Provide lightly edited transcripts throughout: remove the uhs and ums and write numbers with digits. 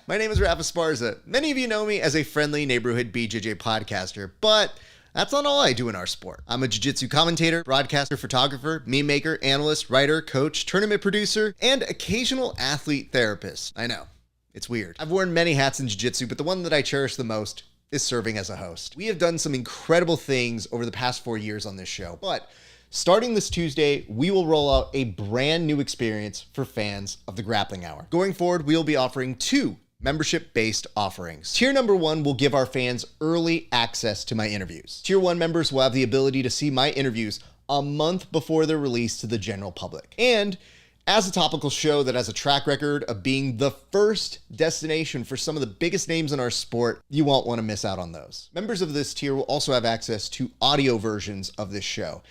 My name is Esparza. Many of you know me as a friendly neighborhood BJJ podcaster, but that's not all I do in our sport. I'm a jiu-jitsu commentator, broadcaster, photographer, meme maker, analyst, writer, coach, tournament producer, and occasional athlete therapist. I know, it's weird. I've worn many hats in jiu-jitsu, but the one that I cherish the most is serving as a host. We have done some incredible things over the past 4 years on this show, but starting this Tuesday, we will roll out a brand new experience for fans of the Grappling Hour. Going forward, we will be offering 2 membership-based offerings. Tier number 1 will give our fans early access to my interviews. Tier 1 members will have the ability to see my interviews a month before they're released to the general public. And as a topical show that has a track record of being the first destination for some of the biggest names in our sport, you won't want to miss out on those. Members of this tier will also have access to audio versions of this show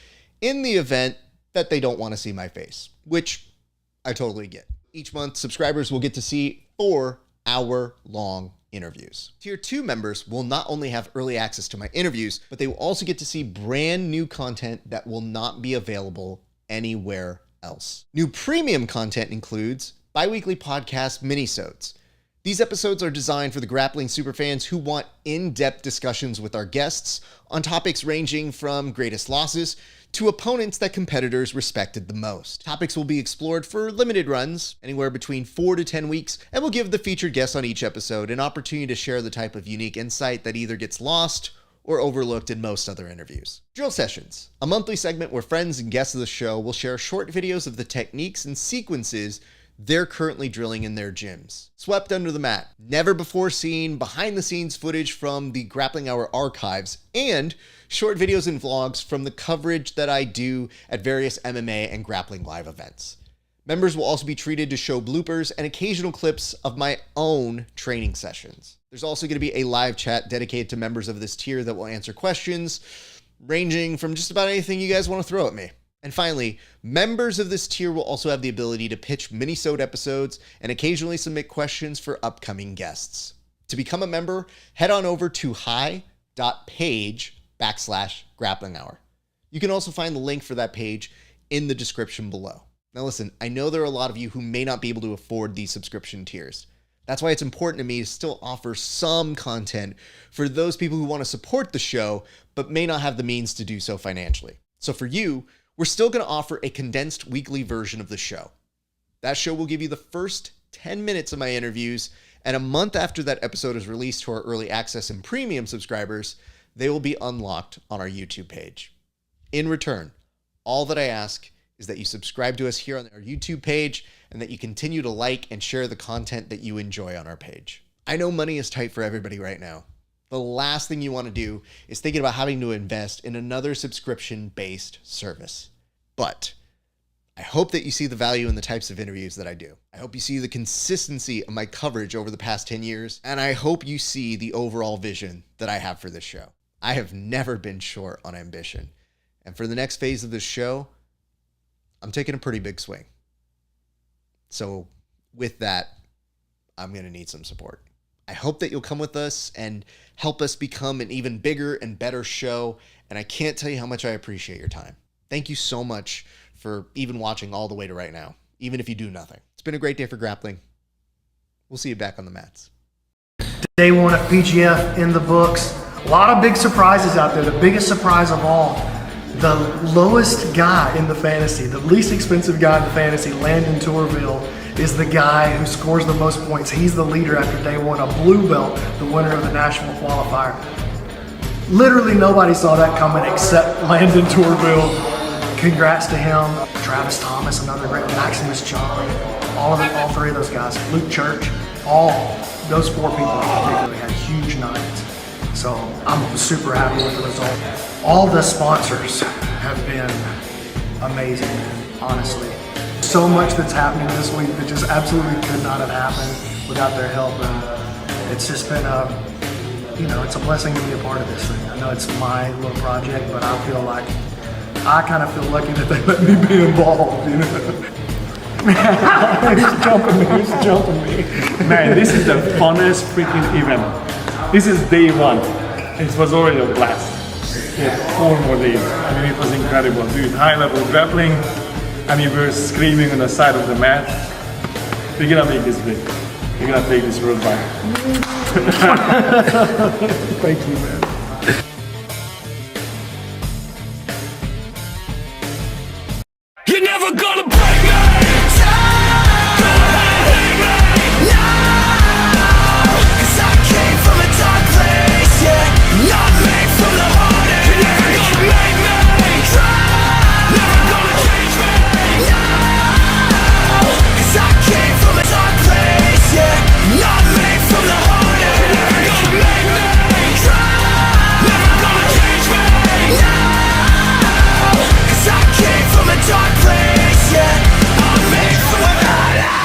in the event that they don't want to see my face, which I totally get. Each month, subscribers will get to see 4-hour-long interviews. Tier 2 members will not only have early access to my interviews, but they will also get to see brand new content that will not be available anywhere else. New premium content includes bi-weekly podcast minisodes. These episodes are designed for the grappling superfans who want in-depth discussions with our guests on topics ranging from greatest losses to opponents that competitors respected the most. Topics will be explored for limited runs, anywhere between 4 to 10 weeks, and will give the featured guests on each episode an opportunity to share the type of unique insight that either gets lost or overlooked in most other interviews. Drill Sessions, a monthly segment where friends and guests of the show will share short videos of the techniques and sequences they're currently drilling in their gyms. Swept Under the Mat, never before seen behind-the-scenes footage from the Grappling Hour archives, and short videos and vlogs from the coverage that I do at various MMA and grappling live events. Members will also be treated to show bloopers and occasional clips of my own training sessions. There's also going to be a live chat dedicated to members of this tier that will answer questions ranging from just about anything you guys want to throw at me. And finally, members of this tier will also have the ability to pitch mini-sode episodes and occasionally submit questions for upcoming guests. To become a member, head on over to hi.page/grappling hour. You can also find the link for that page in the description below. Now listen, I know there are a lot of you who may not be able to afford these subscription tiers. That's why it's important to me to still offer some content for those people who want to support the show, but may not have the means to do so financially. So for you, we're still going to offer a condensed weekly version of the show. That show will give you the first 10 minutes of my interviews, and a month after that episode is released to our early access and premium subscribers, they will be unlocked on our YouTube page. In return, all that I ask is that you subscribe to us here on our YouTube page and that you continue to like and share the content that you enjoy on our page. I know money is tight for everybody right now. The last thing you want to do is thinking about having to invest in another subscription-based service. But I hope that you see the value in the types of interviews that I do. I hope you see the consistency of my coverage over the past 10 years, and I hope you see the overall vision that I have for this show. I have never been short on ambition. And for the next phase of this show, I'm taking a pretty big swing. So with that, I'm going to need some support. I hope that you'll come with us and help us become an even bigger and better show. And I can't tell you how much I appreciate your time. Thank you so much for even watching all the way to right now, even if you do nothing. It's been a great day for grappling. We'll see you back on the mats. Day 1 of PGF in the books. A lot of big surprises out there. The biggest surprise of all, the lowest guy in the fantasy, the least expensive guy in the fantasy, Landon Tourville, is the guy who scores the most points. He's the leader after day 1, a blue belt, the winner of the national qualifier. Literally nobody saw that coming except Landon Tourville. Congrats to him. Travis Thomas, another great, Maximus Johnny, all 3 of those guys. Luke Church, all those 4 people in particular had huge nights. So I'm super happy with the result. All the sponsors have been amazing, honestly. So much that's happening this week that just absolutely could not have happened without their help. And it's just been it's a blessing to be a part of this thing. I know it's my little project, but I kind of feel lucky that they let me be involved, you know. He's jumping me. Man, this is the funnest freaking event. This is day 1. It was already a blast. We had 4 more days. I mean, it was incredible. Dude, high-level grappling. I mean, we were screaming on the side of the mat. We're gonna make this big. You're gonna take this road back. Thank you, man. You're never gonna break me down. Go ahead, hate me now. 'Cause I came from a dark place, yeah. Not made from the heartache. You're never gonna make me cry. Never gonna change me now. 'Cause I came from a dark place, yeah. Not made from the heartache. You're never gonna make me cry. Never gonna change me now. 'Cause I came from a dark place, yeah. I'm made from the heartache.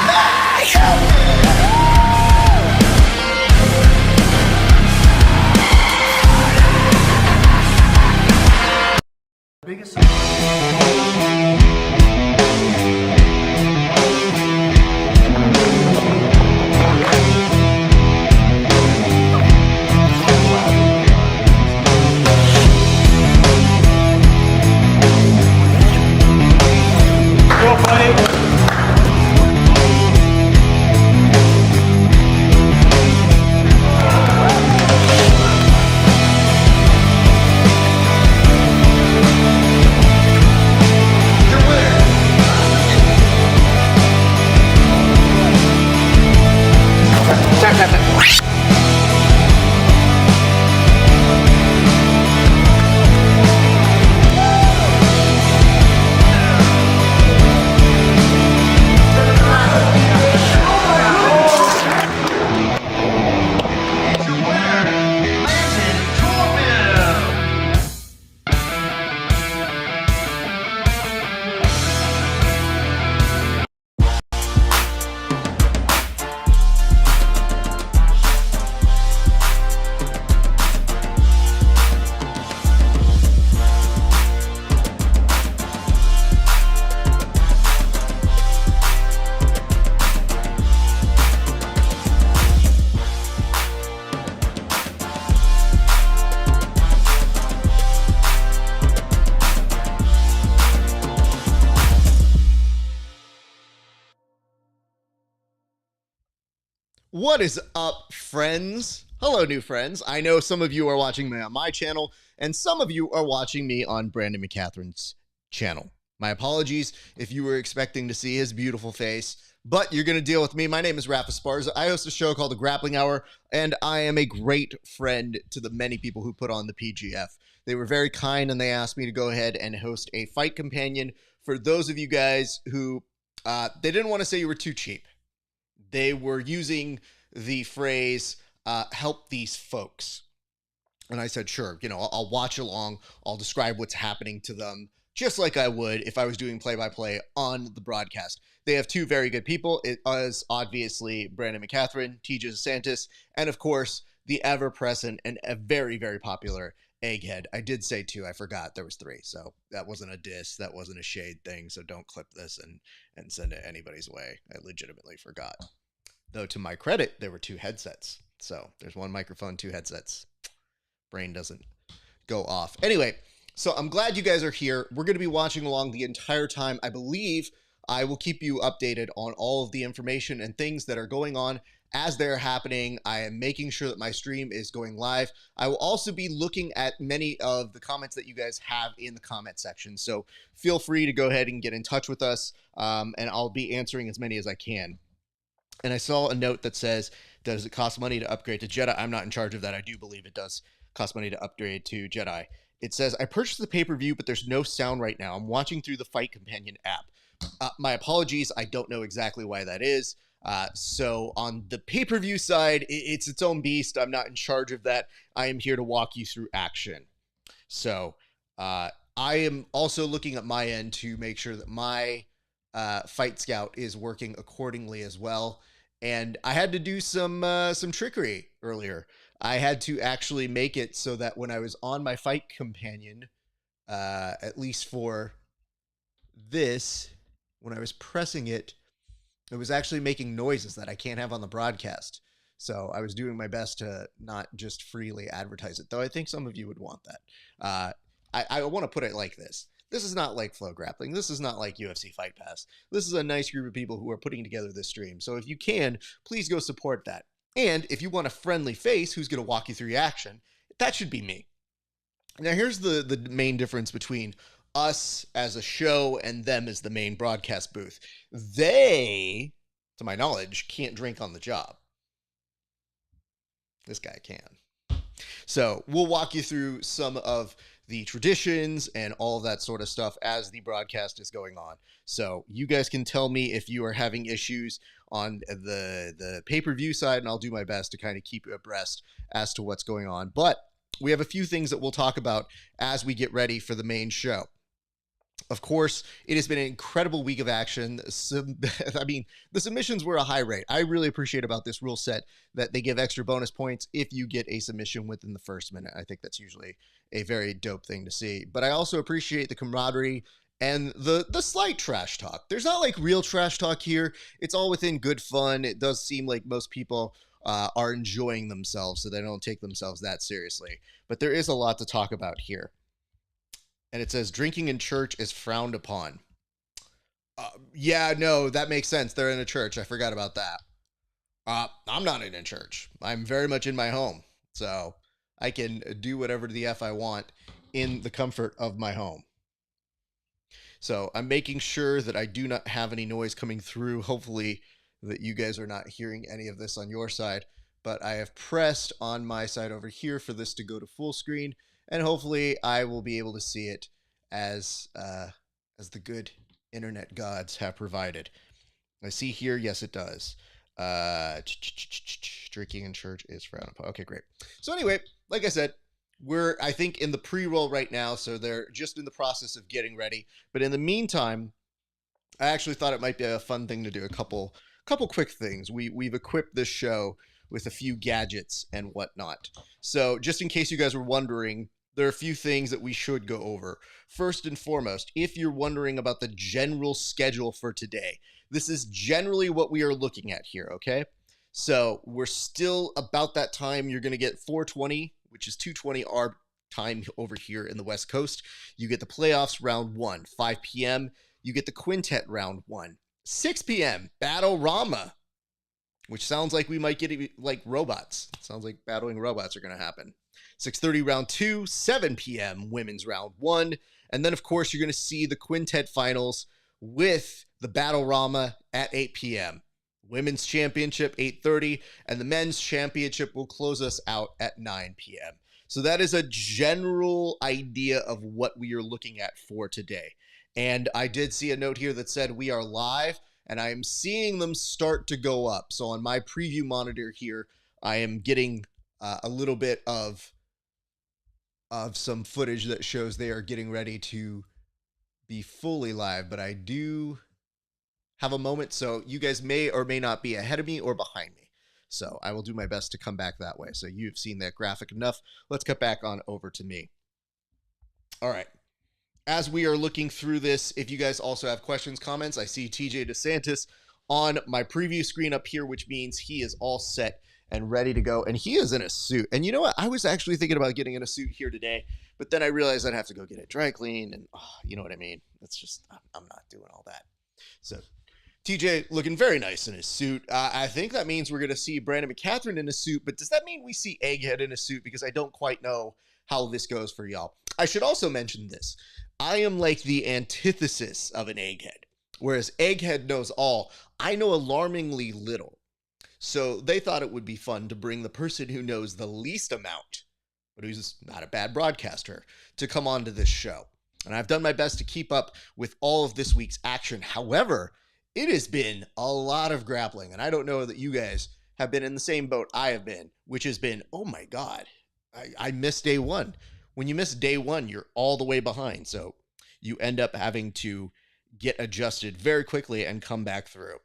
Biggest Go, buddy. What is up, friends? Hello, new friends. I know some of you are watching me on my channel, and some of you are watching me on Brandon Mccaghren's channel. My apologies if you were expecting to see his beautiful face, but you're going to deal with me. My name is Esparza. I host a show called The Grappling Hour, and I am a great friend to the many people who put on the PGF. They were very kind, and they asked me to go ahead and host a fight companion for those of you guys who, they didn't want to say you were too cheap. They were using the phrase, help these folks. And I said, sure, I'll watch along. I'll describe what's happening to them, just like I would if I was doing play-by-play on the broadcast. They have two very good people. It is obviously Brandon Mccaghren, TJ DeSantis, and of course, the ever-present and a very, very popular Egghead. I did say two. I forgot there was three. So that wasn't a diss. That wasn't a shade thing. So don't clip this and send it anybody's way. I legitimately forgot. Though to my credit, there were two headsets. So there's one microphone, two headsets. Brain doesn't go off. Anyway, so I'm glad you guys are here. We're going to be watching along the entire time. I believe I will keep you updated on all of the information and things that are going on as they're happening. I am making sure that my stream is going live. I will also be looking at many of the comments that you guys have in the comment section. So feel free to go ahead and get in touch with us, and I'll be answering as many as I can. And I saw a note that says, does it cost money to upgrade to Jedi? I'm not in charge of that. I do believe it does cost money to upgrade to Jedi. It says, I purchased the pay-per-view, but there's no sound right now. I'm watching through the Fight Companion app. My apologies. I don't know exactly why that is. So on the pay-per-view side, it's its own beast. I'm not in charge of that. I am here to walk you through action. So I am also looking at my end to make sure that my Fight Scout is working accordingly as well. And I had to do some trickery earlier. I had to actually make it so that when I was on my Fight Companion, at least for this, when I was pressing it, it was actually making noises that I can't have on the broadcast. So I was doing my best to not just freely advertise it, though I think some of you would want that. I want to put it like this. This is not like Flow Grappling. This is not like UFC Fight Pass. This is a nice group of people who are putting together this stream. So if you can, please go support that. And if you want a friendly face who's going to walk you through the action, that should be me. Now, here's the main difference between us as a show and them as the main broadcast booth. They, to my knowledge, can't drink on the job. This guy can. So we'll walk you through some of the traditions and all of that sort of stuff as the broadcast is going on. So you guys can tell me if you are having issues on the pay-per-view side, and I'll do my best to kind of keep you abreast as to what's going on. But we have a few things that we'll talk about as we get ready for the main show. Of course, it has been an incredible week of action. The submissions were a high rate. I really appreciate about this rule set that they give extra bonus points if you get a submission within the first minute. I think that's usually a very dope thing to see. But I also appreciate the camaraderie and the slight trash talk. There's not like real trash talk here. It's all within good fun. It does seem like most people are enjoying themselves, so they don't take themselves that seriously. But there is a lot to talk about here. And it says, drinking in church is frowned upon. Yeah, no, that makes sense. They're in a church. I forgot about that. I'm not in a church. I'm very much in my home. So I can do whatever the F I want in the comfort of my home. So I'm making sure that I do not have any noise coming through. Hopefully that you guys are not hearing any of this on your side. But I have pressed on my side over here for this to go to full screen. And hopefully I will be able to see it as the good internet gods have provided. I see here, yes, it does. Drinking in church is frowned upon. Okay, great. So anyway, like I said, we're, I think, in the pre-roll right now, so they're just in the process of getting ready. But in the meantime, I actually thought it might be a fun thing to do. A couple quick things. We've equipped this show with a few gadgets and whatnot. So just in case you guys were wondering, there are a few things that we should go over. First and foremost, if you're wondering about the general schedule for today, this is generally what we are looking at here, okay? So we're still about that time. You're going to get 4:20, which is 2:20 our time over here in the West Coast. You get the playoffs round 1, 5 p.m. You get the Quintet round 1, 6 p.m. Battle-Rama, which sounds like we might get like robots. Sounds like battling robots are going to happen. 6:30 round 2, 7 p.m. women's round 1. And then, of course, you're going to see the Quintet finals with the Battle-Rama at 8 p.m. Women's championship, 8:30. And the men's championship will close us out at 9 p.m. So that is a general idea of what we are looking at for today. And I did see a note here that said we are live, and I am seeing them start to go up. So on my preview monitor here, I am getting a little bit of some footage that shows they are getting ready to be fully live, but I do have a moment, so you guys may or may not be ahead of me or behind me. So I will do my best to come back that way. So you've seen that graphic enough. Let's cut back on over to me. All right. As we are looking through this, if you guys also have questions, comments, I see TJ DeSantis on my preview screen up here, which means he is all set and ready to go. And he is in a suit. And you know what? I was actually thinking about getting in a suit here today, but then I realized I'd have to go get it dry cleaned. And you know what I mean? It's just, I'm not doing all that. So TJ looking very nice in his suit. I think that means we're going to see Brandon Mccaghren in a suit, but does that mean we see Egghead in a suit? Because I don't quite know how this goes for y'all. I should also mention this. I am like the antithesis of an Egghead. Whereas Egghead knows all, I know alarmingly little. So they thought it would be fun to bring the person who knows the least amount, but who's not a bad broadcaster, to come onto this show. And I've done my best to keep up with all of this week's action. However, it has been a lot of grappling, and I don't know that you guys have been in the same boat I have been, which has been, oh my God, I missed day one. When you miss day one, you're all the way behind. So you end up having to get adjusted very quickly and come back through.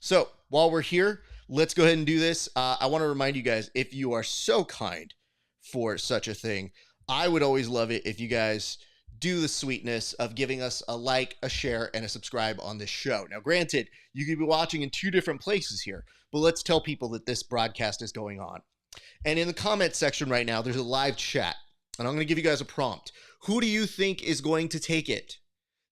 So while we're here, let's go ahead and do this. I want to remind you guys, if you are so kind for such a thing, I would always love it if you guys do the sweetness of giving us a like, a share, and a subscribe on this show. Now, granted, you could be watching in 2 different places here, but let's tell people that this broadcast is going on. And in the comment section right now, there's a live chat. and I'm going to give you guys a prompt. Who do you think is going to take it?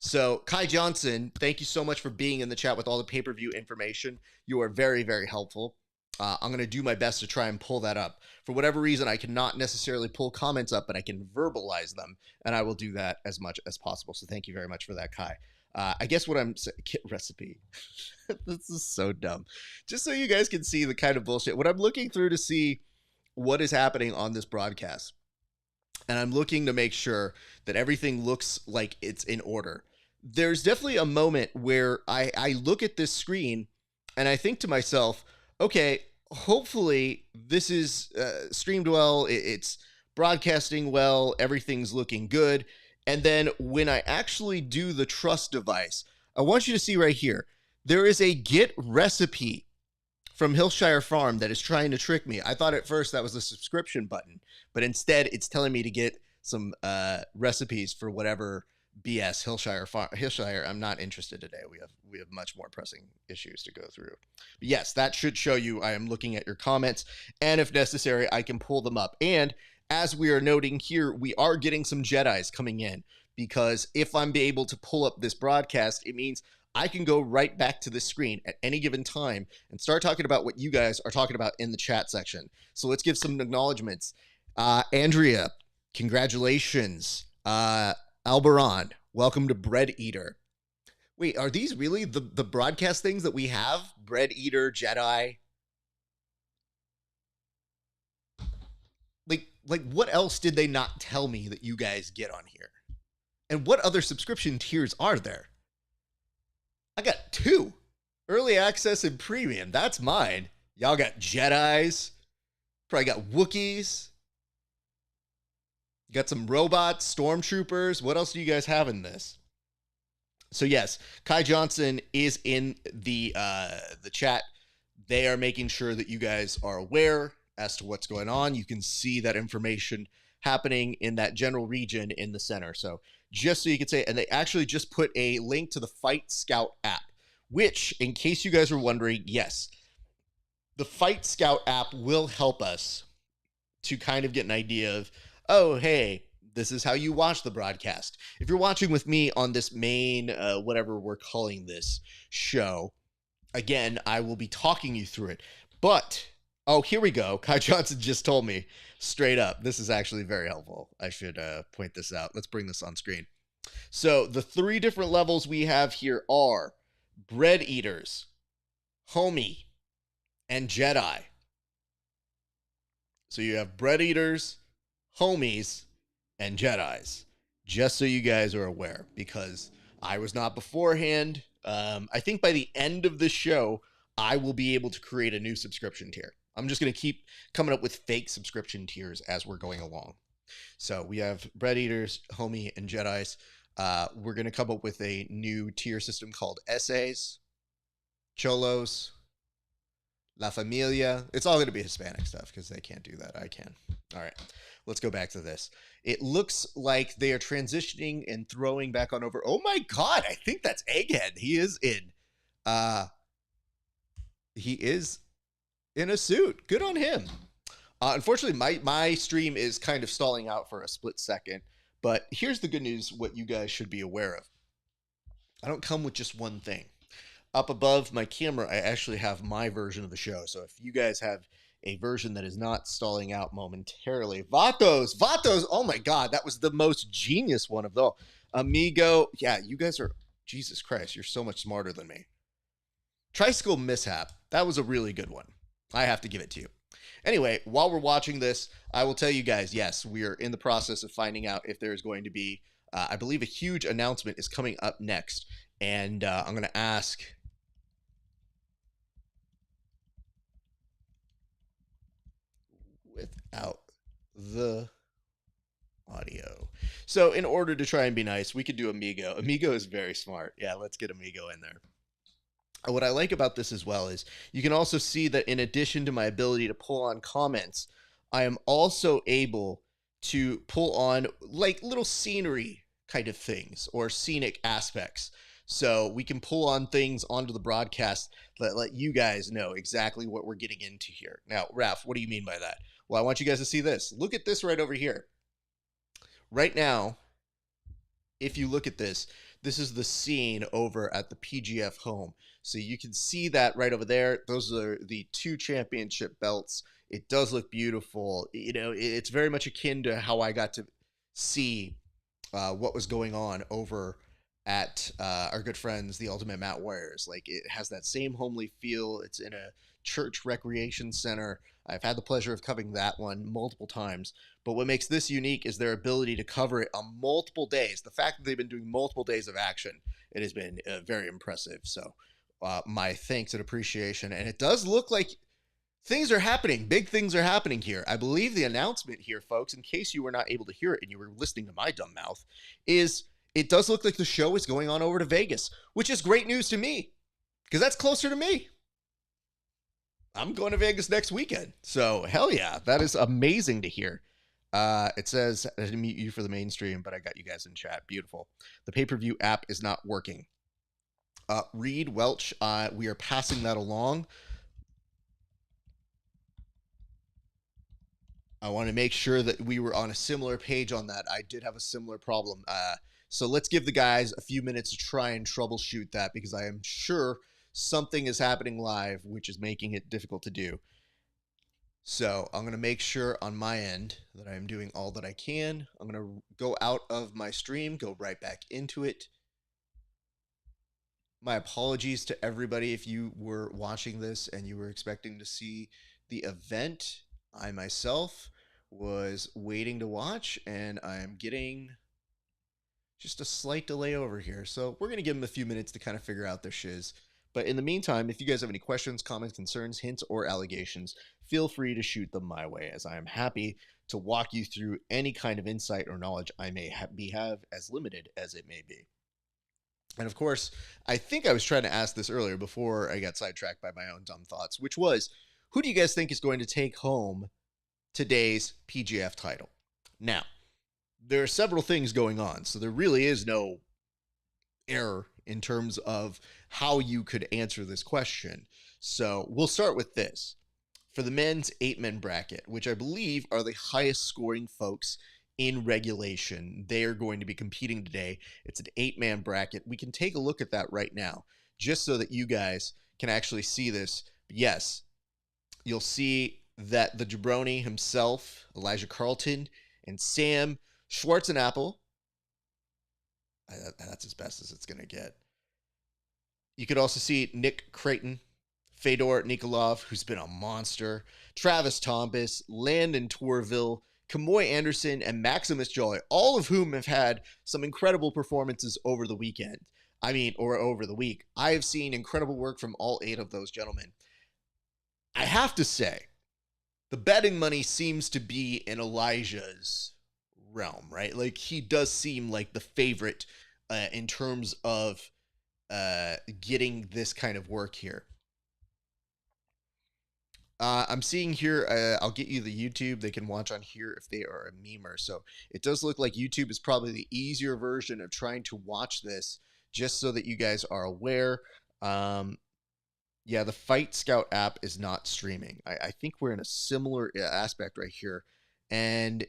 So, Kai Johnson, thank you so much for being in the chat with all the pay-per-view information. You are very, very helpful. I'm going to do my best to try and pull that up. For whatever reason, I cannot necessarily pull comments up, but I can verbalize them, and I will do that as much as possible. So thank you very much for that, Kai. I guess what I'm saying, kit recipe. This is so dumb. Just so you guys can see the kind of bullshit. When I'm looking through to see what is happening on this broadcast, and I'm looking to make sure that everything looks like it's in order, there's definitely a moment where I look at this screen and I think to myself, okay, hopefully this is streamed well, it's broadcasting well, everything's looking good. And then when I actually do the trust device, I want you to see right here, there is a get recipe from Hillshire Farm that is trying to trick me. I thought at first that was a subscription button, but instead it's telling me to get some recipes for whatever BS Hillshire. I'm not interested today. We have much more pressing issues to go through. But yes, that should show you I am looking at your comments, and if necessary, I can pull them up. And as we are noting here, we are getting some Jedis coming in, because if I'm able to pull up this broadcast, it means I can go right back to this screen at any given time and start talking about what you guys are talking about in the chat section. So let's give some acknowledgments. Andrea, congratulations. Alberon, welcome to Bread Eater. Wait, are these really the broadcast things that we have? Bread Eater, Jedi. Like what else did they not tell me that you guys get on here? And what other subscription tiers are there? I got 2. Early access and premium. That's mine. Y'all got Jedis. Probably got Wookiees. Got some robots, stormtroopers. What else do you guys have in this? So yes, Kai Johnson is in the chat. They are making sure that you guys are aware as to what's going on. You can see that information happening in that general region in the center. So just so you can say, and they actually just put a link to the Fight Scout app, which, in case you guys were wondering, yes, the Fight Scout app will help us to kind of get an idea of, oh, hey, this is how you watch the broadcast. If you're watching with me on this main, whatever we're calling this show, again, I will be talking you through it. But, oh, here we go. Kai Johnson just told me straight up. This is actually very helpful. I should point this out. Let's bring this on screen. So the 3 different levels we have here are Bread Eaters, Homie, and Jedi. So you have Bread Eaters, Homies, and Jedis, just so you guys are aware, because I was not beforehand. I think by the end of the show, I will be able to create a new subscription tier. I'm just going to keep coming up with fake subscription tiers as we're going along. So we have Bread Eaters, Homie, and Jedis. We're going to come up with a new tier system called Essays, Cholos, La Familia. It's all going to be Hispanic stuff because they can't do that. I can. All right, let's go back to this. It looks like they are transitioning and throwing back on over. Oh my God, I think that's Egghead. He is in. He is in a suit. Good on him. Unfortunately, my stream is kind of stalling out for a split second. But here's the good news, what you guys should be aware of. I don't come with just one thing. Up above my camera, I actually have my version of the show. So if you guys have a version that is not stalling out momentarily. Vatos, oh my God, that was the most genius one of all. Amigo, yeah, you guys are, Jesus Christ, you're so much smarter than me. Tricycle Mishap, that was a really good one. I have to give it to you. Anyway, while we're watching this, I will tell you guys, yes, we are in the process of finding out if there's going to be, I believe a huge announcement is coming up next. And I'm going to ask without the audio. So in order to try and be nice, we could do Amigo. Amigo is very smart. Yeah, let's get Amigo in there. What I like about this as well is you can also see that in addition to my ability to pull on comments, I am also able to pull on like little scenery kind of things or scenic aspects. So we can pull on things onto the broadcast that let you guys know exactly what we're getting into here. Now, Raph, what do you mean by that? Well, I want you guys to see this. Look at this right over here. right now, if you look at this, this is the scene over at the PGF home. So you can see that right over there. Those are the 2 championship belts. It does look beautiful. You know, it's very much akin to how I got to see what was going on over at our good friends, the Ultimate Mat Warriors. Like, it has that same homely feel. It's in a church recreation center. I've had the pleasure of covering that one multiple times. But what makes this unique is their ability to cover it on multiple days. The fact that they've been doing multiple days of action, it has been very impressive. So my thanks and appreciation. And it does look like things are happening. Big things are happening here. I believe the announcement here, folks, in case you were not able to hear it and you were listening to my dumb mouth, is it does look like the show is going on over to Vegas, which is great news to me because that's closer to me. I'm going to Vegas next weekend. So hell yeah, that is amazing to hear. It says, I didn't mute you for the mainstream, but I got you guys in chat. Beautiful. The pay-per-view app is not working. Reed Welch, we are passing that along. I want to make sure that we were on a similar page on that. I did have a similar problem. So let's give the guys a few minutes to try and troubleshoot that because I am sure something is happening live, which is making it difficult to do. So I'm going to make sure on my end that I'm doing all that I can. I'm going to go out of my stream, go right back into it. My apologies to everybody if you were watching this and you were expecting to see the event. I myself was waiting to watch, and I'm getting just a slight delay over here. So we're going to give them a few minutes to kind of figure out their shiz. But in the meantime, if you guys have any questions, comments, concerns, hints, or allegations, feel free to shoot them my way, as I am happy to walk you through any kind of insight or knowledge I may have, as limited as it may be. And of course, I think I was trying to ask this earlier before I got sidetracked by my own dumb thoughts, which was, who do you guys think is going to take home today's PGF title? Now, there are several things going on, so there really is no error in terms of how you could answer this question. So we'll start with this. For the men's 8-man bracket, which I believe are the highest scoring folks in regulation, they are going to be competing today. It's an 8-man bracket. We can take a look at that right now, just so that you guys can actually see this. Yes, you'll see that the jabroni himself, Elijah Carlton, and Sam Schwarzenapple, that's as best as it's going to get. You could also see Nick Creighton, Fedor Nikolov, who's been a monster, Travis Thomas, Landon Torville, Kamoy Anderson, and Maximus Joy, all of whom have had some incredible performances over the weekend. Or over the week. I have seen incredible work from all 8 of those gentlemen. I have to say, the betting money seems to be in Elijah's realm, right? Like, he does seem like the favorite in terms of getting this kind of work here. I'm seeing here, I'll get you the YouTube. They can watch on here if they are a memer. So it does look like YouTube is probably the easier version of trying to watch this, just so that you guys are aware. Yeah, the Fight Scout app is not streaming. I think we're in a similar aspect right here. And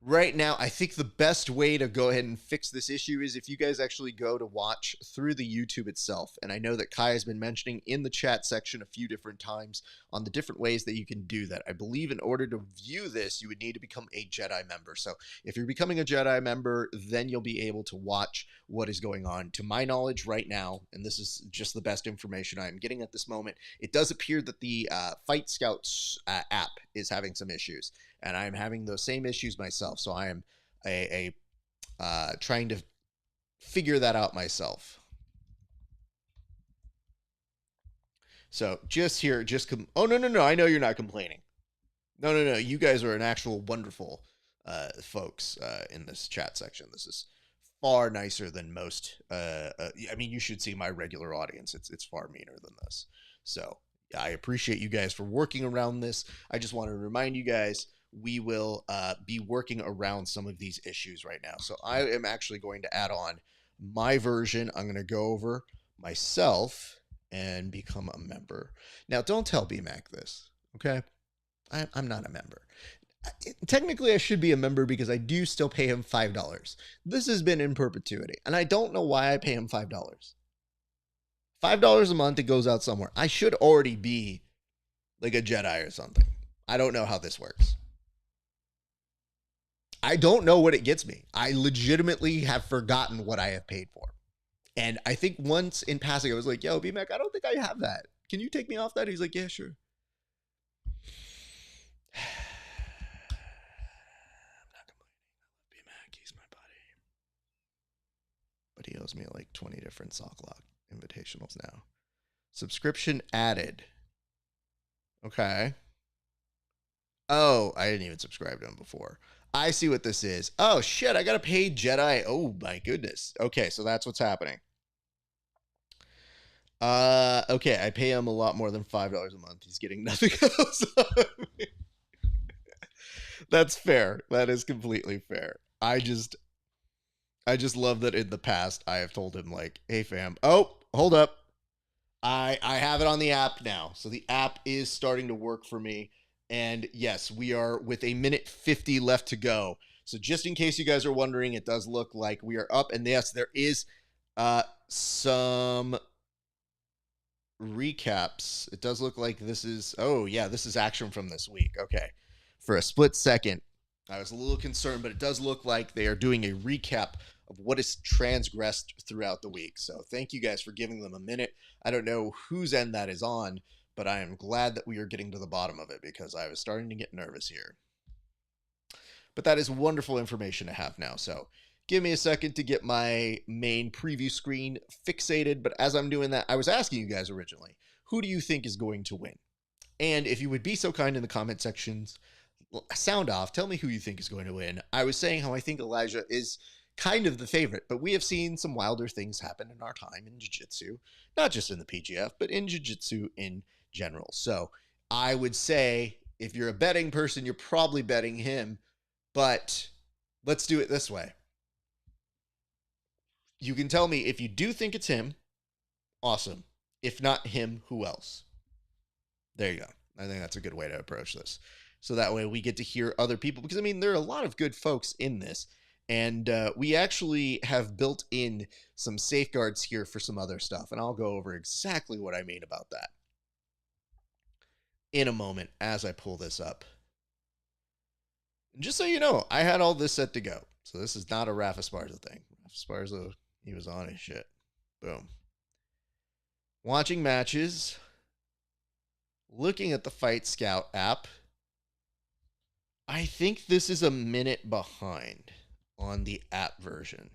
right now, I think the best way to go ahead and fix this issue is if you guys actually go to watch through the YouTube itself. And I know that Kai has been mentioning in the chat section a few different times on the different ways that you can do that. I believe in order to view this, you would need to become a Jedi member. So if you're becoming a Jedi member, then you'll be able to watch what is going on. To my knowledge right now, and this is just the best information I'm getting at this moment, it does appear that the Fight Scouts app is having some issues. And I'm having those same issues myself. So I am trying to figure that out myself. So just here, oh, no. I know you're not complaining. No. You guys are an actual wonderful folks in this chat section. This is far nicer than most. You should see my regular audience. It's far meaner than this. So I appreciate you guys for working around this. I just want to remind you guys, we will be working around some of these issues right now. So I am actually going to add on my version. I'm going to go over myself and become a member. Now, don't tell BMAC this, okay? I'm not a member. technically I should be a member because I do still pay him $5. This has been in perpetuity, and I don't know why I pay him $5. $5 a month, it goes out somewhere. I should already be like a Jedi or something. I don't know how this works. I don't know what it gets me. I legitimately have forgotten what I have paid for. And I think once in passing, I was like, yo, BMAC, I don't think I have that. Can you take me off that? He's like, yeah, sure. I'm not complaining. I love BMAC. He's my buddy. But he owes me like 20 different sock lock invitationals now. Subscription added. Okay. Oh, I didn't even subscribe to him before. I see what this is. Oh, shit, I got a paid Jedi. Oh, my goodness. Okay, so that's what's happening. Okay, I pay him a lot more than $5 a month. He's getting nothing else. That's fair. That is completely fair. I just love that in the past I have told him like, hey fam, oh, hold up. I have it on the app now. So the app is starting to work for me. And yes, we are with 1:50 left to go. So just in case you guys are wondering, it does look like we are up. And yes, there is some recaps. It does look like this is, oh yeah, this is action from this week. Okay. For a split second, I was a little concerned, but it does look like they are doing a recap of what is transgressed throughout the week. So thank you guys for giving them a minute. I don't know whose end that is on, but I am glad that we are getting to the bottom of it because I was starting to get nervous here. But that is wonderful information to have now. So give me a second to get my main preview screen fixated. But as I'm doing that, I was asking you guys originally, who do you think is going to win? And if you would be so kind in the comment sections, sound off, tell me who you think is going to win. I was saying how I think Elijah is kind of the favorite, but we have seen some wilder things happen in our time in jiu-jitsu, not just in the PGF, but in jiu-jitsu in general. So I would say if you're a betting person, you're probably betting him, but let's do it this way. You can tell me if you do think it's him, awesome. If not him, who else? There you go. I think that's a good way to approach this. So that way we get to hear other people, because I mean, there are a lot of good folks in this. And we actually have built in some safeguards here for some other stuff. And I'll go over exactly what I mean about that in a moment as I pull this up. And just so you know, I had all this set to go. So this is not a Rafa Esparza thing. Rafa Esparza, he was on his shit. Boom. Watching matches. Looking at the Fight Scout app. I think this is a minute behind on the app version.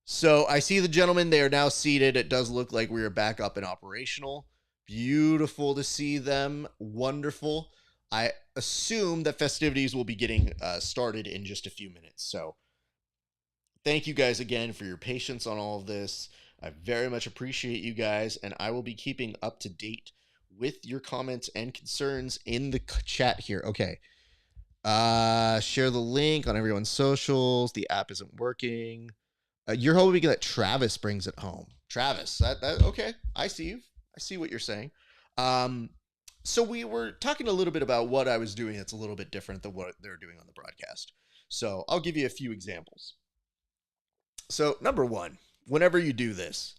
So I see the gentlemen, they are now seated. It does look like we are back up and operational. Beautiful to see them. Wonderful. I assume that festivities will be getting started in just a few minutes. So thank you guys again for your patience on all of this. I very much appreciate you guys, and I will be keeping up to date with your comments and concerns in the chat here. Okay. Share the link on everyone's socials. The app isn't working. You're hoping that Travis brings it home. Travis, that okay. I see you. I see what you're saying. So we were talking a little bit about what I was doing that's a little bit different than what they're doing on the broadcast. So I'll give you a few examples. So number one, whenever you do this,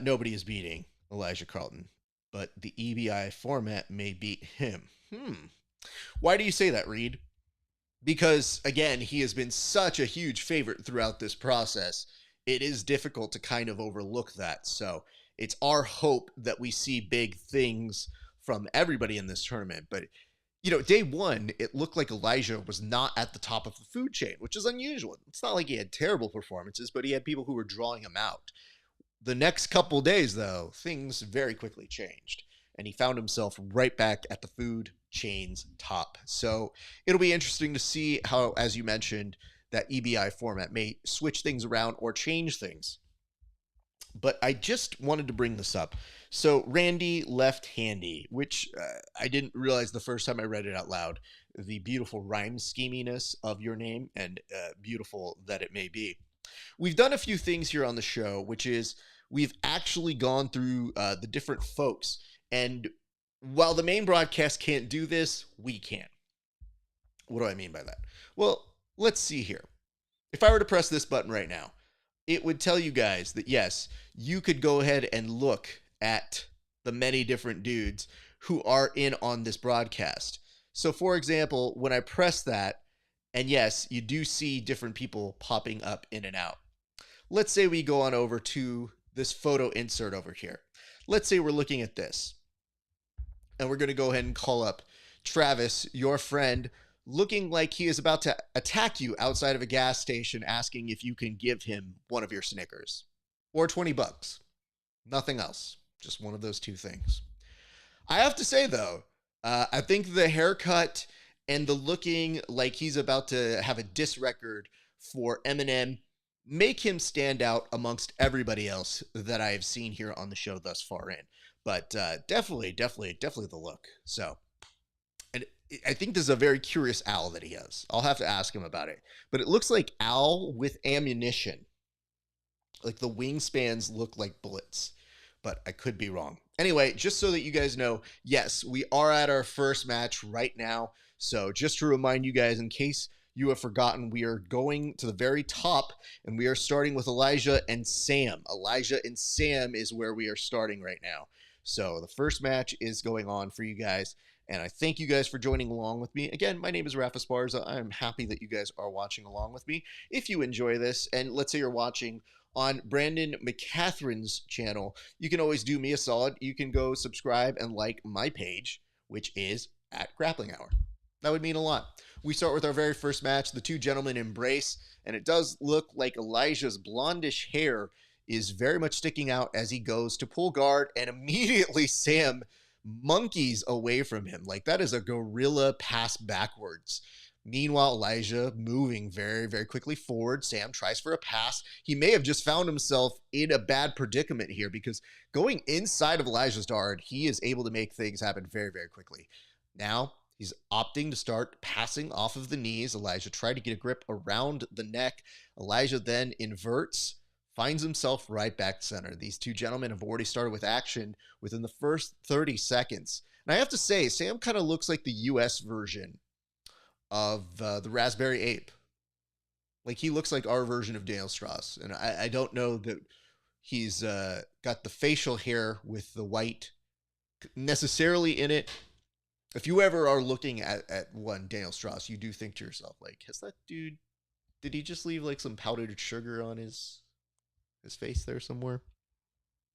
nobody is beating Elijah Carlton, but the EBI format may beat him. Why do you say that, Reed? Because, again, he has been such a huge favorite throughout this process. It is difficult to kind of overlook that. So it's our hope that we see big things from everybody in this tournament. But, you know, day one, it looked like Elijah was not at the top of the food chain, which is unusual. It's not like he had terrible performances, but he had people who were drawing him out. The next couple days, though, things very quickly changed. And he found himself right back at the food chain's top. So it'll be interesting to see how, as you mentioned, that EBI format may switch things around or change things. But I just wanted to bring this up. So Randy Left Handy, which I didn't realize the first time I read it out loud, the beautiful rhyme scheminess of your name, and beautiful that it may be. We've done a few things here on the show, which is we've actually gone through the different folks. And while the main broadcast can't do this, we can. What do I mean by that? Well, let's see here. If I were to press this button right now, it would tell you guys that yes, you could go ahead and look at the many different dudes who are in on this broadcast. So for example, when I press that, and yes, you do see different people popping up in and out. Let's say we go on over to this photo insert over here. Let's say we're looking at this, and we're going to go ahead and call up Travis, your friend, looking like he is about to attack you outside of a gas station, asking if you can give him one of your Snickers or $20. Nothing else. Just one of those two things. I have to say, though, I think the haircut and the looking like he's about to have a diss record for Eminem make him stand out amongst everybody else that I have seen here on the show thus far in. But definitely the look. So, and I think this is a very curious owl that he has. I'll have to ask him about it. But it looks like owl with ammunition. Like the wingspans look like bullets. But I could be wrong. Anyway, just so that you guys know, yes, we are at our first match right now. So just to remind you guys, in case you have forgotten, we are going to the very top, and we are starting with Elijah and Sam. Elijah and Sam is where we are starting right now. So the first match is going on for you guys, and I thank you guys for joining along with me. Again, my name is Esparza. I'm happy that you guys are watching along with me. If you enjoy this, and let's say you're watching on Brandon Mccaghren's channel, you can always do me a solid. You can go subscribe and like my page, which is at Grappling Hour. That would mean a lot. We start with our very first match. The two gentlemen embrace, and it does look like Elijah's blondish hair is very much sticking out as he goes to pull guard, and immediately Sam monkeys away from him. Like that is a gorilla pass backwards. Meanwhile, Elijah moving very, very quickly forward. Sam tries for a pass. He may have just found himself in a bad predicament here because going inside of Elijah's guard, he is able to make things happen very, very quickly. Now, he's opting to start passing off of the knees. Elijah tried to get a grip around the neck. Elijah then inverts, finds himself right back center. These two gentlemen have already started with action within the first 30 seconds. And I have to say, Sam kind of looks like the US version of the Raspberry Ape. Like he looks like our version of Daniel Strauss. And I don't know that he's got the facial hair with the white necessarily in it. If you ever are looking at one Daniel Strauss, you do think to yourself, like, has that dude, did he just leave like some powdered sugar on his face there somewhere?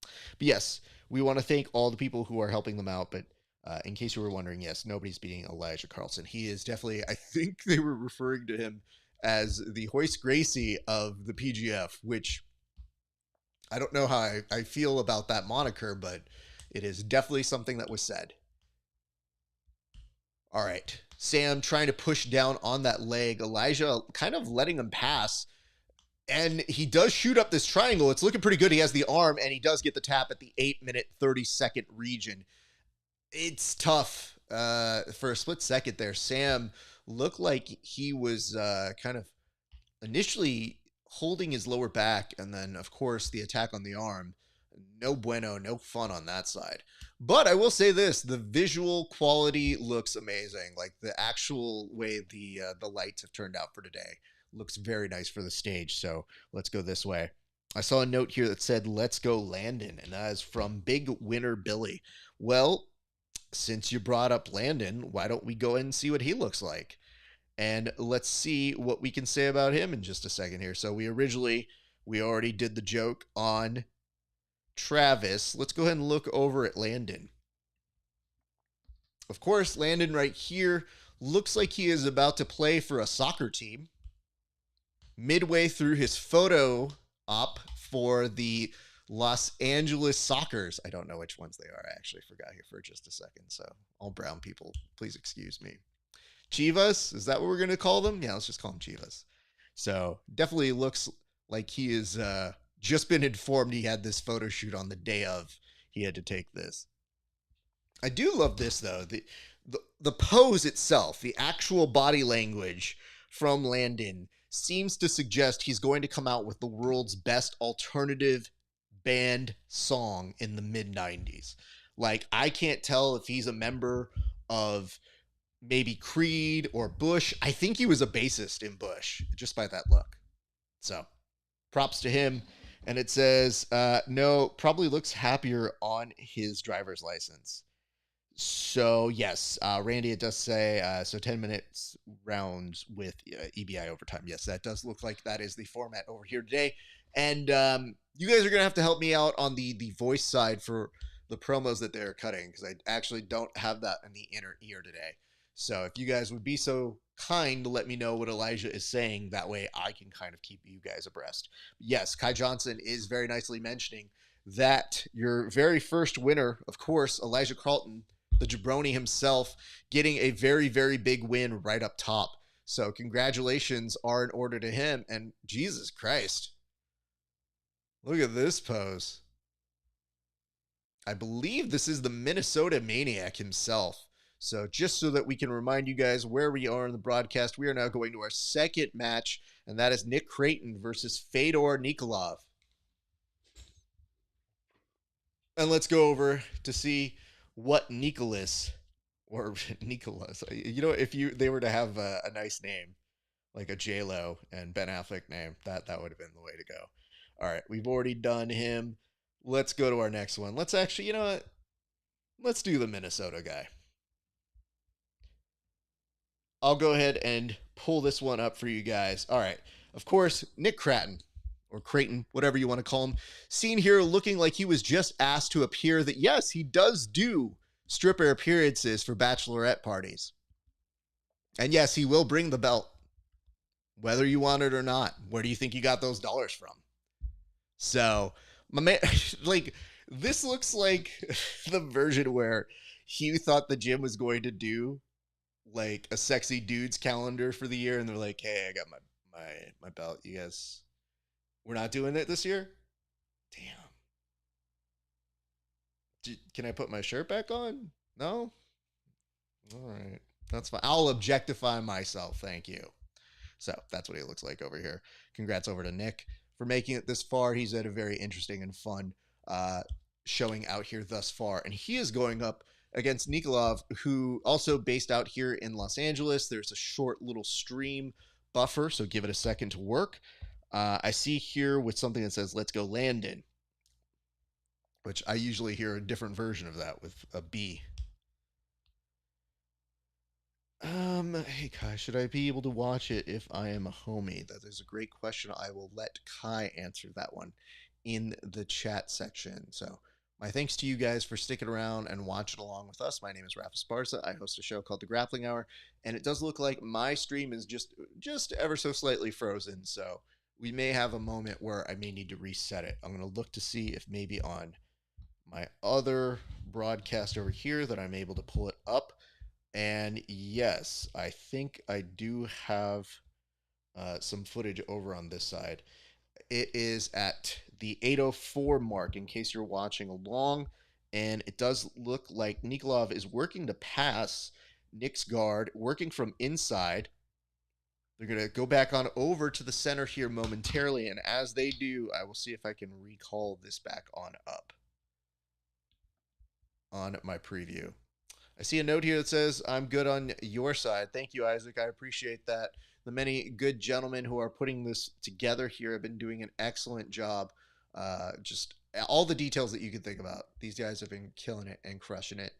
But yes, we want to thank all the people who are helping them out. But in case you were wondering, yes, nobody's beating Elijah Carlson. He is definitely, I think they were referring to him as the Hoist Gracie of the PGF, which I don't know how I feel about that moniker, but it is definitely something that was said. All right, Sam trying to push down on that leg. Elijah kind of letting him pass. And he does shoot up this triangle. It's looking pretty good. He has the arm, and he does get the tap at the 8-minute, 30-second region. It's tough for a split second there. Sam looked like he was kind of initially holding his lower back, and then, of course, the attack on the arm. No bueno, no fun on that side. But I will say this, the visual quality looks amazing. Like the actual way the lights have turned out for today looks very nice for the stage. So let's go this way. I saw a note here that said, "Let's go Landon," and that is from Big Winner Billy. Well, since you brought up Landon, why don't we go ahead and see what he looks like? And let's see what we can say about him in just a second here. So we already did the joke on Travis. Let's go ahead and look over at Landon. Of course, Landon right here looks like he is about to play for a soccer team. Midway through his photo op for the Los Angeles Soccers. I don't know which ones they are. I actually forgot here for just a second. So all brown people, please excuse me. Chivas, is that what we're going to call them? Yeah, let's just call them Chivas. So definitely looks like he is just been informed he had this photo shoot on the day of he had to take this. I do love this though. The pose itself, the actual body language from Landon seems to suggest he's going to come out with the world's best alternative band song in the mid-90s. Like, I can't tell if he's a member of maybe Creed or Bush. I think he was a bassist in Bush, just by that look. So props to him. And it says, no, probably looks happier on his driver's license. So yes, Randy, it does say, so 10 minutes rounds with EBI overtime. Yes, that does look like that is the format over here today. And you guys are going to have to help me out on the voice side for the promos that they're cutting, because I actually don't have that in the inner ear today. So if you guys would be so kind to let me know what Elijah is saying, that way I can kind of keep you guys abreast. Yes, Kai Johnson is very nicely mentioning that your very first winner, of course, Elijah Carlton, the jabroni himself, getting a very, very big win right up top. So congratulations are in order to him. And Jesus Christ, look at this pose. I believe this is the Minnesota Maniac himself. So just so that we can remind you guys where we are in the broadcast, we are now going to our second match, and that is Nick Creighton versus Fedor Nikolov. And let's go over to see what Nicholas, or Nicholas, you know, if they were to have a nice name, like a J-Lo and Ben Affleck name, that would have been the way to go. All right, we've already done him. Let's go to our next one. Let's actually, you know what? Let's do the Minnesota guy. I'll go ahead and pull this one up for you guys. All right. Of course, Nick Creighton, or Creighton, whatever you want to call him, seen here looking like he was just asked to appear that, yes, he does do stripper appearances for bachelorette parties. And yes, he will bring the belt, whether you want it or not. Where do you think he got those dollars from? So, my man, like, this looks like the version where he thought the gym was going to do like a sexy dudes calendar for the year, and they're like, hey, I got my belt, you guys, we're not doing it this year. Damn. Can I put my shirt back on? No? All right, that's fine. I'll objectify myself, thank you. So that's what he looks like over here. Congrats over to Nick for making it this far. He's had a very interesting and fun showing out here thus far, and he is going up against Nikolov, who also based out here in Los Angeles. There's a short little stream buffer, so give it a second to work. I see here with something that says, let's go Landon, which I usually hear a different version of that with a B. Hey Kai, should I be able to watch it if I am a homie? That is a great question. I will let Kai answer that one in the chat section. So my thanks to you guys for sticking around and watching along with us. My name is Esparza. I host a show called The Grappling Hour, and it does look like my stream is just ever so slightly frozen, so we may have a moment where I may need to reset it. I'm going to look to see if maybe on my other broadcast over here that I'm able to pull it up. And yes, I think I do have some footage over on this side. It is at the 8:04 mark, in case you're watching along, and it does look like Nikolov is working to pass Nick's guard, working from inside. They're going to go back on over to the center here momentarily, and as they do, I will see if I can recall this back on up on my preview. I see a note here that says, I'm good on your side. Thank you, Isaac. I appreciate that. The many good gentlemen who are putting this together here have been doing an excellent job. Just all the details that you can think about. These guys have been killing it and crushing it,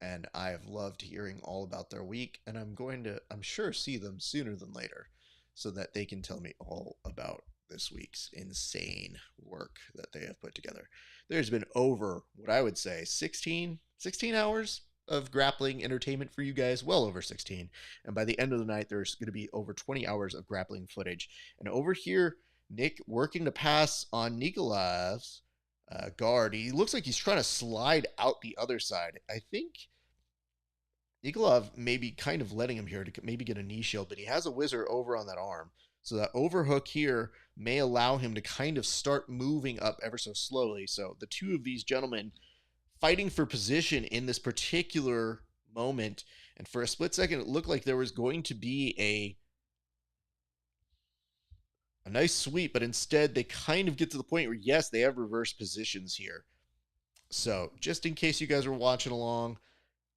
and I have loved hearing all about their week, and I'm sure, see them sooner than later so that they can tell me all about this week's insane work that they have put together. There's been over, what I would say, 16 hours of grappling entertainment for you guys, well over 16. And by the end of the night, there's going to be over 20 hours of grappling footage. And over here, Nick working to pass on Nikolov's guard. He looks like he's trying to slide out the other side. I think Nikolov may be kind of letting him here to maybe get a knee shield, but he has a whizzer over on that arm. So that overhook here may allow him to kind of start moving up ever so slowly. So the two of these gentlemen fighting for position in this particular moment. And for a split second, it looked like there was going to be a nice sweep, but instead they kind of get to the point where, yes, they have reverse positions here. So just in case you guys are watching along,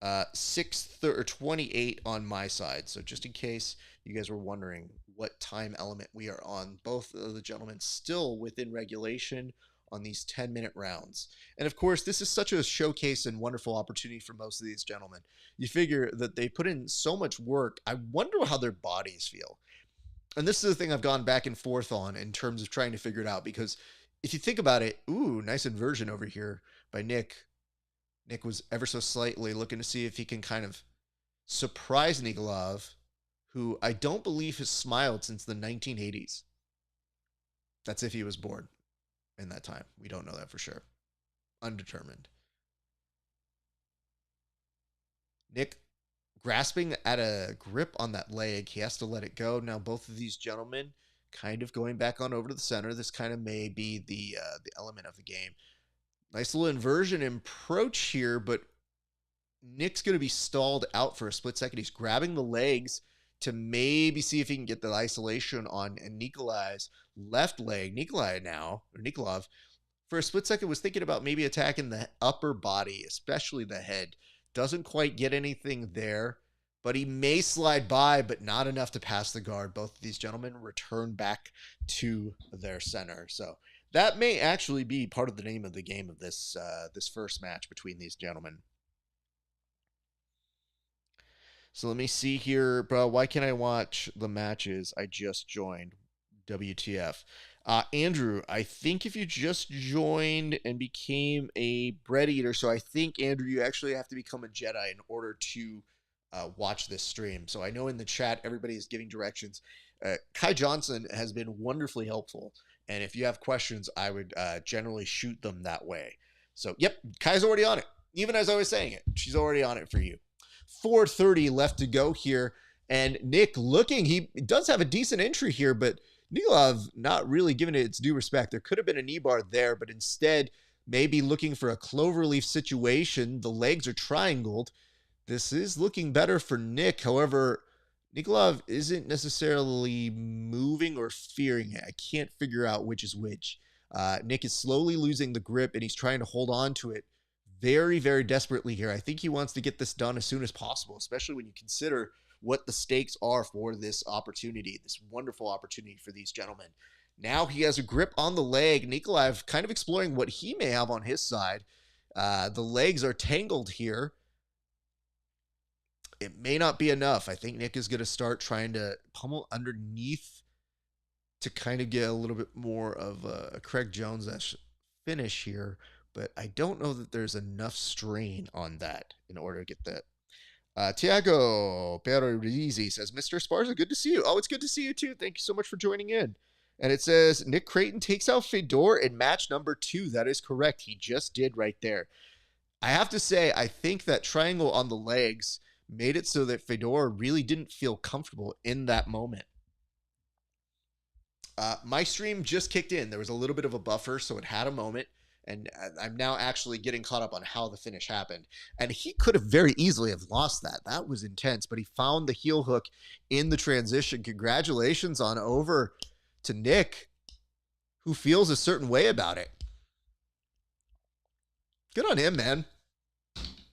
6:28 on my side. So just in case you guys were wondering what time element we are on, both of the gentlemen still within regulation on these 10-minute rounds. And of course, this is such a showcase and wonderful opportunity for most of these gentlemen. You figure that they put in so much work. I wonder how their bodies feel. And this is the thing I've gone back and forth on in terms of trying to figure it out, because if you think about it, ooh, nice inversion over here by Nick. Nick was ever so slightly looking to see if he can kind of surprise Nikolov, who I don't believe has smiled since the 1980s. That's if he was born in that time. We don't know that for sure. Undetermined. Nick grasping at a grip on that leg. He has to let it go. Now both of these gentlemen kind of going back on over to the center. This kind of may be the element of the game. Nice little inversion approach here, but Nick's going to be stalled out for a split second. He's grabbing the legs to maybe see if he can get the isolation on Nikolai's left leg. Nikolov, for a split second was thinking about maybe attacking the upper body, especially the head. Doesn't quite get anything there, but he may slide by, but not enough to pass the guard. Both of these gentlemen return back to their center. So that may actually be part of the name of the game of this this first match between these gentlemen. So let me see here, bro. Why can't I watch the matches? I just joined. WTF. Andrew, I think if you just joined and became a bread eater, so I think, Andrew, you actually have to become a Jedi in order to watch this stream. So I know in the chat, everybody is giving directions. Kai Johnson has been wonderfully helpful. And if you have questions, I would generally shoot them that way. So, yep, Kai's already on it. Even as I was saying it, she's already on it for you. 4:30 left to go here. And Nick looking, he does have a decent entry here, but Nikolov not really giving it its due respect. There could have been a knee bar there, but instead maybe looking for a cloverleaf situation. The legs are triangled. This is looking better for Nick. However, Nikolov isn't necessarily moving or fearing it. I can't figure out which is which. Nick is slowly losing the grip, and he's trying to hold on to it very, very desperately here. I think he wants to get this done as soon as possible, especially when you consider what the stakes are for this opportunity, this wonderful opportunity for these gentlemen. Now he has a grip on the leg. Nikolov kind of exploring what he may have on his side. The legs are tangled here. It may not be enough. I think Nick is going to start trying to pummel underneath to kind of get a little bit more of a Craig Jones-esque finish here, but I don't know that there's enough strain on that in order to get that. Tiago Perrizzi says, Mr. Esparza, good to see you. Oh, it's good to see you too. Thank you so much for joining in. And it says, Nick Creighton takes out Fedor in match number 2. That is correct. He just did right there. I have to say, I think that triangle on the legs made it so that Fedor really didn't feel comfortable in that moment. My stream just kicked in. There was a little bit of a buffer, so it had a moment. And I'm now actually getting caught up on how the finish happened. And he could have very easily have lost that. That was intense, but he found the heel hook in the transition. Congratulations on over to Nick, who feels a certain way about it. Good on him, man.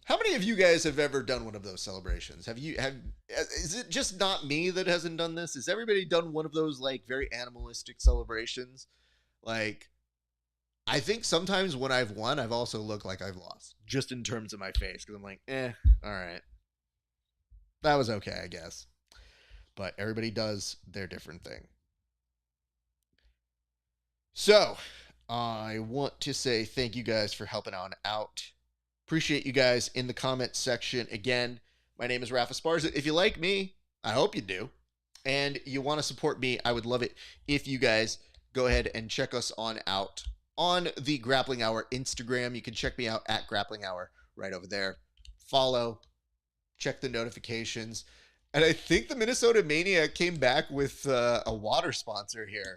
How many of you guys have ever done one of those celebrations? Is it just not me that hasn't done this? Has everybody done one of those like very animalistic celebrations? Like, I think sometimes when I've won, I've also looked like I've lost, just in terms of my face, because I'm like, all right. That was okay, I guess. But everybody does their different thing. So, I want to say thank you guys for helping on out. Appreciate you guys in the comment section. Again, my name is Rafa Esparza. If you like me, I hope you do, and you want to support me, I would love it if you guys go ahead and check us on out on the Grappling Hour Instagram. You can check me out at Grappling Hour right over there. Follow, check the notifications. And I think the Minnesota Maniac came back with a water sponsor here.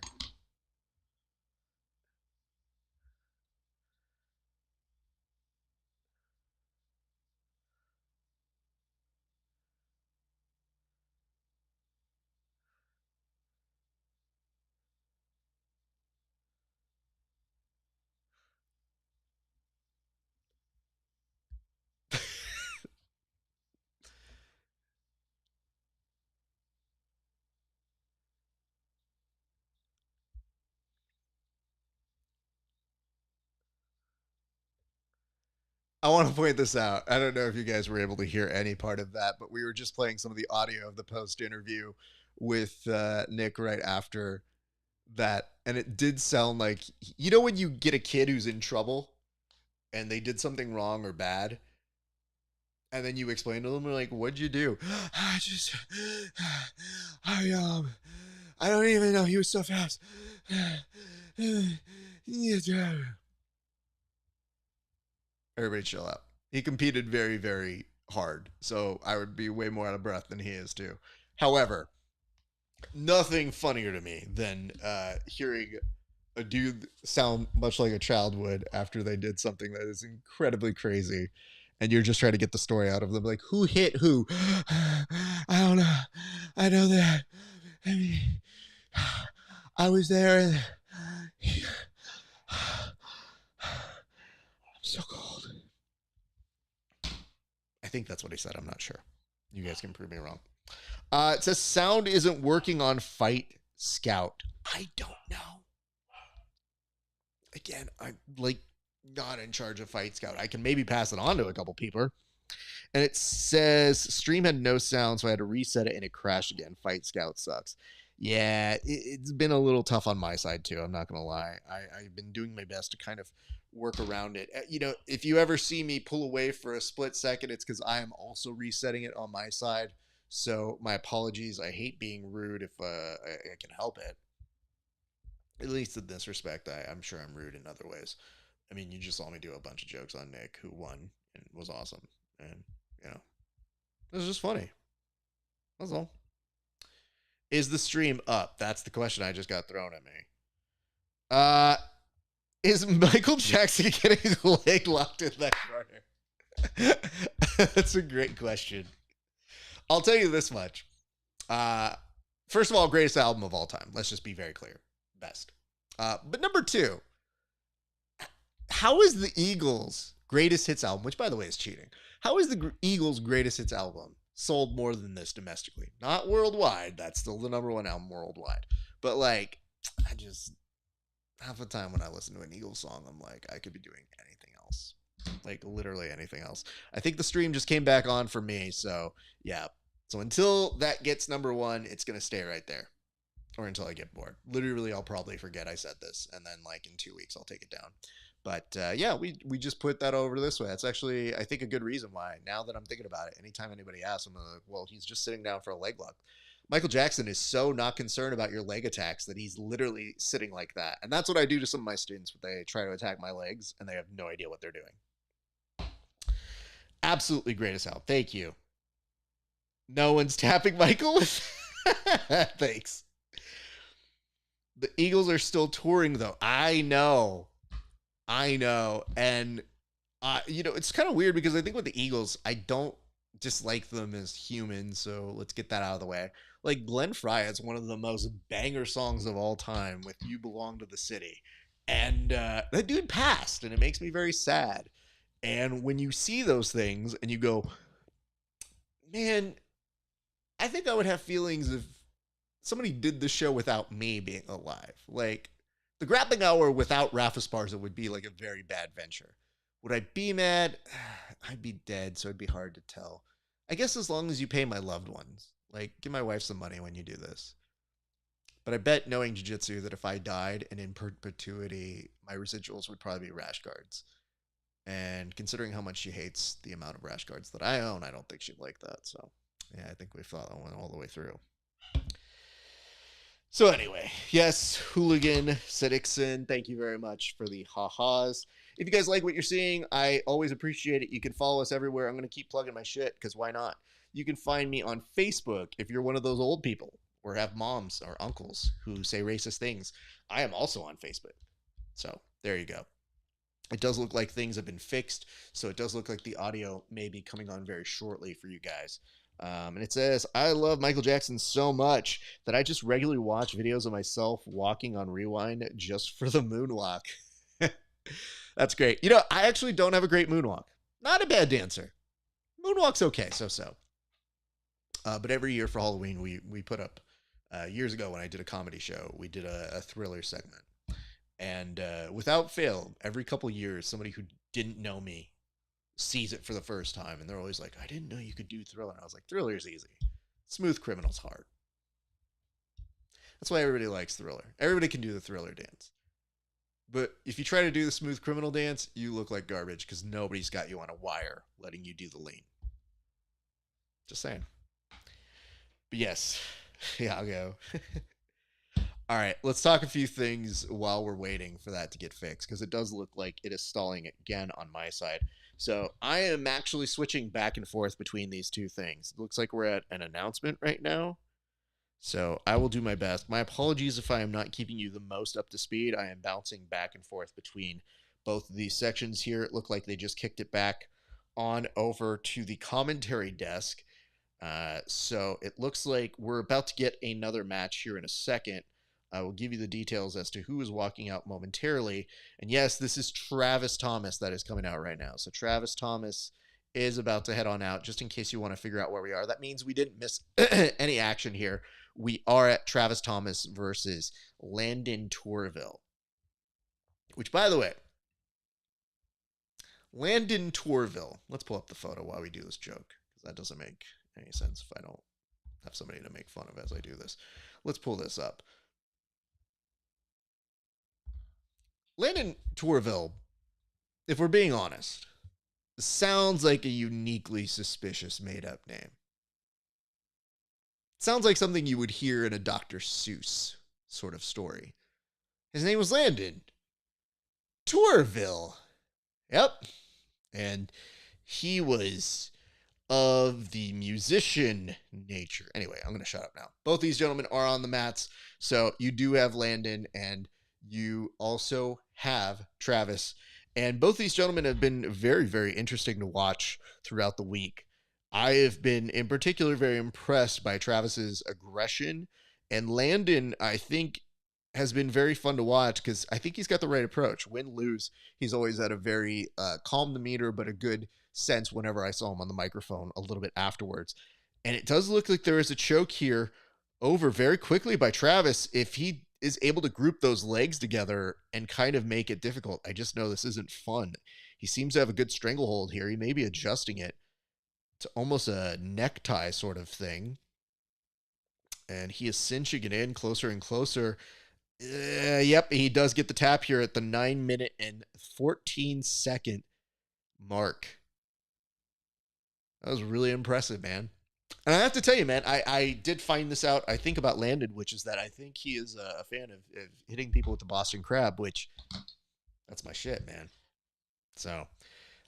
I want to point this out. I don't know if you guys were able to hear any part of that, but we were just playing some of the audio of the post interview with Nick right after that. And it did sound like, you know, when you get a kid who's in trouble and they did something wrong or bad, and then you explain to them, like, what'd you do? I don't even know. He was so fast. Everybody chill out. He competed very, very hard, so I would be way more out of breath than he is too. However, nothing funnier to me than hearing a dude sound much like a child would after they did something that is incredibly crazy, and you're just trying to get the story out of them, like, who hit who? I don't know. I know that. I mean, I was there and I'm so cold. I think that's what he said. I'm not sure. You guys can prove me wrong. It says sound isn't working on Fight Scout. I don't know. Again, I'm like not in charge of Fight Scout. I can maybe pass it on to a couple people. And it says stream had no sound, so I had to reset it and it crashed again. Fight Scout sucks. Yeah, it's been a little tough on my side too. I'm not going to lie. I've been doing my best to kind of work around it. You know, if you ever see me pull away for a split second, it's because I am also resetting it on my side. So my apologies. I hate being rude if I can help it. At least in this respect, I'm sure I'm rude in other ways. I mean, you just saw me do a bunch of jokes on Nick, who won and was awesome. And, you know, it was just funny. That's all. Is the stream up? That's the question I just got thrown at me. Is Michael Jackson getting his leg locked in that corner? That's a great question. I'll tell you this much. First of all, greatest album of all time. Let's just be very clear. Best. But number two, how is the Eagles' greatest hits album, which by the way is cheating, how is the Eagles' greatest hits album sold more than this domestically? Not worldwide. That's still the number one album worldwide. But like, I just, half the time when I listen to an Eagles song, I'm like, I could be doing anything else. Like literally anything else. I think the stream just came back on for me. So yeah. So until that gets number one, it's going to stay right there. Or until I get bored. Literally, I'll probably forget I said this. And then like in 2 weeks, I'll take it down. But yeah, we just put that over this way. That's actually, I think, a good reason why. Now that I'm thinking about it, anytime anybody asks, I'm like, well, he's just sitting down for a leg lock. Michael Jackson is so not concerned about your leg attacks that he's literally sitting like that. And that's what I do to some of my students when they try to attack my legs and they have no idea what they're doing. Absolutely greatest help. Thank you. No one's tapping Michael. Thanks. The Eagles are still touring, though. I know. And, you know, it's kind of weird because I think with the Eagles, I don't dislike them as humans. So let's get that out of the way. Like Glenn Frey has one of the most banger songs of all time with You Belong to the City. And that dude passed, and it makes me very sad. And when you see those things and you go, man, I think I would have feelings if somebody did the show without me being alive. Like, the Grappling Hour without Ralph Esparza would be like a very bad venture. Would I be mad? I'd be dead, so it'd be hard to tell. I guess as long as you pay my loved ones. Like, give my wife some money when you do this. But I bet, knowing jiu-jitsu, that if I died and in perpetuity, my residuals would probably be rash guards. And considering how much she hates the amount of rash guards that I own, I don't think she'd like that. So, yeah, I think we've thought that one all the way through. So anyway, yes, Hooligan Sedixon, thank you very much for the ha-has. If you guys like what you're seeing, I always appreciate it. You can follow us everywhere. I'm going to keep plugging my shit, because why not? You can find me on Facebook if you're one of those old people or have moms or uncles who say racist things. I am also on Facebook. So there you go. It does look like things have been fixed, so it does look like the audio may be coming on very shortly for you guys. And it says, I love Michael Jackson so much that I just regularly watch videos of myself walking on rewind just for the moonwalk. That's great. You know, I actually don't have a great moonwalk. Not a bad dancer. Moonwalk's okay, so. But every year for Halloween, we put up, years ago when I did a comedy show, we did a thriller segment. And without fail, every couple years, somebody who didn't know me sees it for the first time, and they're always like, I didn't know you could do Thriller. And I was like, Thriller's easy. Smooth Criminal's hard. That's why everybody likes Thriller. Everybody can do the Thriller dance. But if you try to do the Smooth Criminal dance, you look like garbage because nobody's got you on a wire letting you do the lean. Just saying. But yes, yeah, I'll go. All right, let's talk a few things while we're waiting for that to get fixed, because it does look like it is stalling again on my side. So I am actually switching back and forth between these two things. It looks like we're at an announcement right now. So I will do my best. My apologies if I am not keeping you the most up to speed. I am bouncing back and forth between both of these sections here. It looked like they just kicked it back on over to the commentary desk. So it looks like we're about to get another match here in a second. I will give you the details as to who is walking out momentarily. And yes, this is Travis Thomas that is coming out right now. So Travis Thomas is about to head on out, just in case you want to figure out where we are. That means we didn't miss any action here. We are at Travis Thomas versus Landon Tourville. Which, by the way, Landon Tourville. Let's pull up the photo while we do this joke, because that doesn't make any sense if I don't have somebody to make fun of as I do this. Let's pull this up. Landon Tourville, if we're being honest, sounds like a uniquely suspicious made-up name. Sounds like something you would hear in a Dr. Seuss sort of story. His name was Landon Tourville. Yep. And he was of the musician nature. Anyway, I'm going to shut up now. Both these gentlemen are on the mats. So you do have Landon, and you also have Travis. And both these gentlemen have been very, very interesting to watch throughout the week. I have been, in particular, very impressed by Travis's aggression. And Landon, I think, has been very fun to watch because I think he's got the right approach. Win, lose, he's always had a very calm demeanor, but a good sense whenever I saw him on the microphone a little bit afterwards. And it does look like there is a choke here over very quickly by Travis if he is able to group those legs together and kind of make it difficult. I just know this isn't fun. He seems to have a good stranglehold here. He may be adjusting it to almost a necktie sort of thing. And he is cinching it in closer and closer. Yep, he does get the tap here at the 9-minute and 14-second mark. That was really impressive, man. And I have to tell you, man, I did find this out, I think, about Landon, which is that I think he is a fan of hitting people with the Boston Crab, which, that's my shit, man. So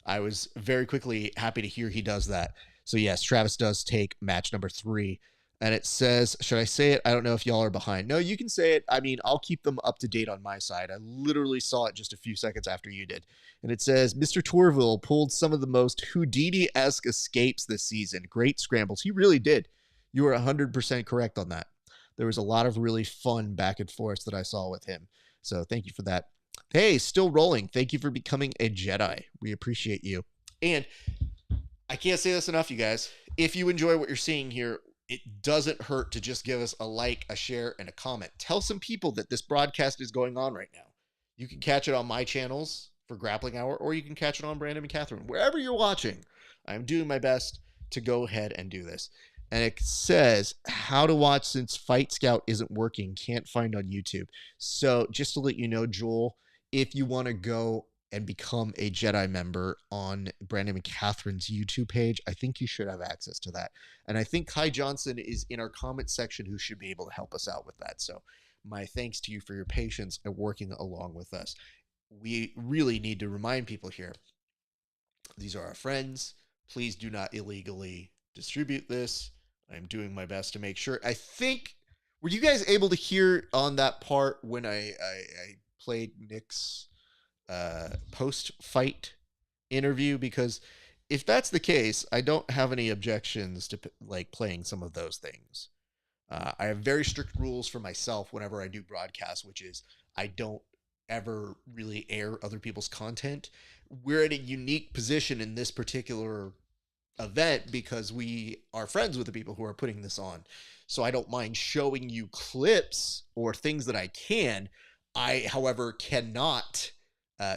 I was very quickly happy to hear he does that. So yes, Travis does take match number 3. And it says, should I say it? I don't know if y'all are behind. No, you can say it. I mean, I'll keep them up to date on my side. I literally saw it just a few seconds after you did. And it says, Mr. Tourville pulled some of the most Houdini-esque escapes this season. Great scrambles. He really did. You were 100% correct on that. There was a lot of really fun back and forth that I saw with him. So thank you for that. Hey, still rolling. Thank you for becoming a Jedi. We appreciate you. And I can't say this enough, you guys. If you enjoy what you're seeing here, it doesn't hurt to just give us a like, a share, and a comment. Tell some people that this broadcast is going on right now. You can catch it on my channels for Grappling Hour, or you can catch it on Brandon Mccaghren. Wherever you're watching, I'm doing my best to go ahead and do this. And it says, how to watch since Fight Scout isn't working. Can't find on YouTube. So just to let you know, Joel, if you want to go and become a Jedi member on Brandon Mccaghren's YouTube page, I think you should have access to that. And I think Kai Johnson is in our comment section who should be able to help us out with that. So my thanks to you for your patience and working along with us. We really need to remind people here, these are our friends. Please do not illegally distribute this. I'm doing my best to make sure. I think, were you guys able to hear on that part when I played Nick's post-fight interview? Because if that's the case, I don't have any objections to like playing some of those things. I have very strict rules for myself whenever I do broadcasts, which is I don't ever really air other people's content. We're in a unique position in this particular event because we are friends with the people who are putting this on. So I don't mind showing you clips or things that I can. I, however, cannot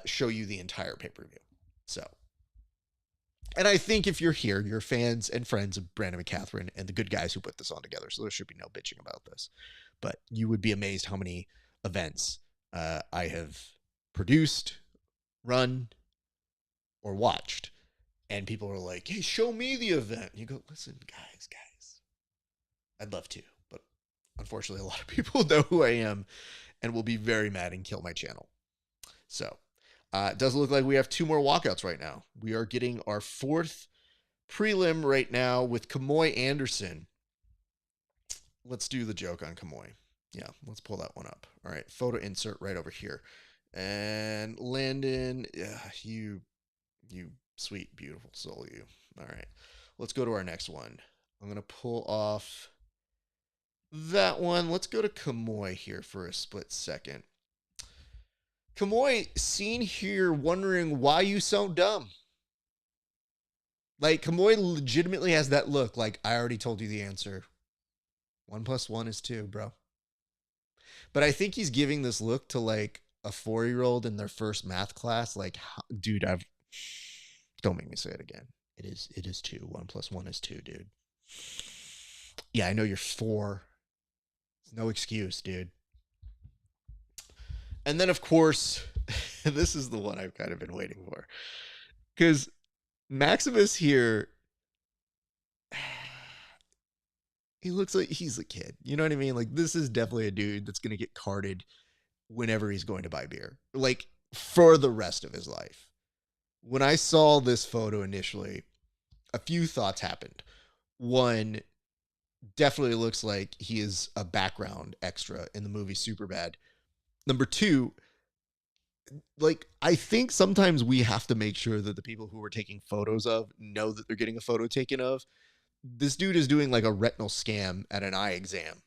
show you the entire pay-per-view. So And I think if you're here, you're fans and friends of Brandon Mccaghren and the good guys who put this on together. So there should be no bitching about this. But you would be amazed how many events I have produced, run, or watched. And people are like, hey, show me the event. And you go, listen, guys, I'd love to. But unfortunately, a lot of people know who I am and will be very mad and kill my channel. So it doesn't look like we have 2 more walkouts right now. We are getting our 4th prelim right now with Kamoy Anderson. Let's do the joke on Kamoy. Yeah, let's pull that one up. All right, photo insert right over here. And Landon, yeah, you sweet, beautiful soul, you. All right, let's go to our next one. I'm going to pull off that one. Let's go to Kamoy here for a split second. Kamoy, seen here wondering why you so dumb. Like, Kamoy legitimately has that look like, I already told you the answer. 1 + 1 is 2, bro. But I think he's giving this look to, like, a 4-year-old in their first math class. Like, dude, don't make me say it again. It is 2. 1 + 1 is 2, dude. Yeah, I know you're 4. There's no excuse, dude. And then, of course, this is the one I've kind of been waiting for. Because Maximus here, he looks like he's a kid. You know what I mean? Like, this is definitely a dude that's going to get carded whenever he's going to buy beer. Like, for the rest of his life. When I saw this photo initially, a few thoughts happened. One, definitely looks like he is a background extra in the movie Superbad. Number 2, like, I think sometimes we have to make sure that the people who we're taking photos of know that they're getting a photo taken of. This dude is doing like a retinal scam at an eye exam.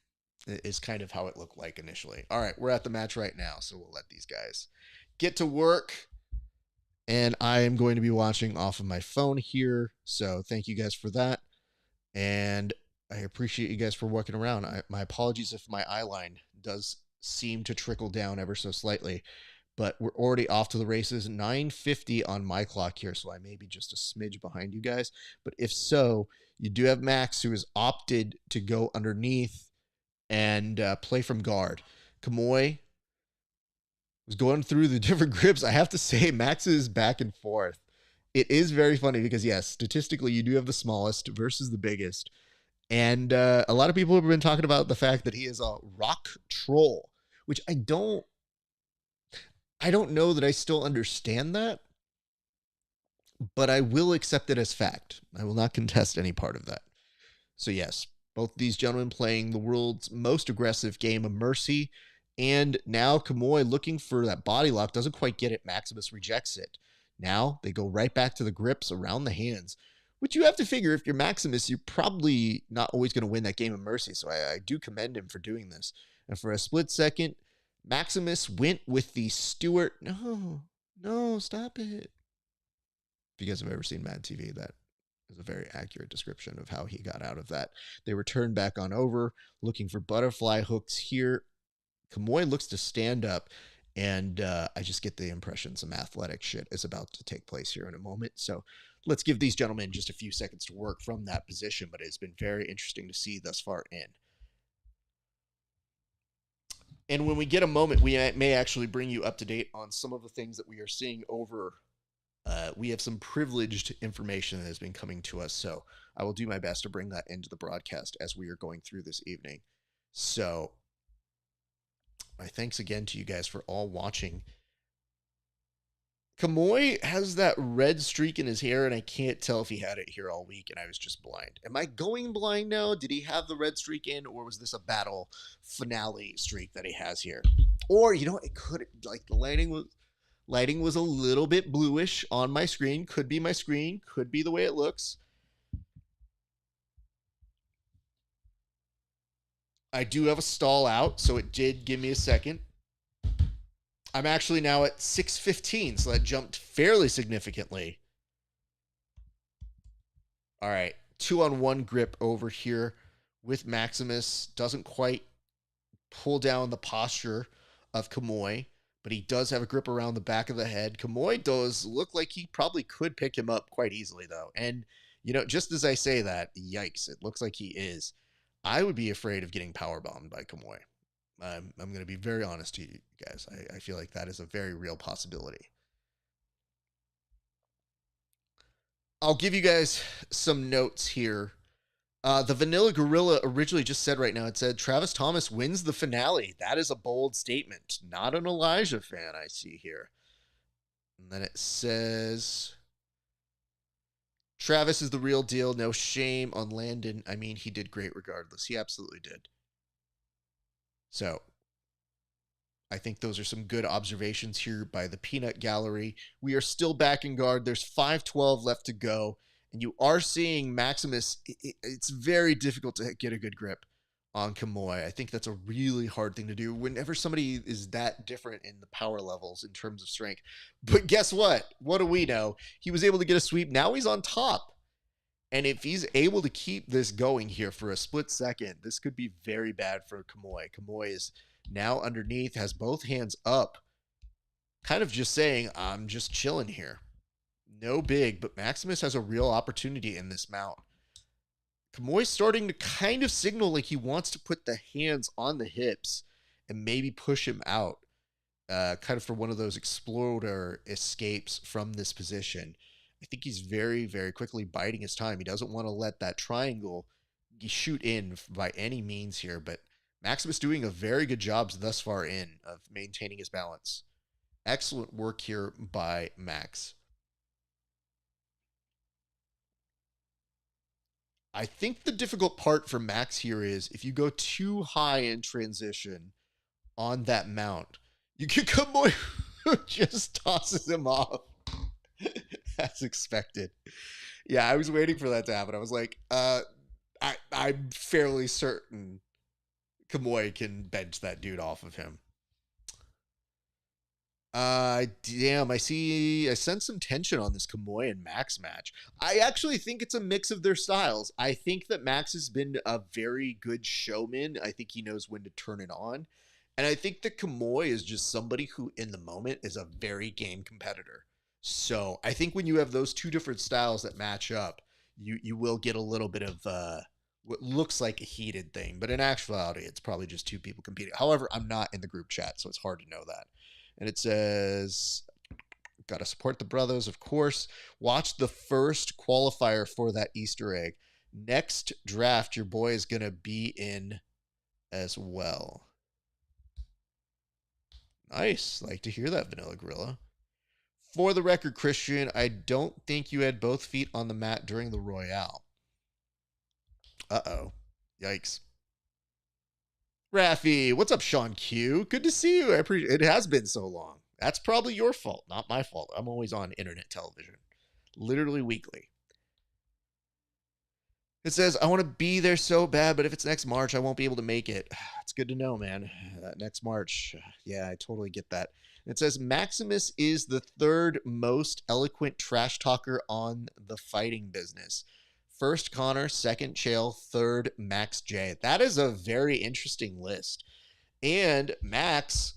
Is kind of how it looked like initially. All right, we're at the match right now, so we'll let these guys get to work. And I am going to be watching off of my phone here, so thank you guys for that. And I appreciate you guys for working around. My apologies if my eye line does seem to trickle down ever so slightly, but we're already off to the races. 9:50 on my clock here, so I may be just a smidge behind you guys. But if so, you do have Max, who has opted to go underneath and play from guard. Kamoy was going through the different grips. I have to say, Max is back and forth. It is very funny because, yes, statistically, you do have the smallest versus the biggest. And a lot of people have been talking about the fact that he is a rock troll, which I don't know that I still understand that, but I will accept it as fact. I will not contest any part of that. So yes, both these gentlemen playing the world's most aggressive game of Mercy, and now Kamoy looking for that body lock, doesn't quite get it. Maximus rejects it. Now they go right back to the grips around the hands, which you have to figure, if you're Maximus, you're probably not always going to win that game of Mercy. So I do commend him for doing this. And for a split second, Maximus went with the Stewart. No, stop it. If you guys have ever seen Mad TV, that is a very accurate description of how he got out of that. They return back on over, looking for butterfly hooks here. Kamoy looks to stand up, and I just get the impression some athletic shit is about to take place here in a moment. So let's give these gentlemen just a few seconds to work from that position, but it's been very interesting to see thus far in. And when we get a moment, we may actually bring you up to date on some of the things that we are seeing over. We have some privileged information that has been coming to us, so I will do my best to bring that into the broadcast as we are going through this evening. So my thanks again to you guys for all watching. Kamoy has that red streak in his hair, and I can't tell if he had it here all week, and I was just blind. Am I going blind now? Did he have the red streak in, or was this a battle finale streak that he has here? Or, you know, it could, like, the lighting was a little bit bluish on my screen. Could be my screen. Could be the way it looks. I do have a stall out, so it did give me a second. I'm actually now at 6:15, so that jumped fairly significantly. All right, 2-on-1 grip over here with Maximus. Doesn't quite pull down the posture of Kamoy, but he does have a grip around the back of the head. Kamoy does look like he probably could pick him up quite easily, though. And, you know, just as I say that, yikes, it looks like he is. I would be afraid of getting powerbombed by Kamoy. I'm going to be very honest to you guys. I feel like that is a very real possibility. I'll give you guys some notes here. The Vanilla Gorilla originally just said right now, it said, Travis Thomas wins the finale. That is a bold statement. Not an Elijah fan I see here. And then it says, Travis is the real deal. No shame on Landon. I mean, he did great regardless. He absolutely did. So, I think those are some good observations here by the Peanut Gallery. We are still back in guard. There's 5:12 left to go. And you are seeing Maximus. It's very difficult to get a good grip on Kamoy. I think that's a really hard thing to do whenever somebody is that different in the power levels in terms of strength. But guess what? What do we know? He was able to get a sweep. Now he's on top. And if he's able to keep this going here for a split second, this could be very bad for Kamoy. Kamoy is now underneath, has both hands up, kind of just saying, I'm just chilling here. No big, but Maximus has a real opportunity in this mount. Kamoy's starting to kind of signal like he wants to put the hands on the hips and maybe push him out, kind of for one of those exploder escapes from this position. I think he's very, very quickly biding his time. He doesn't want to let that triangle shoot in by any means here, but Maximus doing a very good job thus far in of maintaining his balance. Excellent work here by Max. I think the difficult part for Max here is if you go too high in transition on that mount, you can Kamoy just tosses him off as expected. Yeah, I was waiting for that to happen. I was like, I'm fairly certain Kamoy can bench that dude off of him. Damn, I sense some tension on this Kamoy and Max match. I actually think it's a mix of their styles. I think that Max has been a very good showman. I think he knows when to turn it on. And I think that Kamoy is just somebody who in the moment is a very game competitor. So I think when you have those two different styles that match up, you will get a little bit of what looks like a heated thing. But in actuality, it's probably just two people competing. However, I'm not in the group chat, so it's hard to know that. And it says, got to support the brothers, of course. Watch the first qualifier for that Easter egg. Next draft, your boy is going to be in as well. Nice. Like to hear that, Vanilla Gorilla. For the record, Christian, I don't think you had both feet on the mat during the Royale. Uh-oh. Yikes. Raffy, what's up, Sean Q? Good to see you. I appreciate it. Has been so long. That's probably your fault, not my fault. I'm always on internet television, literally weekly. It says, I want to be there so bad, but if it's next March, I won't be able to make it. It's good to know, man. Next March. Yeah, I totally get that. It says, Maximus is the third most eloquent trash talker on the fighting business. First, Connor. Second, Chael. Third, Max J. That is a very interesting list. And Max,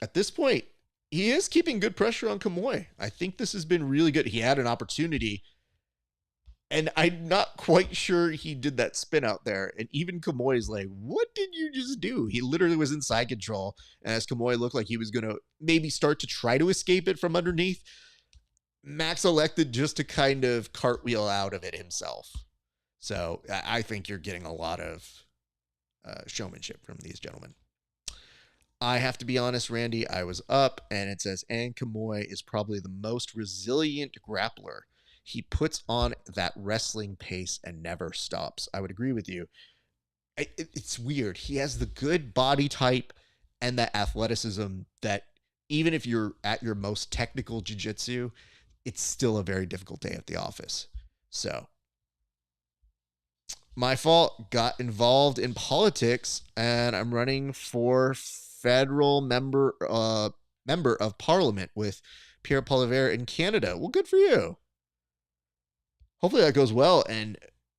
at this point, he is keeping good pressure on Kamoy. I think this has been really good. He had an opportunity, and I'm not quite sure he did that spin out there. And even Kamoy is like, what did you just do? He literally was in side control. And as Kamoy looked like he was going to maybe start to try to escape it from underneath, Max elected just to kind of cartwheel out of it himself. So I think you're getting a lot of showmanship from these gentlemen. I have to be honest, Randy, I was up, and it says, and Kamoy is probably the most resilient grappler. He puts on that wrestling pace and never stops. I would agree with you. It's weird. He has the good body type and that athleticism that even if you're at your most technical jiu-jitsu, it's still a very difficult day at the office. So, my fault, got involved in politics, and I'm running for federal member of parliament with Pierre Poilievre in Canada. Well, good for you. Hopefully that goes well. And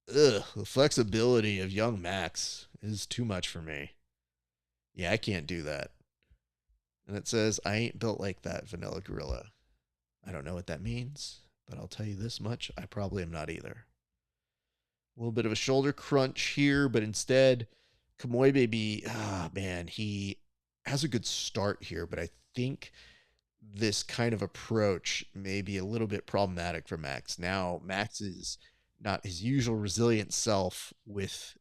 the flexibility of young Max is too much for me. Yeah, I can't do that. And it says, I ain't built like that, Vanilla Gorilla. I don't know what that means, but I'll tell you this much. I probably am not either. A little bit of a shoulder crunch here, but instead, Kamoy Baby, man, he has a good start here, but I think this kind of approach may be a little bit problematic for Max. Now, Max is not his usual resilient self with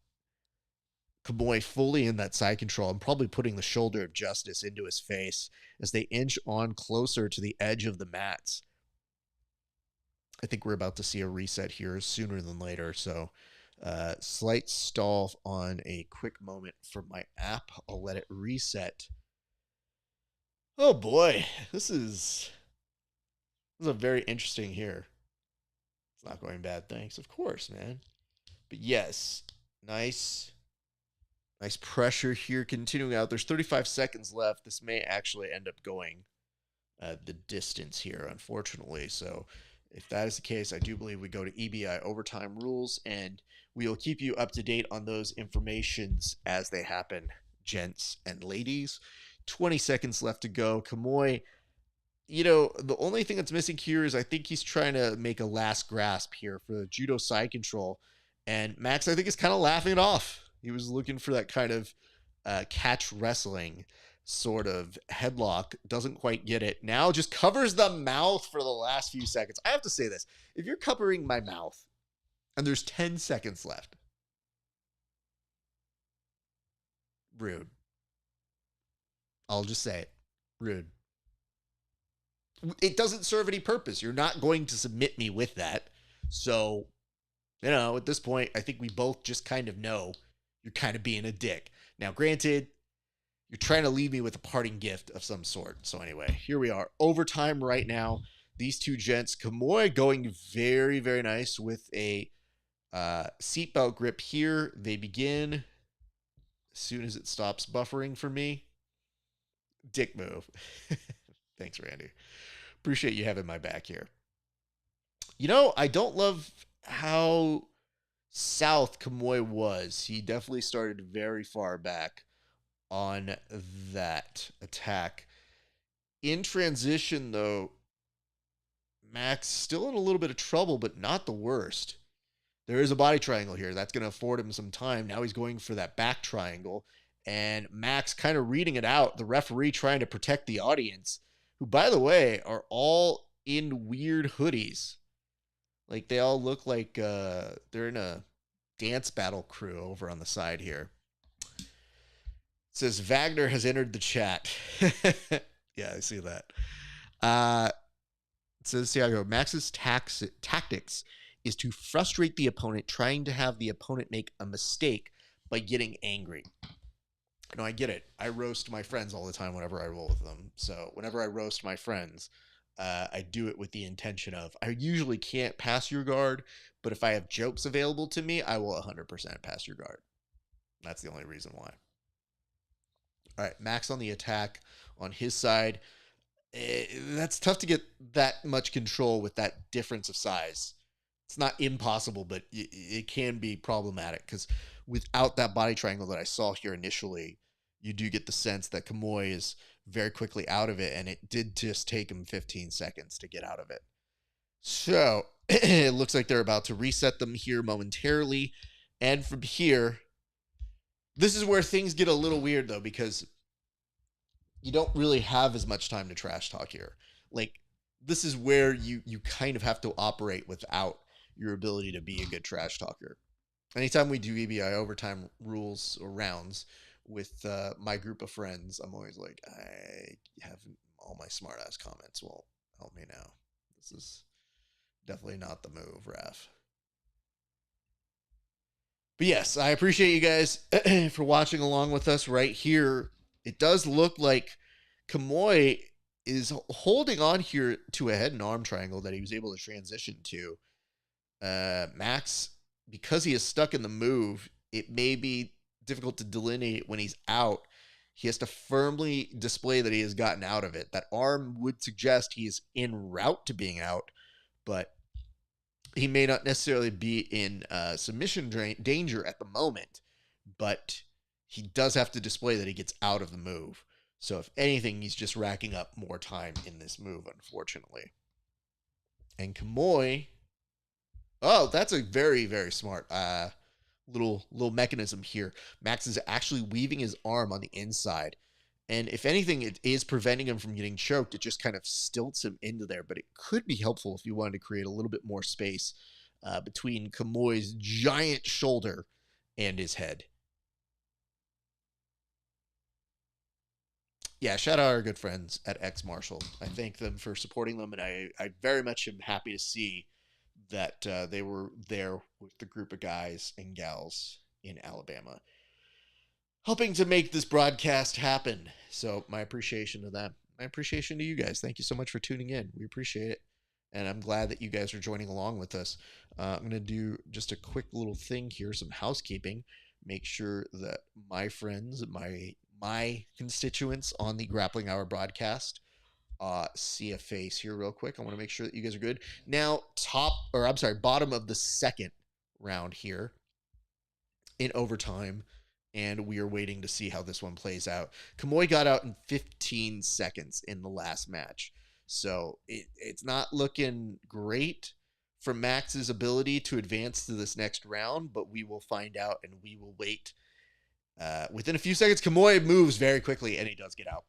Kamoy fully in that side control and probably putting the shoulder of justice into his face as they inch on closer to the edge of the mats. I think we're about to see a reset here sooner than later. So slight stall on a quick moment for my app. I'll let it reset. Oh boy, this is a very interesting here. It's not going bad, thanks. Of course, man. But yes, nice pressure here continuing out. There's 35 seconds left. This may actually end up going the distance here, unfortunately. So if that is the case, I do believe we go to EBI overtime rules, and we will keep you up to date on those informations as they happen, gents and ladies. 20 seconds left to go. Kamoy, the only thing that's missing here is I think he's trying to make a last grasp here for the judo side control. And Max, I think, is kind of laughing it off. He was looking for that kind of catch wrestling sort of headlock. Doesn't quite get it. Now just covers the mouth for the last few seconds. I have to say this. If you're covering my mouth and there's 10 seconds left, rude. I'll just say it. Rude. It doesn't serve any purpose. You're not going to submit me with that. So, at this point, I think we both just kind of know you're kind of being a dick. Now, granted, you're trying to leave me with a parting gift of some sort. So anyway, here we are. Overtime right now. These two gents. Kamoy going very, very nice with a seatbelt grip here. They begin as soon as it stops buffering for me. Dick move. Thanks, Randy. Appreciate you having my back here. I don't love how south Kamoy was. He definitely started very far back on that attack. In transition, though, Max still in a little bit of trouble, but not the worst. There is a body triangle here. That's going to afford him some time. Now he's going for that back triangle. And Max kind of reading it out. The referee trying to protect the audience, who, by the way, are all in weird hoodies. Like, they all look like they're in a dance battle crew over on the side here. It says, Wagner has entered the chat. Yeah, I see that. It says, Thiago, Max's tactics is to frustrate the opponent, trying to have the opponent make a mistake by getting angry. No, I get it. I roast my friends all the time whenever I roll with them. So whenever I roast my friends, I do it with the intention of, I usually can't pass your guard, but if I have jokes available to me, I will 100% pass your guard. That's the only reason why. All right, Max on the attack on his side. That's tough to get that much control with that difference of size. It's not impossible, but it can be problematic because without that body triangle that I saw here initially, you do get the sense that Kamoy is very quickly out of it, and it did just take him 15 seconds to get out of it. So it looks like they're about to reset them here momentarily. And from here, this is where things get a little weird, though, because you don't really have as much time to trash talk here. Like, this is where you kind of have to operate without your ability to be a good trash talker. Anytime we do EBI overtime rules or rounds with my group of friends, I'm always like, I have all my smart ass comments. Well, help me now. This is definitely not the move, Raph. But yes, I appreciate you guys for watching along with us right here. It does look like Kamoy is holding on here to a head and arm triangle that he was able to transition to. Max, because he is stuck in the move, it may be difficult to delineate when he's out. He has to firmly display that he has gotten out of it. That arm would suggest he is en route to being out, but he may not necessarily be in submission danger at the moment, but he does have to display that he gets out of the move. So if anything, he's just racking up more time in this move, unfortunately. And Kamui, oh, that's a very, very smart little mechanism here. Max is actually weaving his arm on the inside. And if anything, it is preventing him from getting choked. It just kind of stilts him into there. But it could be helpful if you wanted to create a little bit more space between Kamui's giant shoulder and his head. Yeah, shout out our good friends at X Marshall. I thank them for supporting them, and I very much am happy to see that they were there with the group of guys and gals in Alabama, helping to make this broadcast happen. So my appreciation to them. My appreciation to you guys. Thank you so much for tuning in. We appreciate it. And I'm glad that you guys are joining along with us. I'm going to do just a quick little thing here, some housekeeping. Make sure that my friends, my constituents on the Grappling Hour broadcast see a face here real quick. I want to make sure that you guys are good. Now, bottom of the second round here in overtime, and we are waiting to see how this one plays out. Kamui got out in 15 seconds in the last match, so it's not looking great for Max's ability to advance to this next round, but we will find out, and we will wait. Within a few seconds, Kamui moves very quickly, and he does get out.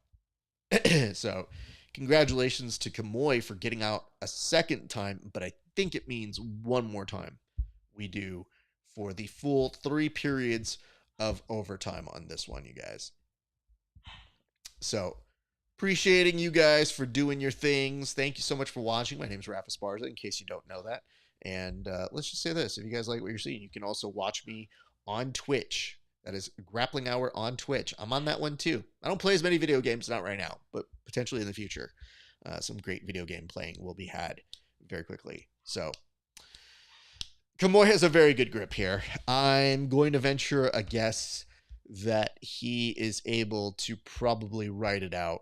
So congratulations to Kamui for getting out a second time, but I think it means one more time we do for the full 3 periods of overtime on this one, you guys. So appreciating you guys for doing your things. Thank you so much for watching. My name is Esparza, in case you don't know that. And let's just say this. If you guys like what you're seeing, you can also watch me on Twitch. That is Grappling Hour on Twitch. I'm on that one too. I don't play as many video games, not right now, but potentially in the future. Some great video game playing will be had very quickly. So Kamui has a very good grip here. I'm going to venture a guess that he is able to probably ride it out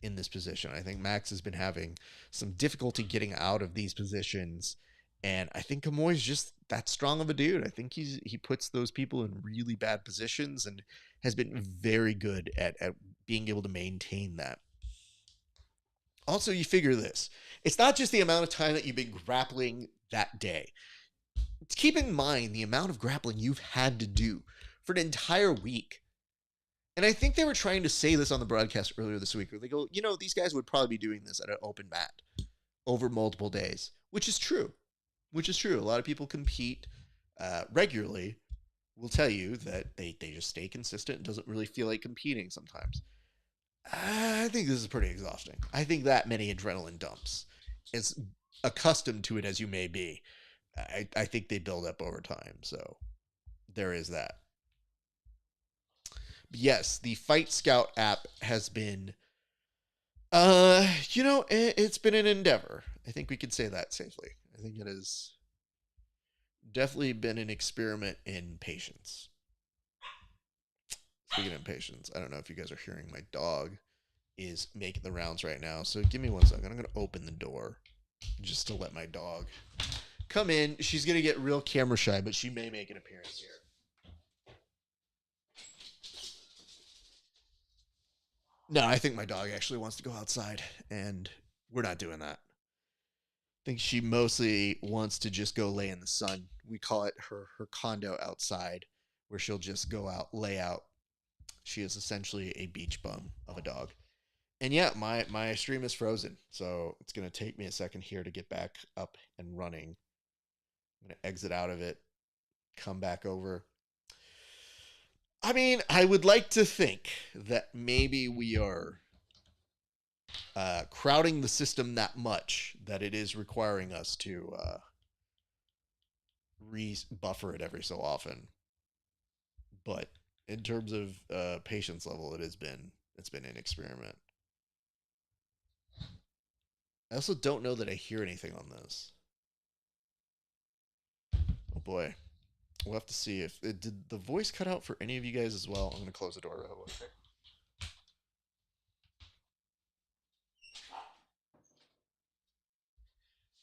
in this position. I think Max has been having some difficulty getting out of these positions, and I think Kamui's just that strong of a dude. I think he puts those people in really bad positions and has been very good at being able to maintain that. Also, you figure this. It's not just the amount of time that you've been grappling that day. Keep in mind the amount of grappling you've had to do for an entire week. And I think they were trying to say this on the broadcast earlier this week, where they go, these guys would probably be doing this at an open mat over multiple days, which is true. A lot of people compete regularly will tell you that they just stay consistent and doesn't really feel like competing sometimes. I think this is pretty exhausting. I think that many adrenaline dumps, as accustomed to it as you may be, I think they build up over time. So there is that. But yes, the Fight Scout app has been, it's been an endeavor. I think we could say that safely. I think it has definitely been an experiment in patience. Speaking of patience, I don't know if you guys are hearing, my dog is making the rounds right now. So give me 1 second. I'm going to open the door just to let my dog come in. She's going to get real camera shy, but she may make an appearance here. No, I think my dog actually wants to go outside, and we're not doing that. I think she mostly wants to just go lay in the sun. We call it her condo outside, where she'll just go out, lay out. She is essentially a beach bum of a dog. And yeah, my stream is frozen, so it's going to take me a second here to get back up and running. I'm going to exit out of it, come back over. I mean, I would like to think that maybe we are crowding the system that much that it is requiring us to re-buffer it every so often. But in terms of patience level, it's been an experiment. I also don't know that I hear anything on this. Oh boy. We'll have to see if did the voice cut out for any of you guys as well. I'm going to close the door real quick.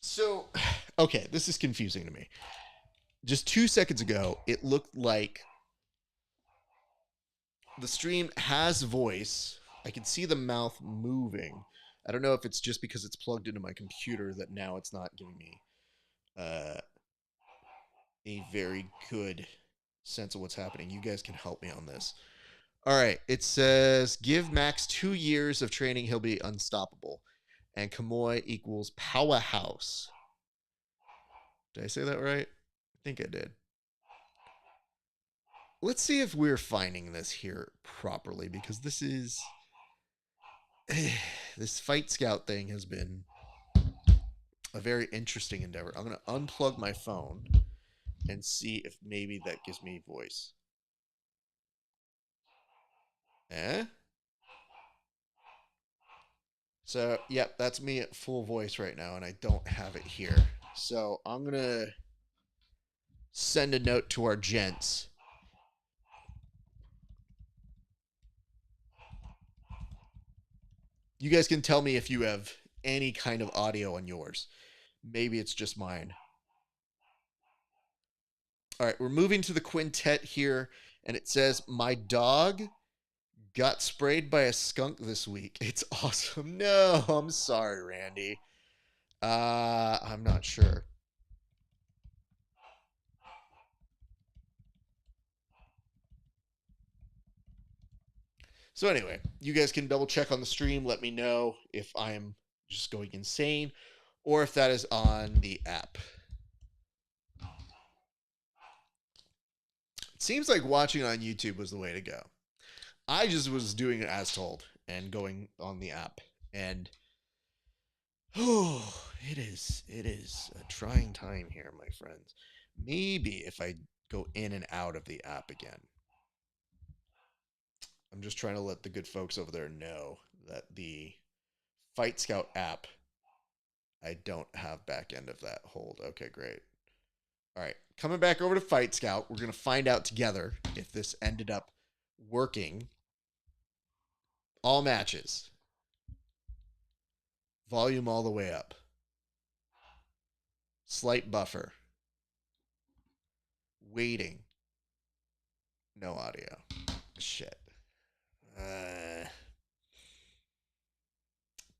So, okay, this is confusing to me. Just 2 seconds ago, it looked like the stream has voice I can see the mouth moving. I don't know if it's just because it's plugged into my computer that now it's not giving me a very good sense of what's happening. You guys can help me on this. All right, it says give Max 2 years of training, he'll be unstoppable. And Kamoy equals powerhouse. Did I say that right? I think I did. Let's see if we're finding this here properly, because this is this Fight Scout thing has been a very interesting endeavor. I'm going to unplug my phone and see if maybe that gives me voice. So, yep, that's me at full voice right now, and I don't have it here. So I'm going to send a note to our gents. You guys can tell me if you have any kind of audio on yours. Maybe it's just mine. All right, we're moving to the quintet here, and it says, my dog got sprayed by a skunk this week. It's awesome. No, I'm sorry, Randy. I'm not sure. So anyway, you guys can double check on the stream. Let me know if I'm just going insane or if that is on the app. It seems like watching on YouTube was the way to go. I just was doing it as told and going on the app. And it is a trying time here, my friends. Maybe if I go in and out of the app again. I'm just trying to let the good folks over there know that the Fight Scout app, I don't have back end of that hold. Okay, great. All right, coming back over to Fight Scout, we're going to find out together if this ended up working. All matches. Volume all the way up. Slight buffer. Waiting. No audio. Shit.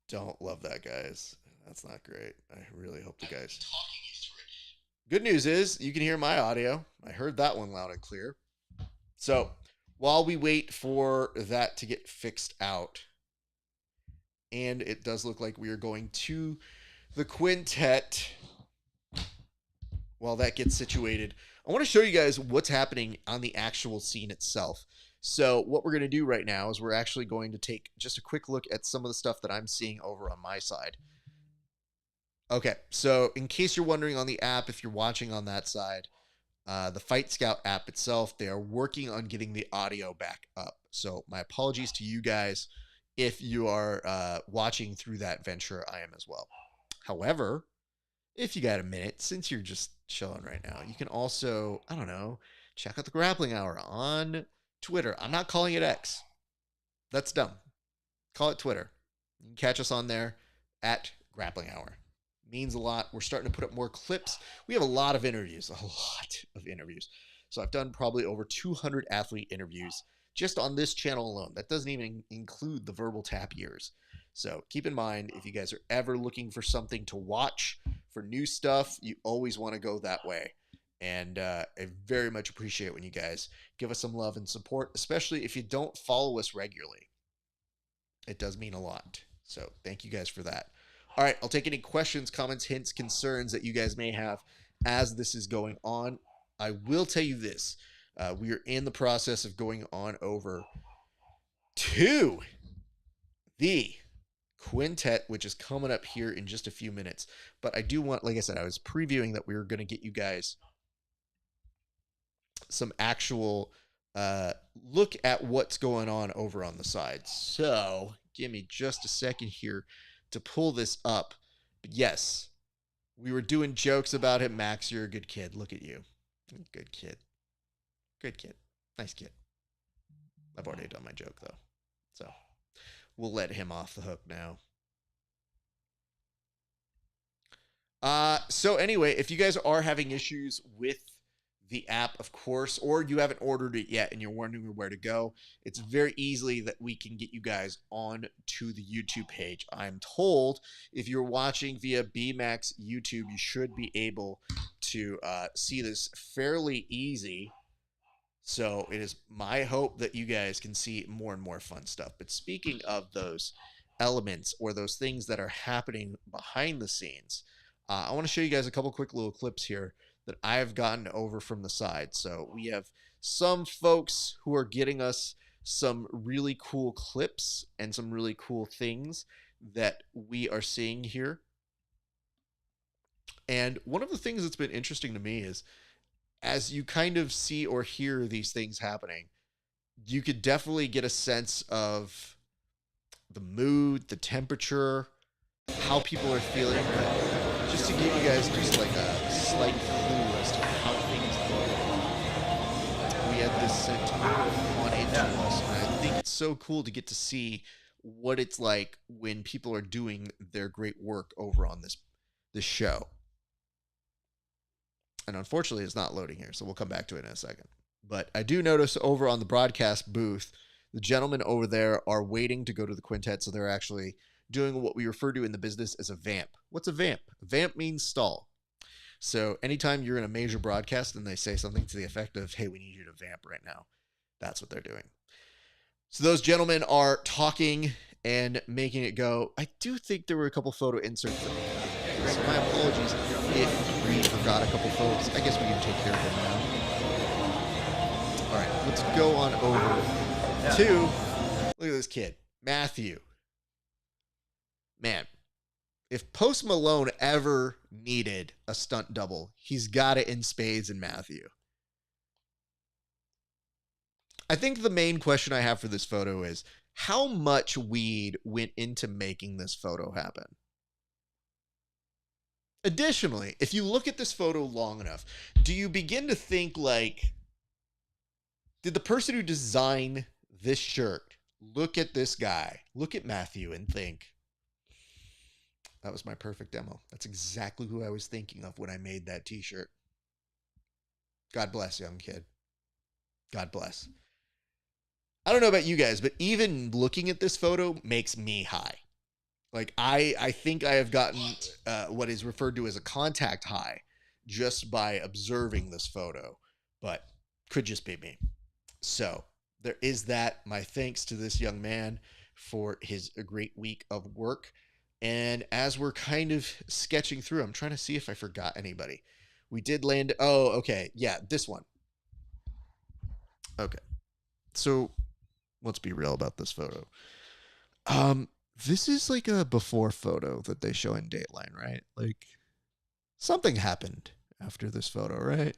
Don't love that, guys. That's not great. I really hope the guys... Good news is you can hear my audio. I heard that one loud and clear. So while we wait for that to get fixed out, and it does look like we are going to the quintet while that gets situated, I want to show you guys what's happening on the actual scene itself. So what we're going to do right now is we're actually going to take just a quick look at some of the stuff that I'm seeing over on my side. Okay, so in case you're wondering on the app, if you're watching on that side, the Fight Scout app itself, they are working on getting the audio back up. So my apologies to you guys if you are watching through that venture. I am as well. However, if you got a minute, since you're just chilling right now, you can also, I don't know, check out the Grappling Hour on Twitter. I'm not calling it X. That's dumb. Call it Twitter. You can catch us on there at Grappling Hour. Means a lot. We're starting to put up more clips. We have a lot of interviews. So I've done probably over 200 athlete interviews just on this channel alone. That doesn't even include the verbal tap years. So keep in mind, if you guys are ever looking for something to watch for new stuff, you always want to go that way. And I very much appreciate when you guys give us some love and support, especially if you don't follow us regularly. It does mean a lot. So thank you guys for that. All right, I'll take any questions, comments, hints, concerns that you guys may have as this is going on. I will tell you this. We are in the process of going on over to the quintet, which is coming up here in just a few minutes. But I do want, like I said, I was previewing that we were going to get you guys some actual look at what's going on over on the side. So give me just a second here to pull this up. But yes, we were doing jokes about him. Max, you're a good kid. Look at you. Good kid. Good kid. Nice kid. I've already done my joke, though. So we'll let him off the hook now. So anyway, if you guys are having issues with the app, of course, or you haven't ordered it yet and you're wondering where to go, it's very easily that we can get you guys on to the YouTube page. I'm told if you're watching via BMAX YouTube, you should be able to see this fairly easy. So it is my hope that you guys can see more and more fun stuff. But speaking of those elements or those things that are happening behind the scenes, I want to show you guys a couple quick little clips here that I've gotten over from the side. So we have some folks who are getting us some really cool clips and some really cool things that we are seeing here. And one of the things that's been interesting to me is as you kind of see or hear these things happening, you could definitely get a sense of the mood, the temperature, how people are feeling. Just to give you guys just like a slight clue as to how things look. We had this sent on into us, and I think it's so cool to get to see what it's like when people are doing their great work over on this show. And unfortunately, it's not loading here, so we'll come back to it in a second. But I do notice over on the broadcast booth, the gentlemen over there are waiting to go to the Quintet, so they're actually doing what we refer to in the business as a vamp. What's a vamp? A vamp means stall. So anytime you're in a major broadcast and they say something to the effect of, hey, we need you to vamp right now, that's what they're doing. So those gentlemen are talking and making it go. I do think there were a couple photo inserts. So my apologies if we forgot a couple photos. I guess we can take care of them now. All right, let's go on over to, look at this kid, Matthew. Man, if Post Malone ever needed a stunt double, he's got it in spades in Matthew. I think the main question I have for this photo is, how much weed went into making this photo happen? Additionally, if you look at this photo long enough, do you begin to think like, did the person who designed this shirt look at this guy, look at Matthew and think, that was my perfect demo. That's exactly who I was thinking of when I made that t-shirt. God bless, young kid. God bless. I don't know about you guys, but even looking at this photo makes me high. Like, I think I have gotten what is referred to as a contact high just by observing this photo, but could just be me. So there is that. My thanks to this young man for his great week of work. And as we're kind of sketching through, I'm trying to see if I forgot anybody. We did land. Oh, okay. Yeah, this one. Okay. So let's be real about this photo. This is like a before photo that they show in Dateline, right? Like something happened after this photo, right?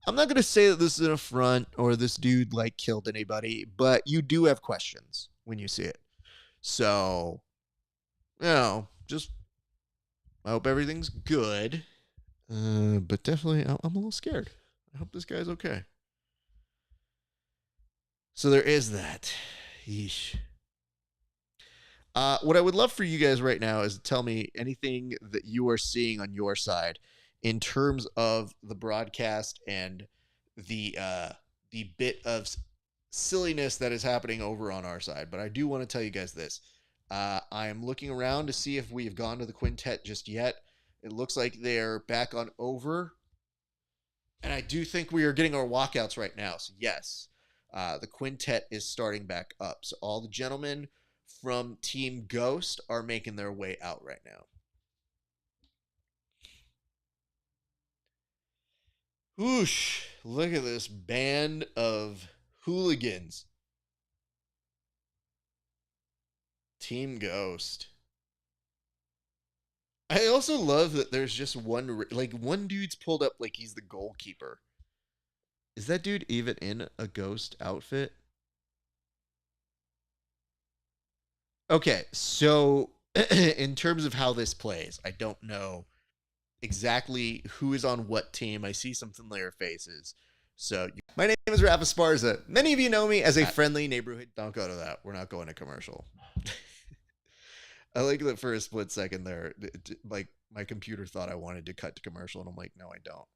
I'm not going to say that this is an affront or this dude like killed anybody, but you do have questions when you see it. So, you know, just I hope everything's good. But definitely I'm a little scared. I hope this guy's okay. So there is that. Yeesh. What I would love for you guys right now is to tell me anything that you are seeing on your side in terms of the broadcast and the bit of silliness that is happening over on our side. But I do want to tell you guys this. I am looking around to see if we have gone to the Quintet just yet. It looks like they're back on over. And I do think we are getting our walkouts right now. So yes, the Quintet is starting back up. So all the gentlemen from Team Ghost are making their way out right now. Whoosh, look at this band of hooligans. Team Ghost. I also love that there's just one dude's pulled up like he's the goalkeeper. Is that dude even in a Ghost outfit? Okay, so in terms of how this plays, I don't know exactly who is on what team. I see some familiar faces. So my name is Esparza. Many of you know me as a friendly neighborhood. Don't go to that. We're not going to commercial. I like that for a split second there. Like my computer thought I wanted to cut to commercial, and I'm like, no, I don't.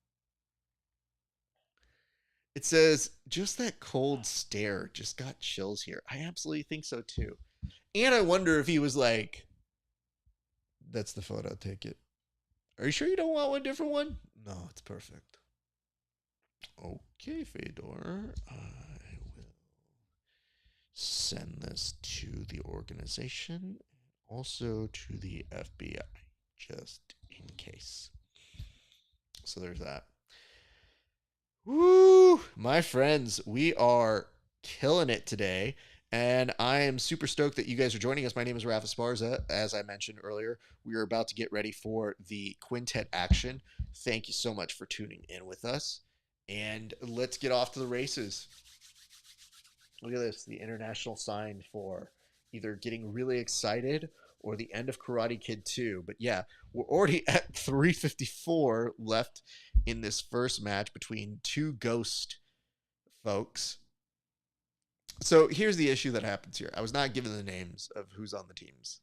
It says, just that cold stare just got chills here. I absolutely think so too. And I wonder if he was like, that's the photo, take it. Are you sure you don't want one different one? No, it's perfect. Okay, Fedor. I will send this to the organization, also to the FBI, just in case. So there's that. Woo! My friends, we are killing it today. And I am super stoked that you guys are joining us. My name is Rafa Esparza. As I mentioned earlier, we are about to get ready for the Quintet action. Thank you so much for tuning in with us. And let's get off to the races. Look at this, the international sign for either getting really excited or the end of Karate Kid 2. But yeah, we're already at 3:54 left in this first match between two Ghost folks. So here's the issue that happens here. I was not given the names of who's on the teams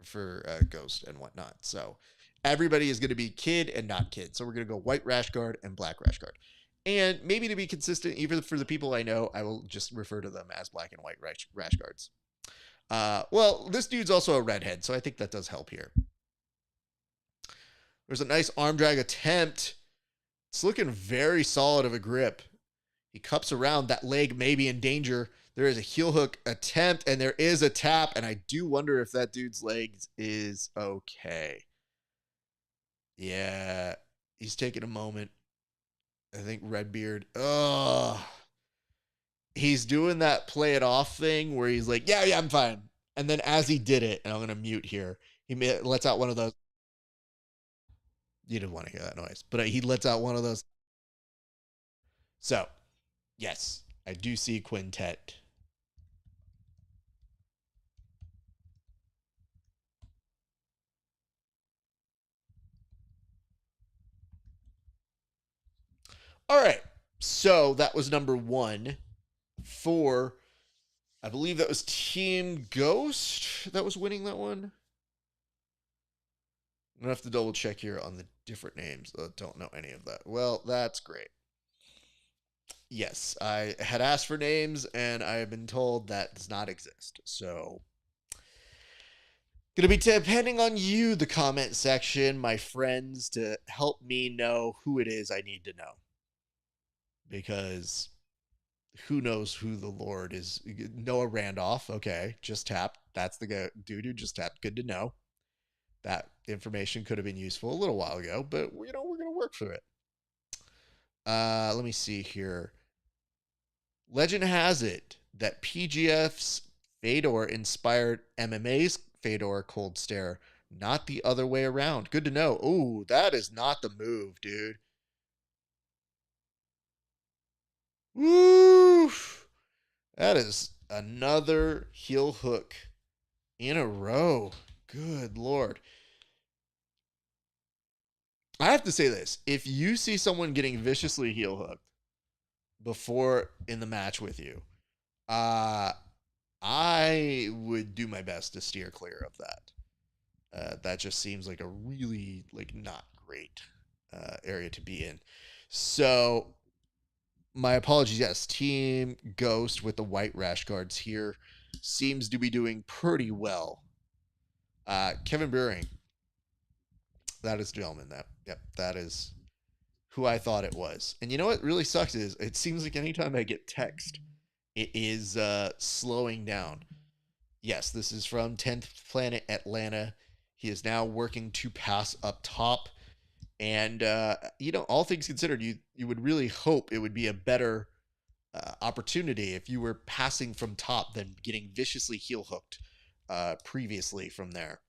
for Ghost and whatnot. So everybody is going to be Kid and not Kid. So we're going to go White Rash Guard and Black Rash Guard. And maybe to be consistent, even for the people I know, I will just refer to them as Black and White Rash Guards. Well, this dude's also a redhead, so I think that does help here. There's a nice arm drag attempt. It's looking very solid of a grip. He cups around. That leg may be in danger. There is a heel hook attempt, and there is a tap, and I do wonder if that dude's legs is okay. Yeah, he's taking a moment. I think Redbeard. Oh, he's doing that play it off thing where he's like, yeah, I'm fine. And then as he did it, and I'm going to mute here, he lets out one of those. You didn't want to hear that noise, but he lets out one of those. So, yes, I do see Quintet. All right. So that was number 1 for, I believe that was Team Ghost that was winning that one. I'm going to have to double check here on the different names. I don't know any of that. Well, that's great. Yes, I had asked for names and I have been told that does not exist. So, going to be depending on you, the comment section, my friends, to help me know who it is I need to know. Because who knows who the Lord is. Noah Randolph. Okay, just tapped. That's the dude who just tapped. Good to know. That information could have been useful a little while ago, but we're going to work through it. Let me see here. Legend has it that PGF's Fedor inspired MMA's Fedor Cold Stare, not the other way around. Good to know. Oh, that is not the move, dude. Woo! That is another heel hook in a row. Good Lord. I have to say this. If you see someone getting viciously heel hooked before in the match with you, I would do my best to steer clear of that. That just seems like a really not great area to be in. So my apologies. Yes, Team Ghost with the White Rash Guards here seems to be doing pretty well. Kevin Beering. That is the gentleman. That is who I thought it was. And you know what really sucks is it seems like anytime I get text, it is slowing down. Yes, this is from 10th Planet Atlanta. He is now working to pass up top. And, all things considered, you would really hope it would be a better opportunity if you were passing from top than getting viciously heel hooked previously from there.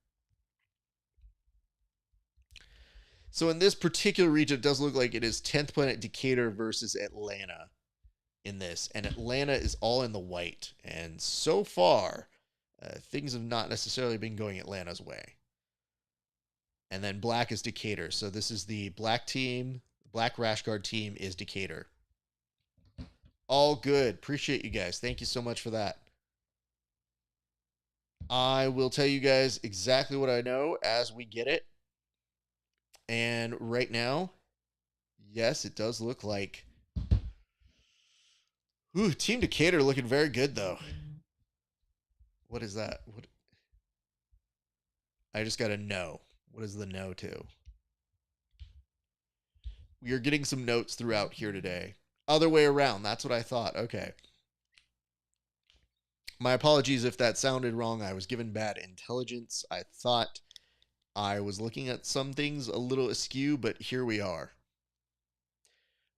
So in this particular region, it does look like it is 10th Planet Decatur versus Atlanta in this. And Atlanta is all in the white. And so far, things have not necessarily been going Atlanta's way. And then black is Decatur. So this is the black team. Black Rash Guard team is Decatur. All good. Appreciate you guys. Thank you so much for that. I will tell you guys exactly what I know as we get it. And right now, yes, it does look like Ooh, Team Decatur looking very good, though. What is that? What? I just got a no. What is the no to? We are getting some notes throughout here today. Other way around. That's what I thought. Okay. My apologies if that sounded wrong. I was given bad intelligence. I thought I was looking at some things a little askew, but here we are.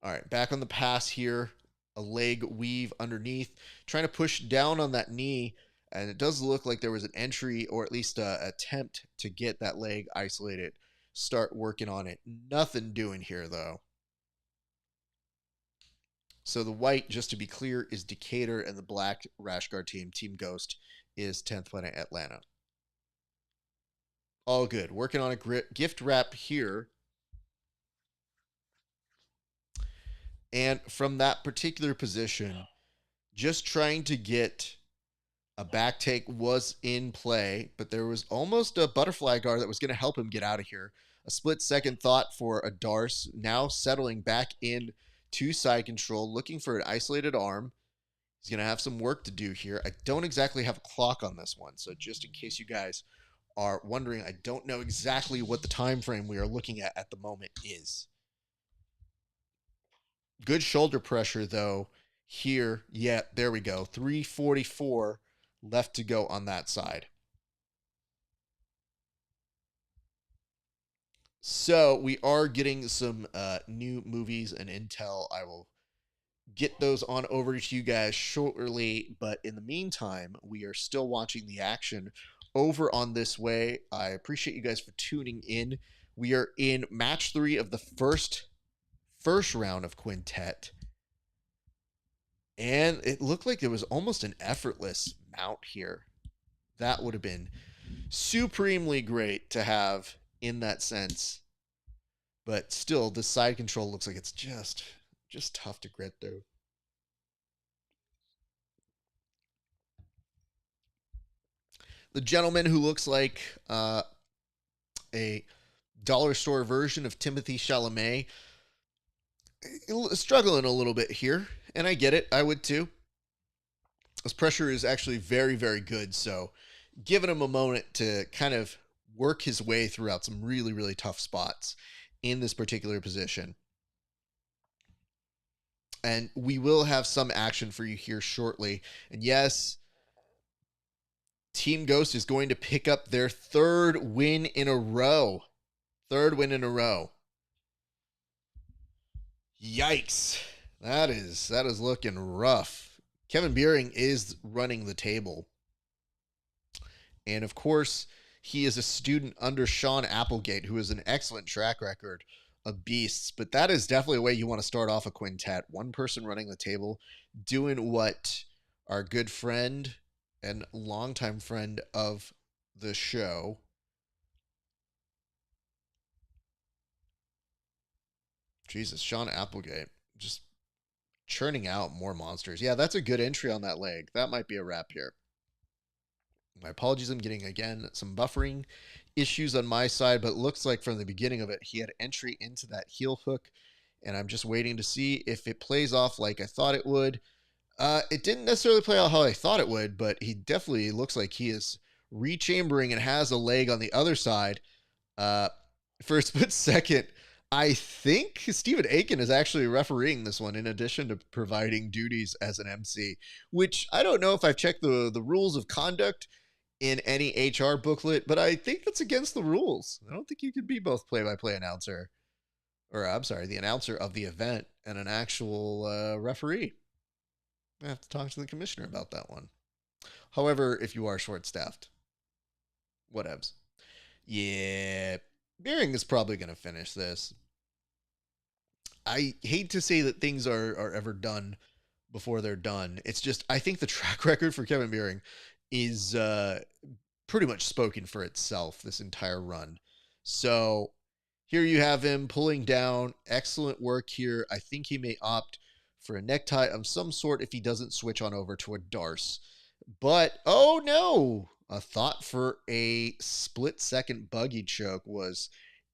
All right, back on the pass here. A leg weave underneath. Trying to push down on that knee. And it does look like there was an entry or at least an attempt to get that leg isolated. Start working on it. Nothing doing here, though. So the white, just to be clear, is Decatur, and the black rash guard team, Team Ghost, is 10th Planet Atlanta. All good. Working on a gift wrap here. And from that particular position, just trying to get a back take was in play, but there was almost a butterfly guard that was going to help him get out of here. A split second thought for a Darce, now settling back in to side control, looking for an isolated arm. He's going to have some work to do here. I don't exactly have a clock on this one, so just in case you guys are wondering, I don't know exactly what the time frame we are looking at the moment is. Good shoulder pressure, though, here. Yeah, there we go. 3:44 left to go on that side. So we are getting some new movies and intel. I will get those on over to you guys shortly. But in the meantime, we are still watching the action over on this way. I appreciate you guys for tuning in. We are in match 3 of the first round of Quintet. And it looked like it was almost an effortless mount here. That would have been supremely great to have in that sense. But still, the side control looks like it's just tough to grit through. The gentleman who looks like a dollar store version of Timothy Chalamet, struggling a little bit here, and I get it. I would too. His pressure is actually very, very good, so giving him a moment to kind of work his way throughout some really, really tough spots in this particular position. And we will have some action for you here shortly. And yes, Team Ghost is going to pick up their 3rd win in a row. 3rd win in a row. Yikes. That is looking rough. Kevin Beering is running the table. And of course, he is a student under Sean Applegate, who has an excellent track record of beasts. But that is definitely a way you want to start off a quintet. One person running the table, doing what our good friend and longtime friend of the show, Jesus, Sean Applegate, just churning out more monsters. Yeah, that's a good entry on that leg. That might be a wrap here. My apologies, I'm getting, again, some buffering issues on my side, but it looks like from the beginning of it, he had entry into that heel hook, and I'm just waiting to see if it plays off like I thought it would. It didn't necessarily play out how I thought it would, but he definitely looks like he is rechambering and has a leg on the other side. For a split second, I think Stephen Aiken is actually refereeing this one in addition to providing duties as an MC, which I don't know if I've checked the rules of conduct in any HR booklet, but I think that's against the rules. I don't think you could be both play-by-play announcer, or I'm sorry, the announcer of the event and an actual referee. I have to talk to the commissioner about that one. However, if you are short-staffed, whatevs. Yeah, Beering is probably going to finish this. I hate to say that things are ever done before they're done. It's just, I think the track record for Kevin Beering is pretty much spoken for itself this entire run. So here you have him pulling down. Excellent work here. I think he may opt for a necktie of some sort if he doesn't switch on over to a Darce. But, oh no! A thought for a split-second buggy choke was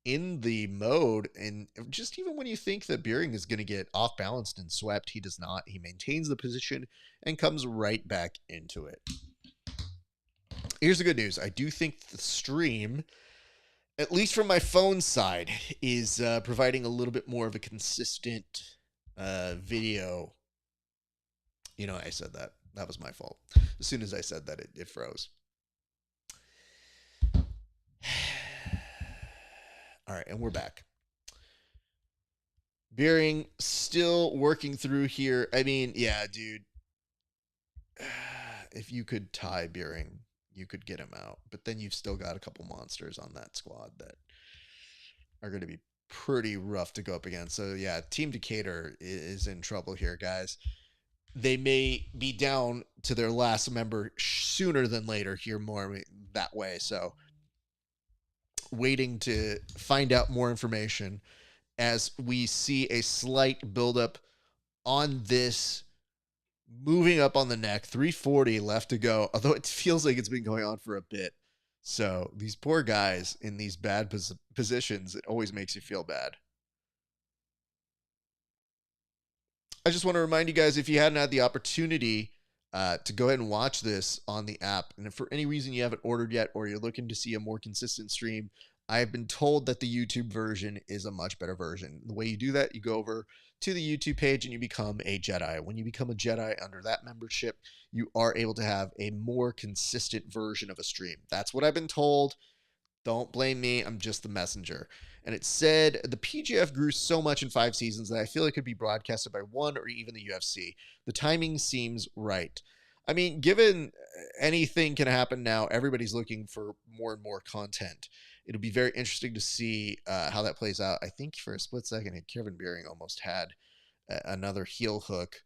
in the mode. And just even when you think that Beering is going to get off balanced and swept, he does not. He maintains the position and comes right back into it. Here's the good news. I do think the stream, at least from my phone side, is providing a little bit more of a consistent video. You know, I said that. That was my fault. As soon as I said that, it froze. All right, and we're back. Beering still working through here. I mean, yeah, dude. If you could tie Beering, you could get him out. But then you've still got a couple monsters on that squad that are going to be pretty rough to go up against. So, yeah, Team Decatur is in trouble here, guys. They may be down to their last member sooner than later here more that way. So, waiting to find out more information as we see a slight buildup on this, moving up on the neck. 340 left to go, although it feels like it's been going on for a bit. So these poor guys in these bad positions, it always makes you feel bad. I just want to remind you guys, if you hadn't had the opportunity to go ahead and watch this on the app, and if for any reason you haven't ordered yet, or you're looking to see a more consistent stream, I've been told that the YouTube version is a much better version. The way you do that, you go over to the YouTube page and you become a Jedi. When you become a Jedi under that membership, you are able to have a more consistent version of a stream. That's what I've been told. Don't blame me. I'm just the messenger. And it said the PGF grew so much in 5 seasons that I feel it could be broadcasted by one or even the UFC. The timing seems right. I mean, given anything can happen now, everybody's looking for more and more content. It'll be very interesting to see how that plays out. I think for a split second, Kevin Beering almost had another heel hook.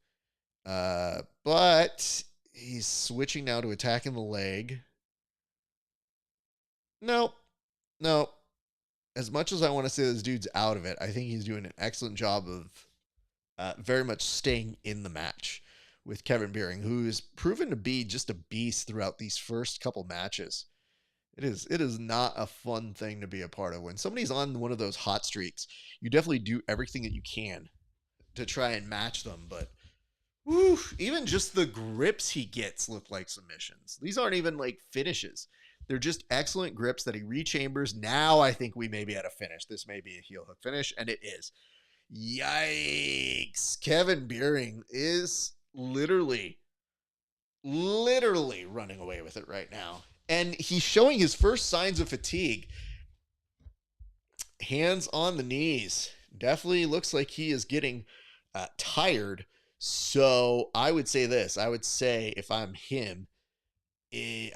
But he's switching now to attacking the leg. No. As much as I want to say this dude's out of it, I think he's doing an excellent job of very much staying in the match with Kevin Beering, who's proven to be just a beast throughout these first couple matches. It is not a fun thing to be a part of. When somebody's on one of those hot streaks, you definitely do everything that you can to try and match them. But whew, even just the grips he gets look like submissions. These aren't even like finishes. They're just excellent grips that he rechambers. Now I think we may be at a finish. This may be a heel hook finish, and it is. Yikes. Kevin Beering is literally running away with it right now. And he's showing his first signs of fatigue. Hands on the knees. Definitely looks like he is getting tired. So I would say this. I would say if I'm him,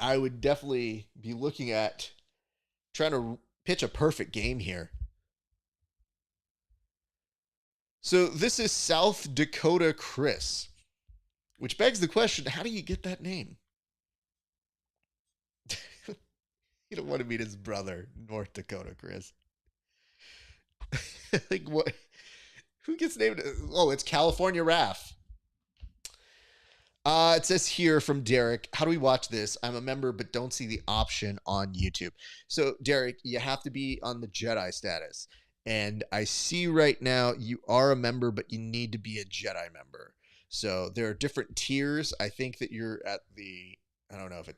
I would definitely be looking at trying to pitch a perfect game here. So this is South Dakota Chris, which begs the question, how do you get that name? You don't want to meet his brother, North Dakota Chris. Like what? Who gets named? Oh, it's California Raph. It says here from Derek, how do we watch this? I'm a member, but don't see the option on YouTube. So, Derek, you have to be on the Jedi status. And I see right now you are a member, but you need to be a Jedi member. So there are different tiers. I think that you're at the, I don't know if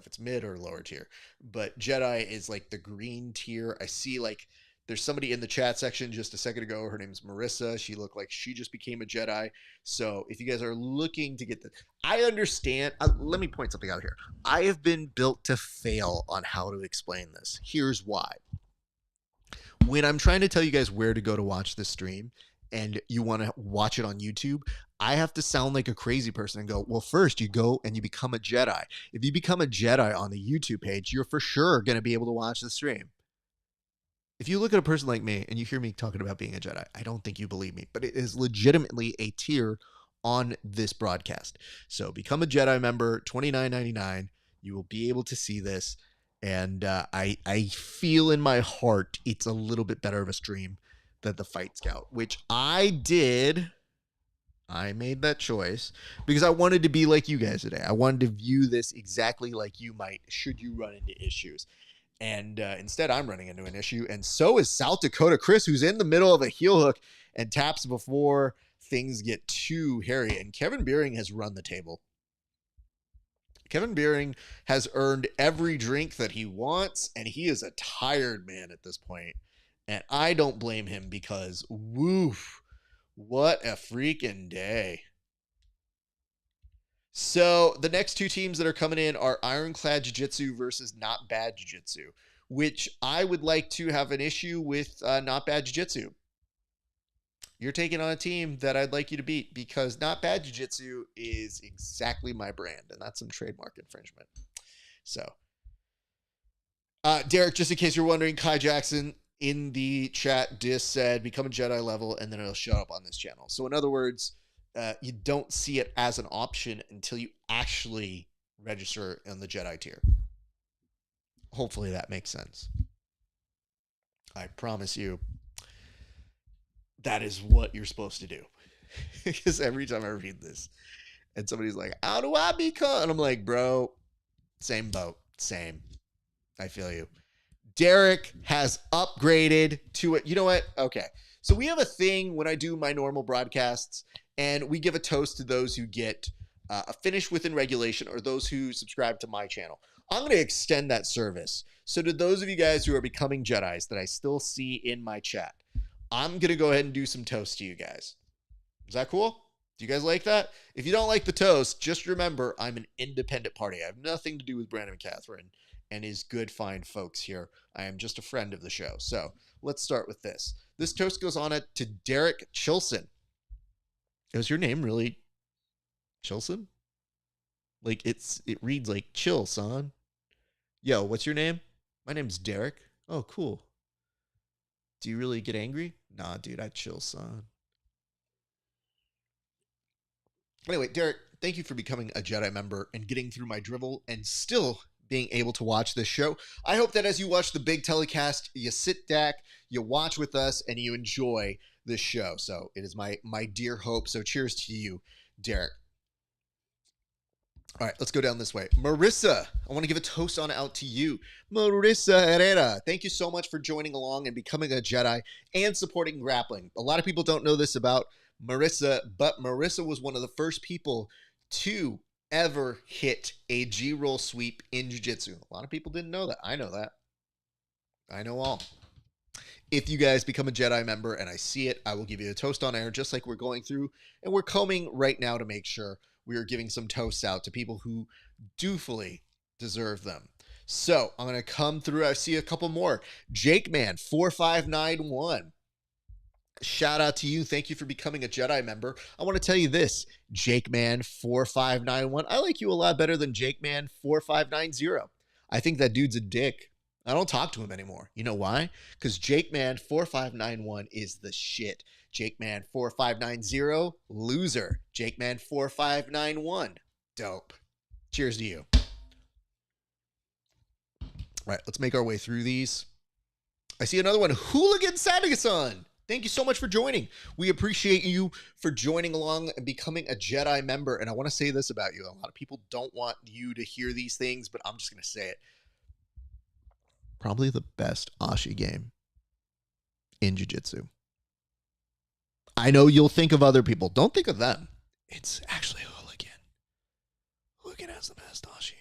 it's mid or lower tier, but Jedi is like the green tier. I see like there's somebody in the chat section just a second ago. Her name's Marissa. She looked like she just became a Jedi. So if you guys are looking to get the, I understand. Let me point something out here. I have been built to fail on how to explain this. Here's why. When I'm trying to tell you guys where to go to watch this stream and you want to watch it on YouTube, I have to sound like a crazy person and go, well, first you go and you become a Jedi. If you become a Jedi on the YouTube page, you're for sure going to be able to watch the stream. If you look at a person like me and you hear me talking about being a Jedi, I don't think you believe me, but it is legitimately a tier on this broadcast. So become a Jedi member, $29.99. You will be able to see this. And I feel in my heart it's a little bit better of a stream than the Fight Scout, which I did. I made that choice because I wanted to be like you guys today. I wanted to view this exactly like you might should you run into issues. And instead, I'm running into an issue. And so is South Dakota Chris, who's in the middle of a heel hook and taps before things get too hairy. And Kevin Beering has run the table. Kevin Beering has earned every drink that he wants, and he is a tired man at this point. And I don't blame him because, woof, what a freaking day. So the next two teams that are coming in are Ironclad Jiu-Jitsu versus Not Bad Jiu-Jitsu, which I would like to have an issue with Not Bad Jiu-Jitsu. You're taking on a team that I'd like you to beat because Not Bad Jiu-Jitsu is exactly my brand, and that's some trademark infringement. So, Derek, just in case you're wondering, Kai Jackson in the chat said, become a Jedi level, and then it'll show up on this channel. So in other words, you don't see it as an option until you actually register in the Jedi tier. Hopefully that makes sense. I promise you that is what you're supposed to do. Because every time I read this and somebody's like, how do I become? And I'm like, bro, same boat, same. I feel you. Derek has upgraded to it. You know what? Okay. So we have a thing when I do my normal broadcasts, and we give a toast to those who get a finish within regulation or those who subscribe to my channel. I'm going to extend that service. So to those of you guys who are becoming Jedis that I still see in my chat, I'm going to go ahead and do some toasts to you guys. Is that cool? Do you guys like that? If you don't like the toast, just remember I'm an independent party. I have nothing to do with Brandon Mccaghren and his good, fine folks here. I am just a friend of the show. So let's start with this. This toast goes on to Derek Chilson. Is your name really Chilson? Like it reads like chill, son. Yo, what's your name? My name's Derek. Oh, cool. Do you really get angry? Nah, dude, I chill, son. Anyway, Derek, thank you for becoming a Jedi member and getting through my drivel and still being able to watch this show. I hope that as you watch the big telecast, you sit back, you watch with us, and you enjoy this show. So it is my dear hope. So cheers to you, Derek. All right, let's go down this way. Marissa, I want to give a toast on out to you. Marissa Herrera, thank you so much for joining along and becoming a Jedi and supporting Grappling. A lot of people don't know this about Marissa, but Marissa was one of the first people to ever hit a G-roll sweep in Jiu-Jitsu. A lot of people didn't know that. I know that. I know all. If you guys become a Jedi member and I see it, I will give you a toast on air just like we're going through. And we're combing right now to make sure we are giving some toasts out to people who dutifully deserve them. So I'm going to come through. I see a couple more. Jake Man 4591. Shout out to you. Thank you for becoming a Jedi member. I want to tell you this, Jake Man 4591. I like you a lot better than Jake Man 4590. I think that dude's a dick. I don't talk to him anymore. You know why? Because Jake Man 4591 is the shit. Jake Man 4590, loser. Jake Man 4591, dope. Cheers to you. All right, let's make our way through these. I see another one. Hooligan Sadigason. Thank you so much for joining. We appreciate you for joining along and becoming a Jedi member. And I want to say this about you. A lot of people don't want you to hear these things, but I'm just going to say it. Probably the best Ashi game in Jiu-Jitsu. I know you'll think of other people. Don't think of them. It's actually Hooligan. Hooligan has the best Ashi.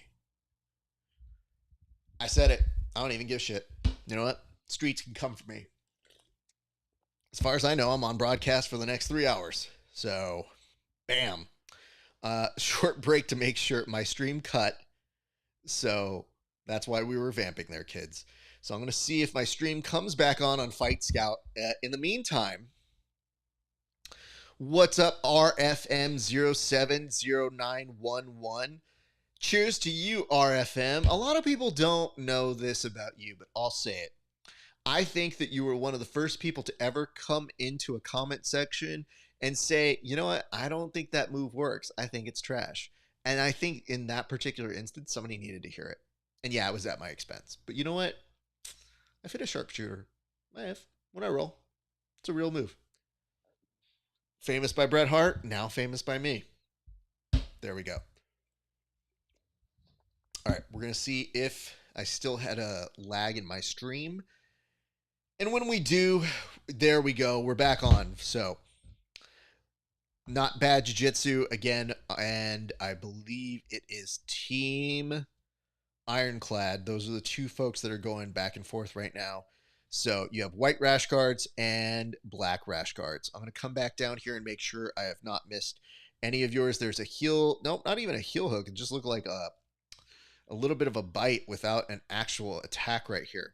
I said it. I don't even give a shit. You know what? Streets can come for me. As far as I know, I'm on broadcast for the next 3 hours. So, bam. Short break to make sure my stream cut. So, that's why we were vamping there, kids. So, I'm going to see if my stream comes back on Fight Scout. In the meantime, what's up, RFM070911? Cheers to you, RFM. A lot of people don't know this about you, but I'll say it. I think that you were one of the first people to ever come into a comment section and say, you know what? I don't think that move works. I think it's trash. And I think in that particular instance, somebody needed to hear it. And yeah, it was at my expense. But you know what? I've hit a sharpshooter. I have. When I roll. It's a real move. Famous by Bret Hart, now famous by me. There we go. All right, we're going to see if I still had a lag in my stream. And when we do, there we go. We're back on. So, not bad jiu-jitsu again. And I believe it is Team Ironclad. Those are the two folks that are going back and forth right now. So you have white rash guards and black rash guards. I'm going to come back down here and make sure I have not missed any of yours. There's a heel. Nope, not even a heel hook. It just looked like a little bit of a bite without an actual attack right here.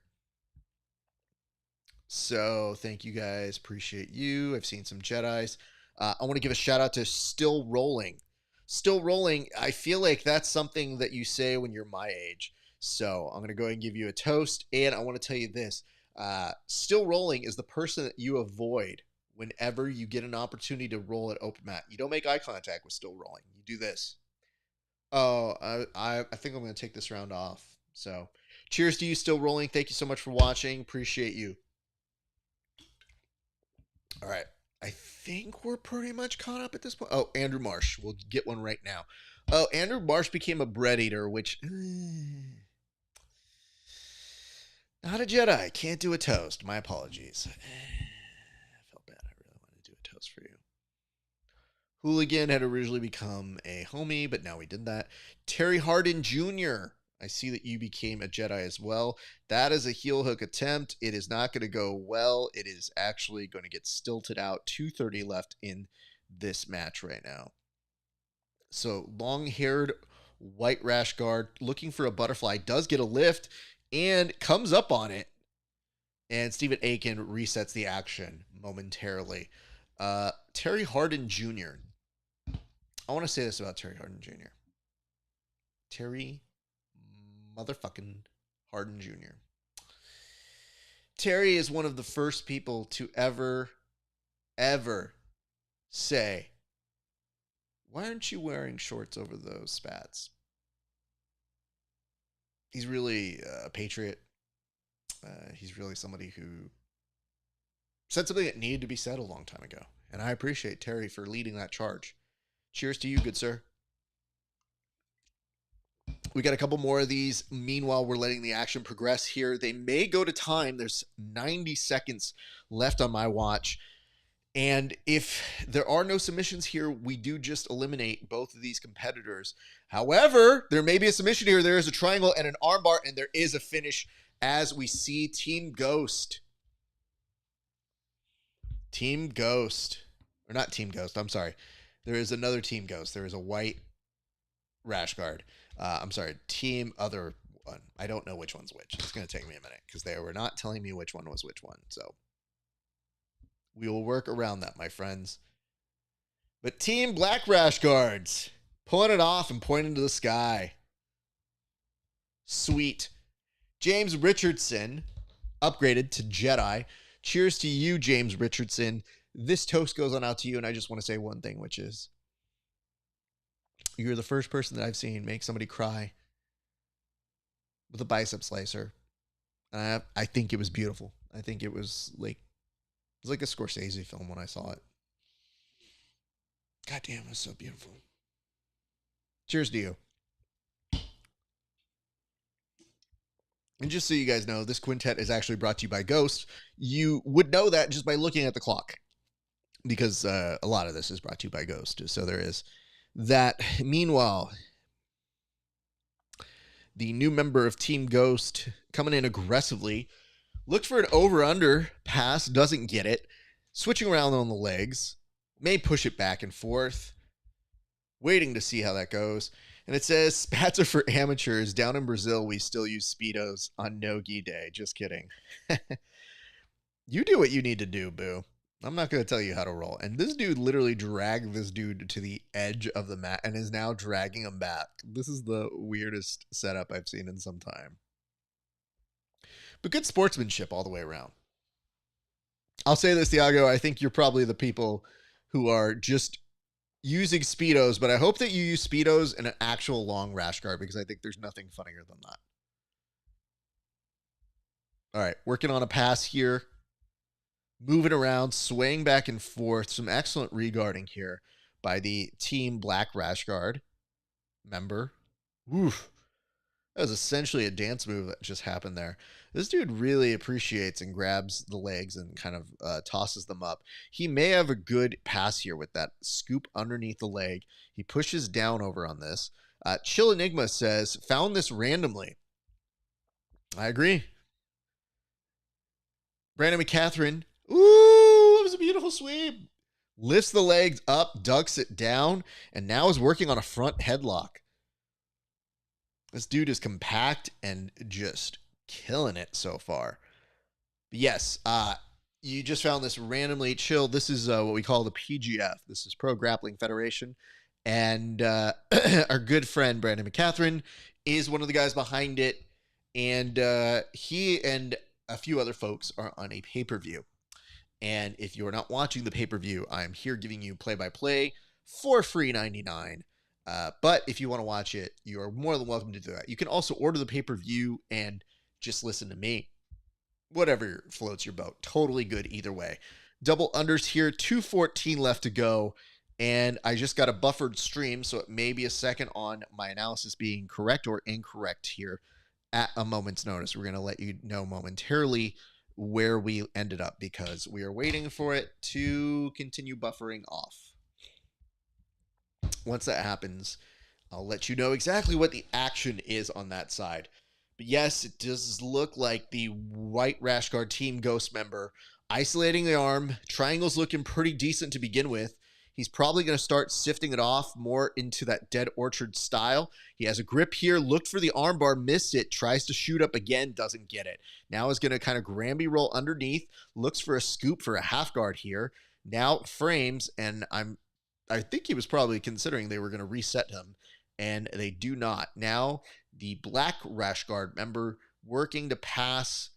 So thank you guys. Appreciate you. I've seen some Jedis. I want to give a shout out to Still Rolling. Still Rolling, I feel like that's something that you say when you're my age. So I'm going to go ahead and give you a toast. And I want to tell you this. Still Rolling is the person that you avoid whenever you get an opportunity to roll at open mat. You don't make eye contact with Still Rolling. You do this. Oh, I think I'm going to take this round off. So cheers to you, Still Rolling. Thank you so much for watching. Appreciate you. All right. I think we're pretty much caught up at this point. Oh, Andrew Marsh. We'll get one right now. Oh, Andrew Marsh became a bread eater, which... not a Jedi. Can't do a toast. My apologies. I felt bad. I really wanted to do a toast for you. Hooligan had originally become a homie, but now we did that. Terry Hardin Jr. I see that you became a Jedi as well. That is a heel hook attempt. It is not going to go well. It is actually going to get stilted out. 2:30 left in this match right now. So long-haired white rash guard looking for a butterfly does get a lift and comes up on it. And Stephen Aiken resets the action momentarily. Terry Hardin Jr. I want to say this about Terry Hardin Jr. Terry motherfucking Hardin Jr. Terry is one of the first people to ever say, why aren't you wearing shorts over those spats? He's really a patriot. He's really somebody who said something that needed to be said a long time ago. And I appreciate Terry for leading that charge. Cheers to you, good sir. We got a couple more of these. Meanwhile, we're letting the action progress here. They may go to time. There's 90 seconds left on my watch. And if there are no submissions here, we do just eliminate both of these competitors. However, there may be a submission here. There is a triangle and an armbar, and there is a finish as we see Team Ghost. Team Ghost. Or not Team Ghost, I'm sorry. There is another Team Ghost. There is a white rash guard. I'm sorry, Team Other One. I don't know which one's which. It's going to take me a minute because they were not telling me which one was which one. So we will work around that, my friends. But Team Black Rash Guards pulling it off and pointing to the sky. Sweet. James Richardson upgraded to Jedi. Cheers to you, James Richardson. This toast goes on out to you, and I just want to say one thing, which is you're the first person that I've seen make somebody cry with a bicep slicer. And I think it was beautiful. I think it was like a Scorsese film when I saw it. God damn, it was so beautiful. Cheers to you. And just so you guys know, this quintet is actually brought to you by Ghost. You would know that just by looking at the clock, because a lot of this is brought to you by Ghost. So there is that. Meanwhile, the new member of Team Ghost coming in aggressively, looked for an over-under pass, doesn't get it, switching around on the legs, may push it back and forth, waiting to see how that goes. And it says, spats are for amateurs. Down in Brazil, we still use Speedos on no-gi day. Just kidding. You do what you need to do, boo. I'm not going to tell you how to roll. And this dude literally dragged this dude to the edge of the mat and is now dragging him back. This is the weirdest setup I've seen in some time. But good sportsmanship all the way around. I'll say this, Thiago. I think you're probably the people who are just using Speedos, but I hope that you use Speedos in an actual long rash guard, because I think there's nothing funnier than that. All right, working on a pass here. Moving around, swaying back and forth. Some excellent regarding here by the Team Black Rash Guard member. Oof. That was essentially a dance move that just happened there. This dude really appreciates and grabs the legs and kind of tosses them up. He may have a good pass here with that scoop underneath the leg. He pushes down over on this. Chill Enigma says, found this randomly. I agree. Brandon Mccaghren. Ooh, it was a beautiful sweep. Lifts the legs up, ducks it down, and now is working on a front headlock. This dude is compact and just killing it so far. But yes, you just found this randomly. Chill. This is what we call the PGF. This is Pro Grappling Federation. And our good friend, Brandon Mccaghren, is one of the guys behind it. And he and a few other folks are on a pay-per-view. And if you're not watching the pay-per-view, I'm here giving you play-by-play for free $99. But if you want to watch it, you are more than welcome to do that. You can also order the pay-per-view and just listen to me. Whatever floats your boat. Totally good either way. Double unders here. 2:14 left to go. And I just got a buffered stream, so it may be a second on my analysis being correct or incorrect here at a moment's notice. We're going to let you know momentarily where we ended up because we are waiting for it to continue buffering off. Once that happens, I'll let you know exactly what the action is on that side. But yes, it does look like the white rash guard Team Ghost member isolating the arm. Triangle's looking pretty decent to begin with. He's probably going to start sifting it off more into that Dead Orchard style. He has a grip here, looked for the armbar, missed it, tries to shoot up again, doesn't get it. Now is going to kind of Granby roll underneath, looks for a scoop for a half guard here. Now frames, and I think he was probably considering they were going to reset him, and they do not. Now the black rash guard member working to pass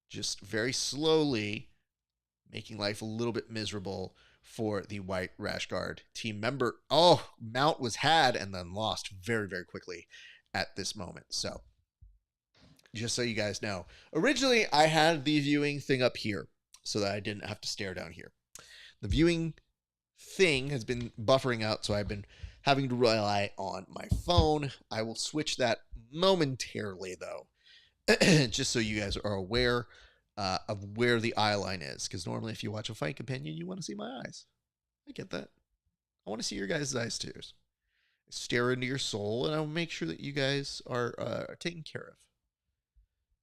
just very slowly, making life a little bit miserable for the white rash guard team member. Oh, mount was had and then lost very, very quickly at this moment. So just so you guys know, originally I had the viewing thing up here so that I didn't have to stare down here. The viewing thing has been buffering out, so I've been having to rely on my phone. I will switch that momentarily though, just so you guys are aware of where the eye line is, because normally if you watch a fight companion, you want to see my eyes. I get that. I want to see your guys' eyes too. Stare into your soul, and I'll make sure that you guys are taken care of.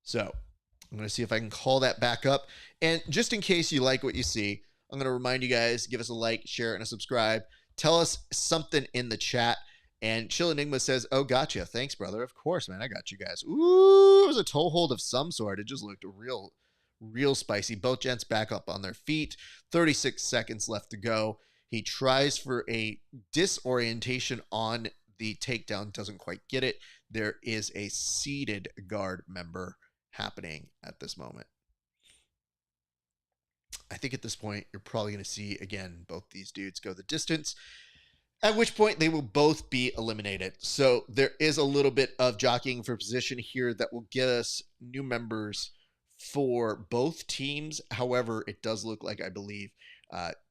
So I'm going to see if I can call that back up. And just in case you like what you see, I'm going to remind you guys, give us a like, share, and a subscribe. Tell us something in the chat. And Chill Enigma says, oh, gotcha. Thanks, brother. Of course, man. I got you guys. Ooh, it was a toe hold of some sort. It just looked real spicy. Both gents back up on their feet. 36 seconds left to go. He tries for a disorientation on the takedown. Doesn't quite get it. There is a seated guard member happening at this moment. I think at this point, you're probably going to see, again, both these dudes go the distance, at which point they will both be eliminated. So there is a little bit of jockeying for position here that will get us new members for both teams. However, it does look like, I believe,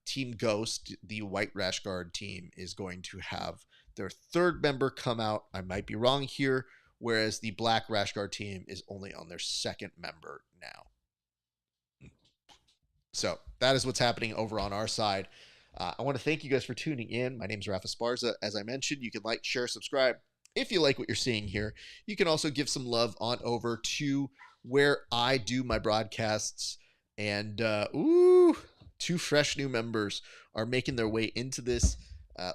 Team Ghost, the white rash guard team, is going to have their third member come out. I might be wrong here, whereas the black rash guard team is only on their second member now. So that is what's happening over on our side. I want to thank you guys for tuning in. My name is Esparza. As I mentioned, you can like, share, subscribe if you like what you're seeing here. You can also give some love on over to where I do my broadcasts. And, two fresh new members are making their way into this.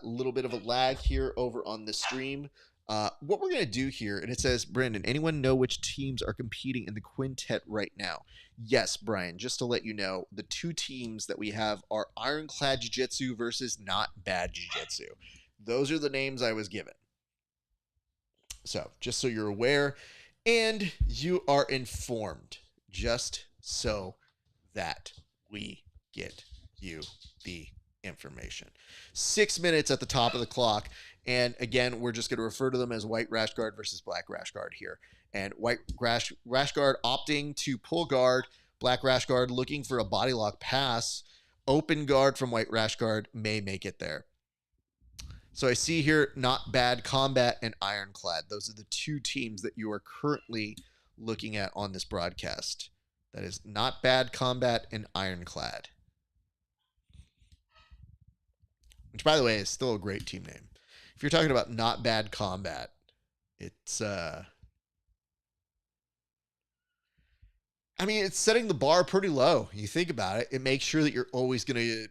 Little bit of a lag here over on the stream. What we're going to do here, and it says, Brandon, anyone know which teams are competing in the quintet right now? Yes, Brian, just to let you know, the two teams that we have are Ironclad Jiu-Jitsu versus Not Bad Jiu-Jitsu. Those are the names I was given. So, just so you're aware, and you are informed, just so that we get you the information. 6 minutes at the top of the clock. And again, we're just going to refer to them as white rash guard versus black rash guard here. And white rash guard opting to pull guard, black rash guard looking for a body lock pass. Open guard from white rash guard may make it there. So I see here Not Bad Combat and Ironclad. Those are the two teams that you are currently looking at on this broadcast. That is Not Bad Combat and Ironclad. Which, by the way, is still a great team name. If you're talking about Not Bad Combat, it's I mean, it's setting the bar pretty low. You think about it. It makes sure that you're always going to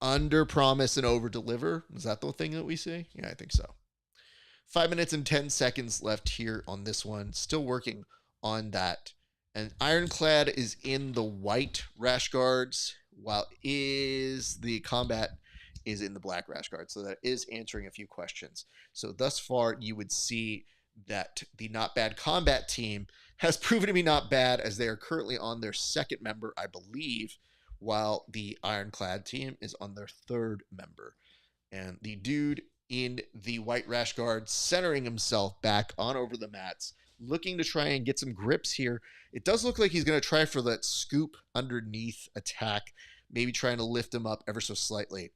under promise and over deliver. Is that the thing that we see? Yeah, I think so. 5 minutes and 10 seconds left here on this one. Still working on that. And Ironclad is in the white rash guards, while is the combat is in the black rash guard. So that is answering a few questions. So thus far, you would see that the Not Bad Combat team has proven to be not bad, as they are currently on their second member, I believe, while the Ironclad team is on their third member. And the dude in the white rash guard centering himself back on over the mats, looking to try and get some grips here. It does look like he's going to try for that scoop underneath attack, maybe trying to lift him up ever so slightly.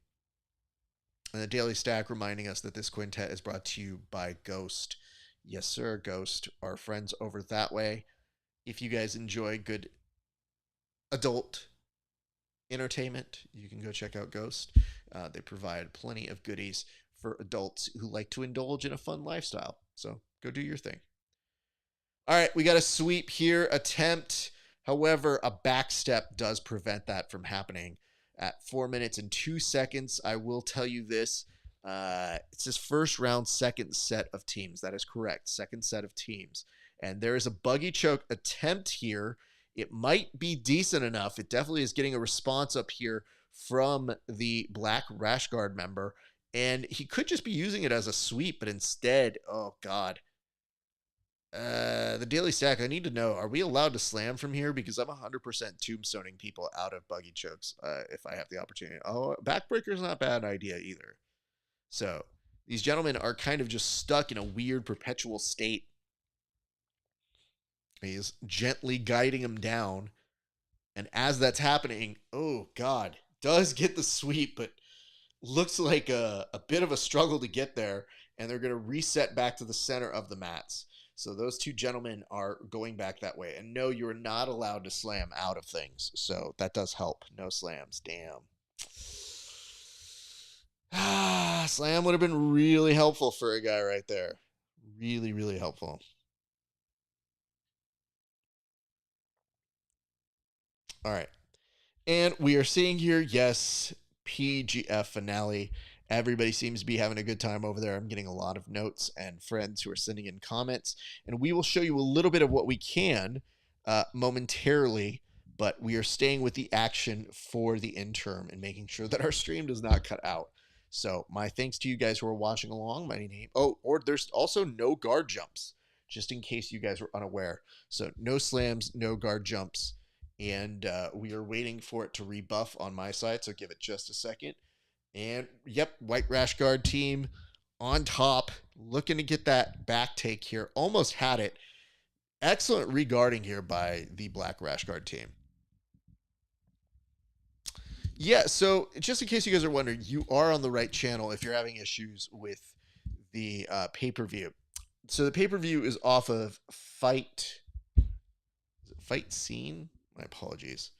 And the Daily Stack reminding us that this quintet is brought to you by Ghost. Yes, sir, Ghost. Our friends over that way. If you guys enjoy good adult entertainment, you can go check out Ghost. They provide plenty of goodies for adults who like to indulge in a fun lifestyle. So go do your thing. All right, we got a sweep here attempt. However, a back step does prevent that from happening. At 4 minutes and 2 seconds, I will tell you this. It's his first round, second set of teams. That is correct. Second set of teams. And there is a buggy choke attempt here. It might be decent enough. It definitely is getting a response up here from the black rash guard member. And he could just be using it as a sweep, but instead, oh God. The Daily Stack, I need to know, are we allowed to slam from here? Because I'm 100% tombstoning people out of buggy chokes if I have the opportunity. Oh, backbreaker is not a bad idea either. So these gentlemen are kind of just stuck in a weird perpetual state. He's gently guiding him down. And as that's happening, oh God, does get the sweep, but looks like a bit of a struggle to get there. And they're going to reset back to the center of the mats. So those two gentlemen are going back that way. And no, you're not allowed to slam out of things. So that does help. No slams. Damn. Slam would have been really helpful for a guy right there. Really, really helpful. All right. And we are seeing here, yes, PGF finale. Everybody seems to be having a good time over there. I'm getting a lot of notes and friends who are sending in comments. And we will show you a little bit of what we can momentarily, but we are staying with the action for the interim and making sure that our stream does not cut out. So my thanks to you guys who are watching along. My name. Oh, or there's also no guard jumps, just in case you guys were unaware. So no slams, no guard jumps. And we are waiting for it to rebuff on my side, so give it just a second. And, yep, white rash guard team on top, looking to get that back take here. Almost had it. Excellent regarding here by the black rash guard team. Yeah, so just in case you guys are wondering, you are on the right channel if you're having issues with the pay-per-view. So the pay-per-view is off of Fight Scene? My apologies.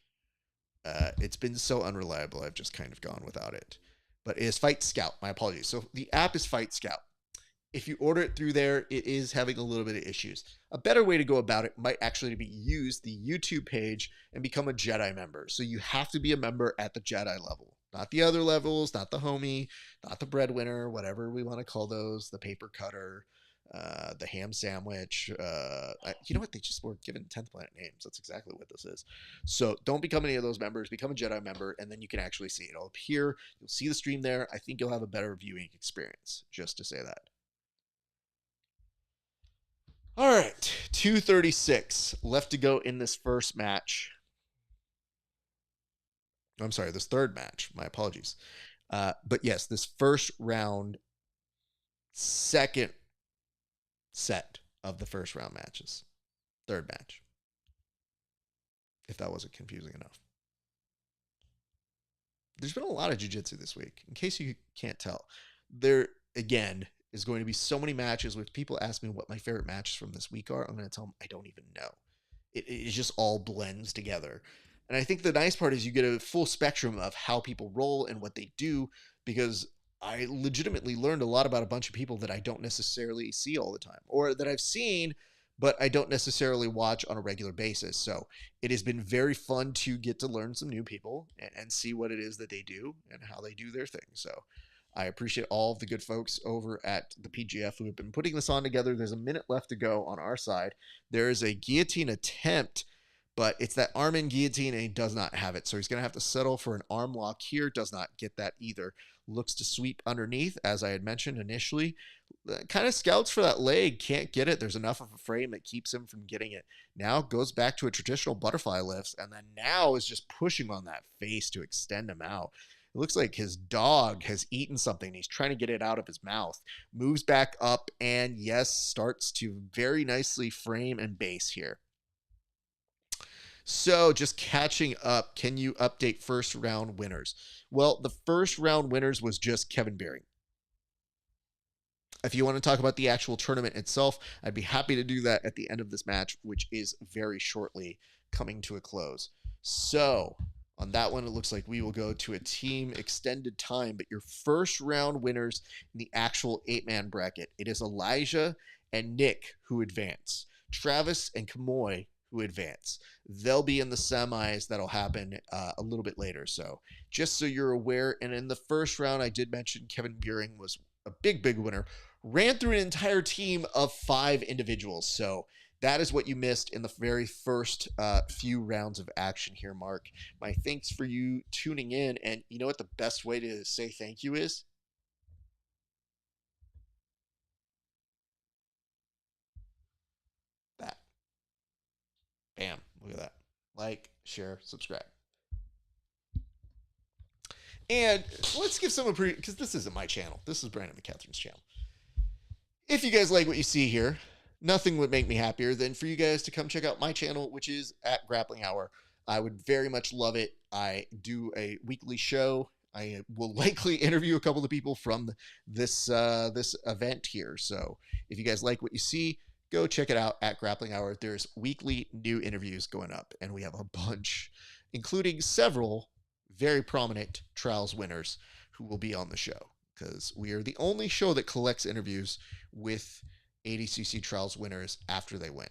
It's been so unreliable, I've just kind of gone without it. But it is Fight Scout. My apologies. So the app is Fight Scout. If you order it through there, it is having a little bit of issues. A better way to go about it might actually be use the YouTube page and become a Jedi member. So you have to be a member at the Jedi level. Not the other levels, not the homie, not the breadwinner, whatever we want to call those, the paper cutter, the ham sandwich. You know what? They just were given 10th planet names. That's exactly what this is. So don't become any of those members. Become a Jedi member, and then you can actually see it. It'll appear. You'll see the stream there. I think you'll have a better viewing experience, just to say that. All right, 2:36 left to go in this first match. I'm sorry, this third match. My apologies. But yes, this first round, second set of the first round matches. Third match. If that wasn't confusing enough. there's been a lot of jiu-jitsu this week. In case you can't tell, there again is going to be so many matches. With people ask me what my favorite matches from this week are, I'm going to tell them I don't even know. It just all blends together. And I think the nice part is you get a full spectrum of how people roll and what they do, because I legitimately learned a lot about a bunch of people that I don't necessarily see all the time, or that I've seen, but I don't necessarily watch on a regular basis. So it has been very fun to get to learn some new people and see what it is that they do and how they do their thing. So I appreciate all of the good folks over at the PGF who have been putting this on together. There's a minute left to go on our side. There is a guillotine attempt, but it's that arm in guillotine and he does not have it. So he's going to have to settle for an arm lock here. Does not get that either. Looks to sweep underneath, as I had mentioned initially. Kind of scouts for that leg. Can't get it. There's enough of a frame that keeps him from getting it. Now goes back to a traditional butterfly lifts, and then now is just pushing on that face to extend him out. It looks like his dog has eaten something. He's trying to get it out of his mouth. Moves back up, and yes, starts to very nicely frame and base here. So just catching up, can you update first round winners? Well, the first round winners was just Kevin Beering. If you want to talk about the actual tournament itself, I'd be happy to do that at the end of this match, which is very shortly coming to a close. So on that one, it looks like we will go to a team extended time, but your first round winners in the actual 8-man bracket, it is Elijah and Nick who advance. Travis and Kamoy who advance. They'll be in the semis. That'll happen a little bit later. So just so you're aware, and in the first round, I did mention Kevin Beering was a big winner. Ran through an entire team of 5 individuals. So that is what you missed in the very first few rounds of action here, Mark. My thanks for you tuning in. And you know what the best way to say thank you is? That. Bam. Look at that. Like, share, subscribe. And let's give someone because this isn't my channel. This is Brandon Mccaghren's channel. If you guys like what you see here, nothing would make me happier than for you guys to come check out my channel, which is at Grappling Hour. I would very much love it. I do a weekly show. I will likely interview a couple of people from this event here. So if you guys like what you see, go check it out at Grappling Hour. There's weekly new interviews going up, and we have a bunch, including several very prominent trials winners who will be on the show, because we are the only show that collects interviews with ADCC trials winners after they win.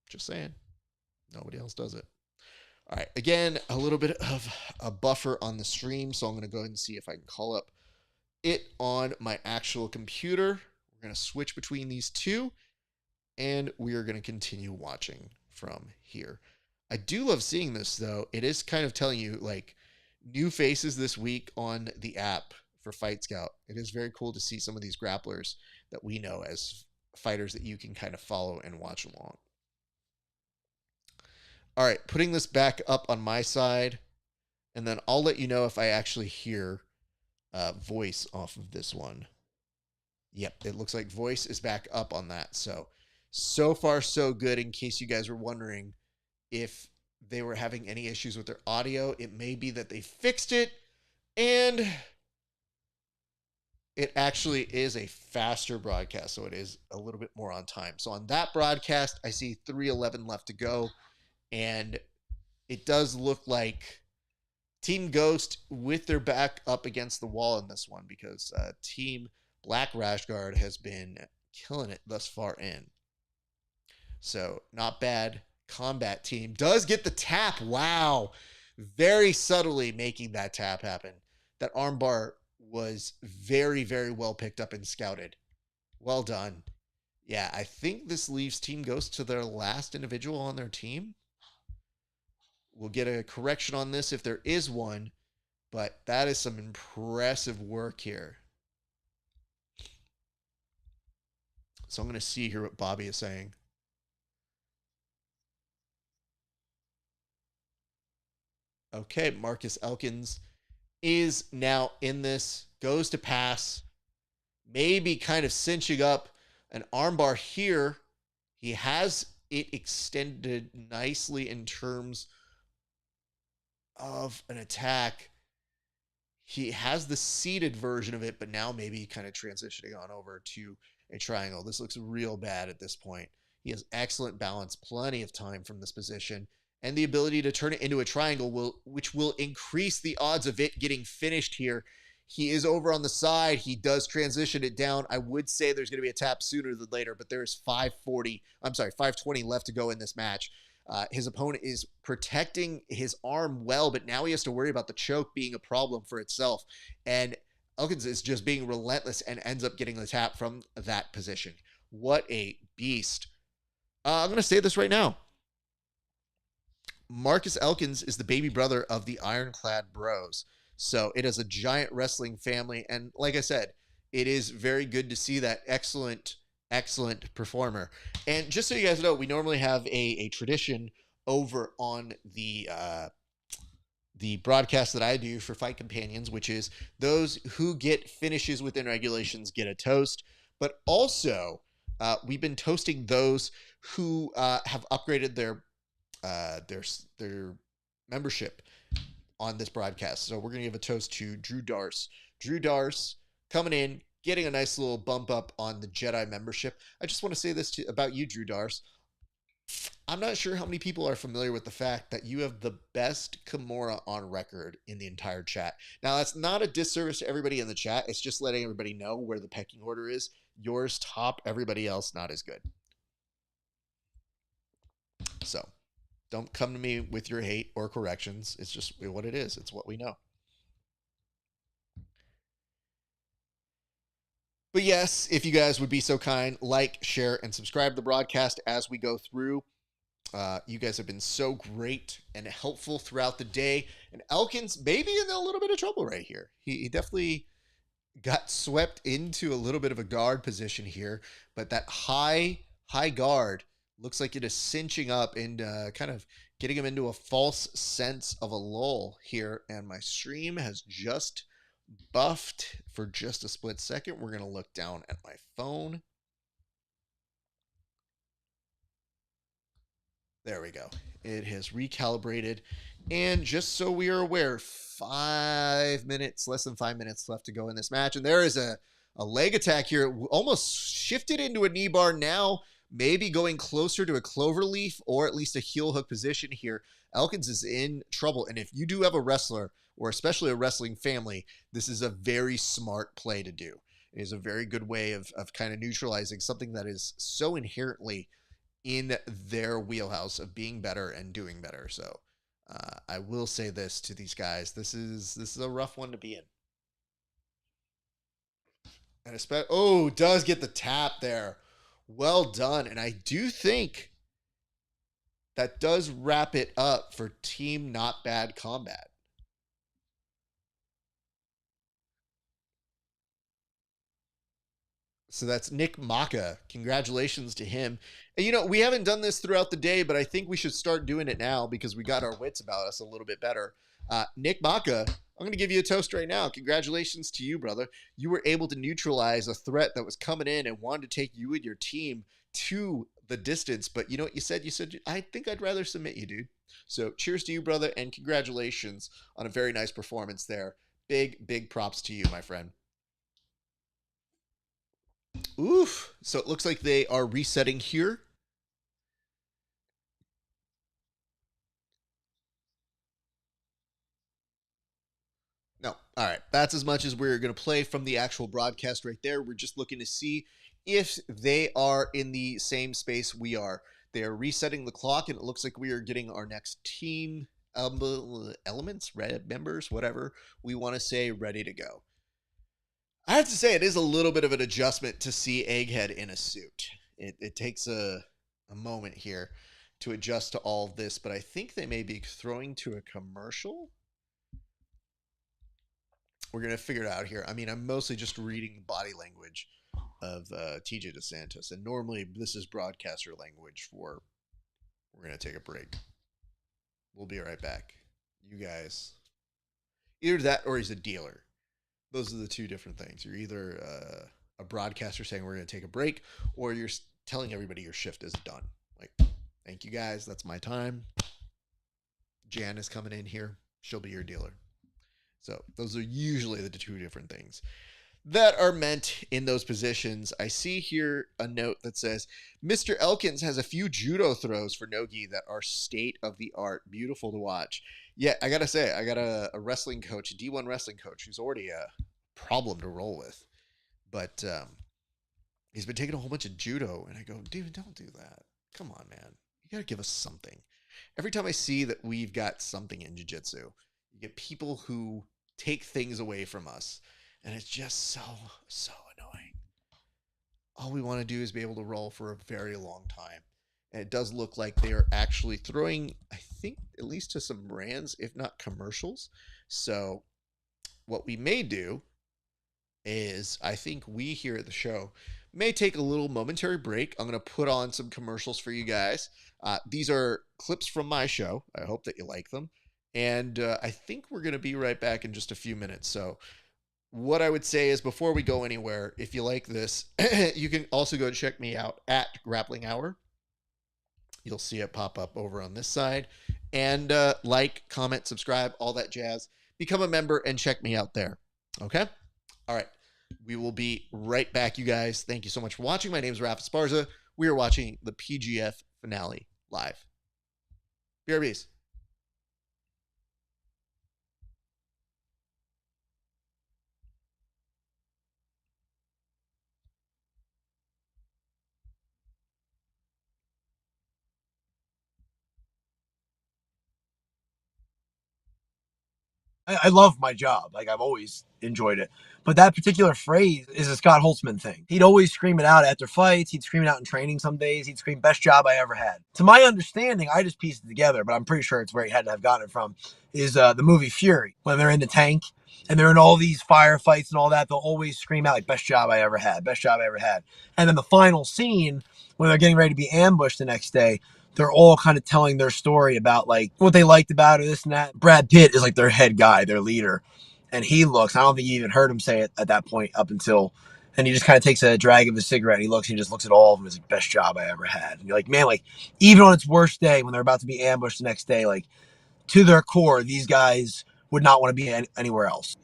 Just saying. Nobody else does it. All right. Again, a little bit of a buffer on the stream, so I'm going to go ahead and see if I can call up it on my actual computer. We're going to switch between these two, and we are going to continue watching from here. I do love seeing this, though. It is kind of telling you, like, new faces this week on the app for Fight Scout. It is very cool to see some of these grapplers that we know as fighters that you can kind of follow and watch along. All right, putting this back up on my side, and then I'll let you know if I actually hear voice off of this one. Yep, it looks like voice is back up on that. So far, so good. In case you guys were wondering if they were having any issues with their audio, it may be that they fixed it, and it actually is a faster broadcast, so it is a little bit more on time. So on that broadcast, I see 3:11 left to go, and it does look like Team Ghost with their back up against the wall in this one, because Team Black Rashguard has been killing it thus far in. So not bad. Combat team does get the tap. Wow. Very subtly making that tap happen. That armbar was very well picked up and scouted. Well done. Yeah, I think this leaves Team Ghost to their last individual on their team. We'll get a correction on this if there is one, but that is some impressive work here. So I'm going to see here what Bobby is saying. Okay, Marcus Elkins is now in this, goes to pass, maybe kind of cinching up an armbar here. He has it extended nicely in terms of an attack. he has the seated version of it, but now maybe kind of transitioning on over to a triangle. This looks real bad at this point. He has excellent balance, plenty of time from this position, and the ability to turn it into a triangle, which will increase the odds of it getting finished here. He is over on the side. He does transition it down. I would say there's going to be a tap sooner than later, but there is 520 left to go in this match. His opponent is protecting his arm well, but now he has to worry about the choke being a problem for itself. And Elkins is just being relentless and ends up getting the tap from that position. What a beast. I'm going to say this right now. Marcus Elkins is the baby brother of the Ironclad Bros. So it is a giant wrestling family. And like I said, it is very good to see that excellent performer. And just so you guys know, we normally have a tradition over on the broadcast that I do for Fight Companions, which is those who get finishes within regulations get a toast. But also, we've been toasting those who have upgraded their membership on this broadcast. So we're going to give a toast to Drew Darce. Drew Darce coming in, getting a nice little bump up on the Jedi membership. I just want to say this about you, Drew Darce. I'm not sure how many people are familiar with the fact that you have the best Kimura on record in the entire chat. Now, that's not a disservice to everybody in the chat. It's just letting everybody know where the pecking order is. Yours top, everybody else not as good. So, don't come to me with your hate or corrections. It's just what it is. It's what we know. But yes, if you guys would be so kind, like, share, and subscribe to the broadcast as we go through. You guys have been so great and helpful throughout the day. And Elkins maybe in a little bit of trouble right here. He definitely got swept into a little bit of a guard position here. But that high guard looks like it is cinching up and kind of getting him into a false sense of a lull here. And my stream has just buffed for just a split second. We're going to look down at my phone. There we go. It has recalibrated. And just so we are aware, 5 minutes, less than 5 minutes left to go in this match. And there is a leg attack here. Almost shifted into a knee bar now. Maybe going closer to a cloverleaf or at least a heel hook position here. Elkins is in trouble. And if you do have a wrestler, or especially a wrestling family, this is a very smart play to do. It is a very good way of kind of neutralizing something that is so inherently in their wheelhouse of being better and doing better. So I will say this to these guys. This is a rough one to be in. And especially, does get the tap there. Well done. And I do think that does wrap it up for Team Not Bad Combat. So that's Nick Maka. Congratulations to him. And, you know, we haven't done this throughout the day, but I think we should start doing it now because we got our wits about us a little bit better. Nick Maka, I'm going to give you a toast right now. Congratulations to you, brother. You were able to neutralize a threat that was coming in and wanted to take you and your team to the distance. But you know what you said? You said, I think I'd rather submit you, dude. So cheers to you, brother, and congratulations on a very nice performance there. Big props to you, my friend. Oof. So it looks like they are resetting here. No. All right. That's as much as we're going to play from the actual broadcast right there. We're just looking to see if they are in the same space we are. They are resetting the clock, and it looks like we are getting our next team elements, red members, whatever we want to say, ready to go. I have to say, it is a little bit of an adjustment to see Egghead in a suit. It takes a moment here to adjust to all of this, but I think they may be throwing to a commercial. We're going to figure it out here. I mean, I'm mostly just reading body language of TJ DeSantis, and normally this is broadcaster language for we're going to take a break. We'll be right back. You guys, either that or he's a dealer. Those are the two different things. You're either a broadcaster saying we're going to take a break, or you're telling everybody your shift is done. Like, thank you guys. That's my time. Jan is coming in here. She'll be your dealer. So those are usually the two different things that are meant in those positions. I see here a note that says, Mr. Elkins has a few judo throws for Nogi that are state of the art. Beautiful to watch. Yeah, I got to say, I got a wrestling coach, a D1 wrestling coach, who's already a problem to roll with. But he's been taking a whole bunch of judo, and I go, dude, don't do that. Come on, man. You got to give us something. Every time I see that we've got something in jiu-jitsu, you get people who take things away from us. And it's just so annoying. All we want to do is be able to roll for a very long time. And it does look like they are actually throwing, I think, at least to some brands, if not commercials. So what we may do is, I think we here at the show may take a little momentary break. I'm going to put on some commercials for you guys. These are clips from my show. I hope that you like them. And I think we're going to be right back in just a few minutes. So what I would say is, before we go anywhere, if you like this, you can also go check me out at Grappling Hour. You'll see it pop up over on this side. And like, comment, subscribe, all that jazz. Become a member and check me out there. Okay? All right. We will be right back, you guys. Thank you so much for watching. My name is Esparza. We are watching the PGF finale live. BRBs. I love my job. Like, I've always enjoyed it. But that particular phrase is a Scott Holtzman thing. He'd always scream it out after fights. He'd scream it out in training some days. He'd scream, best job I ever had. To my understanding, I just pieced it together, but I'm pretty sure it's where he had to have gotten it from, is the movie Fury. When they're in the tank and they're in all these firefights and all that, they'll always scream out, like, best job I ever had, best job I ever had. And then the final scene, when they're getting ready to be ambushed the next day, they're all kind of telling their story about, like, what they liked about it, this and that. Brad Pitt is like their head guy, their leader. And he looks, I don't think you even heard him say it at that point up until, and he just kind of takes a drag of his cigarette. And he looks and he just looks at all of them as like, best job I ever had. And you're like, man, like, even on its worst day, when they're about to be ambushed the next day, like, to their core, these guys would not want to be anywhere else.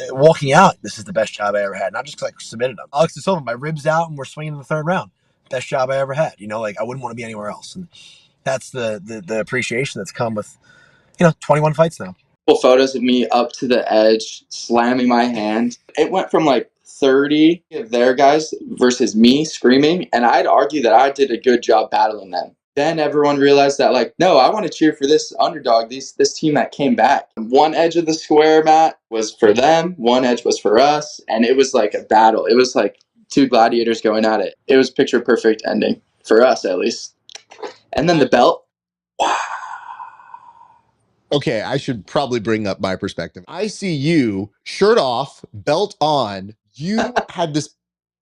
Walking out, this is the best job I ever had. Not just because I submitted them. Alex De Silva, my ribs out and we're swinging in the third round. Best job I ever had. You know, like, I wouldn't want to be anywhere else. And that's the appreciation that's come with, 21 fights now. Photos of me up to the edge, slamming my hand. It went from like 30 of their guys versus me screaming, and I'd argue that I did a good job battling them. Then everyone realized that, like, no, I want to cheer for this underdog, this team that came back. One edge of the square, Matt, was for them, one edge was for us, and it was like a battle. It was like two gladiators going at it. It was picture perfect ending, for us at least. And then the belt. Wow. Okay, I should probably bring up my perspective. I see you, shirt off, belt on. You had this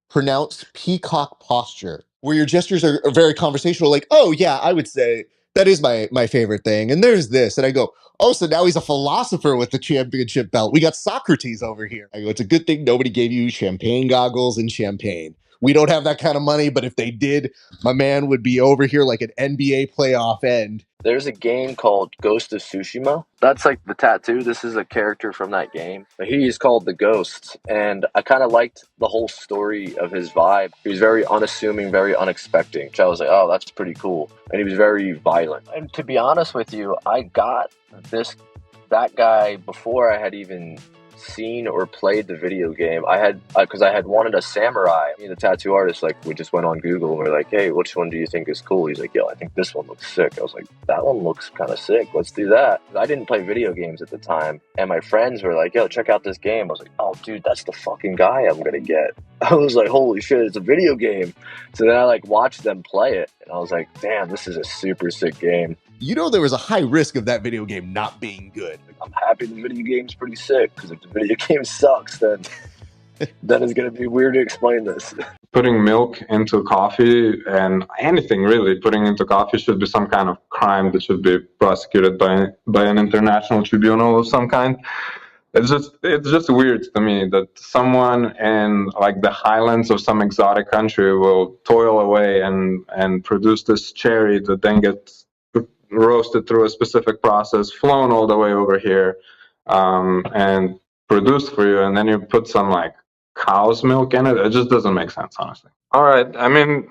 pronounced peacock posture where your gestures are very conversational, like, oh yeah, I would say that is my favorite thing. And there's this. And I go, oh, so now he's a philosopher with the championship belt. We got Socrates over here. I go, it's a good thing nobody gave you champagne goggles and champagne. We don't have that kind of money, but if they did, my man would be over here like an NBA playoff end. There's a game called Ghost of Tsushima. That's like the tattoo. This is a character from that game. He's called the Ghost, and I kind of liked the whole story of his vibe. He was very unassuming, very unexpected, which I was like, oh, that's pretty cool. And he was very violent. And to be honest with you, I got that guy before I had even seen or played the video game. Because I had wanted a samurai. The tattoo artist, like, we just went on Google and we're like, hey, which one do you think is cool? He's like, yo, I think this one looks sick. I was like, that one looks kind of sick. Let's do that. I didn't play video games at the time, and my friends were like, yo, check out this game. I was like, oh, dude, that's the fucking guy I'm gonna get. I was like, holy shit, it's a video game. So then I like watched them play it, and I was like, damn, this is a super sick game. There was a high risk of that video game not being good. I'm happy the video game's pretty sick, because if the video game sucks, then it's going to be weird to explain this. Putting milk into coffee, and anything really, putting into coffee should be some kind of crime that should be prosecuted by an international tribunal of some kind. It's just weird to me that someone in like the highlands of some exotic country will toil away and produce this cherry that then gets roasted through a specific process, flown all the way over here, and produced for you, and then you put some like cow's milk in it. It just doesn't make sense, honestly. All right. I mean,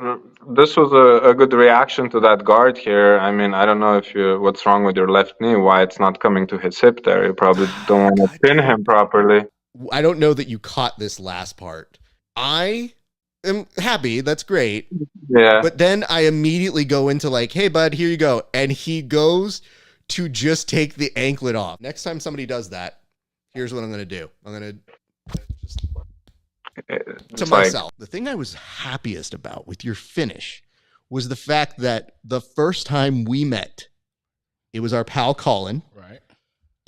this was a good reaction to that guard here. I mean, I don't know if what's wrong with your left knee, why it's not coming to his hip there. You probably don't want to pin him properly. I don't know that you caught this last part. I am happy. That's great. Yeah. But then I immediately go into like, hey, bud, here you go. And he goes to just take the anklet off. Next time somebody does that, here's what I'm going to do. I'm going to just to myself. The thing I was happiest about with your finish was the fact that the first time we met, it was our pal Colin. Right.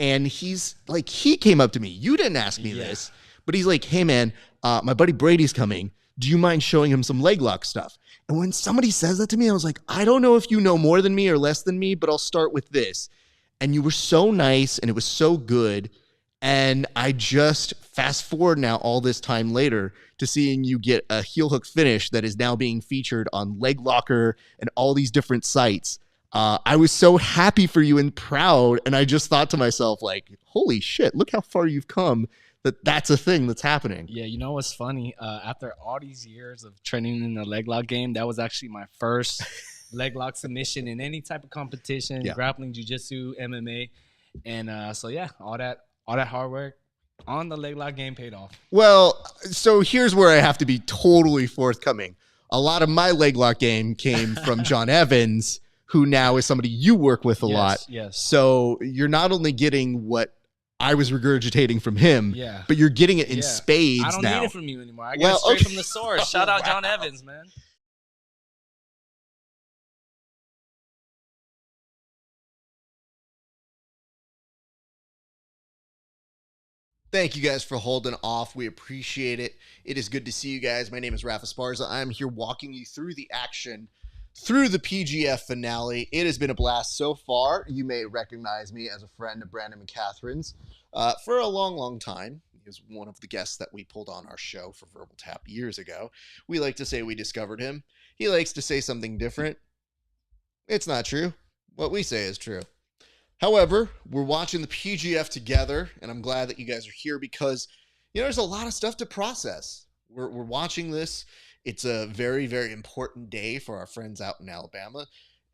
And he's like, he came up to me. You didn't ask me this, but he's like, hey, man, my buddy Brady's coming. Do you mind showing him some leg lock stuff? And when somebody says that to me, I was like, I don't know if you know more than me or less than me, but I'll start with this. And you were so nice and it was so good. And I just fast forward now all this time later to seeing you get a heel hook finish that is now being featured on Leg Locker and all these different sites. I was so happy for you and proud. And I just thought to myself, like, holy shit, look how far you've come. That's a thing that's happening. Yeah, you know what's funny? After all these years of training in the leg lock game, that was actually my first leg lock submission in any type of competition, grappling, jiu-jitsu, MMA. And so, yeah, all that hard work on the leg lock game paid off. Well, so here's where I have to be totally forthcoming. A lot of my leg lock game came from John Evans, who now is somebody you work with a lot. Yes. So you're not only getting what I was regurgitating from him, but you're getting it in spades now. I don't need it from you anymore. I get it straight from the source. Shout out John Evans, man. Thank you guys for holding off. We appreciate it. It is good to see you guys. My name is Esparza. I'm here walking you through the action through the PGF finale. It has been a blast so far. You may recognize me as a friend of Brandon Mccaghen's for a long, long time. He was one of the guests that we pulled on our show for Verbal Tap years ago. We like to say we discovered him. He likes to say something different. It's not true. What we say is true. However, we're watching the PGF together, and I'm glad that you guys are here because, you know, there's a lot of stuff to process. We're watching this. It's a very, very important day for our friends out in Alabama,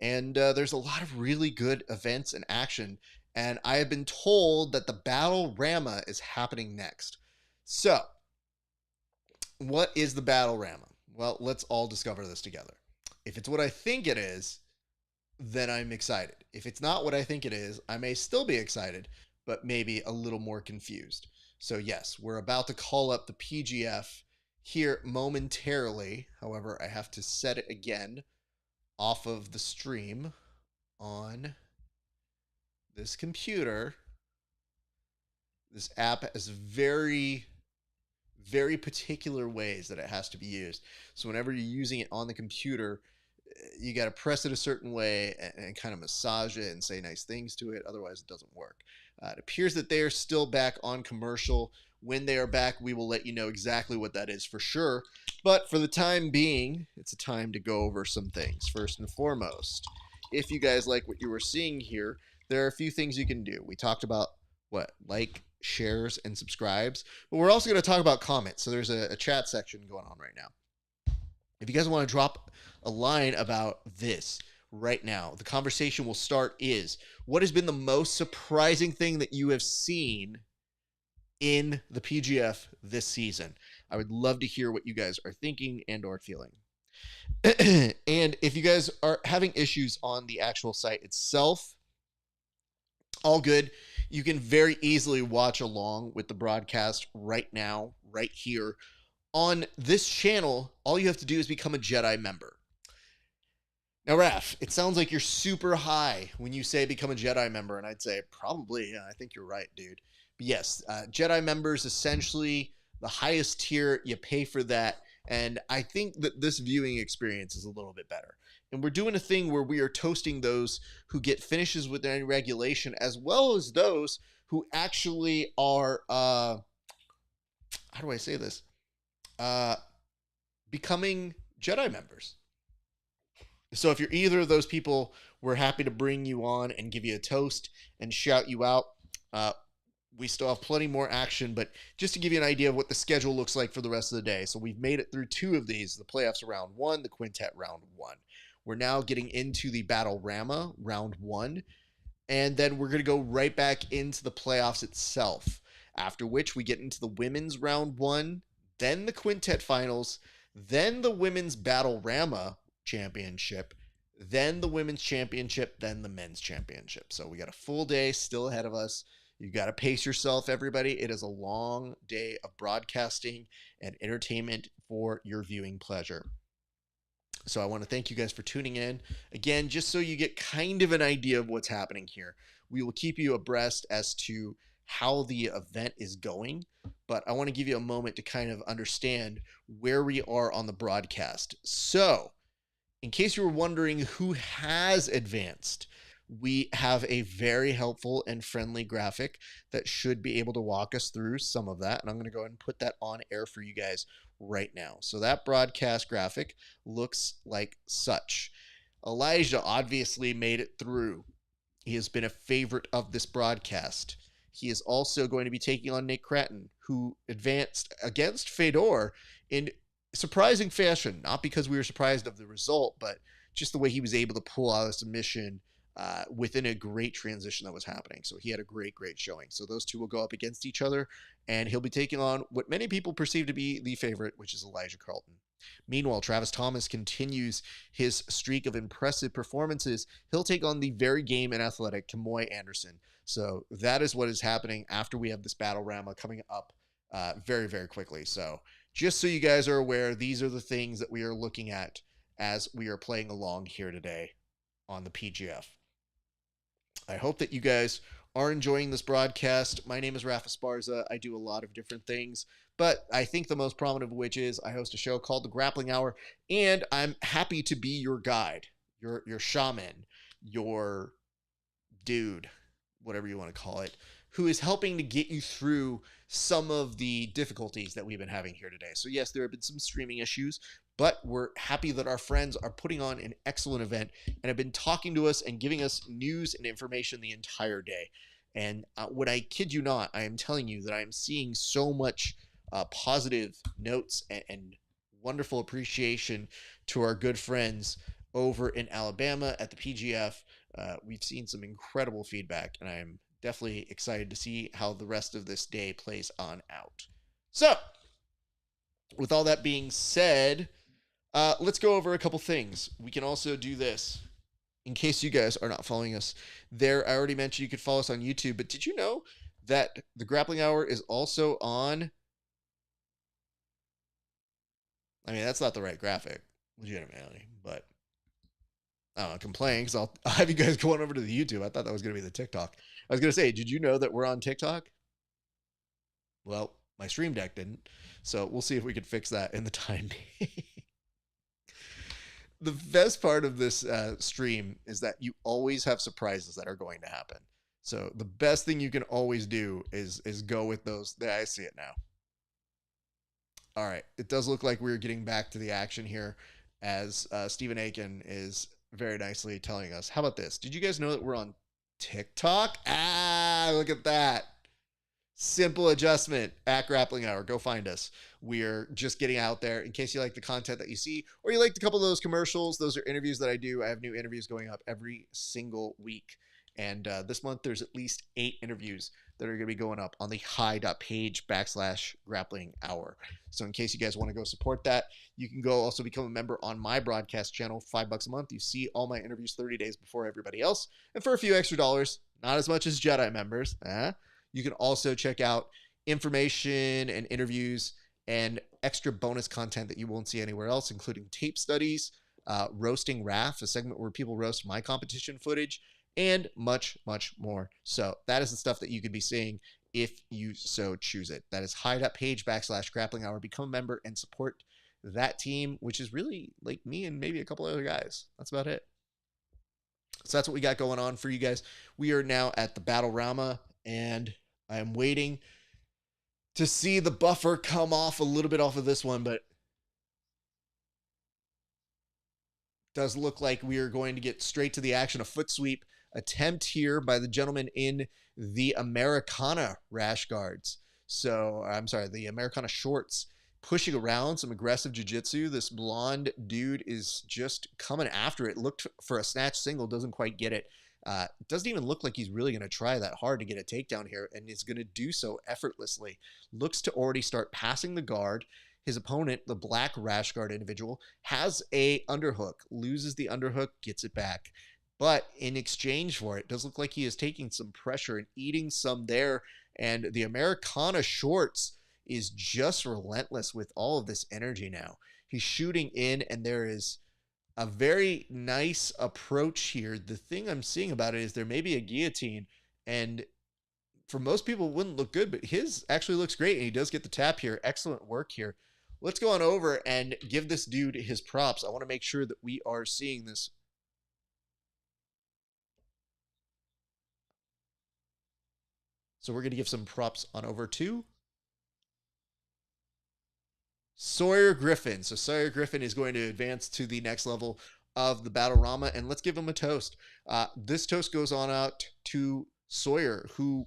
and there's a lot of really good events and action, and I have been told that the Battle Rama is happening next. So, what is the Battle Rama? Well, let's all discover this together. If it's what I think it is, then I'm excited. If it's not what I think it is, I may still be excited, but maybe a little more confused. So yes, we're about to call up the PGF here momentarily. However, I have to set it again off of the stream on this computer. This app has very, very particular ways that it has to be used. So whenever you're using it on the computer, you got to press it a certain way and kind of massage it and say nice things to it. Otherwise, it doesn't work. It appears that they are still back on commercial. When they are back, we will let you know exactly what that is for sure. But for the time being, it's a time to go over some things. First and foremost, if you guys like what you were seeing here, there are a few things you can do. We talked about like, shares, and subscribes. But we're also going to talk about comments. So there's a chat section going on right now. If you guys want to drop a line about this right now, the conversation will start is, what has been the most surprising thing that you have seen in the PGF this season? I would love to hear what you guys are thinking and or feeling. And if you guys are having issues on the actual site itself, all good. You can very easily watch along with the broadcast right now, right here. On this channel, all you have to do is become a Jedi member. Now, Raph, it sounds like you're super high when you say become a Jedi member, and I'd say probably, yeah, I think you're right, dude. But yes, Jedi members, essentially the highest tier, you pay for that, and I think that this viewing experience is a little bit better. And we're doing a thing where we are toasting those who get finishes with any regulation, as well as those who actually are, how do I say this? Becoming Jedi members. So if you're either of those people, we're happy to bring you on and give you a toast and shout you out. we still have plenty more action, but just to give you an idea of what the schedule looks like for the rest of the day. So we've made it through 2 of these, the playoffs round 1, the quintet round 1. We're now getting into the Battle-Rama round 1, and then we're going to go right back into the playoffs itself, after which we get into the women's round 1, then the quintet finals, then the women's Battle-Rama championship, then the women's championship, then the men's championship. So we got a full day still ahead of us. You got to pace yourself, everybody. It is a long day of broadcasting and entertainment for your viewing pleasure. So I want to thank you guys for tuning in. Again, just so you get kind of an idea of what's happening here, we will keep you abreast as to how the event is going, but I want to give you a moment to kind of understand where we are on the broadcast. So, in case you were wondering who has advanced, we have a very helpful and friendly graphic that should be able to walk us through some of that. And I'm going to go ahead and put that on air for you guys right now. So that broadcast graphic looks like such. Elijah obviously made it through. He has been a favorite of this broadcast. He is also going to be taking on Mccaghren, who advanced against Fedor in surprising fashion. Not because we were surprised of the result, but just the way he was able to pull out a submission within a great transition that was happening. So he had a great showing. So those two will go up against each other, and he'll be taking on what many people perceive to be the favorite, which is Elijah Carlton. Meanwhile, Travis Thomas continues his streak of impressive performances. He'll take on the very game and athletic Kamoy Anderson. So that is what is happening after we have this Battle-Rama coming up very quickly. So just so you guys are aware, these are the things that we are looking at as we are playing along here today on the PGF. I hope that you guys are enjoying this broadcast. My name is Esparza. I do a lot of different things, but I think the most prominent of which is I host a show called The Grappling Hour, and I'm happy to be your guide, your shaman, your dude, whatever you want to call it, who is helping to get you through some of the difficulties that we've been having here today. So yes, there have been some streaming issues, but we're happy that our friends are putting on an excellent event and have been talking to us and giving us news and information the entire day. And when I kid you not, I am telling you that I am seeing so much positive notes and wonderful appreciation to our good friends over in Alabama at the PGF. We've seen some incredible feedback, and I'm definitely excited to see how the rest of this day plays on out. So, with all that being said, let's go over a couple things. We can also do this. In case you guys are not following us there, I already mentioned you could follow us on YouTube, but did you know that the Grappling Hour is also on... I mean, that's not the right graphic, legitimately, but I don't know, complain, because I'll have you guys going over to the YouTube. I thought that was going to be the TikTok. I was going to say, did you know that we're on TikTok? Well, my stream deck didn't, so we'll see if we can fix that in the time being. The best part of this stream is that you always have surprises that are going to happen. So the best thing you can always do is go with those. There, I see it now. All right, it does look like we're getting back to the action here, as Stephen Aiken is very nicely telling us. How about this? Did you guys know that we're on TikTok? Look at that. Simple adjustment at Grappling Hour. Go find us. We're just getting out there in case you like the content that you see, or you liked a couple of those commercials. Those are interviews that I do. I have new interviews going up every single week. And this month, there's at least 8 interviews that are going to be going up on the hi.page/Grappling Hour. So in case you guys want to go support that, you can go also become a member on my broadcast channel, $5 a month. You see all my interviews 30 days before everybody else. And for a few extra dollars, not as much as Jedi members, you can also check out information and interviews and extra bonus content that you won't see anywhere else, including tape studies, roasting Raph, a segment where people roast my competition footage, and much more. So that is the stuff that you could be seeing if you so choose it. That is hi.page/Grappling Hour. Become a member and support that team, which is really like me and maybe a couple other guys. That's about it. So that's what we got going on for you guys. We are now at the Battle-Rama, and I am waiting to see the buffer come off a little bit off of this one, but does look like we are going to get straight to the action. A foot sweep attempt here by the gentleman in the Americana rash guards. So, I'm sorry, the Americana shorts, pushing around some aggressive jiu-jitsu. This blonde dude is just coming after it. Looked for a snatch single, doesn't quite get it. Doesn't even look like he's really going to try that hard to get a takedown here, and is going to do so effortlessly. Looks to already start passing the guard. His opponent, the black rash guard individual, has a underhook, loses the underhook, gets it back. But in exchange for it, does look like he is taking some pressure and eating some there. And the Americana shorts is just relentless with all of this energy now. He's shooting in, and there is a very nice approach here. The thing I'm seeing about it is there may be a guillotine, and for most people it wouldn't look good, but his actually looks great, and he does get the tap here. Excellent work here. Let's go on over and give this dude his props. I want to make sure that we are seeing this. So we're going to give some props on over to Sawyer Griffin. So Sawyer Griffin is going to advance to the next level of the Battle-Rama, and let's give him a toast. This toast goes on out to Sawyer, who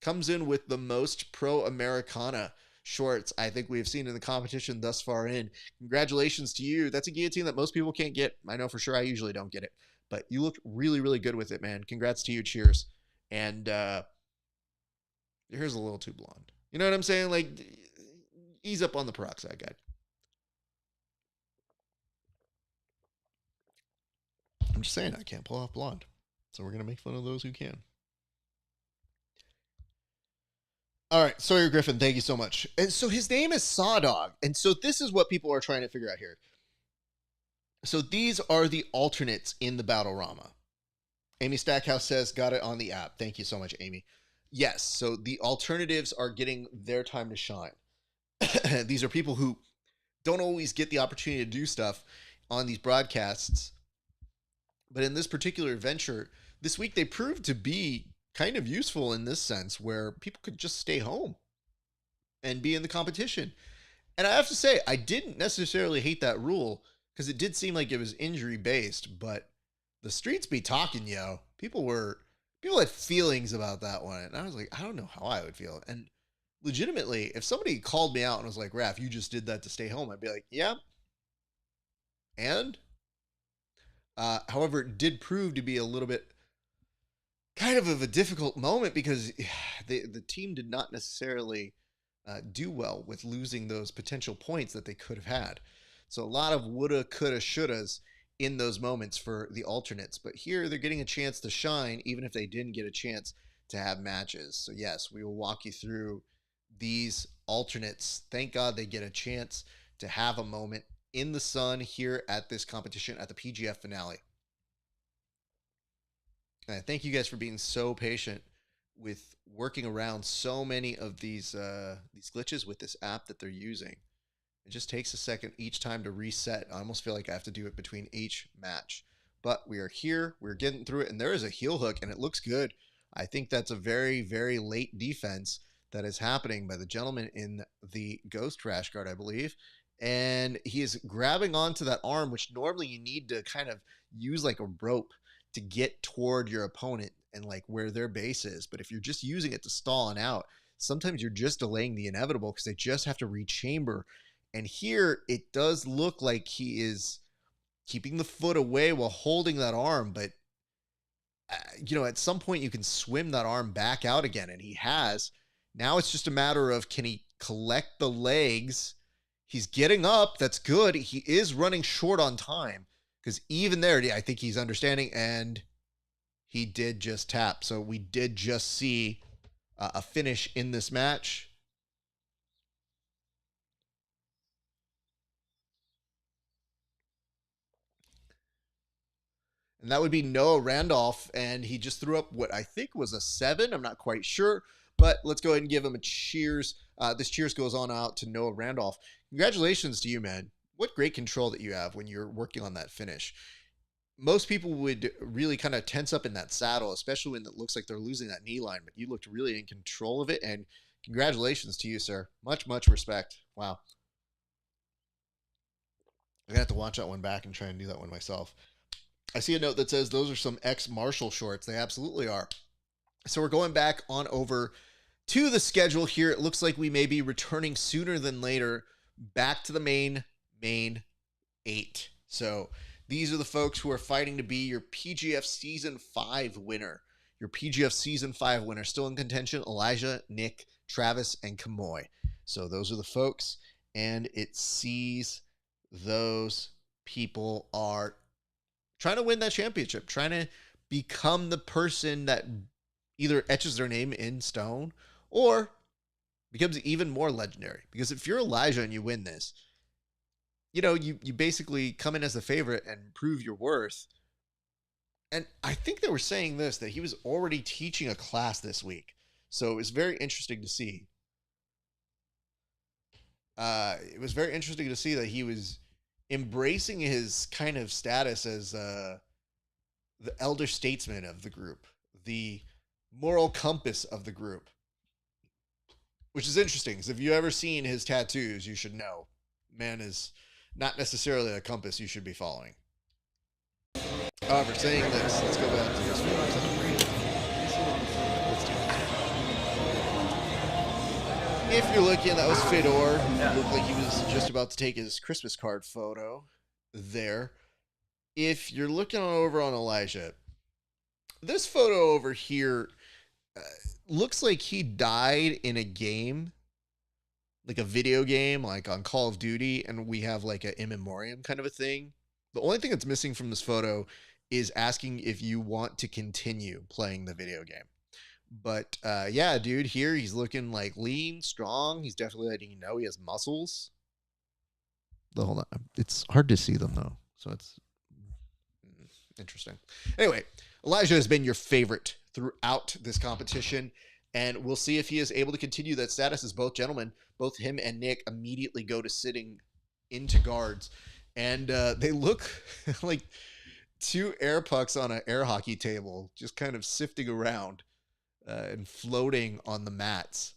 comes in with the most pro-Americana shorts I think we've seen in the competition thus far in. Congratulations to you. That's a guillotine that most people can't get. I know for sure I usually don't get it, but you looked really, really good with it, man. Congrats to you. Cheers. And your hair's a little too blonde. You know what I'm saying? Like, ease up on the peroxide, guy. I'm just saying I can't pull off blonde. So we're going to make fun of those who can. All right, Sawyer Griffin, thank you so much. And so his name is Sawdog. And so this is what people are trying to figure out here. So these are the alternates in the Battle-Rama. Amy Stackhouse says, got it on the app. Thank you so much, Amy. Yes, so the alternatives are getting their time to shine. These are people who don't always get the opportunity to do stuff on these broadcasts. But in this particular venture, this week they proved to be kind of useful in this sense, where people could just stay home and be in the competition. And I have to say, I didn't necessarily hate that rule, because it did seem like it was injury based, but the streets be talking, yo. People had feelings about that one. And I was like, I don't know how I would feel. And legitimately, if somebody called me out and was like, Raph, you just did that to stay home, I'd be like, yeah. And however, it did prove to be a little bit kind of a difficult moment, because the team did not necessarily do well with losing those potential points that they could have had. So a lot of woulda, coulda, shouldas in those moments for the alternates. But here they're getting a chance to shine, even if they didn't get a chance to have matches. So yes, we will walk you through these alternates. Thank God they get a chance to have a moment in the sun here at this competition at the PGF finale. And thank you guys for being so patient with working around so many of these glitches with this app that they're using. It just takes a second each time to reset. I almost feel like I have to do it between each match. But we are here. We're getting through it. And there is a heel hook, and it looks good. I think that's a very, very late defense that is happening by the gentleman in the Ghost Rash Guard, I believe. And he is grabbing onto that arm, which normally you need to kind of use like a rope to get toward your opponent and like where their base is. But if you're just using it to stall and out, sometimes you're just delaying the inevitable, because they just have to rechamber. And here it does look like he is keeping the foot away while holding that arm. But, at some point you can swim that arm back out again. And he has. Now it's just a matter of, can he collect the legs? He's getting up. That's good. He is running short on time, because even there, I think he's understanding. And he did just tap. So we did just see a finish in this match. And that would be Noah Randolph. And he just threw up what I think was a 7. I'm not quite sure. But let's go ahead and give him a cheers. This cheers goes on out to Noah Randolph. Congratulations to you, man. What great control that you have when you're working on that finish. Most people would really kind of tense up in that saddle, especially when it looks like they're losing that knee line. But you looked really in control of it. And congratulations to you, sir. Much, much respect. Wow. I'm going to have to watch that one back and try and do that one myself. I see a note that says those are some ex-Marshall shorts. They absolutely are. So we're going back on over to the schedule here. It looks like we may be returning sooner than later back to the main 8. So these are the folks who are fighting to be your PGF Season 5 winner. Your PGF Season 5 winner. Still in contention, Elijah, Nick, Travis, and Kamoy. So those are the folks. And it sees those people are trying to win that championship, trying to become the person that either etches their name in stone or becomes even more legendary. Because if you're Elijah and you win this, you know, you basically come in as the favorite and prove your worth. And I think they were saying this, that he was already teaching a class this week. So it was very interesting to see. It was very interesting to see that he was embracing his kind of status as the elder statesman of the group, the moral compass of the group, which is interesting. Because if you've ever seen his tattoos, you should know, man is not necessarily a compass you should be following. However, saying this, let's go back to this video. If you're looking, that was Fedor, who looked like he was just about to take his Christmas card photo there. If you're looking over on Elijah, this photo over here looks like he died in a game, like a video game, like on Call of Duty, and we have like an in memoriam kind of a thing. The only thing that's missing from this photo is asking if you want to continue playing the video game. But yeah, dude, here he's looking like lean, strong. He's definitely letting you know he has muscles. Hold on. It's hard to see them though. So it's interesting. Anyway, Elijah has been your favorite throughout this competition. And we'll see if he is able to continue that status as both gentlemen, both him and Nick, immediately go to sitting into guards. And they look like two air pucks on an air hockey table, just kind of sifting around and floating on the mats.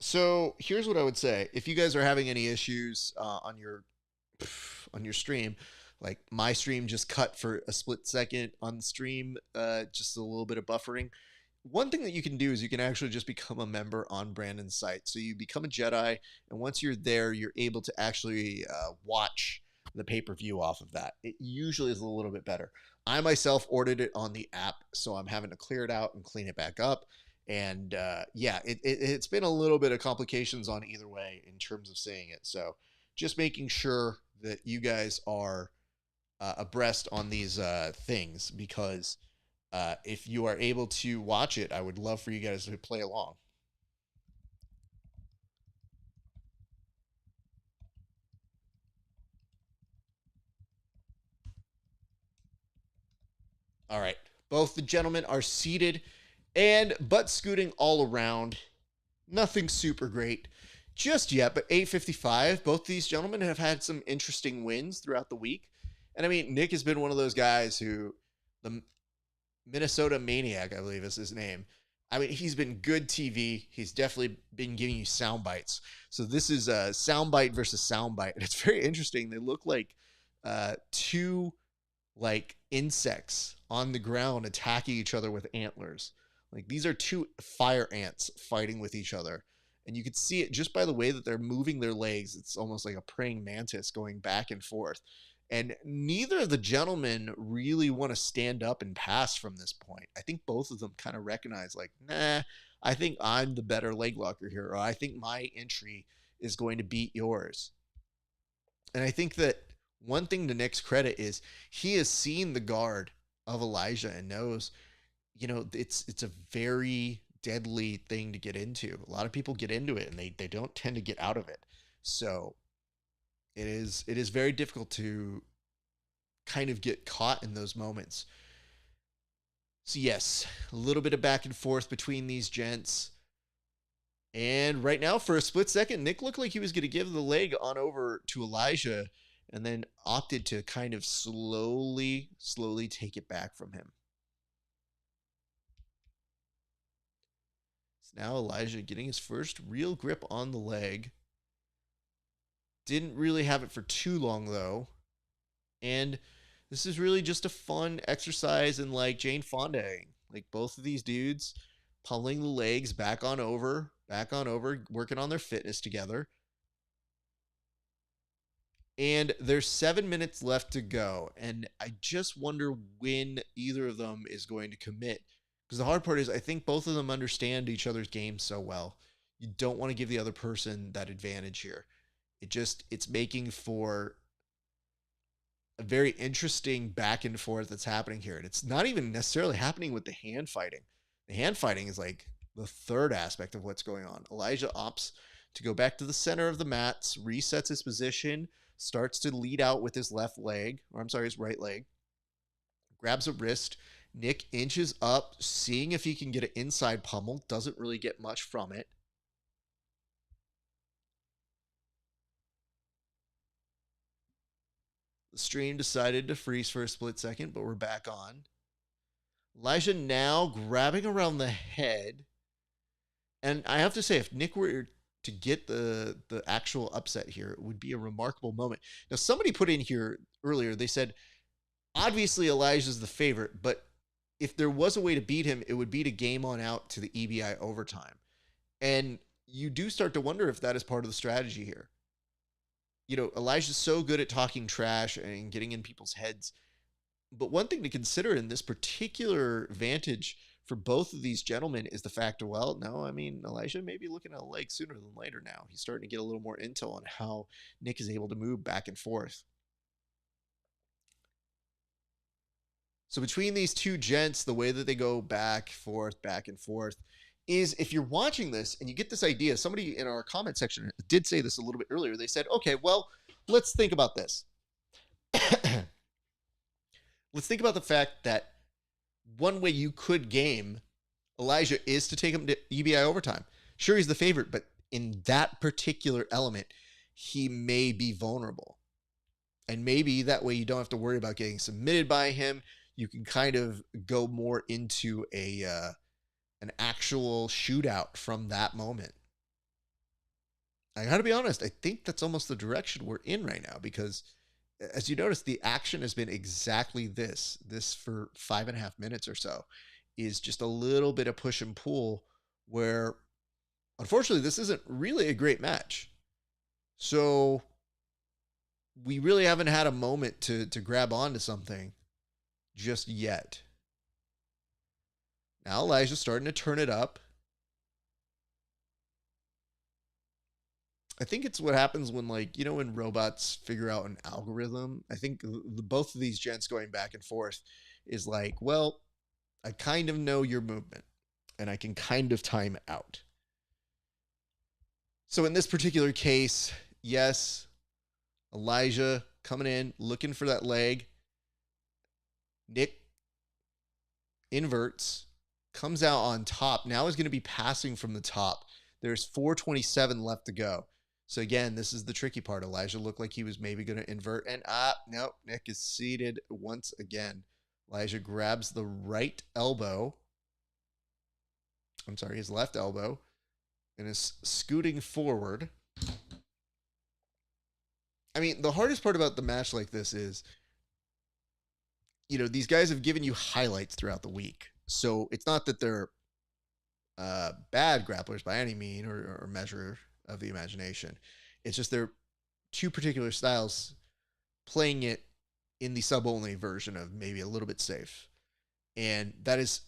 So here's what I would say. If you guys are having any issues on your stream, like my stream just cut for a split second on the stream, just a little bit of buffering. One thing that you can do is you can actually just become a member on Brandon's site. So you become a Jedi, and once you're there, you're able to actually watch the pay-per-view off of that. It usually is a little bit better. I myself ordered it on the app, so I'm having to clear it out and clean it back up. And yeah, it's been a little bit of complications on either way in terms of seeing it. So just making sure that you guys are abreast on these things, because if you are able to watch it, I would love for you guys to play along. All right. Both the gentlemen are seated and butt scooting all around. Nothing super great just yet, but 8:55. Both these gentlemen have had some interesting wins throughout the week. And I mean, Nick has been one of those guys who, the Minnesota Maniac, I believe is his name. I mean, he's been good TV. He's definitely been giving you sound bites. So this is a soundbite versus soundbite. And it's very interesting. They look like two like insects on the ground attacking each other with antlers. Like these are two fire ants fighting with each other. And you can see it just by the way that they're moving their legs. It's almost like a praying mantis going back and forth. And neither of the gentlemen really want to stand up and pass from this point. I think both of them kind of recognize like, nah, I think I'm the better leg locker here. Or I think my entry is going to beat yours. And I think that one thing to Nick's credit is he has seen the guard of Elijah and knows, you know, it's a very deadly thing to get into. A lot of people get into it and they don't tend to get out of it. So it is very difficult to kind of get caught in those moments. So yes, a little bit of back and forth between these gents. And right now, for a split second, Nick looked like he was going to give the leg on over to Elijah, and then opted to kind of slowly take it back from him. So now Elijah getting his first real grip on the leg. Didn't really have it for too long, though. And this is really just a fun exercise in, like, Jane Fondaing. Like, both of these dudes pummeling the legs back on over, working on their fitness together. And there's 7 minutes left to go. And I just wonder when either of them is going to commit. Because the hard part is I think both of them understand each other's game so well. You don't want to give the other person that advantage here. It's making for a very interesting back and forth that's happening here. And it's not even necessarily happening with the hand fighting. The hand fighting is like the third aspect of what's going on. Elijah opts to go back to the center of the mats, resets his position, starts to lead out with his his right leg, grabs a wrist. Nick inches up, seeing if he can get an inside pummel. Doesn't really get much from it. The stream decided to freeze for a split second, but we're back on. Elijah now grabbing around the head. And I have to say, if Nick were to get the actual upset here, it would be a remarkable moment. Now, somebody put in here earlier, they said, obviously Elijah's the favorite, but if there was a way to beat him, it would be to game on out to the EBI overtime. And you do start to wonder if that is part of the strategy here. You know, Elijah's so good at talking trash and getting in people's heads. But one thing to consider in this particular vantage for both of these gentlemen is the fact of, well, no, I mean, Elijah may be looking at a leg sooner than later now. He's starting to get a little more intel on how Nick is able to move back and forth. So between these two gents, the way that they go back and forth, is if you're watching this and you get this idea, somebody in our comment section did say this a little bit earlier. They said, okay, well, let's think about this. Let's think about the fact that one way you could game Elijah is to take him to EBI overtime. Sure, he's the favorite, but in that particular element, he may be vulnerable. And maybe that way you don't have to worry about getting submitted by him. You can kind of go more into an actual shootout from that moment. I gotta be honest, I think that's almost the direction we're in right now, because as you notice, the action has been exactly this. This for 5.5 minutes or so is just a little bit of push and pull where, unfortunately, this isn't really a great match. So we really haven't had a moment to grab onto something just yet. Now Elijah's starting to turn it up. I think it's what happens when, like, you know, when robots figure out an algorithm. I think both of these gents going back and forth is like, well, I kind of know your movement and I can kind of time out. So in this particular case, yes, Elijah coming in, looking for that leg. Nick inverts, comes out on top. Now he's going to be passing from the top. There's 4:27 left to go. So again, this is the tricky part. Elijah looked like he was maybe going to invert, and nope, Nick is seated once again. Elijah grabs the right elbow. I'm sorry, his left elbow, and is scooting forward. I mean, the hardest part about the match like this is, you know, these guys have given you highlights throughout the week. So it's not that they're bad grapplers by any mean or measure of the imagination. It's just they're two particular styles playing it in the sub-only version of maybe a little bit safe. And that is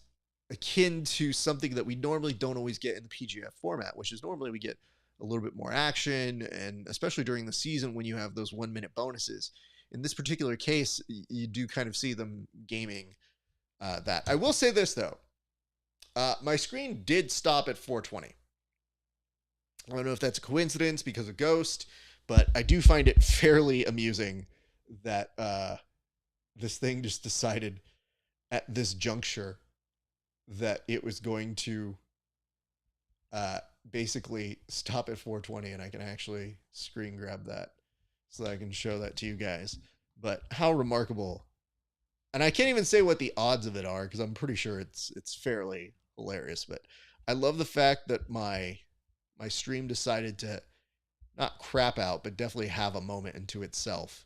akin to something that we normally don't always get in the PGF format, which is normally we get a little bit more action, and especially during the season when you have those 1 minute bonuses. In this particular case, you do kind of see them gaming that. I will say this, though. My screen did stop at 420. I don't know if that's a coincidence because of Ghost, but I do find it fairly amusing that this thing just decided at this juncture that it was going to basically stop at 420, and I can actually screen grab that so that I can show that to you guys. But how remarkable. And I can't even say what the odds of it are because I'm pretty sure it's fairly hilarious. But I love the fact that my stream decided to not crap out, but definitely have a moment into itself.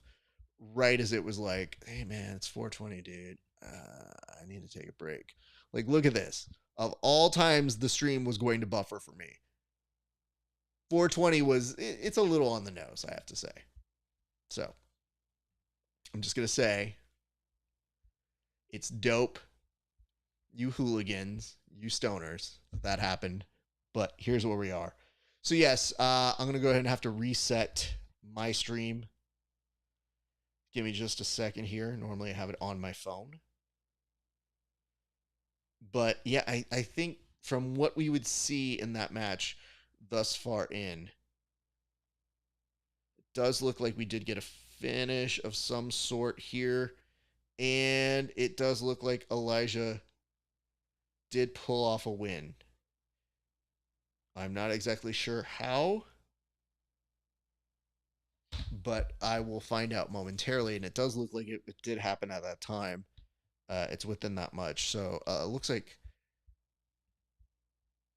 Right as it was like, hey man, it's 420, dude. I need to take a break. Like, look at this. Of all times the stream was going to buffer for me, 420 was, it's a little on the nose, I have to say. So, I'm just going to say, it's dope. You hooligans, you stoners, that happened. But here's where we are. So yes, I'm going to go ahead and have to reset my stream. Give me just a second here. Normally I have it on my phone. But yeah, I think from what we would see in that match thus far in, it does look like we did get a finish of some sort here. And it does look like Elijah did pull off a win. I'm not exactly sure how, but I will find out momentarily. And it does look like it did happen at that time. It's within that much. So it looks like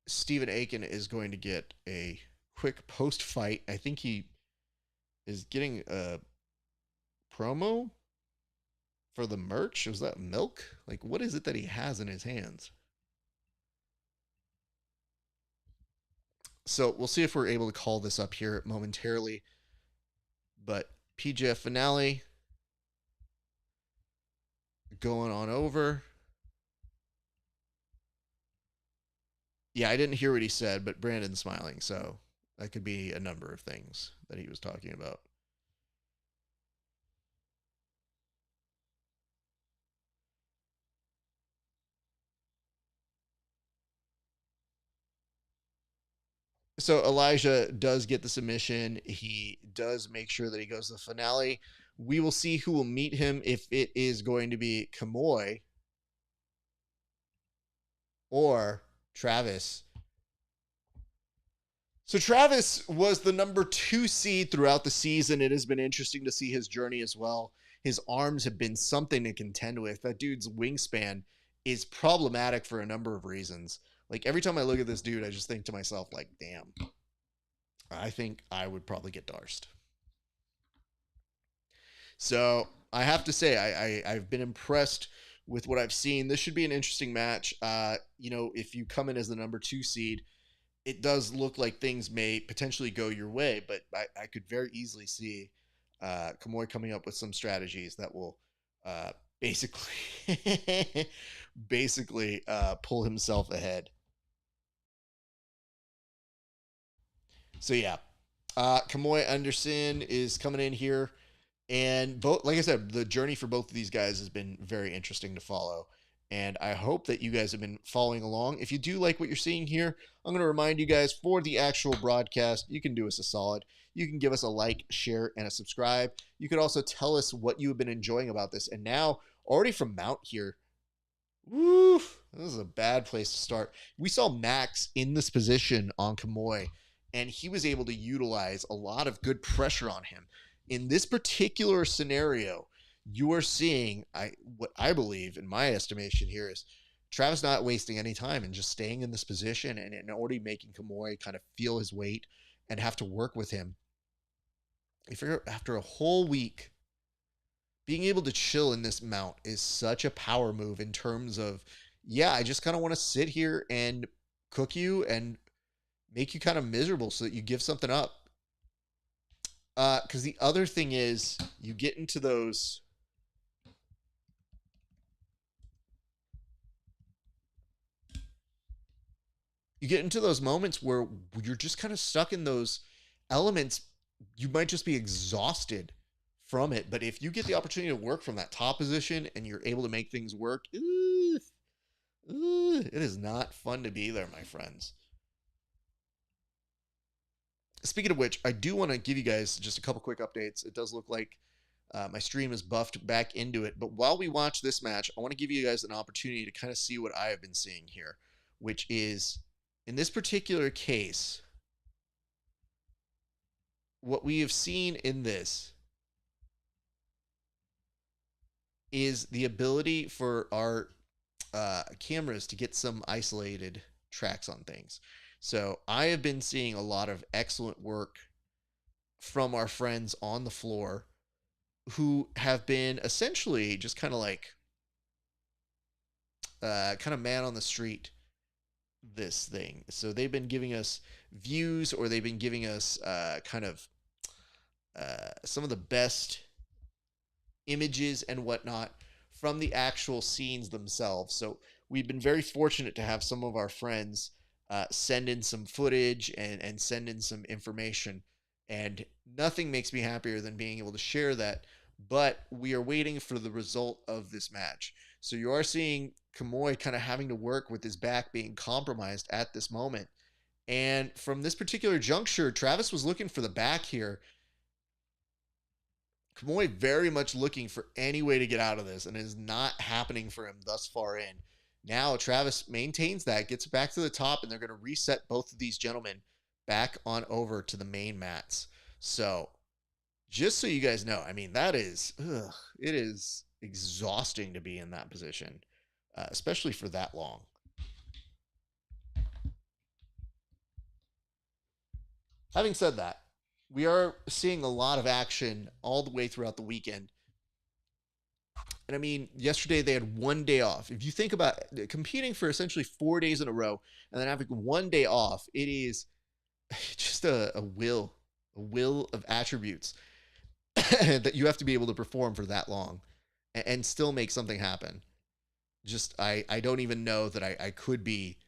Stephen Aiken is going to get a quick post-fight. I think he is getting a promo for the merch. Was that milk? Like, what is it that he has in his hands? So we'll see if we're able to call this up here momentarily. But PGF finale going on over. Yeah, I didn't hear what he said, but Brandon's smiling, so that could be a number of things that he was talking about. So Elijah does get the submission. He does make sure that he goes to the finale. We will see who will meet him, if it is going to be Kamoy or Travis. So Travis was the number 2 seed throughout the season. It has been interesting to see his journey as well. His arms have been something to contend with. That dude's wingspan is problematic for a number of reasons. Like, every time I look at this dude, I just think to myself, like, damn, I think I would probably get Darst. So I have to say, I've been impressed with what I've seen. This should be an interesting match. If you come in as the number 2 seed, it does look like things may potentially go your way, but I could very easily see Kamoy coming up with some strategies that will basically pull himself ahead. So yeah, Kamoy Anderson is coming in here, and both, like I said, the journey for both of these guys has been very interesting to follow. And I hope that you guys have been following along. If you do like what you're seeing here, I'm going to remind you guys, for the actual broadcast, you can do us a solid. You can give us a like, share, and a subscribe. You could also tell us what you have been enjoying about this. And now, already from Mount here, woo, this is a bad place to start. We saw Max in this position on Kamoy, and he was able to utilize a lot of good pressure on him. In this particular scenario, you are seeing, what I believe, in my estimation here, is Travis not wasting any time and just staying in this position and already making Kamoy kind of feel his weight and have to work with him. I figure after a whole week, being able to chill in this mount is such a power move in terms of, yeah, I just kind of want to sit here and cook you and make you kind of miserable so that you give something up. Because the other thing is, you get into those... You get into those moments where you're just kind of stuck in those elements. You might just be exhausted from it. But if you get the opportunity to work from that top position and you're able to make things work, it is not fun to be there, my friends. Speaking of which, I do want to give you guys just a couple quick updates. It does look like my stream is buffed back into it. But while we watch this match, I want to give you guys an opportunity to kind of see what I have been seeing here, which is, in this particular case, what we have seen in this is the ability for our cameras to get some isolated tracks on things. So I have been seeing a lot of excellent work from our friends on the floor who have been essentially just kind of like kind of man on the street this thing. So they've been giving us views, or they've been giving us kind of some of the best images and whatnot from the actual scenes themselves. So we've been very fortunate to have some of our friends send in some footage and send in some information. And nothing makes me happier than being able to share that. But we are waiting for the result of this match. So you are seeing Kamoy kind of having to work with his back being compromised at this moment. And from this particular juncture, Travis was looking for the back here. Kamoy very much looking for any way to get out of this, and it is not happening for him thus far in. Now Travis maintains that, gets back to the top, and they're going to reset both of these gentlemen back on over to the main mats. So just so you guys know, I mean, that is, it is exhausting to be in that position, especially for that long. Having said that, we are seeing a lot of action all the way throughout the weekend. And I mean, yesterday they had 1 day off. If you think about competing for essentially 4 days in a row and then having 1 day off, it is just a will of attributes that you have to be able to perform for that long and still make something happen. Just, I don't even know that I could be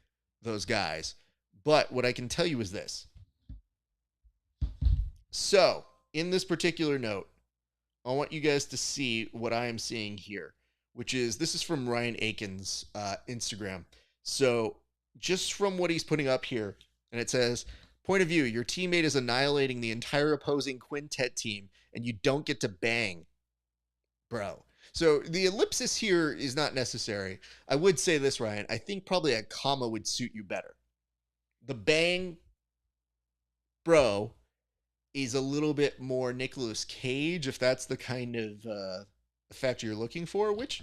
those guys. But what I can tell you is this. So, in this particular note, I want you guys to see what I am seeing here, which is, this is from Ryan Aiken's Instagram. So, just from what he's putting up here, and it says, point of view, your teammate is annihilating the entire opposing Quintet team, and you don't get to bang. Bro. So, the ellipsis here is not necessary. I would say this, Ryan. I think probably a comma would suit you better. The bang, bro, is a little bit more Nicolas Cage, if that's the kind of effect you're looking for, which,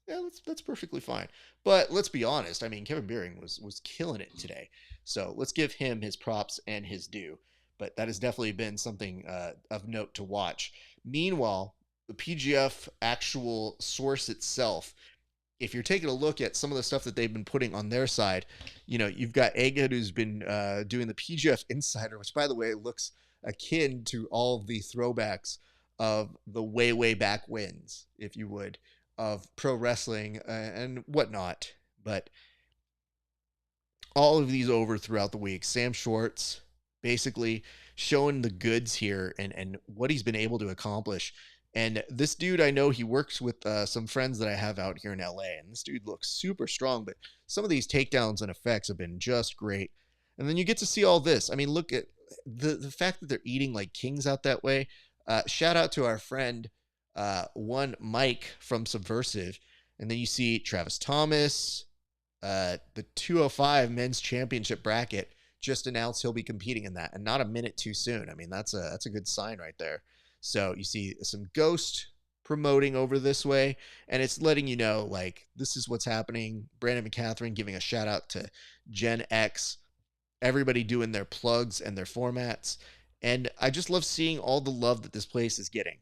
yeah, that's perfectly fine. But let's be honest. I mean, Kevin Beering was killing it today. So let's give him his props and his due. But that has definitely been something of note to watch. Meanwhile, the PGF actual source itself, if you're taking a look at some of the stuff that they've been putting on their side, you know, you've got Egghead, who's been doing the PGF Insider, which, by the way, looks akin to all of the throwbacks of the way back wins, if you would, of pro wrestling and whatnot. But all of these over throughout the week. Sam Schwartz basically showing the goods here and what he's been able to accomplish. And this dude, I know he works with some friends that I have out here in LA, and this dude looks super strong, but some of these takedowns and effects have been just great. And then you get to see all this. I mean, look at the fact that they're eating like kings out that way. Shout out to our friend, Mike from Subversive. And then you see Travis Thomas, the 205 men's championship bracket, just announced he'll be competing in that, and not a minute too soon. I mean, that's a good sign right there. So you see some Ghost promoting over this way, and it's letting you know, like, this is what's happening. Brandon Mccaghren giving a shout out to Gen X, everybody doing their plugs and their formats. And I just love seeing all the love that this place is getting.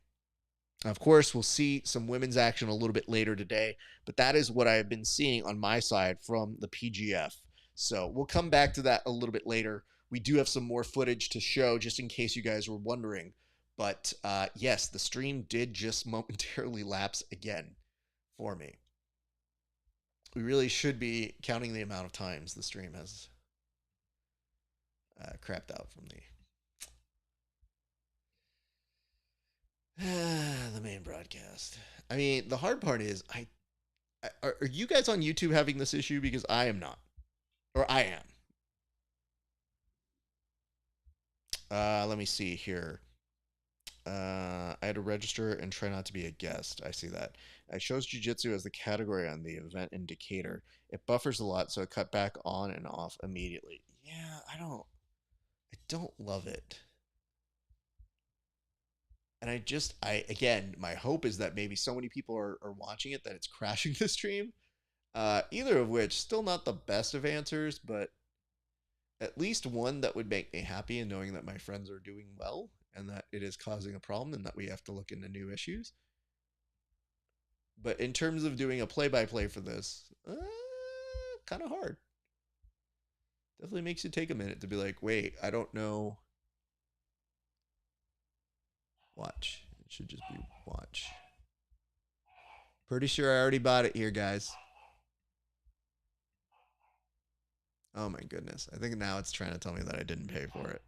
Of course, we'll see some women's action a little bit later today, but that is what I've been seeing on my side from the PGF. So we'll come back to that a little bit later. We do have some more footage to show, just in case you guys were wondering. But yes, the stream did just momentarily lapse again for me. We really should be counting the amount of times the stream has crapped out from the main broadcast. I mean, the hard part is, are you guys on YouTube having this issue? Because I am not. Or I am. Let me see here. I had to register and try not to be a guest. I see that. I chose jiu-jitsu as the category on the event indicator. It buffers a lot, so I cut back on and off immediately. Yeah, I don't love it. And again, my hope is that maybe so many people are watching it that it's crashing the stream. Either of which, still not the best of answers, but at least one that would make me happy in knowing that my friends are doing well and that it is causing a problem and that we have to look into new issues. But in terms of doing a play-by-play for this, kind of hard. Definitely makes you take a minute to be like, wait, I don't know. Watch. It should just be watch. Pretty sure I already bought it here, guys. Oh my goodness. I think now it's trying to tell me that I didn't pay for it.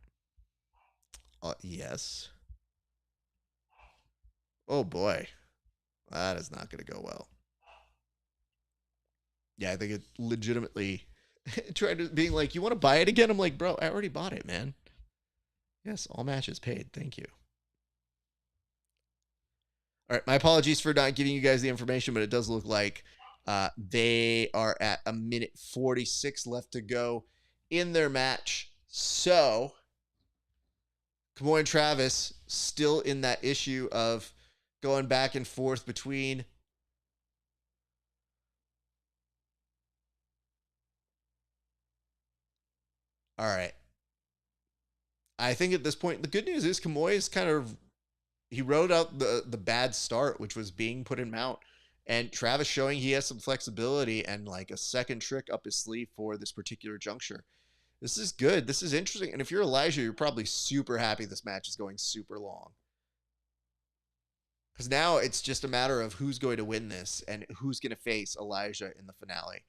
Yes. Oh boy. That is not going to go well. Yeah, I think it legitimately tried to being like, you want to buy it again? I'm like, bro, I already bought it, man. Yes, all matches paid. Thank you. All right, my apologies for not giving you guys the information, but it does look like they are at a minute 46 left to go in their match. So, Kamoy and Travis still in that issue of going back and forth between all right. I think at this point, the good news is Kamoy is kind of, he rode out the bad start, which was being put in mount. And Travis showing he has some flexibility and like a second trick up his sleeve for this particular juncture. This is good. This is interesting. And if you're Elijah, you're probably super happy this match is going super long. Because now it's just a matter of who's going to win this and who's going to face Elijah in the finale.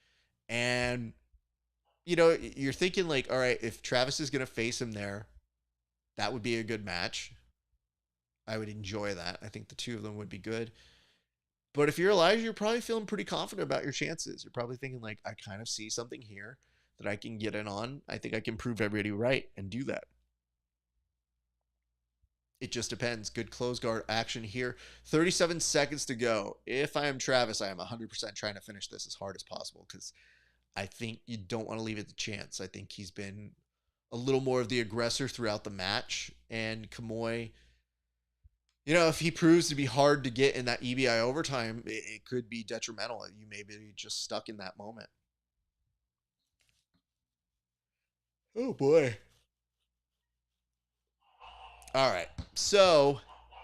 And, you know, you're thinking like, all right, if Travis is going to face him there, that would be a good match. I would enjoy that. I think the two of them would be good. But if you're Elijah, you're probably feeling pretty confident about your chances. You're probably thinking like, I kind of see something here that I can get in on. I think I can prove everybody right and do that. It just depends. Good close guard action here. 37 seconds to go. If I am Travis, I am 100% trying to finish this as hard as possible because I think you don't want to leave it to chance. I think he's been a little more of the aggressor throughout the match. And Kamoy, you know, if he proves to be hard to get in that EBI overtime, it could be detrimental. You may be just stuck in that moment. Oh, boy. All right. So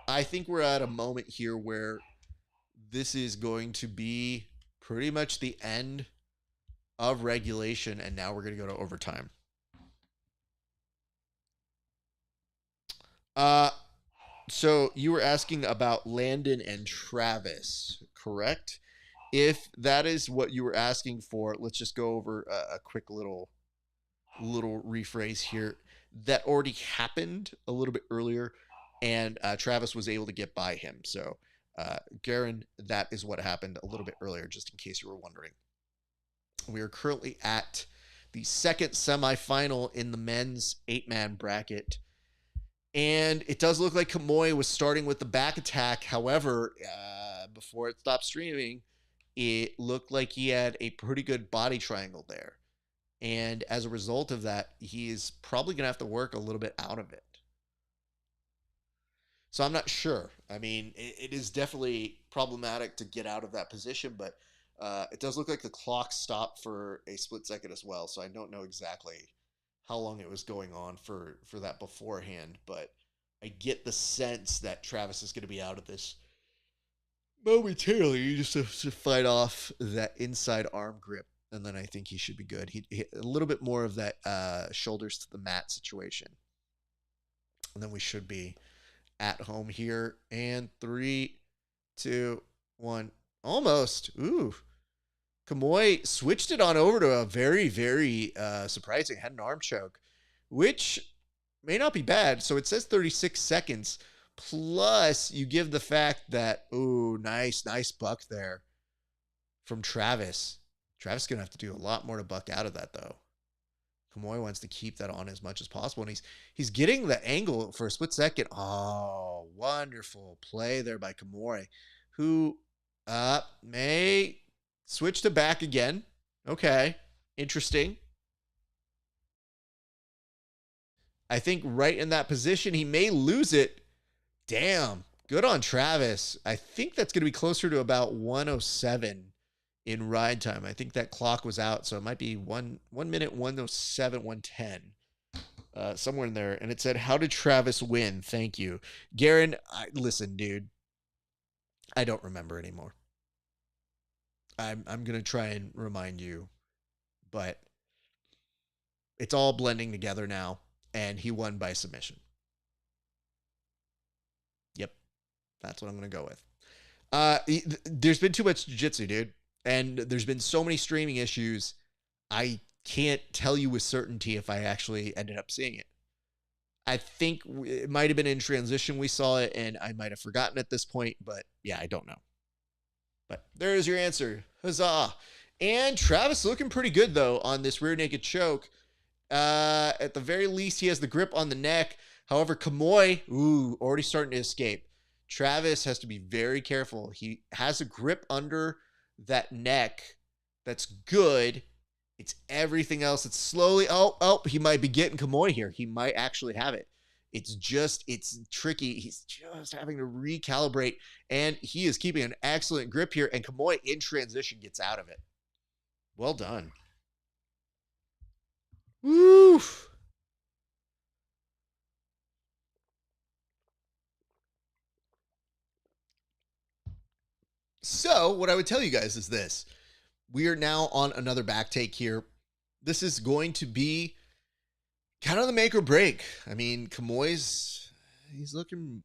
I think we're at a moment here where this is going to be pretty much the end of regulation. And now we're going to go to overtime. So you were asking about Landon and Travis, correct? If that is what you were asking for, let's just go over a quick little rephrase here. That already happened a little bit earlier, and Travis was able to get by him. So, Garen, that is what happened a little bit earlier, just in case you were wondering. We are currently at the second semifinal in the men's 8-man bracket. And it does look like Kamoy was starting with the back attack. However, before it stopped streaming, it looked like he had a pretty good body triangle there. And as a result of that, he's probably going to have to work a little bit out of it. So I'm not sure. I mean, it is definitely problematic to get out of that position, but it does look like the clock stopped for a split second as well. So I don't know exactly how long it was going on for that beforehand, but I get the sense that Travis is going to be out of this momentarily. You just have to fight off that inside arm grip, and then I think he should be good. He a little bit more of that shoulders to the mat situation, and then we should be at home here. And 3, 2, 1, almost. Ooh. Kamoy switched it on over to a very, very surprising head and arm choke, which may not be bad. So it says 36 seconds. Plus, you give the fact that, ooh, nice buck there from Travis. Travis is going to have to do a lot more to buck out of that, though. Kamoy wants to keep that on as much as possible, and he's getting the angle for a split second. Oh, wonderful play there by Kamoy, who may switch to back again. Okay, interesting. I think right in that position, he may lose it. Damn, good on Travis. I think that's going to be closer to about 107 in ride time. I think that clock was out, so it might be 1 minute 107, 110. somewhere in there, and it said, "How did Travis win? Thank you, Garen." Listen, dude, I don't remember anymore. I'm gonna try and remind you, but it's all blending together now, and he won by submission. Yep, that's what I'm gonna go with. There's been too much jiu-jitsu, dude, and there's been so many streaming issues. I can't tell you with certainty if I actually ended up seeing it. I think it might have been in transition we saw it, and I might have forgotten at this point, but yeah, I don't know. But there's your answer. Huzzah. And Travis looking pretty good, though, on this rear naked choke. At the very least, he has the grip on the neck. However, Kamoy, already starting to escape. Travis has to be very careful. He has a grip under that neck that's good. It's everything else that's slowly, he might be getting Kamoy here. He might actually have it. It's tricky. He's just having to recalibrate, and he is keeping an excellent grip here, and Kamoy in transition gets out of it. Well done. Woo! So, what I would tell you guys is this. We are now on another back take here. This is going to be kind of the make or break. I mean, Kamoy's, he's looking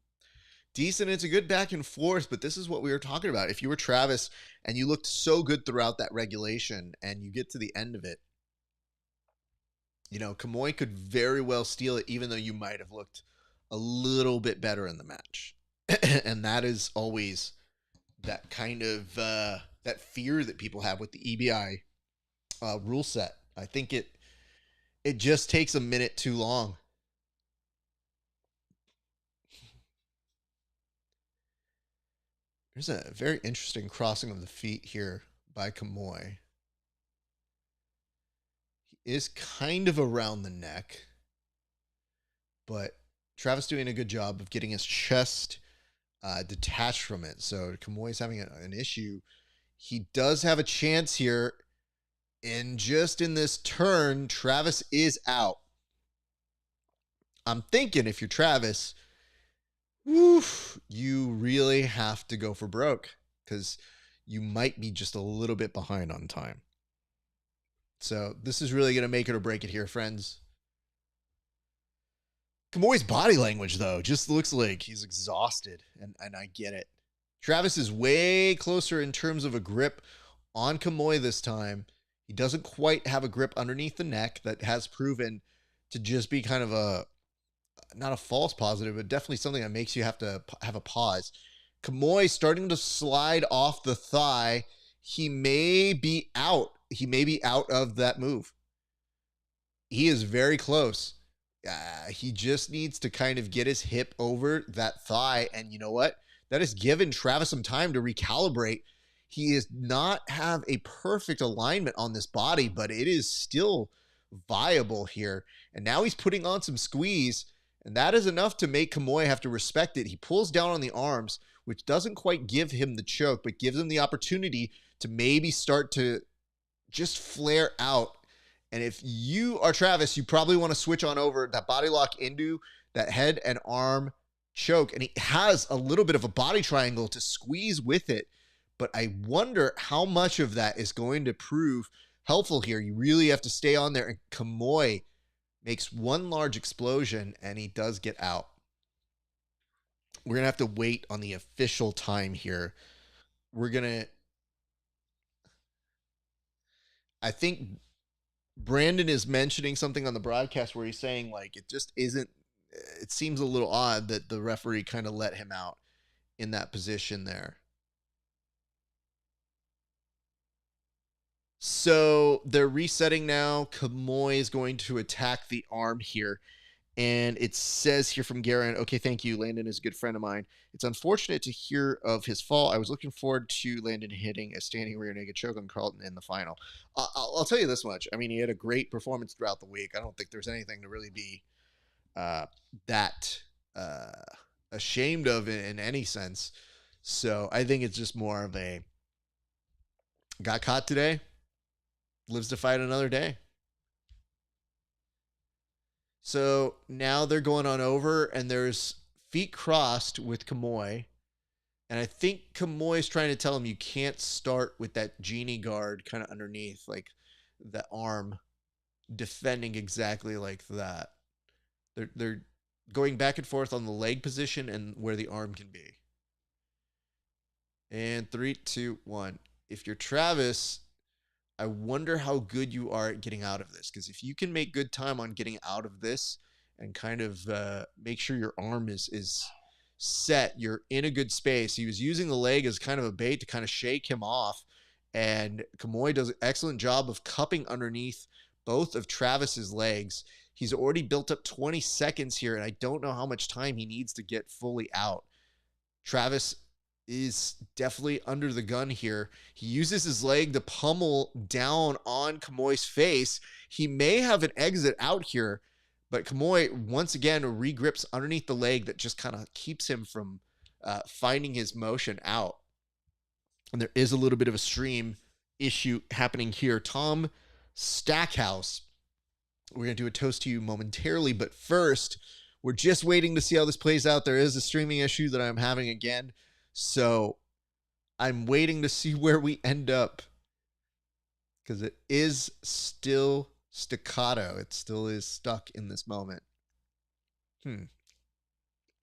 decent. It's a good back and forth, but this is what we were talking about. If you were Travis and you looked so good throughout that regulation and you get to the end of it, you know, Kamoy could very well steal it, even though you might have looked a little bit better in the match. And that is always that kind of that fear that people have with the EBI rule set. I think it just takes a minute too long. There's a very interesting crossing of the feet here by Kamoy. He is kind of around the neck, but Travis doing a good job of getting his chest detached from it. So Kamoy's having an issue. He does have a chance here. And just in this turn, Travis is out. I'm thinking if you're Travis, you really have to go for broke because you might be just a little bit behind on time. So this is really going to make it or break it here, friends. Kamoy's body language, though, just looks like he's exhausted, and I get it. Travis is way closer in terms of a grip on Kamoy this time. He doesn't quite have a grip underneath the neck that has proven to just be kind of a, not a false positive, but definitely something that makes you have to have a pause. Kamoy starting to slide off the thigh. He may be out. He may be out of that move. He is very close. He just needs to kind of get his hip over that thigh. And you know what? That has given Travis some time to recalibrate. He does not have a perfect alignment on this body, but it is still viable here. And now he's putting on some squeeze, and that is enough to make Kamoy have to respect it. He pulls down on the arms, which doesn't quite give him the choke, but gives him the opportunity to maybe start to just flare out. And if you are Travis, you probably want to switch on over that body lock into that head and arm choke. And he has a little bit of a body triangle to squeeze with it. But I wonder how much of that is going to prove helpful here. You really have to stay on there. And Kamoy makes one large explosion, and he does get out. We're going to have to wait on the official time here. I think Brandon is mentioning something on the broadcast where he's saying, like, it just isn't, it seems a little odd that the referee kind of let him out in that position there. So they're resetting now. Kamoy is going to attack the arm here. And it says here from Garen, okay, thank you. Landon is a good friend of mine. It's unfortunate to hear of his fall. I was looking forward to Landon hitting a standing rear naked choke on Carlton in the final. I'll tell you this much. I mean, he had a great performance throughout the week. I don't think there's anything to really be that ashamed of in any sense. So I think it's just more of a got caught today, lives to fight another day. So now they're going on over, and there's feet crossed with Kamoy. And I think Kamoy's trying to tell him you can't start with that genie guard kind of underneath, like the arm defending exactly like that. They're going back and forth on the leg position and where the arm can be. And 3, 2, 1. If you're Travis, I wonder how good you are at getting out of this. Because if you can make good time on getting out of this and kind of make sure your arm is set, you're in a good space. He was using the leg as kind of a bait to kind of shake him off. And Kamoy does an excellent job of cupping underneath both of Travis's legs. He's already built up 20 seconds here, and I don't know how much time he needs to get fully out. Travis is definitely under the gun here. He uses his leg to pummel down on Kamoy's face. He may have an exit out here, but Kamoy once again regrips underneath the leg that just kind of keeps him from finding his motion out. And there is a little bit of a stream issue happening here. Tom Stackhouse, we're going to do a toast to you momentarily, but first, we're just waiting to see how this plays out. There is a streaming issue that I'm having again, so I'm waiting to see where we end up, because it is still staccato. It still is stuck in this moment.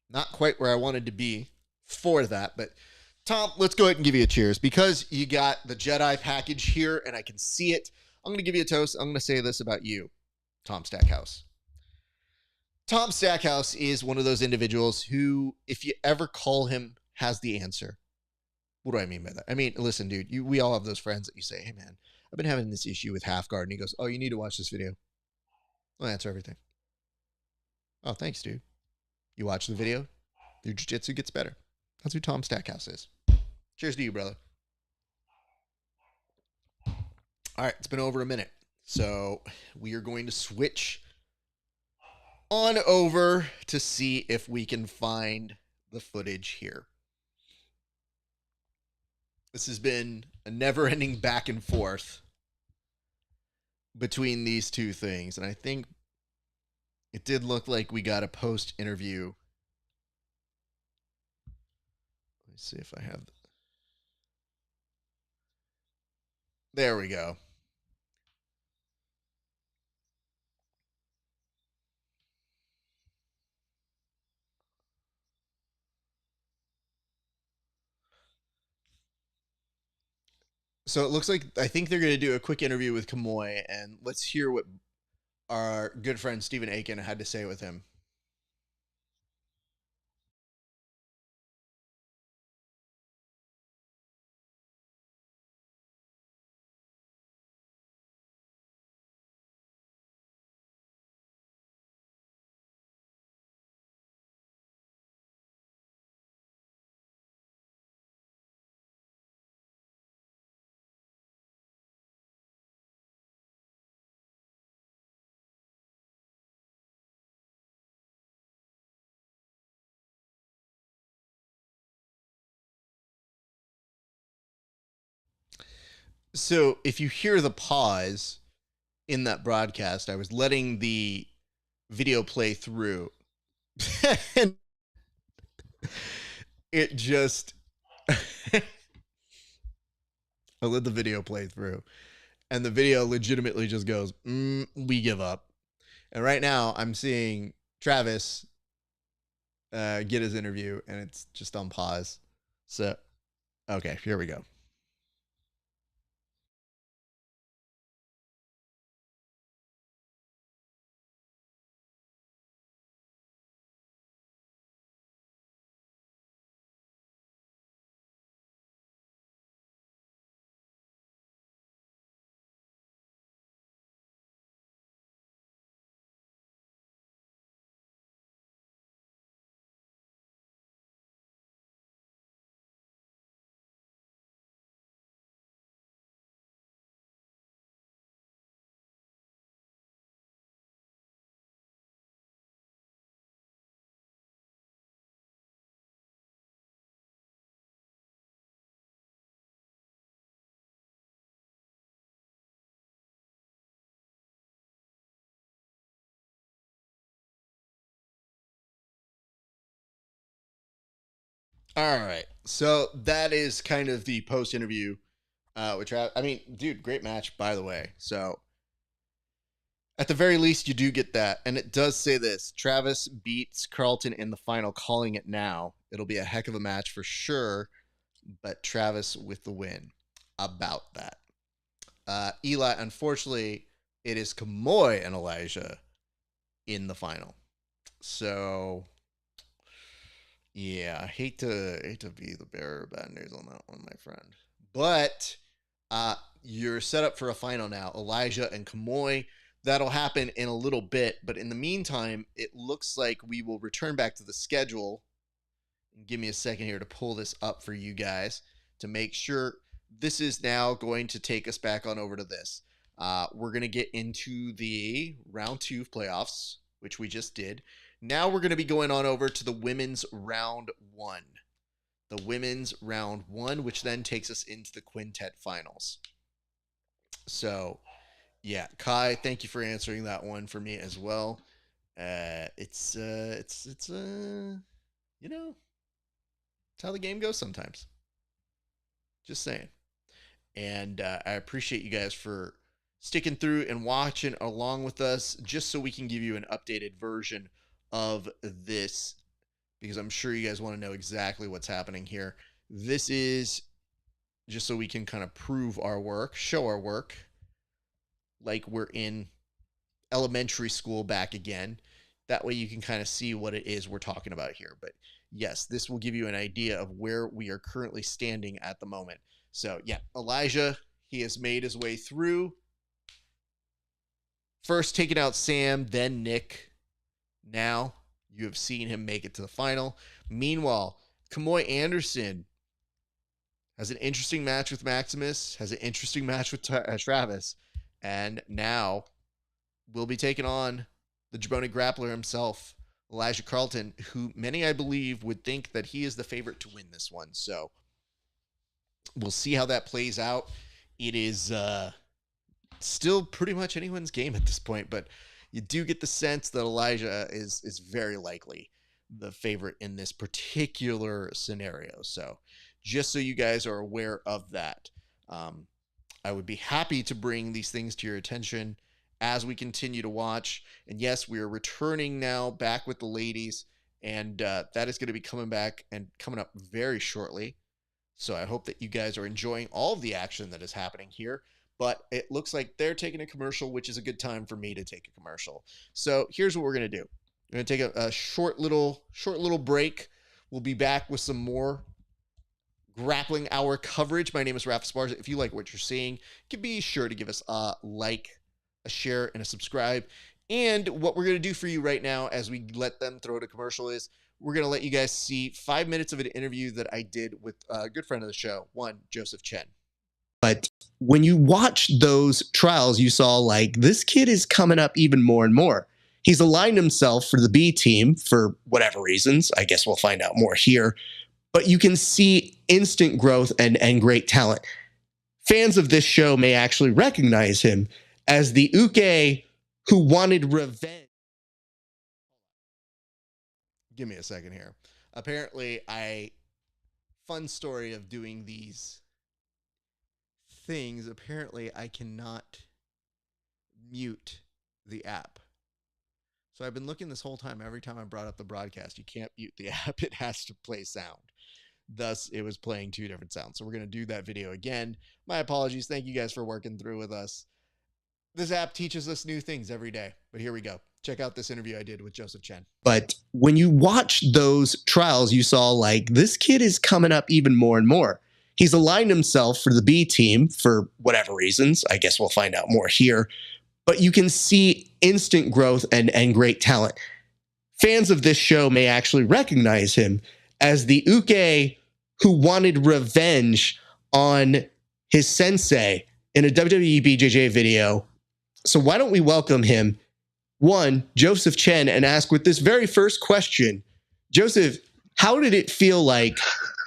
Not quite where I wanted to be for that, but Tom, let's go ahead and give you a cheers, because you got the Jedi package here, and I can see it. I'm going to give you a toast. I'm going to say this about you, Tom Stackhouse. Tom Stackhouse is one of those individuals who, if you ever call him, has the answer. What do I mean by that? I mean, listen, dude, we all have those friends that you say, hey, man, I've been having this issue with half guard. And he goes, oh, you need to watch this video. I'll answer everything. Oh, thanks, dude. You watch the video, your jiu-jitsu gets better. That's who Tom Stackhouse is. Cheers to you, brother. All right, it's been over a minute. So we are going to switch on over to see if we can find the footage here. This has been a never-ending back and forth between these two things. And I think it did look like we got a post-interview. Let me see if I have... There we go. So it looks like, I think they're going to do a quick interview with Kamoy, and let's hear what our good friend Stephen Aiken had to say with him. So if you hear the pause in that broadcast, I was letting the video play through. And it just... I let the video play through. And the video legitimately just goes, we give up. And right now I'm seeing Travis get his interview, and it's just on pause. So, okay, here we go. All right. So that is kind of the post interview, which dude, great match, by the way. So at the very least, you do get that. And it does say this: Travis beats Carlton in the final, calling it now. It'll be a heck of a match for sure, but Travis with the win. About that. Eli, unfortunately, it is Kamoy and Elijah in the final. So, yeah, I hate to be the bearer of bad news on that one, my friend. But you're set up for a final now. Elijah and Kamoy. That'll happen in a little bit. But in the meantime, it looks like we will return back to the schedule. Give me a second here to pull this up for you guys to make sure. This is now going to take us back on over to this. We're going to get into the round 2 playoffs, which we just did. Now we're going to be going on over to the women's round 1. The women's round 1, which then takes us into the Quintet finals. So, yeah, Kai, thank you for answering that one for me as well. It's it's how the game goes sometimes. Just saying. And I appreciate you guys for sticking through and watching along with us, just so we can give you an updated version of this, because I'm sure you guys want to know exactly what's happening here. This is just so we can kind of prove our work, show our work, like we're in elementary school back again. That way you can kind of see what it is we're talking about here. But yes, this will give you an idea of where we are currently standing at the moment. So, yeah, Elijah, he has made his way through. First taking out Sam, then Nick. Now you have seen him make it to the final. Meanwhile, Kamoy Anderson has an interesting match with Maximus, has an interesting match with Travis, and now will be taking on the Jabroni Grappler himself, Elijah Carlton, who many, I believe, would think that he is the favorite to win this one. So we'll see how that plays out. It is still pretty much anyone's game at this point, but you do get the sense that Elijah is very likely the favorite in this particular scenario. So just so you guys are aware of that, I would be happy to bring these things to your attention as we continue to watch. And yes, we are returning now back with the ladies, and that is going to be coming back and coming up very shortly. So I hope that you guys are enjoying all of the action that is happening here. But it looks like they're taking a commercial, which is a good time for me to take a commercial. So here's what we're going to do. We're going to take a short little break. We'll be back with some more Grappling Hour coverage. My name is Raph Esparza. If you like what you're seeing, be sure to give us a like, a share, and a subscribe. And what we're going to do for you right now as we let them throw to commercial is we're going to let you guys see 5 minutes of an interview that I did with a good friend of the show, Joseph Chen. But when you watch those trials, you saw like this kid is coming up even more and more. He's aligned himself for the B team for whatever reasons. I guess we'll find out more here. But you can see instant growth and great talent. Fans of this show may actually recognize him as the Uke who wanted revenge. Give me a second here. Apparently, fun story of doing these things. Apparently, I cannot mute the app. So I've been looking this whole time. Every time I brought up the broadcast, you can't mute the app. It has to play sound. Thus, it was playing 2 different sounds. So we're going to do that video again. My apologies. Thank you guys for working through with us. This app teaches us new things every day. But here we go. Check out this interview I did with Joseph Chen. But when you watch those trials, you saw like this kid is coming up even more and more. He's aligned himself for the B team for whatever reasons. I guess we'll find out more here. But you can see instant growth and great talent. Fans of this show may actually recognize him as the Uke who wanted revenge on his sensei in a WWE BJJ video. So why don't we welcome him, Joseph Chen, and ask with this very first question, Joseph, how did it feel like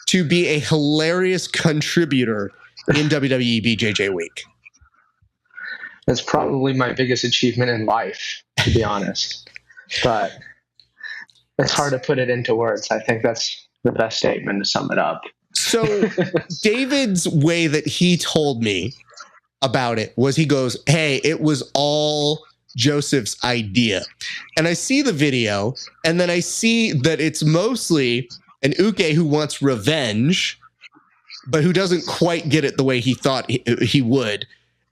to be a hilarious contributor in WWE BJJ Week? That's probably my biggest achievement in life, to be honest. But it's hard to put it into words. I think that's the best statement to sum it up. So David's way that he told me about it was he goes, hey, it was all Joseph's idea. And I see the video, and then I see that it's mostly an Uke who wants revenge, but who doesn't quite get it the way he thought he would.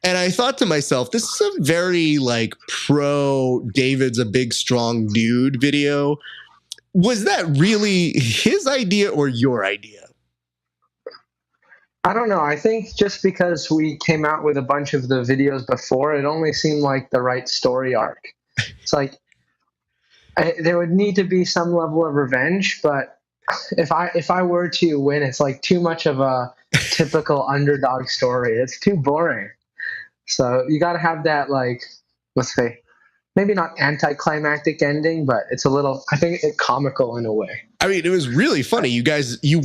And I thought to myself, this is a very like pro David's a big, strong dude video. Was that really his idea or your idea? I don't know. I think just because we came out with a bunch of the videos before, it only seemed like the right story arc. It's like there would need to be some level of revenge, but if I were to win, it's like too much of a typical underdog story. It's too boring. So you got to have that, like, let's say, maybe not anticlimactic ending, but it's a little, I think, comical in a way. I mean, it was really funny. You guys, you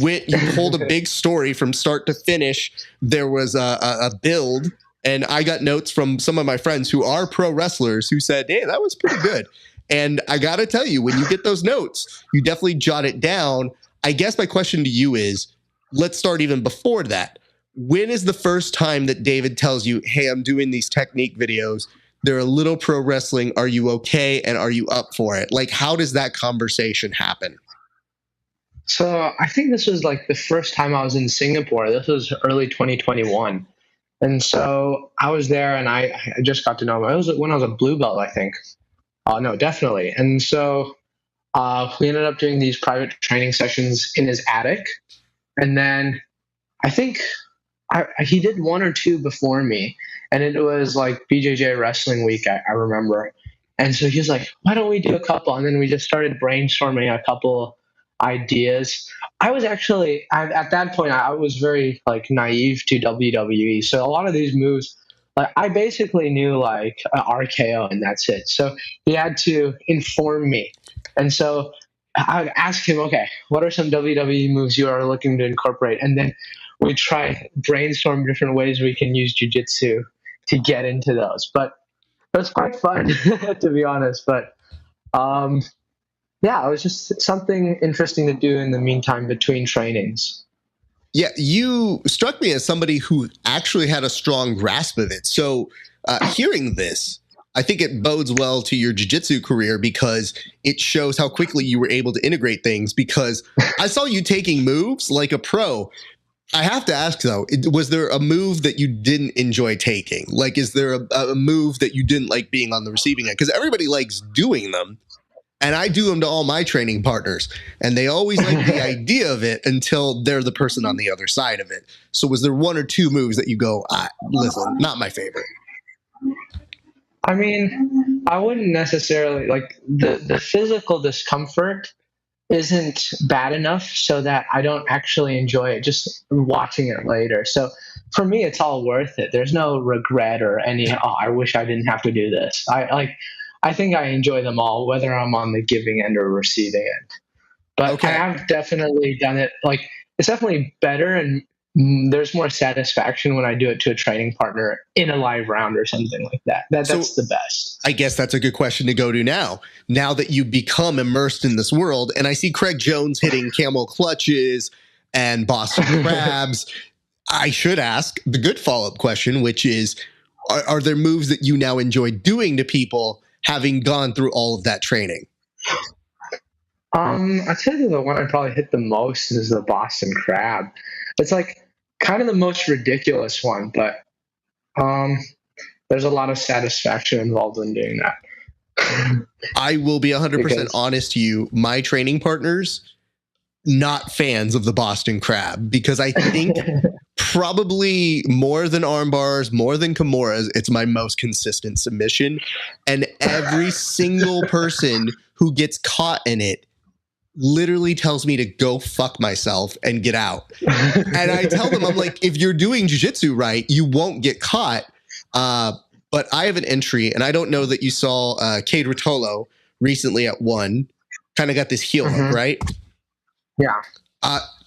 pulled a big story from start to finish. There was a build, and I got notes from some of my friends who are pro wrestlers who said, hey, that was pretty good. And I got to tell you, when you get those notes, you definitely jot it down. I guess my question to you is, let's start even before that. When is the first time that David tells you, hey, I'm doing these technique videos, they're a little pro wrestling, are you okay, and are you up for it? Like, how does that conversation happen? So I think this was like the first time I was in Singapore. This was early 2021. And so I was there, and I just got to know him. It was when I was a blue belt, I think. No, definitely. And so we ended up doing these private training sessions in his attic. And then I think he did one or two before me, and it was like BJJ Wrestling Week, I remember. And so he was like, why don't we do a couple? And then we just started brainstorming a couple ideas. I was actually, at that point, I was very like naive to WWE. So a lot of these moves, like I basically knew like an RKO and that's it. So he had to inform me. And so I would ask him, okay, what are some WWE moves you are looking to incorporate? And then we try brainstorm different ways we can use jiu-jitsu to get into those. But it was quite fun, to be honest. But yeah, it was just something interesting to do in the meantime between trainings. Yeah, you struck me as somebody who actually had a strong grasp of it. So hearing this, I think it bodes well to your jiu-jitsu career because it shows how quickly you were able to integrate things, because I saw you taking moves like a pro. I have to ask, though, was there a move that you didn't enjoy taking? Like, is there a move that you didn't like being on the receiving end? Because everybody likes doing them, and I do them to all my training partners, and they always like the idea of it until they're the person on the other side of it. So was there one or two moves that you go, listen, not my favorite? I mean, I wouldn't necessarily, like, the physical discomfort isn't bad enough so that I don't actually enjoy it just watching it later. So for me, it's all worth it. There's no regret or any, I wish I didn't have to do this. I think I enjoy them all, whether I'm on the giving end or receiving end. But okay. I have definitely done it. Like, it's definitely better, and there's more satisfaction when I do it to a training partner in a live round or something like that. That's the best. I guess that's a good question to go to now that you become immersed in this world. And I see Craig Jones hitting camel clutches and Boston crabs. I should ask the good follow-up question, which is, are there moves that you now enjoy doing to people having gone through all of that training? I'd say the one I probably hit the most is the Boston crab. It's like kind of the most ridiculous one, but there's a lot of satisfaction involved in doing that. I will be 100% honest to you. My training partners, not fans of the Boston crab, because I think probably more than arm bars, more than Kimuras, it's my most consistent submission. And every single person who gets caught in it literally tells me to go fuck myself and get out. And I tell them, I'm like, if you're doing jiu-jitsu right, you won't get caught. But I have an entry, and I don't know that you saw Cade Rotolo recently at one, kind of got this heel hook, right? Yeah.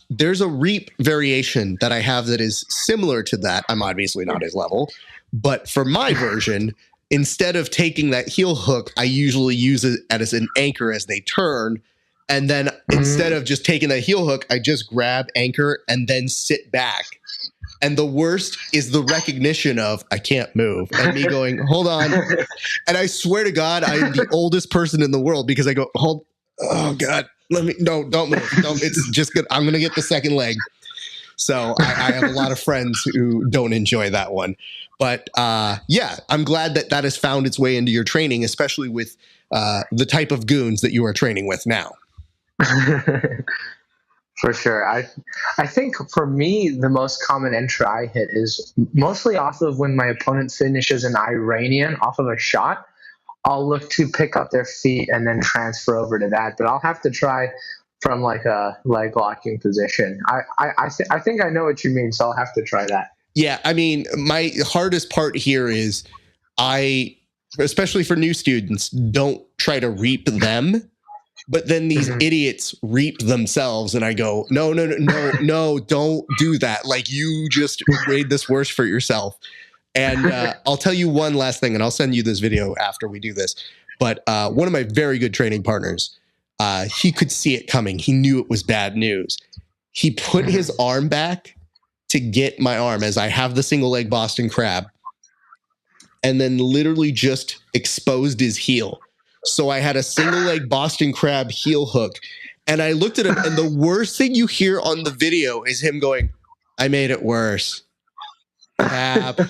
There's a Reap variation that I have that is similar to that. I'm obviously not his level, but for my version, instead of taking that heel hook, I usually use it as an anchor as they turn. And then instead of just taking the heel hook, I just grab, anchor, and then sit back. And the worst is the recognition of I can't move and me going, hold on. And I swear to God, I am the oldest person in the world because I go, oh God, don't move. It's just good. I'm going to get the second leg. So I have a lot of friends who don't enjoy that one. But yeah, I'm glad that has found its way into your training, especially with the type of goons that you are training with now. For sure. I think for me, the most common entry I hit is mostly off of when my opponent finishes an Iranian off of a shot. I'll look to pick up their feet and then transfer over to that. But I'll have to try from like a leg locking position. I think I know what you mean, so I'll have to try that. Yeah, I mean, my hardest part here is especially for new students, don't try to reap them. But then these idiots reap themselves, and I go, no, don't do that. Like, you just made this worse for yourself. And I'll tell you one last thing, and I'll send you this video after we do this. But one of my very good training partners, he could see it coming. He knew it was bad news. He put his arm back to get my arm as I have the single leg Boston Crab, and then literally just exposed his heel. So I had a single leg Boston Crab heel hook, and I looked at him, and the worst thing you hear on the video is him going, I made it worse. And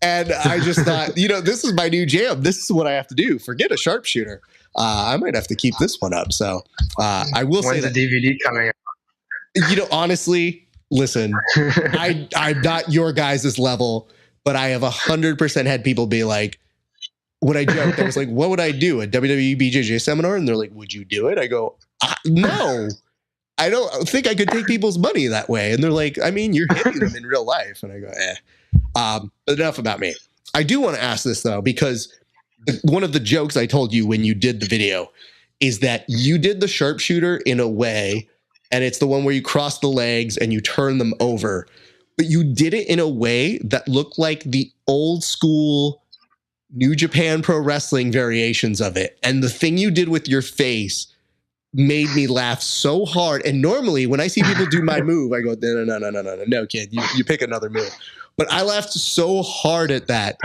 I just thought, this is my new jam. This is what I have to do. Forget a sharpshooter. I might have to keep this one up. So I will say that the DVD coming out? Honestly, listen, I'm not your guys' level, but I have 100% had people be like, when I joked, I was like, what would I do? A WWE BJJ seminar? And they're like, would you do it? I go, no, I don't think I could take people's money that way. And they're like, I mean, you're hitting them in real life. And I go, But enough about me. I do want to ask this, though, because one of the jokes I told you when you did the video is that you did the sharpshooter in a way, and it's the one where you cross the legs and you turn them over. But you did it in a way that looked like the old school New Japan Pro Wrestling variations of it. And the thing you did with your face made me laugh so hard. And normally when I see people do my move, I go, no, kid, you pick another move. But I laughed so hard at that.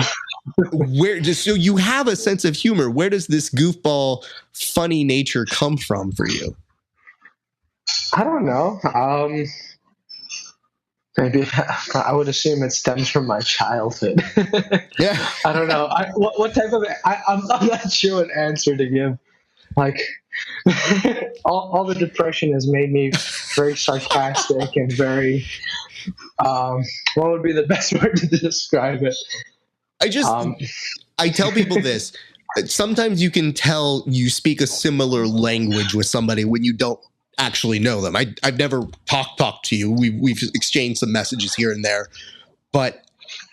So you have a sense of humor. Where does this goofball funny nature come from for you? I don't know. Maybe I would assume it stems from my childhood. Yeah. I don't know. What type of? I'm not sure what answer to give. Like, all the depression has made me very sarcastic and very. What would be the best word to describe it? I tell people this. Sometimes you can tell you speak a similar language with somebody when you don't actually know them. I've never talked to you. We've exchanged some messages here and there, but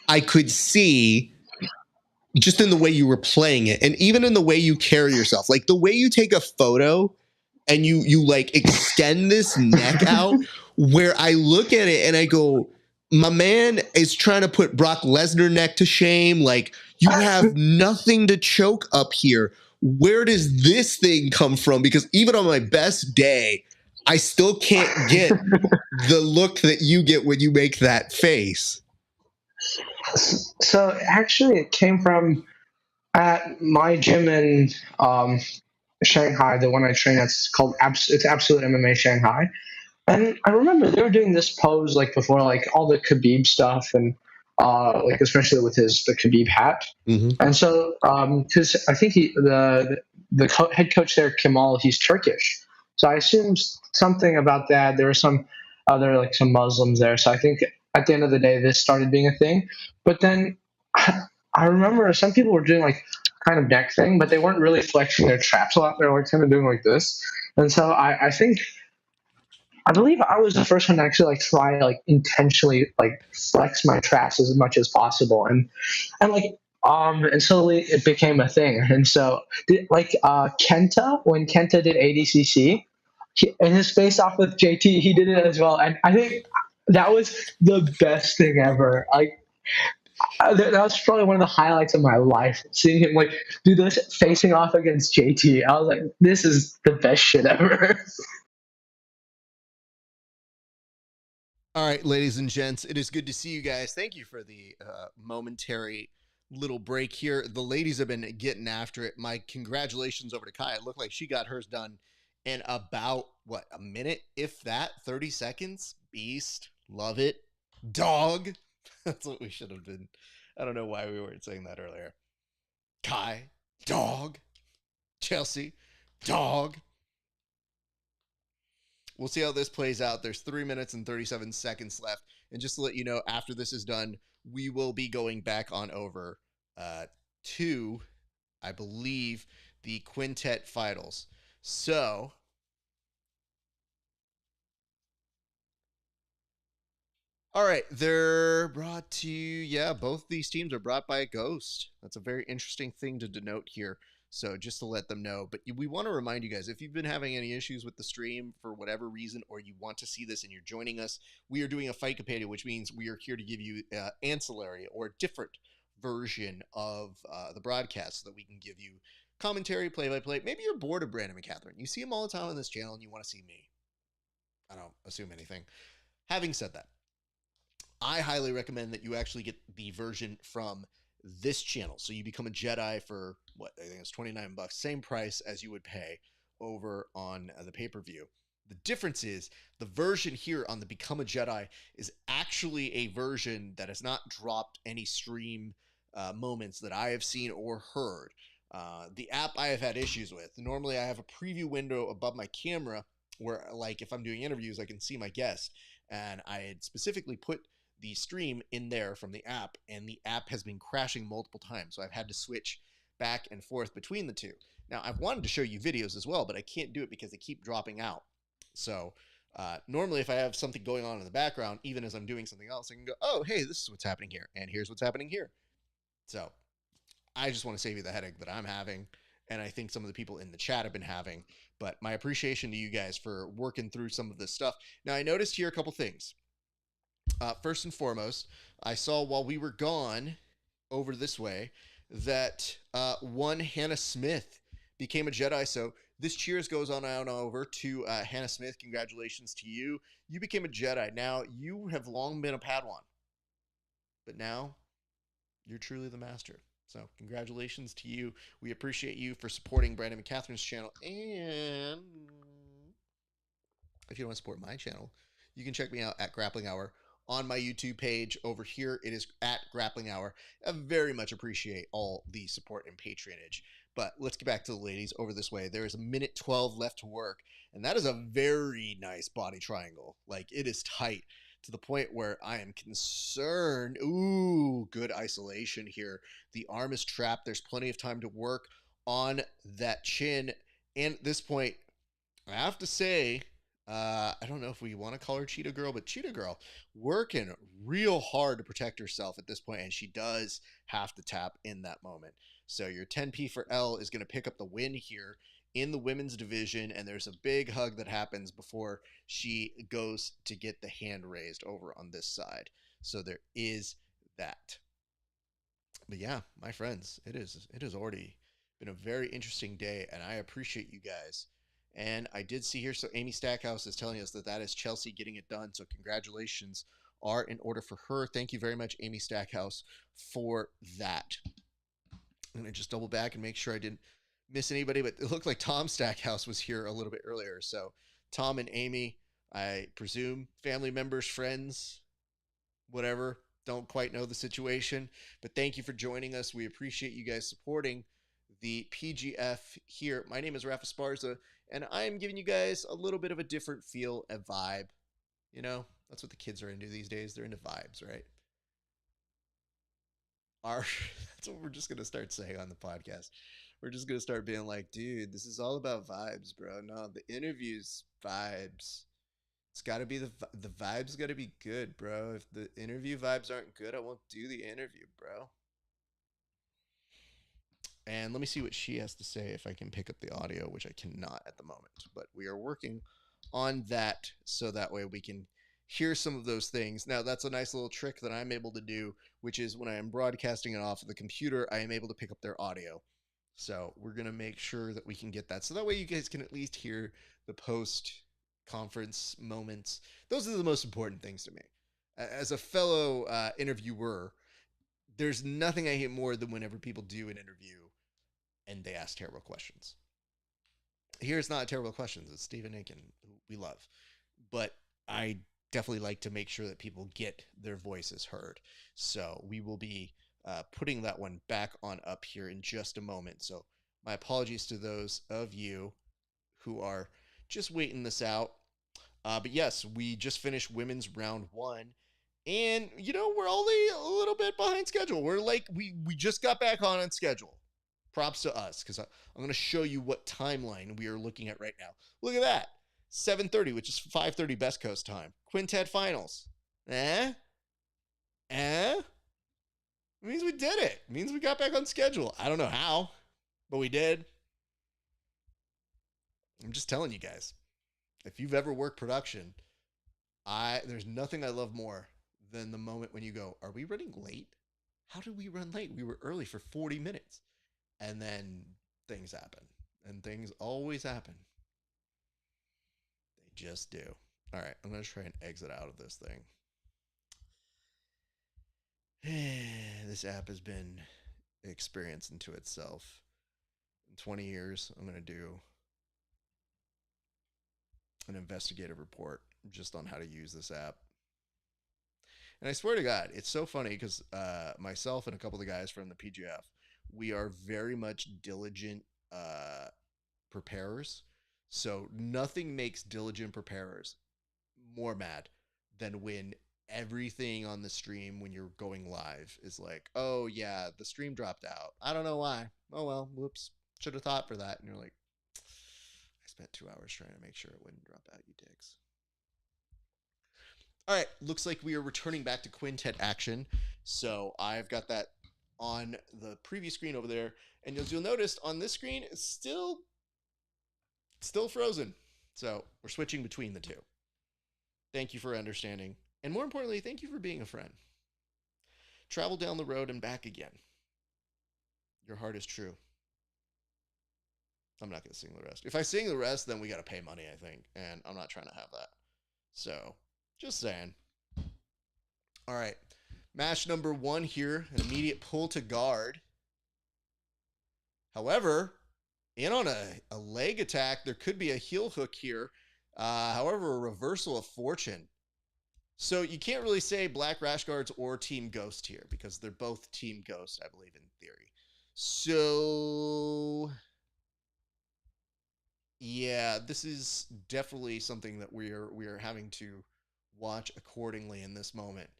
I could see just in the way you were playing it, and even in the way you carry yourself, like the way you take a photo and you like extend this neck out, where I look at it and I go, my man is trying to put Brock Lesnar neck to shame. Like, you have nothing to choke up here. Where does this thing come from? Because even on my best day, I still can't get the look that you get when you make that face. So actually, it came from at my gym in Shanghai, the one I train at. It's called it's Absolute MMA Shanghai. And I remember they were doing this pose like before, like all the Khabib stuff, and like especially with the Khabib hat. Mm-hmm. And so, because I think the head coach there, Kemal, he's Turkish. So I assumed something about that. There were some other some Muslims there. So I think at the end of the day, this started being a thing. But then I remember some people were doing like kind of neck thing, but they weren't really flexing their traps a lot. They were like kind of doing like this. And so I believe I was the first one to actually try intentionally flex my traps as much as possible, and slowly it became a thing. And so Kenta, when Kenta did ADCC, in his face off with JT, he did it as well, and I think that was the best thing ever. That was probably one of the highlights of my life. Seeing him like do this facing off against JT, I was like, this is the best shit ever. All right, ladies and gents, it is good to see you guys. Thank you for the momentary little break here. The ladies have been getting after it. My congratulations over to Kai. It looked like she got hers done in about, what, a minute, if that, 30 seconds? Beast. Love it. Dog. That's what we should have been. I don't know why we weren't saying that earlier. Kai. Dog. Chelsea. Dog. We'll see how this plays out. There's 3 minutes and 37 seconds left. And just to let you know, after this is done, we will be going back on over to, I believe, the Quintet finals. So, all right, they're brought to, yeah, both these teams are brought by a ghost. That's a very interesting thing to denote here. So just to let them know, but we want to remind you guys, if you've been having any issues with the stream for whatever reason, or you want to see this and you're joining us, we are doing a fight companion, which means we are here to give you ancillary or a different version of the broadcast so that we can give you commentary, play-by-play. Maybe you're bored of Brandon Mccaghren. You see him all the time on this channel and you want to see me. I don't assume anything. Having said that, I highly recommend that you actually get the version from this channel. So you become a Jedi for what I think it's $29, same price as you would pay over on the pay-per-view. The difference is the version here on the Become a Jedi is actually a version that has not dropped any stream moments that I have seen or heard. The app I have had issues with. Normally I have a preview window above my camera where, like, if I'm doing interviews, I can see my guest, and I had specifically put the stream in there from the app, and the app has been crashing multiple times, so I've had to switch back and forth between the two. Now, I've wanted to show you videos as well, but I can't do it because they keep dropping out. So normally if I have something going on in the background, even as I'm doing something else, I can go, oh, hey, this is what's happening here, and here's what's happening here. So I just want to save you the headache that I'm having, and I think some of the people in the chat have been having, but my appreciation to you guys for working through some of this stuff. Now, I noticed here a couple things. First and foremost, I saw while we were gone over this way that one Hannah Smith became a Jedi. So this cheers goes on over to Hannah Smith. Congratulations to you. You became a Jedi. Now, you have long been a Padawan, but now you're truly the master. So congratulations to you. We appreciate you for supporting Brandon Mccaghren's channel. And if you want to support my channel, you can check me out at Grappling Hour on my YouTube page. Over here, it is at Grappling Hour. I very much appreciate all the support and patronage. But let's get back to the ladies over this way. There is a minute 12 left to work, and that is a very nice body triangle. Like, it is tight to the point where I am concerned. Ooh, good isolation here. The arm is trapped. There's plenty of time to work on that chin. And at this point, I have to say, I don't know if we want to call her Cheetah Girl, but Cheetah Girl working real hard to protect herself at this point, and she does have to tap in that moment. So your 10P for L is going to pick up the win here in the women's division, and there's a big hug that happens before she goes to get the hand raised over on this side. So there is that. But yeah, my friends, it has already been a very interesting day, and I appreciate you guys. And I did see here, so Amy Stackhouse is telling us that that is Chelsea getting it done. So congratulations are in order for her. Thank you very much, Amy Stackhouse, for that. I'm going to just double back and make sure I didn't miss anybody, but it looked like Tom Stackhouse was here a little bit earlier. So Tom and Amy, I presume family members, friends, whatever, don't quite know the situation, but thank you for joining us. We appreciate you guys supporting the PGF here. My name is Esparza, and I am giving you guys a little bit of a different feel, a vibe. You know, that's what the kids are into these days. They're into vibes, right? That's what we're just going to start saying on the podcast. We're just going to start being like, dude, this is all about vibes, bro. No, the interview's vibes. It's got to be the vibes got to be good, bro. If the interview vibes aren't good, I won't do the interview, bro. And let me see what she has to say if I can pick up the audio, which I cannot at the moment. But we are working on that so that way we can here's some of those things. Now, that's a nice little trick that I'm able to do, which is when I am broadcasting it off of the computer, I am able to pick up their audio. So we're going to make sure that we can get that. So that way you guys can at least hear the post-conference moments. Those are the most important things to me. As a fellow interviewer, there's nothing I hate more than whenever people do an interview and they ask terrible questions. Here it's not terrible questions. It's Stephen Aiken, who we love. But I definitely like to make sure that people get their voices heard. So we will be putting that one back on up here in just a moment. So my apologies to those of you who are just waiting this out. But yes, we just finished women's round 1. And, you know, we're only a little bit behind schedule. We're like, we just got back on schedule. Props to us, because I'm going to show you what timeline we are looking at right now. Look at that. 7:30, which is 5:30 Best Coast time. Quintet finals. It means we did it. It means we got back on schedule. I don't know how, but we did. I'm just telling you guys. If you've ever worked production, there's nothing I love more than the moment when you go, are we running late? How did we run late? We were early for 40 minutes. And then things happen. And things always happen. They just do. All right, I'm going to try and exit out of this thing. This app has been an experience into itself. In 20 years, I'm going to do an investigative report just on how to use this app. And I swear to God, it's so funny because myself and a couple of the guys from the PGF, we are very much diligent preparers. So nothing makes diligent preparers more mad than when everything on the stream when you're going live is like, oh yeah, the stream dropped out. I don't know why. Oh well, whoops. Should have thought for that. And you're like, I spent 2 hours trying to make sure it wouldn't drop out, you dicks. All right, looks like we are returning back to Quintet action. So I've got that on the preview screen over there. And as you'll notice on this screen, it's still frozen. So we're switching between the two. Thank you for understanding. And more importantly, thank you for being a friend. Travel down the road and back again. Your heart is true. I'm not going to sing the rest. If I sing the rest, then we got to pay money, I think. And I'm not trying to have that. So, just saying. All right. Match number 1 here. An immediate pull to guard. However, in on a leg attack, there could be a heel hook here. However, a reversal of fortune. So you can't really say Black Rash Guards or Team Ghost here because they're both Team Ghost, I believe, in theory. So, yeah, this is definitely something that we are having to watch accordingly in this moment.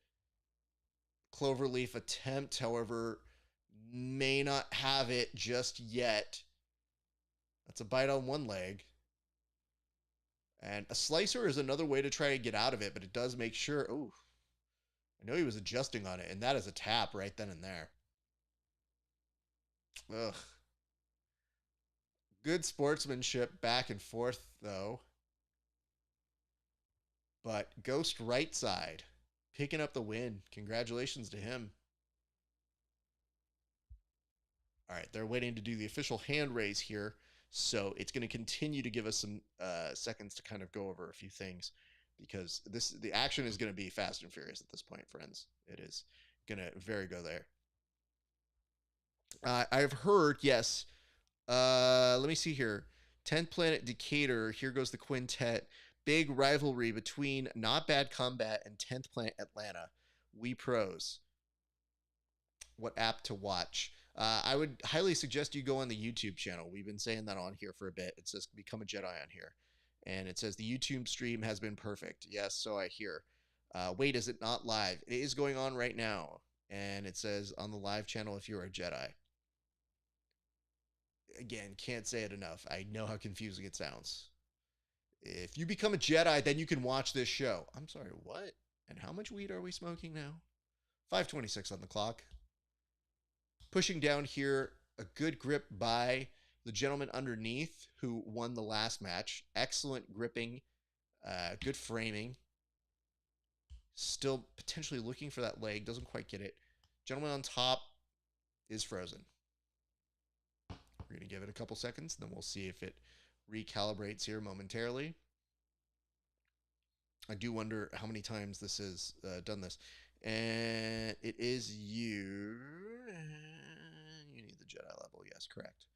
Cloverleaf attempt, however, may not have it just yet. That's a bite on one leg. And a slicer is another way to try to get out of it, but it does make sure... Ooh, I know he was adjusting on it, and that is a tap right then and there. Ugh. Good sportsmanship back and forth, though. But Ghost right side, picking up the win. Congratulations to him. All right, they're waiting to do the official hand raise here. So it's going to continue to give us some seconds to kind of go over a few things because the action is going to be fast and furious at this point, friends. It is going to go there. I've heard, yes. Let me see here. 10th Planet Decatur. Here goes the Quintet. Big rivalry between Not Bad Combat and 10th Planet Atlanta. We pros. What app to watch? I would highly suggest you go on the YouTube channel. We've been saying that on here for a bit. It says Become a Jedi on here. And it says the YouTube stream has been perfect. Yes, so I hear. Wait, is it not live? It is going on right now. And it says on the live channel if you're a Jedi. Again, can't say it enough. I know how confusing it sounds. If you become a Jedi, then you can watch this show. I'm sorry, what? And how much weed are we smoking now? 5:26 on the clock. Pushing down here, a good grip by the gentleman underneath who won the last match. Excellent gripping, good framing. Still potentially looking for that leg. Doesn't quite get it. Gentleman on top is frozen. We're going to give it a couple seconds, and then we'll see if it recalibrates here momentarily. I do wonder how many times this has done this. And it is you. You need the Jedi level. Yes, correct.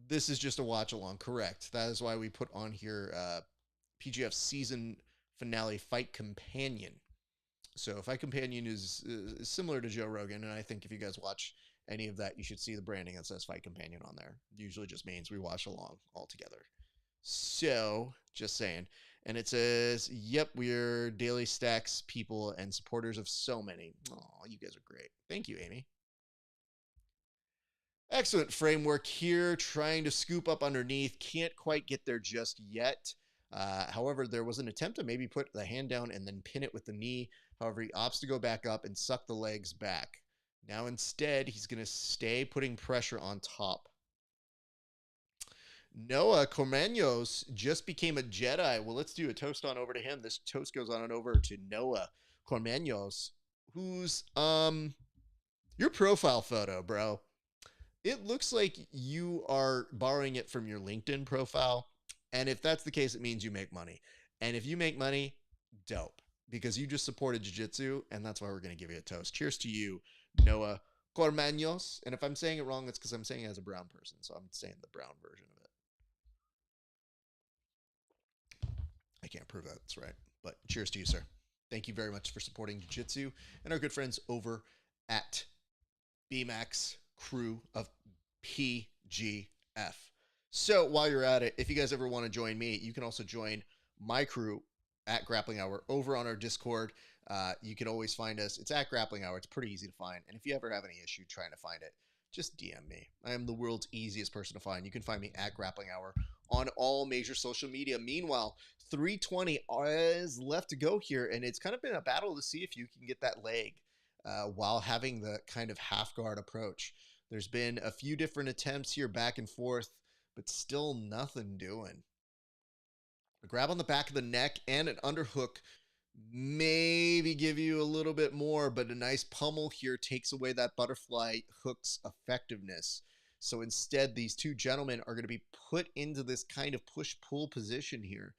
This is just a watch along. Correct. That is why we put on here PGF season finale Fight Companion. So Fight Companion is similar to Joe Rogan, and I think if you guys watch any of that, you should see the branding that says Fight Companion on there. It usually just means we watch along all together. So, just saying. And it says, yep, we're daily stacks people and supporters of so many. Oh, you guys are great. Thank you, Amy. Excellent framework here. Trying to scoop up underneath. Can't quite get there just yet. However, there was an attempt to maybe put the hand down and then pin it with the knee. However, he opts to go back up and suck the legs back. Now instead, he's going to stay putting pressure on top. Noah Cormanos just became a Jedi. Well, let's do a toast on over to him. This toast goes on over to Noah Cormanos, who's your profile photo, bro. It looks like you are borrowing it from your LinkedIn profile. And if that's the case, it means you make money. And if you make money, dope. Because you just supported jiu-jitsu, and that's why we're going to give you a toast. Cheers to you, Noah Cormanos. And if I'm saying it wrong, it's because I'm saying it as a brown person. So I'm saying the brown version of it. I can't prove that's right. But cheers to you, sir. Thank you very much for supporting jiu-jitsu and our good friends over at BMAX crew of PGF. So while you're at it, if you guys ever want to join me, you can also join my crew at Grappling Hour over on our Discord. You can always find us. It's at Grappling Hour. It's pretty easy to find. And if you ever have any issue trying to find it, just DM me. I am the world's easiest person to find. You can find me at Grappling Hour on all major social media. Meanwhile, 320 is left to go here, and it's kind of been a battle to see if you can get that leg while having the kind of half guard approach. There's been a few different attempts here back and forth, but still nothing doing. A grab on the back of the neck and an underhook maybe give you a little bit more, but a nice pummel here takes away that butterfly hook's effectiveness. So instead, these two gentlemen are going to be put into this kind of push-pull position here.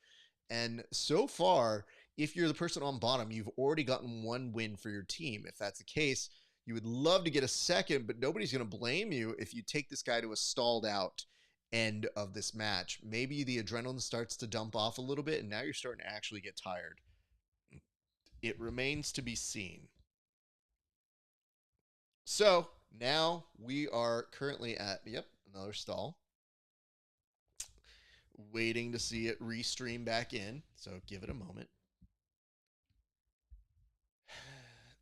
And so far, if you're the person on bottom, you've already gotten one win for your team. If that's the case, you would love to get a second, but nobody's going to blame you if you take this guy to a stalled out end of this match. Maybe the adrenaline starts to dump off a little bit, and now you're starting to actually get tired. It remains to be seen. So now we are currently at, yep, another stall. Waiting to see it restream back in, so give it a moment.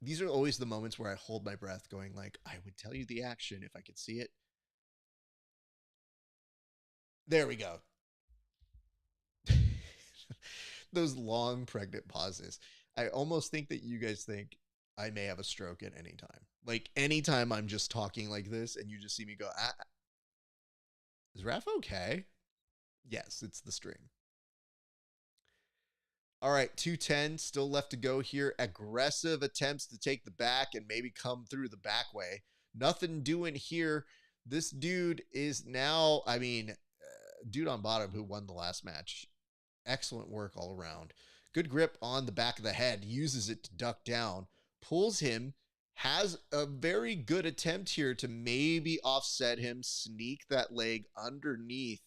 These are always the moments where I hold my breath going like, I would tell you the action if I could see it. There we go. Those long pregnant pauses. I almost think that you guys think I may have a stroke at any time. Like anytime I'm just talking like this and you just see me go, is Raph okay? Yes, it's the stream. All right, 210 still left to go here. Aggressive attempts to take the back and maybe come through the back way. Nothing doing here. This dude is now, I mean, dude on bottom who won the last match. Excellent work all around. Good grip on the back of the head. Uses it to duck down. Pulls him. Has a very good attempt here to maybe offset him. Sneak that leg underneath.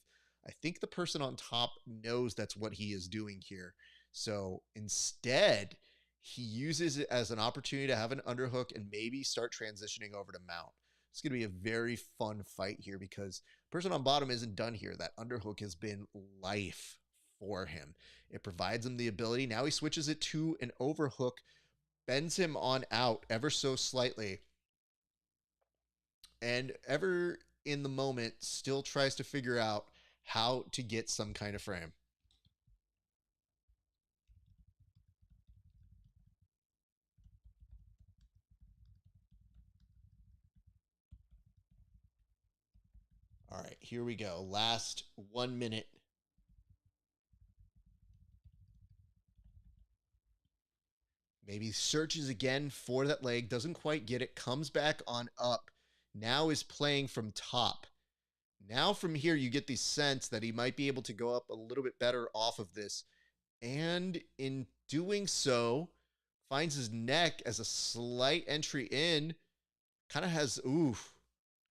I think the person on top knows that's what he is doing here. So instead, he uses it as an opportunity to have an underhook and maybe start transitioning over to mount. It's going to be a very fun fight here because the person on bottom isn't done here. That underhook has been life for him. It provides him the ability. Now he switches it to an overhook, bends him on out ever so slightly, and ever in the moment still tries to figure out how to get some kind of frame. All right, here we go. Last 1 minute. Maybe searches again for that leg, doesn't quite get it, comes back on up. Now is playing from top. Now from here, you get the sense that he might be able to go up a little bit better off of this. And in doing so, finds his neck as a slight entry in. Kind of has, ooh,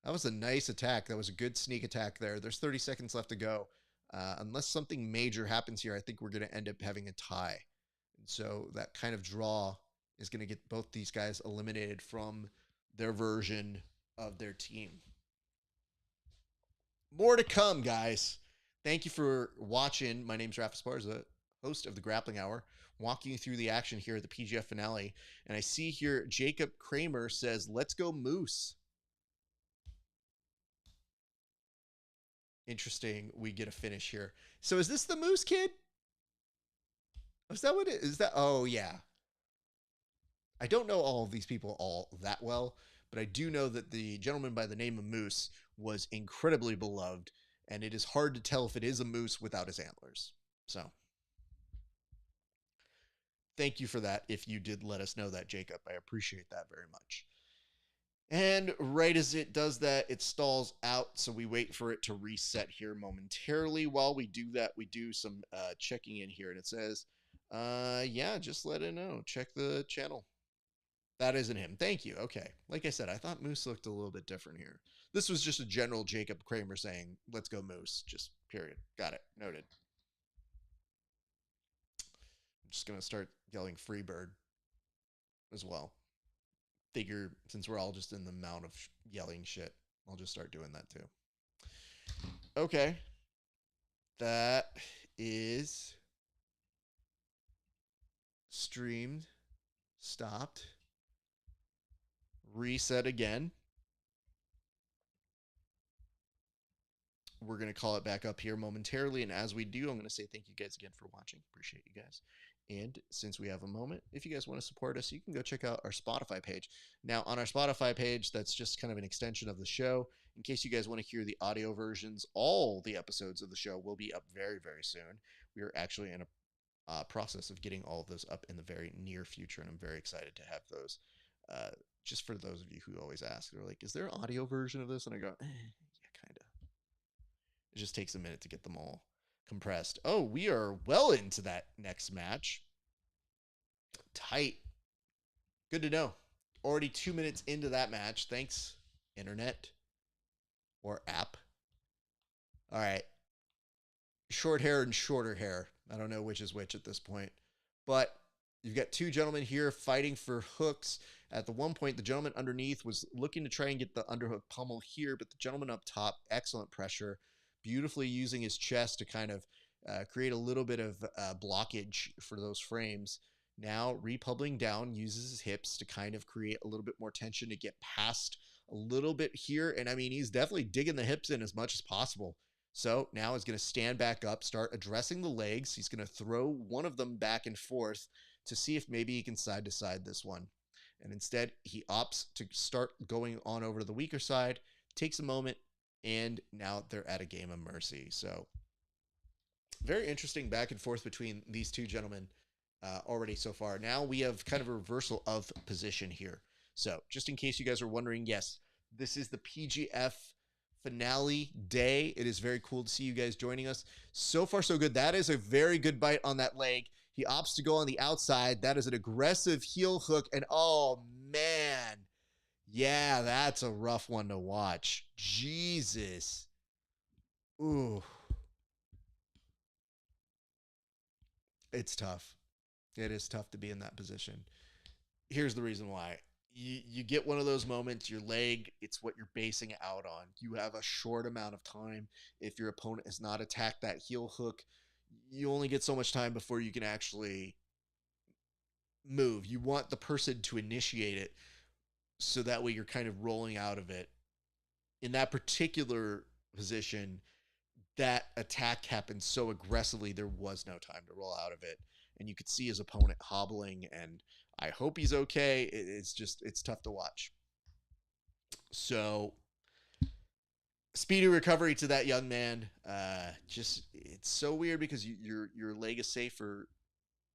that was a nice attack. That was a good sneak attack there. There's 30 seconds left to go. Unless something major happens here, I think we're going to end up having a tie. And so that kind of draw is going to get both these guys eliminated from their version of their team. More to come, guys. Thank you for watching. My name's Rafa Esparza, host of the Grappling Hour, walking you through the action here at the PGF finale. And I see here Jacob Kramer says, let's go Moose. Interesting. We get a finish here. So is this the Moose kid? Is that what it is? That? Oh, yeah. I don't know all of these people all that well, but I do know that the gentleman by the name of Moose was incredibly beloved, and it is hard to tell if it is a moose without his antlers. So thank you for that. If you did let us know that, Jacob, I appreciate that very much. And right as it does that, it stalls out. So we wait for it to reset here momentarily. While we do that, we do some checking in here. And it says, yeah, just let it know. Check the channel. That isn't him. Thank you. Okay. Like I said, I thought Moose looked a little bit different here. This was just a general Jacob Kramer saying, let's go Moose. Just period. Got it. Noted. I'm just going to start yelling Freebird as well. Figure since we're all just in the amount of yelling shit, I'll just start doing that too. Okay. That is streamed, stopped, reset again. We're going to call it back up here momentarily. And as we do, I'm going to say thank you guys again for watching. Appreciate you guys. And since we have a moment, if you guys want to support us, you can go check out our Spotify page. Now, on our Spotify page, that's just kind of an extension of the show. In case you guys want to hear the audio versions, all the episodes of the show will be up very, very soon. We are actually in a process of getting all of those up in the very near future, and I'm very excited to have those. Just for those of you who always ask, they're like, is there an audio version of this? And I go, yeah, kind of. It just takes a minute to get them all compressed. Oh, we are well into that next match. Tight. Good to know. Already 2 minutes into that match. Thanks, internet or app. All right. Short hair and shorter hair. I don't know which is which at this point. But you've got two gentlemen here fighting for hooks. At the one point, the gentleman underneath was looking to try and get the underhook pummel here, but the gentleman up top, excellent pressure, beautifully using his chest to kind of create a little bit of blockage for those frames. Now, republing down, uses his hips to kind of create a little bit more tension to get past a little bit here. And I mean, he's definitely digging the hips in as much as possible. So now he's going to stand back up, start addressing the legs. He's going to throw one of them back and forth to see if maybe he can side to side this one. And instead, he opts to start going on over to the weaker side, takes a moment, and now they're at a game of mercy. So very interesting back and forth between these two gentlemen already so far. Now we have kind of a reversal of position here. So just in case you guys are wondering, yes, this is the PGF finale day. It is very cool to see you guys joining us. So far, so good. That is a very good bite on that leg. He opts to go on the outside. That is an aggressive heel hook. And oh, man. Yeah, that's a rough one to watch. Jesus. Ooh. It's tough. It is tough to be in that position. Here's the reason why. You get one of those moments, your leg, it's what you're basing out on. You have a short amount of time. If your opponent has not attacked that heel hook, you only get so much time before you can actually move. You want the person to initiate it so that way you're kind of rolling out of it. In that particular position, that attack happened so aggressively, there was no time to roll out of it. And you could see his opponent hobbling, and I hope he's okay. It's tough to watch. So speedy recovery to that young man. Just it's so weird because your leg is safe for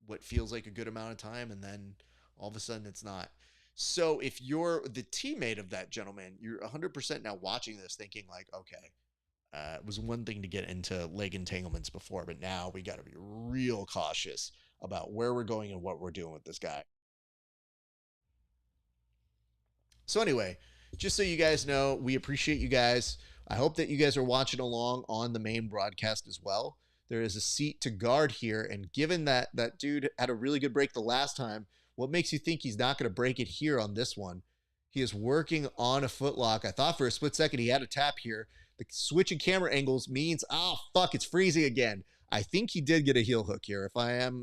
what feels like a good amount of time, and then all of a sudden it's not. So if you're the teammate of that gentleman, you're 100% now watching this thinking like, okay, it was one thing to get into leg entanglements before, but now we got to be real cautious about where we're going and what we're doing with this guy. So anyway, just so you guys know, we appreciate you guys. I hope that you guys are watching along on the main broadcast as well. There is a seat to guard here, and given that that dude had a really good break the last time, what makes you think he's not going to break it here on this one? He is working on a footlock. I thought for a split second he had a tap here. The switch in camera angles means, oh, fuck, it's freezing again. I think he did get a heel hook here, if I am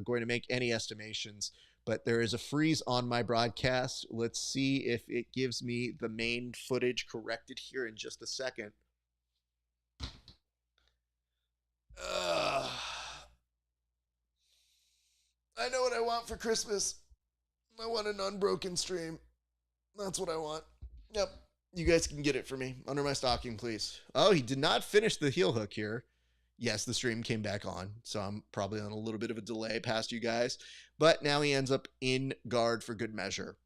going to make any estimations. But there is a freeze on my broadcast. Let's see if it gives me the main footage corrected here in just a second. I know what I want for Christmas. I want an unbroken stream. That's what I want. Yep. You guys can get it for me. Under my stocking, please. Oh, he did not finish the heel hook here. Yes, the stream came back on, so I'm probably on a little bit of a delay past you guys. But now he ends up in guard for good measure.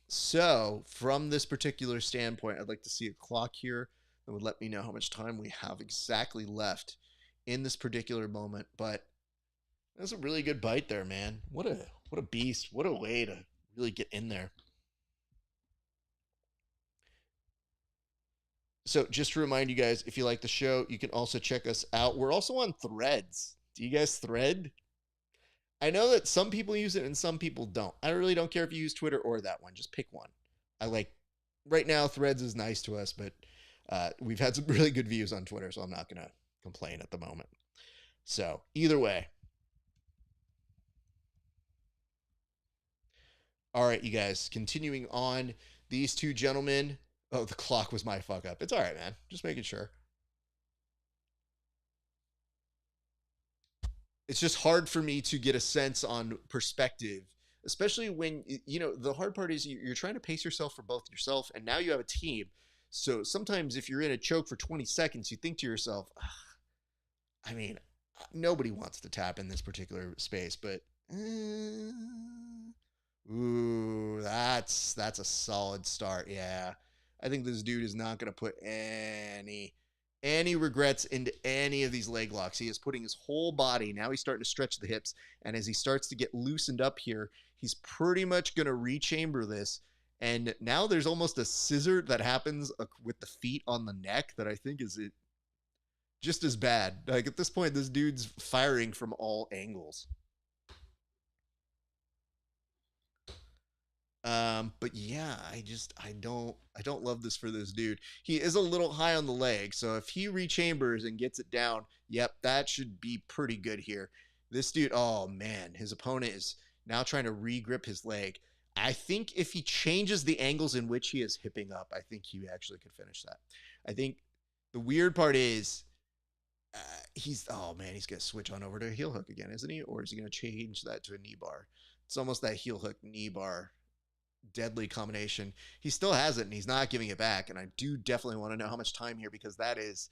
So, from this particular standpoint, I'd like to see a clock here that would let me know how much time we have exactly left in this particular moment. But that's a really good bite there, man. What a beast. What a way to really get in there. So just to remind you guys, if you like the show, you can also check us out. We're also on Threads. Do you guys thread? I know that some people use it and some people don't. I really don't care if you use Twitter or that one. Just pick one. Right now, Threads is nice to us, but we've had some really good views on Twitter, so I'm not going to complain at the moment. So either way. All right, you guys, continuing on, these two gentlemen. Oh, the clock was my fuck up. It's all right, man. Just making sure. It's just hard for me to get a sense on perspective, especially when, the hard part is you're trying to pace yourself for both yourself, and now you have a team. So sometimes if you're in a choke for 20 seconds, you think to yourself, I mean, nobody wants to tap in this particular space, but ooh, that's a solid start. Yeah. I think this dude is not going to put any regrets into any of these leg locks. He is putting his whole body. Now he's starting to stretch the hips. And as he starts to get loosened up here, he's pretty much going to rechamber this. And now there's almost a scissor that happens with the feet on the neck that I think is just as bad. Like at this point, this dude's firing from all angles. But yeah, I don't love this for this dude. He is a little high on the leg, so if he rechambers and gets it down, yep, that should be pretty good here. This dude, oh man, his opponent is now trying to re-grip his leg. I think if he changes the angles in which he is hipping up, I think he actually could finish that. I think the weird part is he's going to switch on over to a heel hook again, isn't he? Or is he going to change that to a knee bar? It's almost that heel hook knee bar deadly combination. He still has it and he's not giving it back, and I do definitely want to know how much time here because that is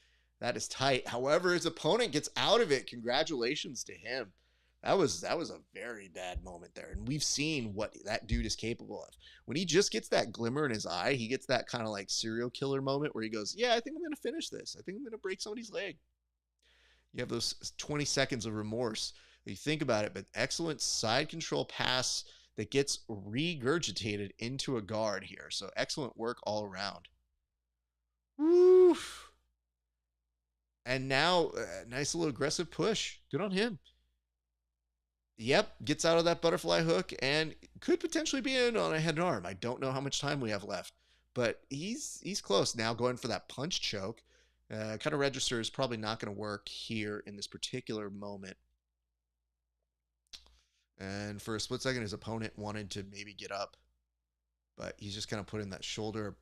tight. However, his opponent gets out of it. Congratulations to him. That was a very bad moment there, and we've seen what that dude is capable of. When he just gets that glimmer in his eye, he gets that kind of like serial killer moment where he goes, yeah, I think I'm going to finish this. I think I'm going to break somebody's leg. You have those 20 seconds of remorse. You think about it, but excellent side control pass that gets regurgitated into a guard here. So excellent work all around. Woo! And now, nice little aggressive push. Good on him. Yep, gets out of that butterfly hook and could potentially be in on a head and arm. I don't know how much time we have left, but he's close. Now going for that punch choke. Kind of register is probably not going to work here in this particular moment. And for a split second, his opponent wanted to maybe get up, but he's just kind of putting that shoulder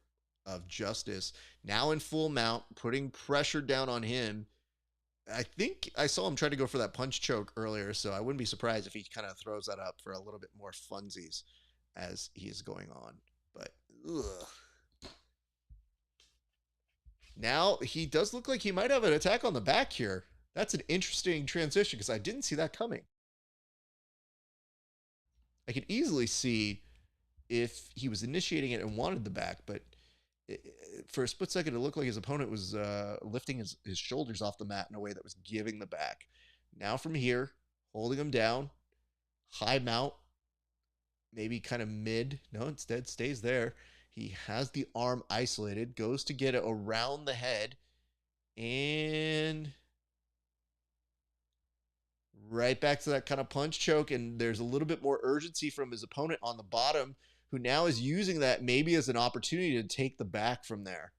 of justice. Now in full mount, putting pressure down on him. I think I saw him try to go for that punch choke earlier, so I wouldn't be surprised if he kind of throws that up for a little bit more funsies as he is going on. But, ugh. Now he does look like he might have an attack on the back here. That's an interesting transition because I didn't see that coming. I could easily see if he was initiating it and wanted the back, but for a split second, it looked like his opponent was lifting his shoulders off the mat in a way that was giving the back. Now from here, holding him down, high mount, maybe kind of mid. No, instead stays there. He has the arm isolated, goes to get it around the head, and right back to that kind of punch choke. And there's a little bit more urgency from his opponent on the bottom, who now is using that maybe as an opportunity to take the back from there.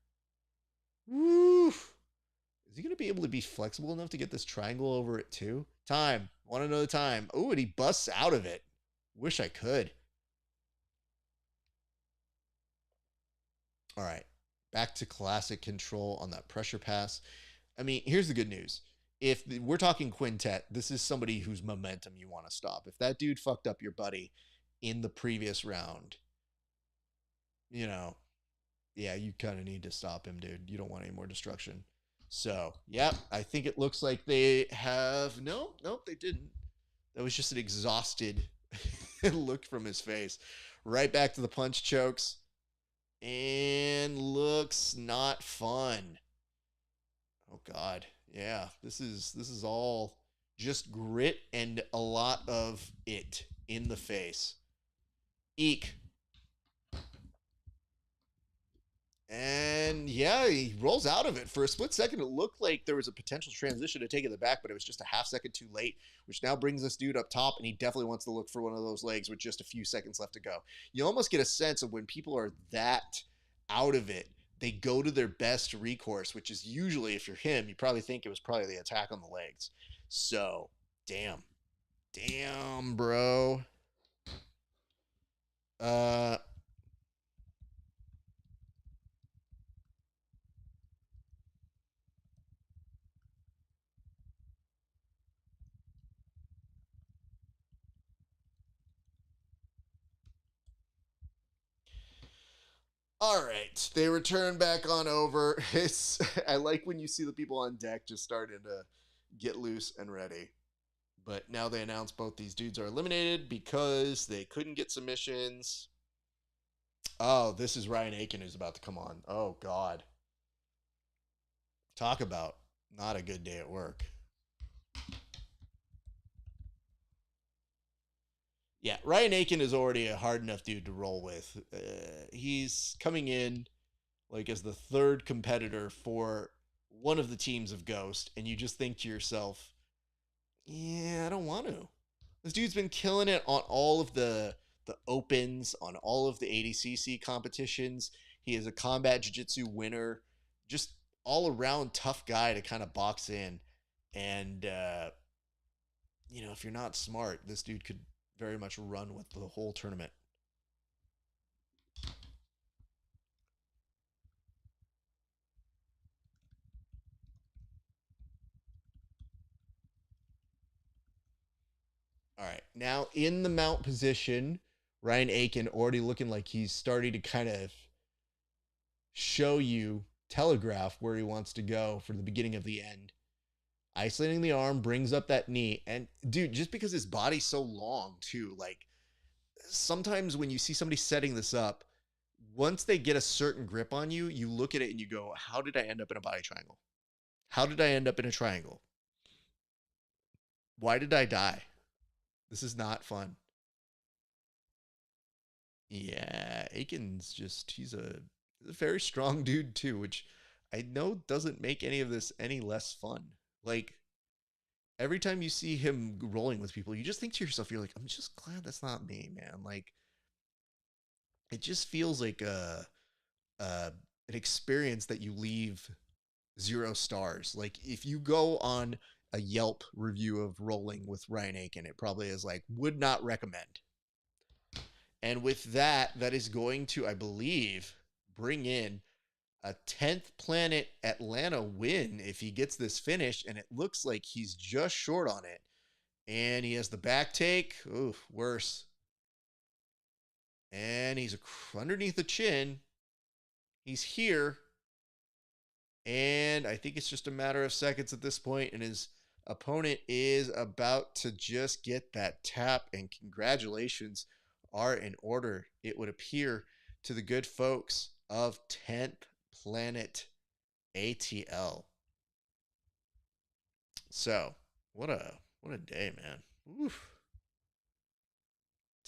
Woo! Is he going to be able to be flexible enough to get this triangle over it too? Time. Want to know the time. Oh, and he busts out of it. Wish I could. All right. Back to classic control on that pressure pass. I mean, here's the good news. If we're talking Quintet, this is somebody whose momentum you want to stop. If that dude fucked up your buddy in the previous round, you know, yeah, you kind of need to stop him, dude. You don't want any more destruction. So, yeah, I think it looks like they have... Nope, they didn't. That was just an exhausted look from his face. Right back to the punch chokes. And looks not fun. Oh, God. Yeah, this is all just grit and a lot of it in the face. Eek. And yeah, he rolls out of it. For a split second, it looked like there was a potential transition to take it back, but it was just a half second too late, which now brings this dude up top, and he definitely wants to look for one of those legs with just a few seconds left to go. You almost get a sense of when people are that out of it, they go to their best recourse, which is usually, if you're him, you probably think it was probably the attack on the legs. So, damn, bro. All right, they return back on over. I like when you see the people on deck just starting to get loose and ready. But now they announce both these dudes are eliminated because they couldn't get submissions. Oh, this is Ryan Aiken who's about to come on. Oh, God. Talk about not a good day at work. Yeah, Ryan Aiken is already a hard enough dude to roll with. He's coming in like as the third competitor for one of the teams of Ghost, and you just think to yourself, yeah, I don't want to. This dude's been killing it on all of the opens, on all of the ADCC competitions. He is a combat jiu-jitsu winner, just all around tough guy to kind of box in. And, you know, if you're not smart, this dude could very much run with the whole tournament. All right, now in the mount position, Ryan Aiken already looking like he's starting to kind of show you, telegraph where he wants to go for the beginning of the end. Isolating the arm, brings up that knee. And dude, just because his body's so long too, like sometimes when you see somebody setting this up, once they get a certain grip on you, you look at it and you go, how did I end up in a body triangle? How did I end up in a triangle? Why did I die? This is not fun. Yeah, Aiken's just, he's a very strong dude too, which I know doesn't make any of this any less fun. Like, every time you see him rolling with people, you just think to yourself, you're like, I'm just glad that's not me, man. Like, it just feels like an experience that you leave 0 stars. Like, if you go on a Yelp review of rolling with Ryan Aiken, it probably is like, would not recommend. And with that, that is going to, I believe, bring in a 10th Planet Atlanta win if he gets this finish, and it looks like he's just short on it. And he has the back take. Ooh, worse. And he's underneath the chin. He's here. And I think it's just a matter of seconds at this point, and his opponent is about to just get that tap, and congratulations are in order, it would appear, to the good folks of 10th Planet ATL. So, what a day, man. Oof.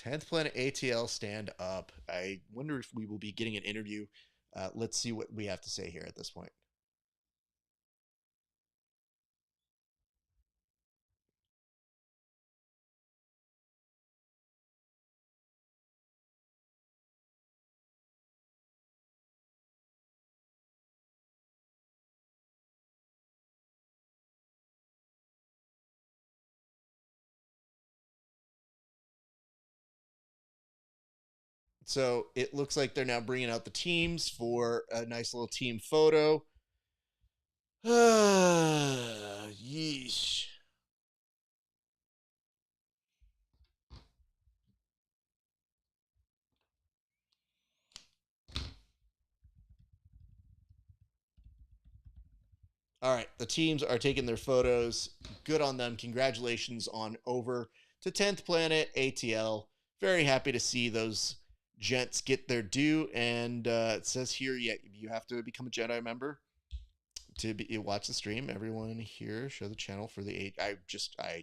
10th Planet ATL stand up. I wonder if we will be getting an interview. Let's see what we have to say here at this point. So it looks like they're now bringing out the teams for a nice little team photo. Yeesh. All right, the teams are taking their photos. Good on them. Congratulations on over to 10th Planet ATL. Very happy to see those gents get their due. And it says here, you have to become a Jedi member to watch the stream. Everyone here, show the channel for the 8. I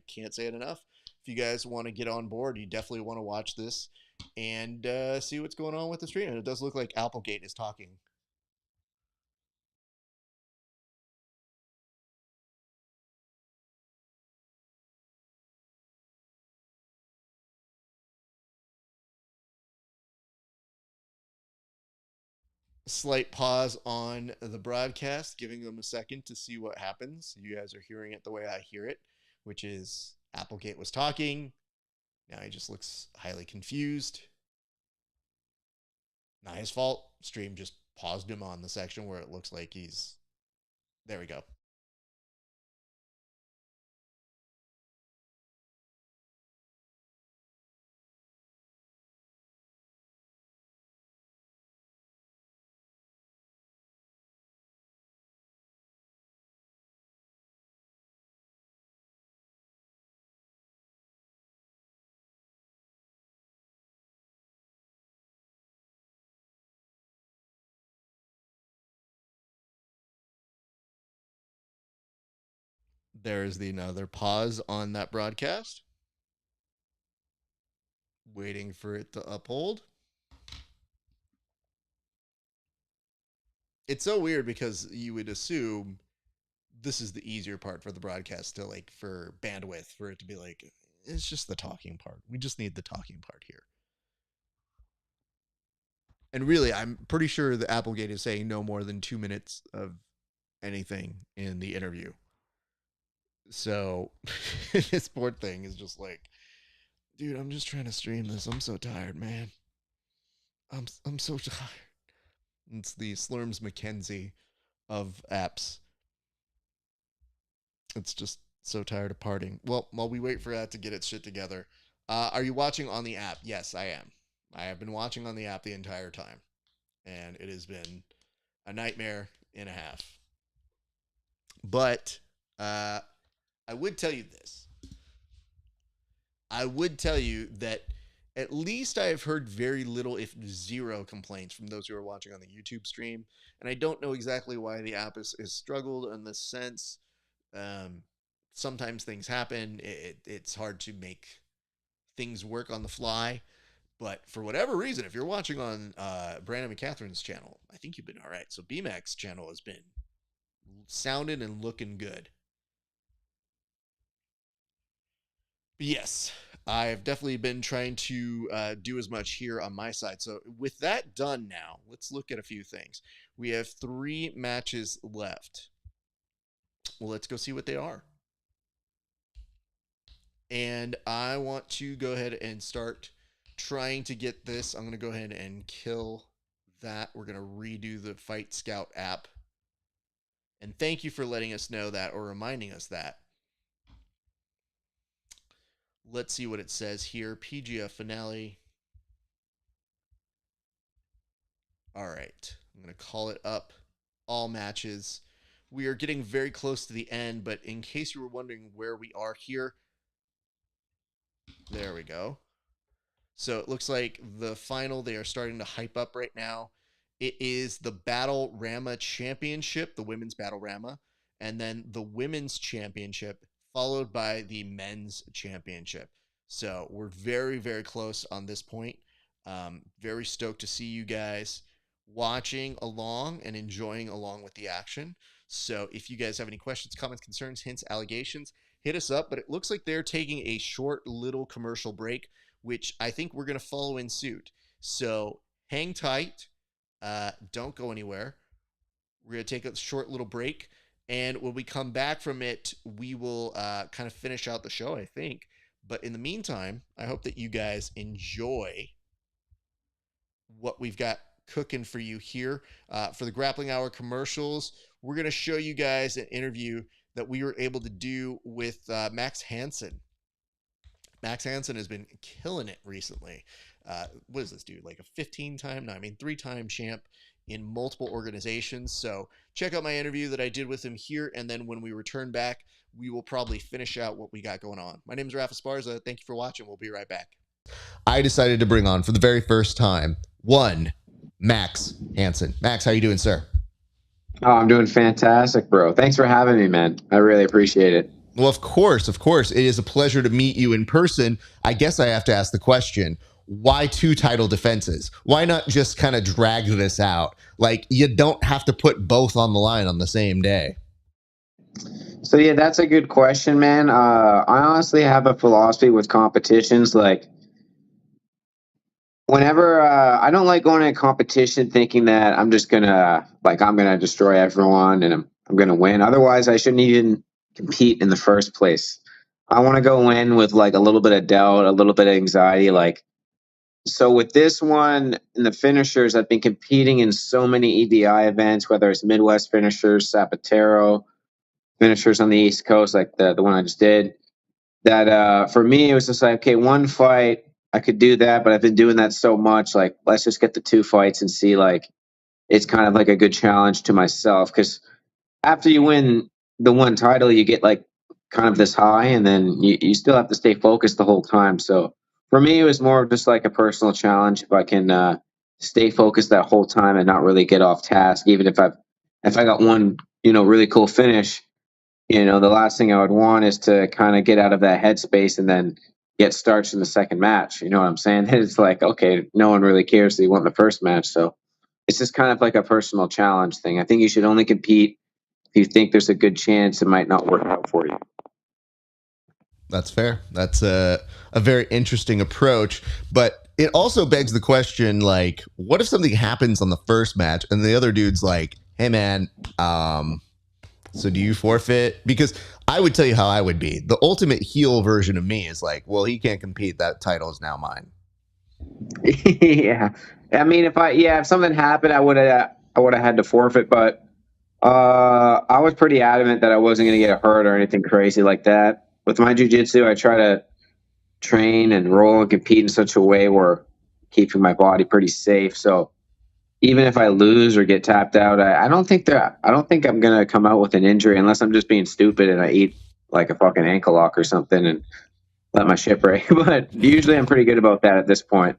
can't say it enough. If you guys want to get on board, you definitely want to watch this and see what's going on with the stream. And it does look like Applegate is talking. Slight pause on the broadcast, giving them a second to see what happens. You guys are hearing it the way I hear it, which is Applegate was talking. Now he just looks highly confused. Not his fault. Stream just paused him on the section where it looks like he's... There we go. There's another pause on that broadcast. Waiting for it to uphold. It's so weird because you would assume this is the easier part for the broadcast to, like, for bandwidth, for it to be like, it's just the talking part. We just need the talking part here. And really, I'm pretty sure the Applegate is saying no more than 2 minutes of anything in the interview. So this board thing is just like, dude, I'm just trying to stream this. I'm so tired, man. I'm so tired. It's the Slurms McKenzie of apps. It's just so tired of partying. Well, while we wait for that to get its shit together, are you watching on the app? Yes, I am. I have been watching on the app the entire time, and it has been a nightmare and a half. But I would tell you this. I would tell you that at least I have heard very little, if zero, complaints from those who are watching on the YouTube stream. And I don't know exactly why the app has struggled in this sense. Sometimes things happen. It's hard to make things work on the fly. But for whatever reason, if you're watching on Brandon Mccaghren's channel, I think you've been all right. So BMAC's channel has been sounding and looking good. But yes, I've definitely been trying to do as much here on my side. So with that done now, let's look at a few things. We have 3 matches left. Well, let's go see what they are. And I want to go ahead and start trying to get this. I'm going to go ahead and kill that. We're going to redo the Fight Scout app. And thank you for letting us know that, or reminding us that. Let's see what it says here. PGF finale. All right. I'm going to call it up. All matches. we are getting very close to the end, but in case you were wondering where we are here, there we go. So it looks like the final, they are starting to hype up right now. It is the Battle Rama Championship, the Women's Battle Rama, and then the Women's Championship, followed by the Men's Championship. So we're very, very close on this point. Very stoked to see you guys watching along and enjoying along with the action. So if you guys have any questions, comments, concerns, hints, allegations, hit us up. But it looks like they're taking a short little commercial break, which I think we're going to follow in suit. So hang tight. Don't go anywhere. We're going to take a short little break. And when we come back from it, we will kind of finish out the show, I think. But in the meantime, I hope that you guys enjoy what we've got cooking for you here. For the Grappling Hour commercials, we're going to show you guys an interview that we were able to do with Max Hansen. Max Hansen has been killing it recently. What is this dude? Like a 3-time champ in multiple organizations. So check out my interview that I did with him here. And then when we return back, we will probably finish out what we got going on. My name is Esparza. Thank you for watching. We'll be right back. I decided to bring on for the very first time, Max Hansen. Max, how you doing, sir? Oh, I'm doing fantastic, bro. Thanks for having me, man. I really appreciate it. Well, of course. It is a pleasure to meet you in person. I guess I have to ask the question, why 2 title defenses? Why not just kind of drag this out? Like, you don't have to put both on the line on the same day. So, yeah, that's a good question, man. I honestly have a philosophy with competitions. Like, whenever I don't like going to a competition thinking that I'm just gonna destroy everyone and I'm gonna win. Otherwise, I shouldn't even compete in the first place. I want to go in with like a little bit of doubt, a little bit of anxiety. Like, so with this one in the finishers, I've been competing in so many EDI events, whether it's Midwest finishers, Zapatero finishers on the East Coast, like the one I just did. That for me, it was just like, okay, one fight, I could do that, but I've been doing that so much. Like, let's just get the 2 fights and see. Like, it's kind of like a good challenge to myself, because after you win the one title, you get like kind of this high, and then you still have to stay focused the whole time. So for me, it was more of just like a personal challenge. If I can stay focused that whole time and not really get off task, even if I got one really cool finish, the last thing I would want is to kind of get out of that headspace and then get starched in the second match. You know what I'm saying? It's like, okay, no one really cares that you won the first match. So it's just kind of like a personal challenge thing. I think you should only compete if you think there's a good chance it might not work out for you. That's fair. That's a very interesting approach, but it also begs the question, like, what if something happens on the first match and the other dude's like, hey man, so do you forfeit? Because I would tell you how I would be. The ultimate heel version of me is like, well, he can't compete. That title is now mine. Yeah. I mean, if something happened, I would have had to forfeit, but I was pretty adamant that I wasn't going to get hurt or anything crazy like that. With my jiu-jitsu, I try to train and roll and compete in such a way where keeping my body pretty safe. So even if I lose or get tapped out, I don't think I'm going to come out with an injury unless I'm just being stupid and I eat like a fucking ankle lock or something and let my shit break. But usually I'm pretty good about that at this point.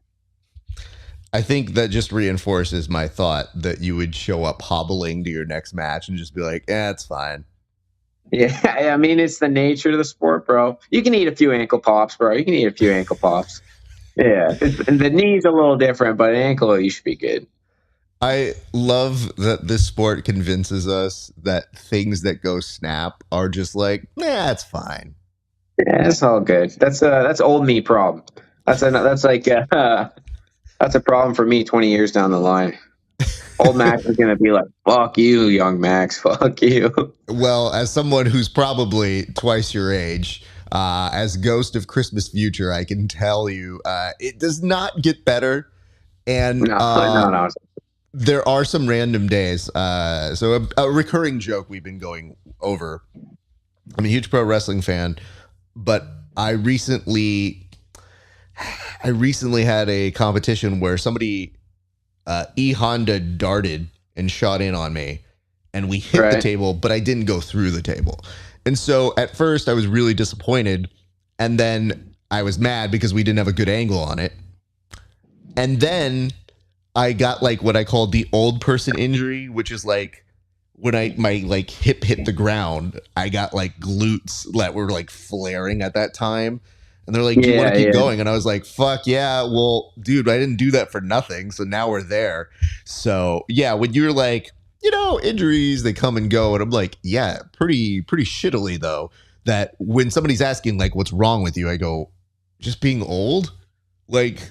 I think that just reinforces my thought that you would show up hobbling to your next match and just be like, it's fine. Yeah, I mean, it's the nature of the sport, bro. You can eat a few ankle pops, bro. You can eat a few ankle pops. Yeah, the knee's a little different, but ankle, you should be good. I love that this sport convinces us that things that go snap are just like, it's fine. Yeah, it's all good. That's old me problem. That's a problem for me 20 years down the line. Old Max is going to be like, fuck you, young Max, fuck you. Well, as someone who's probably twice your age, as Ghost of Christmas Future, I can tell you it does not get better. And no. There are some random days. So a recurring joke we've been going over. I'm a huge pro wrestling fan, but I recently had a competition where somebody E Honda darted and shot in on me, and we hit the table, but I didn't go through the table. And so at first I was really disappointed, and then I was mad because we didn't have a good angle on it. And then I got like what I called the old person injury, which is like when my like hip hit the ground, I got like glutes that were like flaring at that time. And they're like, do you want to keep going? And I was like, fuck yeah. Well, dude, I didn't do that for nothing. So now we're there. So yeah, when you're like, you know, injuries, they come and go. And I'm like, yeah, pretty shittily though, that when somebody's asking like, what's wrong with you? I go, just being old. Like,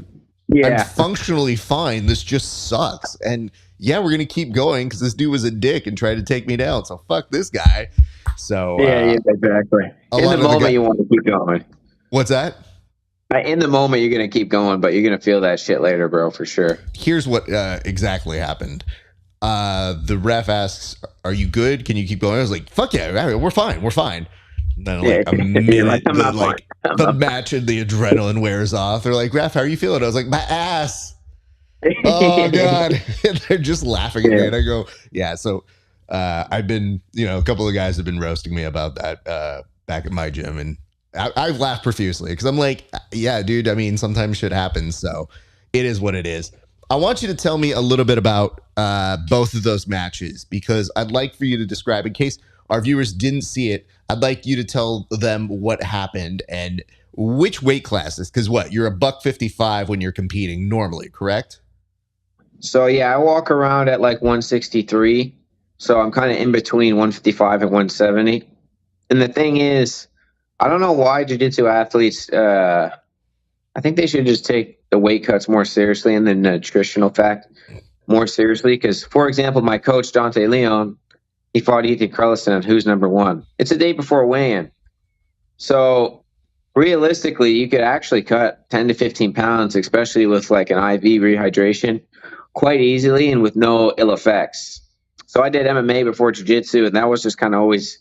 I'm functionally fine. This just sucks. And yeah, we're going to keep going because this dude was a dick and tried to take me down. So fuck this guy. So exactly. In the moment, you want to keep going. What's that? In the moment, you're going to keep going, but you're going to feel that shit later, bro, for sure. Here's what exactly happened. The ref asks, are you good? Can you keep going? I was like, fuck yeah, we're fine. We're fine. And then like a minute, the match and the adrenaline wears off. They're like, ref, how are you feeling? I was like, my ass. Oh, God. And they're just laughing at me. And I go, yeah. So I've been, a couple of guys have been roasting me about that back at my gym. And I've laughed profusely because I'm like, yeah, dude, I mean, sometimes shit happens. So it is what it is. I want you to tell me a little bit about both of those matches because I'd like for you to describe, in case our viewers didn't see it, I'd like you to tell them what happened and which weight classes. Because you're a $155 when you're competing normally, correct? So yeah, I walk around at like 163. So I'm kind of in between 155 and 170. And the thing is, I don't know why jiu-jitsu athletes, I think they should just take the weight cuts more seriously and the nutritional fact more seriously. Because, for example, my coach, Dante Leon, he fought Ethan Carlson on Who's Number One. It's a day before weigh-in. So realistically, you could actually cut 10 to 15 pounds, especially with like an IV rehydration, quite easily and with no ill effects. So I did MMA before jiu-jitsu, and that was just kind of always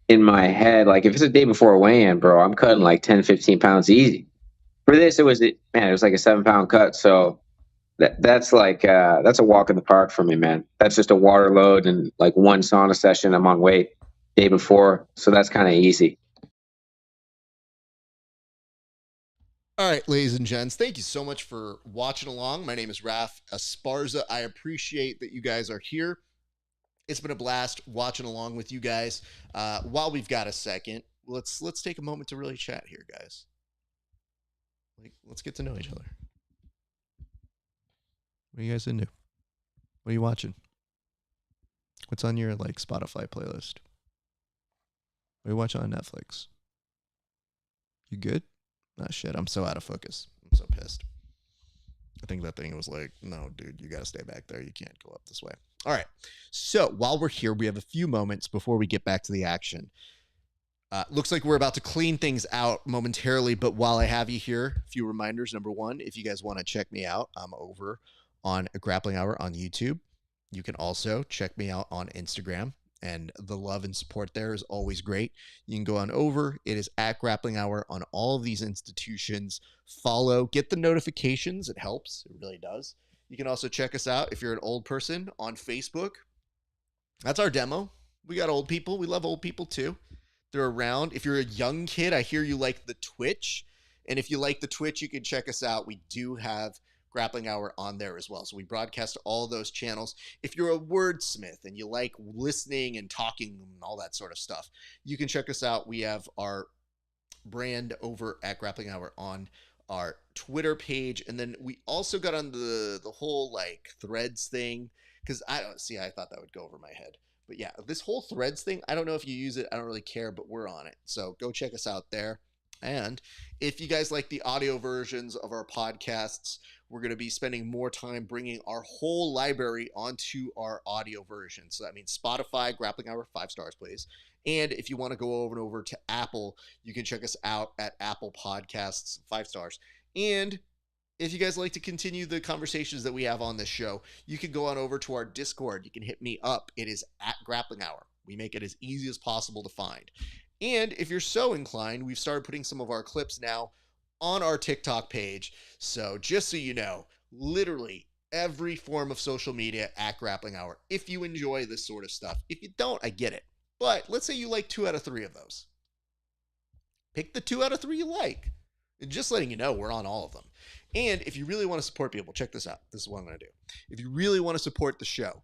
in my head. Like, if it's a day before a weigh-in, bro, I'm cutting like 10, 15 pounds easy. For this, it was like a 7-pound cut. So that's like, that's a walk in the park for me, man. That's just a water load and like one sauna session. I'm on weight day before. So that's kind of easy. All right, ladies and gents, thank you so much for watching along. My name is Raf Esparza. I appreciate that you guys are here. It's been a blast watching along with you guys. While we've got a second, let's take a moment to really chat here, guys. Like, let's get to know each other. What are you guys into? What are you watching? What's on your like Spotify playlist? What are you watching on Netflix? You good? Ah, shit, I'm so out of focus. I'm so pissed. I think that thing was like, no, dude, you got to stay back there. You can't go up this way. All right. So while we're here, we have a few moments before we get back to the action. Looks like we're about to clean things out momentarily, but while I have you here, a few reminders. Number one, if you guys want to check me out, I'm over on Grappling Hour on YouTube. You can also check me out on Instagram, and the love and support there is always great. You can go on over. It is at Grappling Hour on all of these institutions. Follow, get the notifications. It helps. It really does. You can also check us out if you're an old person on Facebook. That's our demo. We got old people. We love old people too. They're around. If you're a young kid, I hear you like the Twitch. And if you like the Twitch, you can check us out. We do have Grappling Hour on there as well. So we broadcast all those channels. If you're a wordsmith and you like listening and talking and all that sort of stuff, you can check us out. We have our brand over at Grappling Hour on our Twitter page. And then we also got on the whole like threads thing, because I thought that would go over my head. But yeah, this whole threads thing, I don't know if you use it. I don't really care, but we're on it. So go check us out there. And if you guys like the audio versions of our podcasts, we're going to be spending more time bringing our whole library onto our audio version. So that means Spotify, Grappling Hour, 5 stars, please. And if you want to go over to Apple, you can check us out at Apple Podcasts, 5 stars. And if you guys like to continue the conversations that we have on this show, you can go on over to our Discord. You can hit me up. It is at Grappling Hour. We make it as easy as possible to find. And if you're so inclined, we've started putting some of our clips now on our TikTok page. So just so you know, literally every form of social media at Grappling Hour if you enjoy this sort of stuff. If you don't, I get it. But let's say you like 2 out of 3 of those. Pick the 2 out of 3 you like. And just letting you know, we're on all of them. And if you really want to support people, check this out. This is what I'm going to do. If you really want to support the show,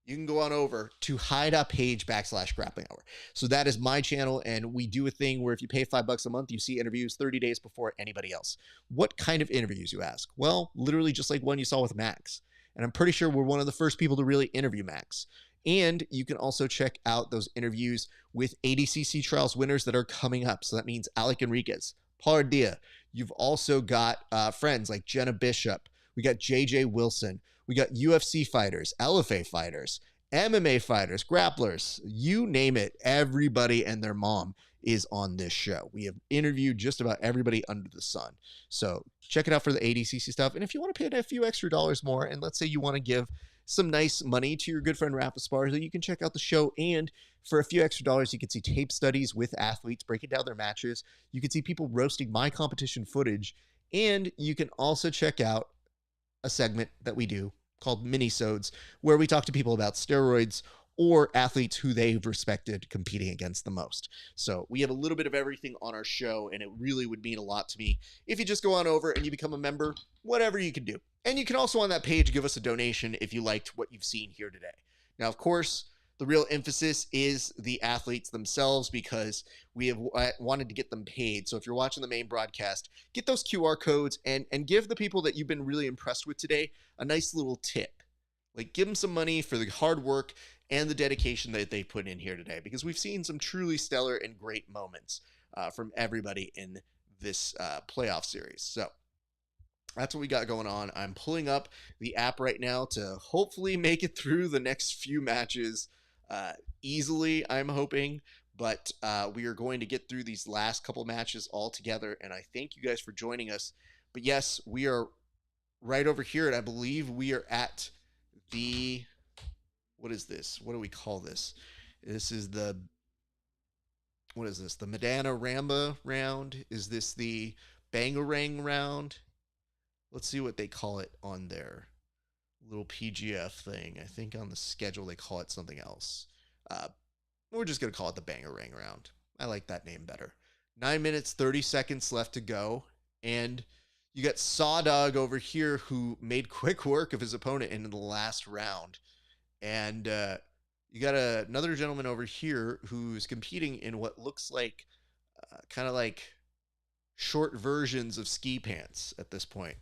you can go on over to hide.page/grappling hour. So that is my channel, and we do a thing where if you pay $5 a month, you see interviews 30 days before anybody else. What kind of interviews, you ask? Well, literally just like one you saw with Max. And I'm pretty sure we're one of the first people to really interview Max. And you can also check out those interviews with ADCC trials winners that are coming up. So that means Alec Enriquez, Paul Ardea. You've also got friends like Jenna Bishop. We got JJ Wilson. We got UFC fighters, LFA fighters, MMA fighters, grapplers, you name it. Everybody and their mom is on this show. We have interviewed just about everybody under the sun. So check it out for the ADCC stuff. And if you want to pay a few extra dollars more, and let's say you want to give some nice money to your good friend Rafa Esparza, you can check out the show. And for a few extra dollars, you can see tape studies with athletes breaking down their matches. You can see people roasting my competition footage. And you can also check out a segment that we do called Minisodes, where we talk to people about steroids or athletes who they've respected competing against the most. So we have a little bit of everything on our show, and it really would mean a lot to me if you just go on over and you become a member, whatever you can do. And you can also on that page give us a donation if you liked what you've seen here today. Now, of course, the real emphasis is the athletes themselves because we have wanted to get them paid. So if you're watching the main broadcast, get those QR codes and give the people that you've been really impressed with today a nice little tip. Like, give them some money for the hard work and the dedication that they put in here today, because we've seen some truly stellar and great moments from everybody in this playoff series. So that's what we got going on. I'm pulling up the app right now to hopefully make it through the next few matches easily, I'm hoping. But we are going to get through these last couple matches all together, and I thank you guys for joining us. But yes, we are right over here, and I believe we are at the... What is this? What do we call this? This is the... What is this? The Madana Ramba round? Is this the Bangarang round? Let's see what they call it on their little PGF thing. I think on the schedule they call it something else. We're just going to call it the Bangarang round. I like that name better. 9 minutes, 30 seconds left to go. And you got Sawdog over here who made quick work of his opponent in the last round. And you got another gentleman over here who's competing in what looks like kind of like short versions of ski pants at this point.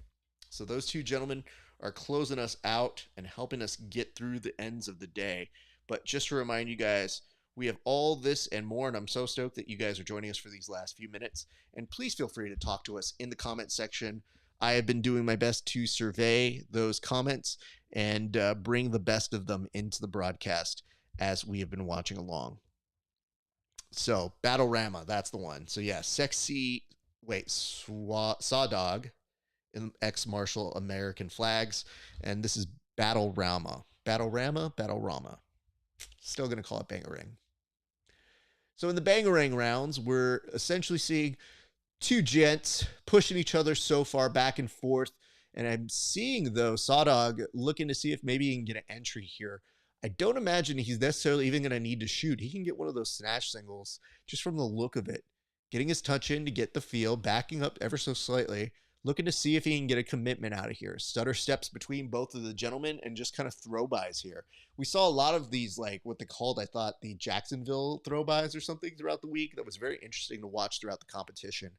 So those two gentlemen are closing us out and helping us get through the ends of the day. But just to remind you guys, we have all this and more, and I'm so stoked that you guys are joining us for these last few minutes. And please feel free to talk to us in the comment section. I have been doing my best to survey those comments and bring the best of them into the broadcast as we have been watching along. So, Battle-Rama, that's the one. So, yeah, Sawdog in ex-Marshal American flags. And this is Battle-Rama. Battle-Rama. Still going to call it Bangarang. So in the Bangarang rounds, we're essentially seeing two gents pushing each other so far back and forth. And I'm seeing, though, Sawdog looking to see if maybe he can get an entry here. I don't imagine he's necessarily even going to need to shoot. He can get one of those snatch singles just from the look of it. Getting his touch in to get the feel, backing up ever so slightly, looking to see if he can get a commitment out of here. Stutter steps between both of the gentlemen and just kind of throw-bys here. We saw a lot of these, like what they called, I thought, the Jacksonville throw-bys or something throughout the week. That was very interesting to watch throughout the competition.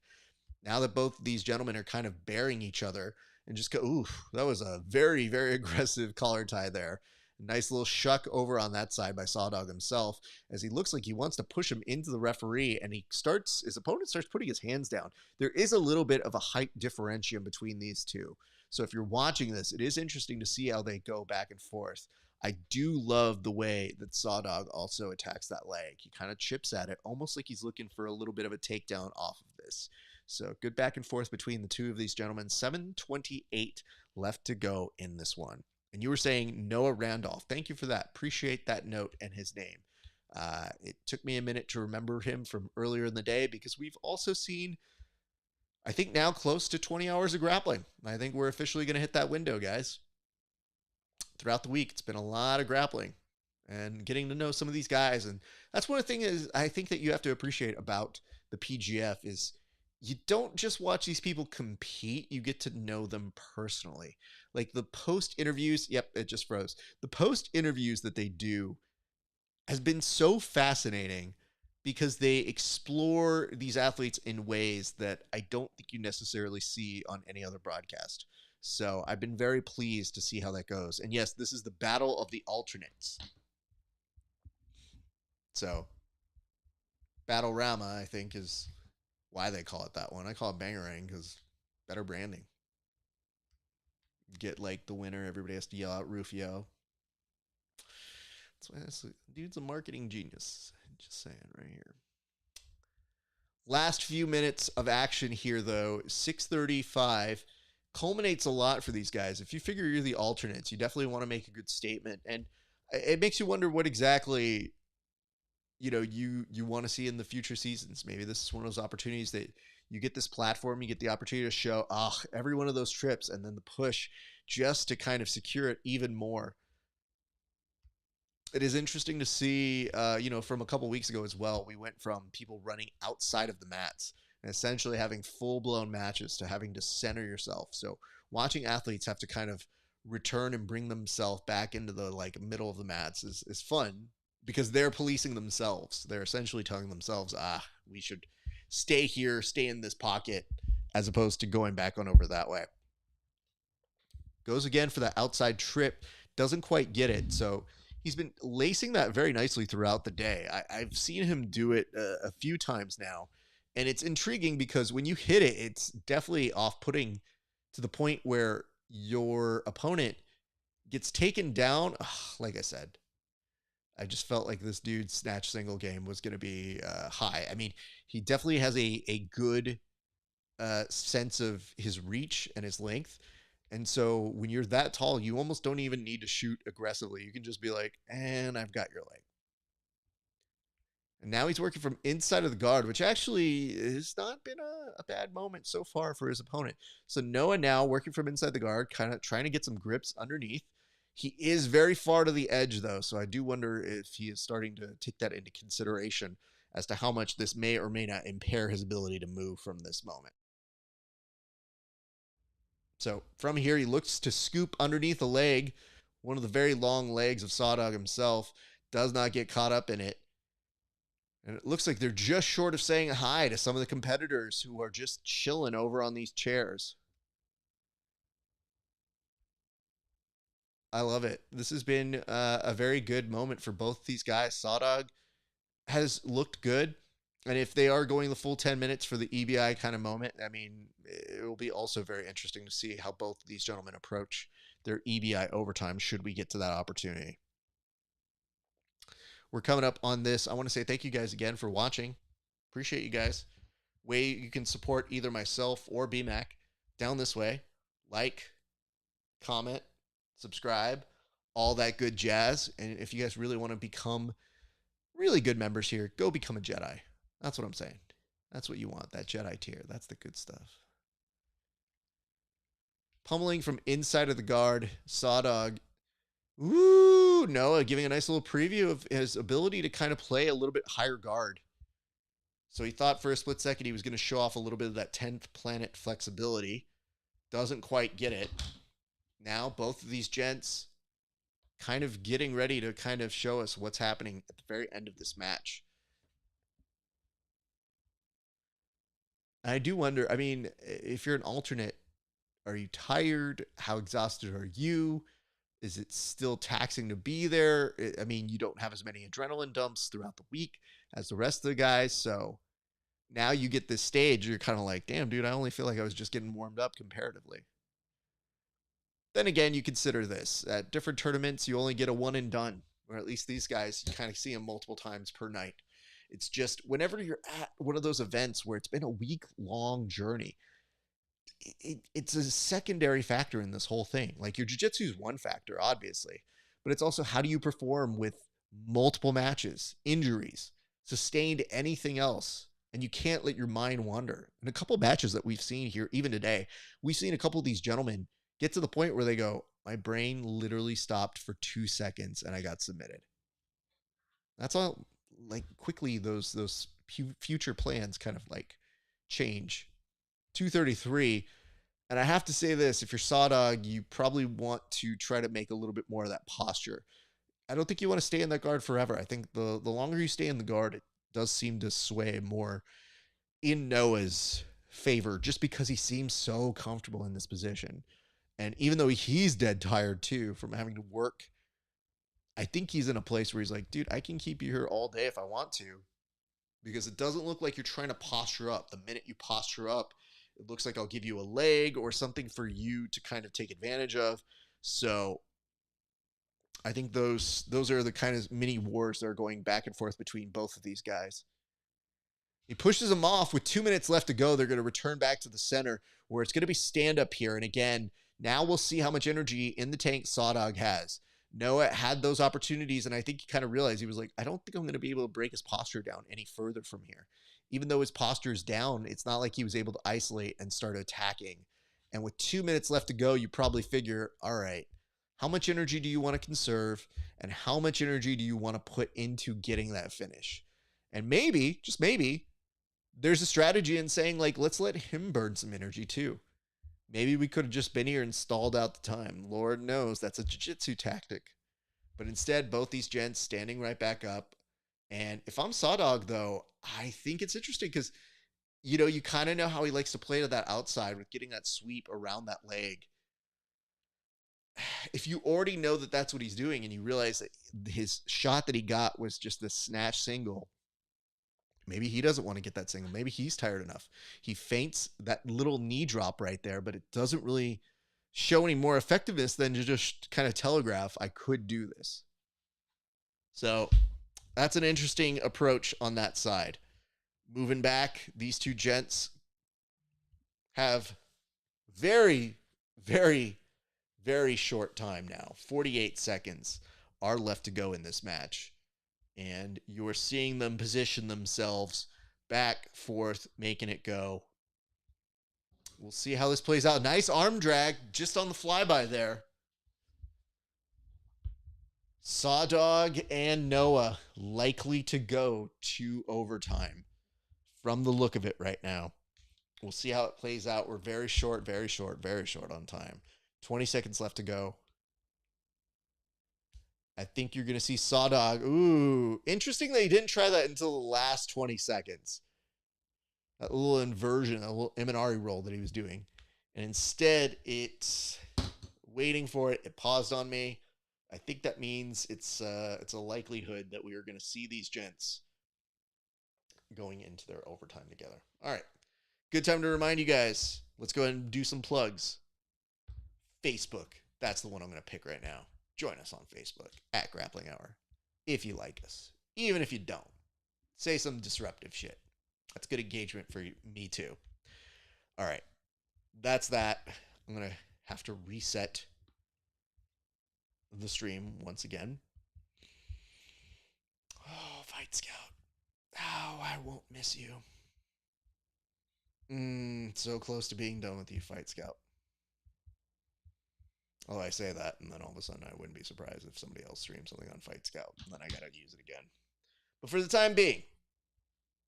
Now that both these gentlemen are kind of bearing each other and just go, ooh, that was a very, very aggressive collar tie there. Nice little shuck over on that side by Sawdog himself as he looks like he wants to push him into the referee, and his opponent starts putting his hands down. There is a little bit of a height differentium between these two. So if you're watching this, it is interesting to see how they go back and forth. I do love the way that Sawdog also attacks that leg. He kind of chips at it, almost like he's looking for a little bit of a takedown off of this. So good back and forth between the two of these gentlemen. 7:28 left to go in this one. And you were saying Noah Randolph. Thank you for that. Appreciate that note and his name. It took me a minute to remember him from earlier in the day because we've also seen, I think now close to 20 hours of grappling. I think we're officially going to hit that window, guys. throughout the week, it's been a lot of grappling and getting to know some of these guys. And that's one of the things I think that you have to appreciate about the PGF is you don't just watch these people compete, you get to know them personally. Like the post interviews, yep, it just froze. The post interviews that they do has been so fascinating because they explore these athletes in ways that I don't think you necessarily see on any other broadcast. So I've been very pleased to see how that goes. And yes, this is the battle of the alternates. So Battle Rama, I think, is why they call it that one. I call it Bangarang because better branding. Get like the winner, everybody has to yell out Rufio. That's why dude's a marketing genius. Just saying right here. Last few minutes of action here, though. 6:35 culminates a lot for these guys. If you figure you're the alternates, you definitely want to make a good statement. And it makes you wonder what exactly, you want to see in the future seasons. Maybe this is one of those opportunities that you get this platform, you get the opportunity to show every one of those trips, and then the push just to kind of secure it even more. It is interesting to see, from a couple weeks ago as well, we went from people running outside of the mats and essentially having full-blown matches to having to center yourself. So watching athletes have to kind of return and bring themselves back into the middle of the mats is fun because they're policing themselves. They're essentially telling themselves, we should stay here, stay in this pocket, as opposed to going back on over that way. Goes again for that outside trip, doesn't quite get it. So he's been lacing that very nicely throughout the day. I've seen him do it a few times now, and it's intriguing because when you hit it, it's definitely off-putting to the point where your opponent gets taken down. Like I said, I just felt like this dude's snatch single game was going to be high. I mean, he definitely has a good sense of his reach and his length. And so when you're that tall, you almost don't even need to shoot aggressively. You can just be like, and I've got your leg. And now he's working from inside of the guard, which actually has not been a bad moment so far for his opponent. So Noah now working from inside the guard, kind of trying to get some grips underneath. He is very far to the edge, though, so I do wonder if he is starting to take that into consideration as to how much this may or may not impair his ability to move from this moment. So from here, he looks to scoop underneath the leg, one of the very long legs of Sawdog himself, does not get caught up in it. And it looks like they're just short of saying hi to some of the competitors who are just chilling over on these chairs. I love it. This has been a very good moment for both these guys. Sawdog has looked good. And if they are going the full 10 minutes for the EBI kind of moment, I mean, it will be also very interesting to see how both of these gentlemen approach their EBI overtime should we get to that opportunity. We're coming up on this. I want to say thank you guys again for watching. Appreciate you guys. Way you can support either myself or BMAC down this way. Like, comment, subscribe, all that good jazz. And if you guys really want to become really good members here, go become a Jedi. That's what I'm saying. That's what you want, that Jedi tier. That's the good stuff. Pummeling from inside of the guard, Sawdog. Ooh, Noah giving a nice little preview of his ability to kind of play a little bit higher guard. So he thought for a split second he was going to show off a little bit of that 10th planet flexibility. Doesn't quite get it. Now both of these gents kind of getting ready to kind of show us what's happening at the very end of this match. I do wonder, I mean, if you're an alternate, are you tired? How exhausted are you? Is it still taxing to be there? I mean, you don't have as many adrenaline dumps throughout the week as the rest of the guys. So now you get this stage, you're kind of like, damn, dude, I only feel like I was just getting warmed up comparatively. Then again, you consider this. At different tournaments, you only get a one and done. Or at least these guys, you kind of see them multiple times per night. It's just whenever you're at one of those events where it's been a week-long journey, it's a secondary factor in this whole thing. Like your jiu-jitsu is one factor, obviously, but it's also how do you perform with multiple matches, injuries, sustained anything else, and you can't let your mind wander. In a couple of matches that we've seen here, even today, we've seen a couple of these gentlemen get to the point where they go, My brain literally stopped for 2 seconds and I got submitted. That's all. Like, quickly those future plans kind of like change. 233. And I have to say this, if you're Sawdog, you probably want to try to make a little bit more of that posture. I don't think you want to stay in that guard forever. I think the longer you stay in the guard, it does seem to sway more in Noah's favor, just because he seems so comfortable in this position. And even though he's dead tired too from having to work, I think he's in a place where he's like, dude, I can keep you here all day if I want to, because it doesn't look like you're trying to posture up. The minute you posture up, it looks like I'll give you a leg or something for you to kind of take advantage of. So I think those are the kind of mini wars that are going back and forth between both of these guys. He pushes him off with 2 minutes left to go. They're going to return back to the center where it's going to be stand up here. And again, now we'll see how much energy in the tank Sawdog has. Noah had those opportunities, and I think he kind of realized, he was like, I don't think I'm going to be able to break his posture down any further from here. Even though his posture is down, it's not like he was able to isolate and start attacking. And with 2 minutes left to go, you probably figure, all right, how much energy do you want to conserve, and how much energy do you want to put into getting that finish? And maybe, just maybe, there's a strategy in saying, like, let's let him burn some energy too. Maybe we could have just been here and stalled out the time. Lord knows that's a jiu-jitsu tactic. But instead, both these gents standing right back up. And if I'm Sawdog, though, I think it's interesting because, you know, you kind of know how he likes to play to that outside with getting that sweep around that leg. If you already know that that's what he's doing and you realize that his shot that he got was just the snatch single, maybe he doesn't want to get that single. Maybe he's tired enough. He feints that little knee drop right there, but it doesn't really show any more effectiveness than to just kind of telegraph, I could do this. So that's an interesting approach on that side. Moving back, these two gents have very, very, very short time now. 48 seconds are left to go in this match. And you're seeing them position themselves back, forth, making it go. We'll see how this plays out. Nice arm drag just on the flyby there. Sawdog and Noah likely to go to overtime from the look of it right now. We'll see how it plays out. We're very short on time. 20 seconds left to go. I think you're going to see Sawdog. Ooh, interesting that he didn't try that until the last 20 seconds. That little inversion, a little Imanari roll that he was doing. And instead, it's waiting for it. It paused on me. I think that means it's a likelihood that we are going to see these gents going into their overtime together. All right. Good time to remind you guys. Let's go ahead and do some plugs. Facebook. That's the one I'm going to pick right now. Join us on Facebook at Grappling Hour if you like us. Even if you don't, say some disruptive shit. That's good engagement for me too. All right. That's that. I'm going to have to reset the stream once again. Oh, Fight Scout. Oh, I won't miss you. So close to being done with you, Fight Scout. Well, I say that, and then all of a sudden I wouldn't be surprised if somebody else streams something on Fight Scout, and then I gotta use it again. But for the time being,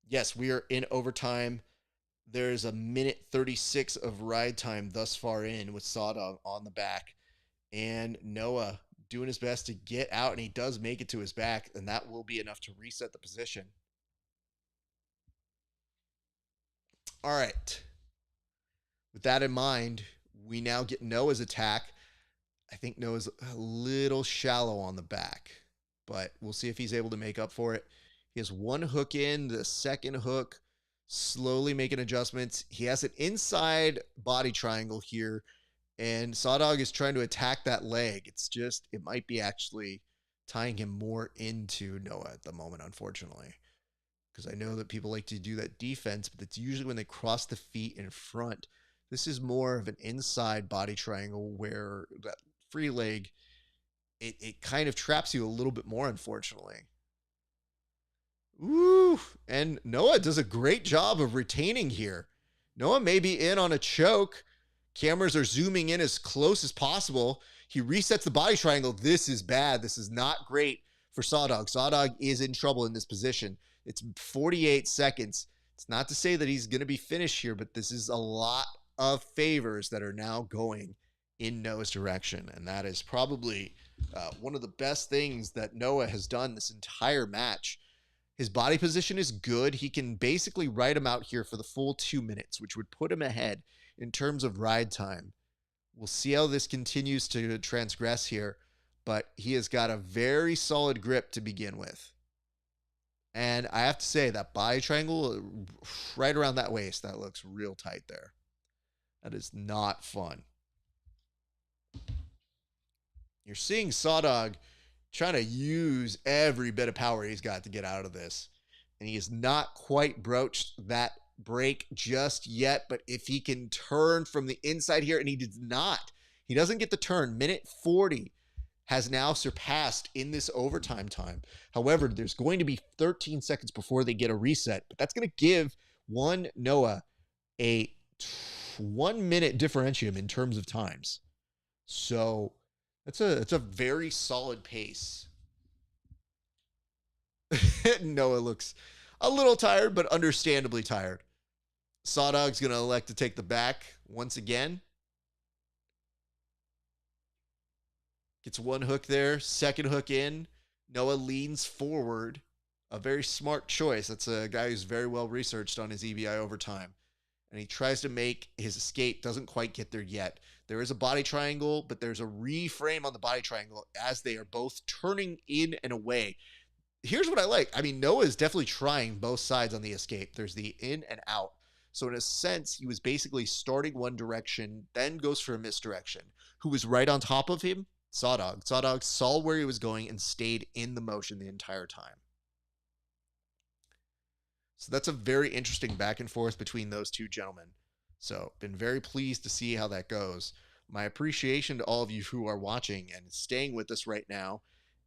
yes, we are in overtime. There's a minute 36 of ride time thus far in with Sawdog on the back, and Noah doing his best to get out, and he does make it to his back, and that will be enough to reset the position. All right. With that in mind, we now get Noah's attack. I think Noah's a little shallow on the back, but we'll see if he's able to make up for it. He has one hook in, the second hook, slowly making adjustments. He has an inside body triangle here, and Sawdog is trying to attack that leg. It's just, it might be actually tying him more into Noah at the moment, unfortunately. Because I know that people like to do that defense, but it's usually when they cross the feet in front. This is more of an inside body triangle where that free leg, it kind of traps you a little bit more, unfortunately. Ooh, and Noah does a great job of retaining here. Noah may be in on a choke. Cameras are zooming in as close as possible. He resets the body triangle. This is bad. This is not great for Sawdog. Sawdog is in trouble in this position. It's 48 seconds. It's not to say that he's going to be finished here, but this is a lot of favors that are now going in Noah's direction. And that is probably one of the best things that Noah has done this entire match. His body position is good. He can basically ride him out here for the full 2 minutes, which would put him ahead in terms of ride time. We'll see how this continues to transgress here, but he has got a very solid grip to begin with. And I have to say, that body triangle right around that waist, that looks real tight there. That is not fun. You're seeing Sawdog trying to use every bit of power he's got to get out of this. And he has not quite broached that break just yet. But if he can turn from the inside here, and he does not, he doesn't get the turn. Minute 40 has now surpassed in this overtime time. However, there's going to be 13 seconds before they get a reset. But that's going to give Noah a 1 minute differentium in terms of times. So it's a very solid pace. Noah looks a little tired, but understandably tired. Sawdog's going to elect to take the back once again. Gets one hook there, second hook in. Noah leans forward. A very smart choice. That's a guy who's very well researched on his EBI overtime. And he tries to make his escape, doesn't quite get there yet. There is a body triangle, but there's a reframe on the body triangle as they are both turning in and away. Here's what I like. I mean, Noah is definitely trying both sides on the escape. There's the in and out. So in a sense, he was basically starting one direction, then goes for a misdirection. Who was right on top of him? Sawdog. Sawdog saw where he was going and stayed in the motion the entire time. So that's a very interesting back and forth between those two gentlemen. So been very pleased to see how that goes. My appreciation to all of you who are watching and staying with us right now.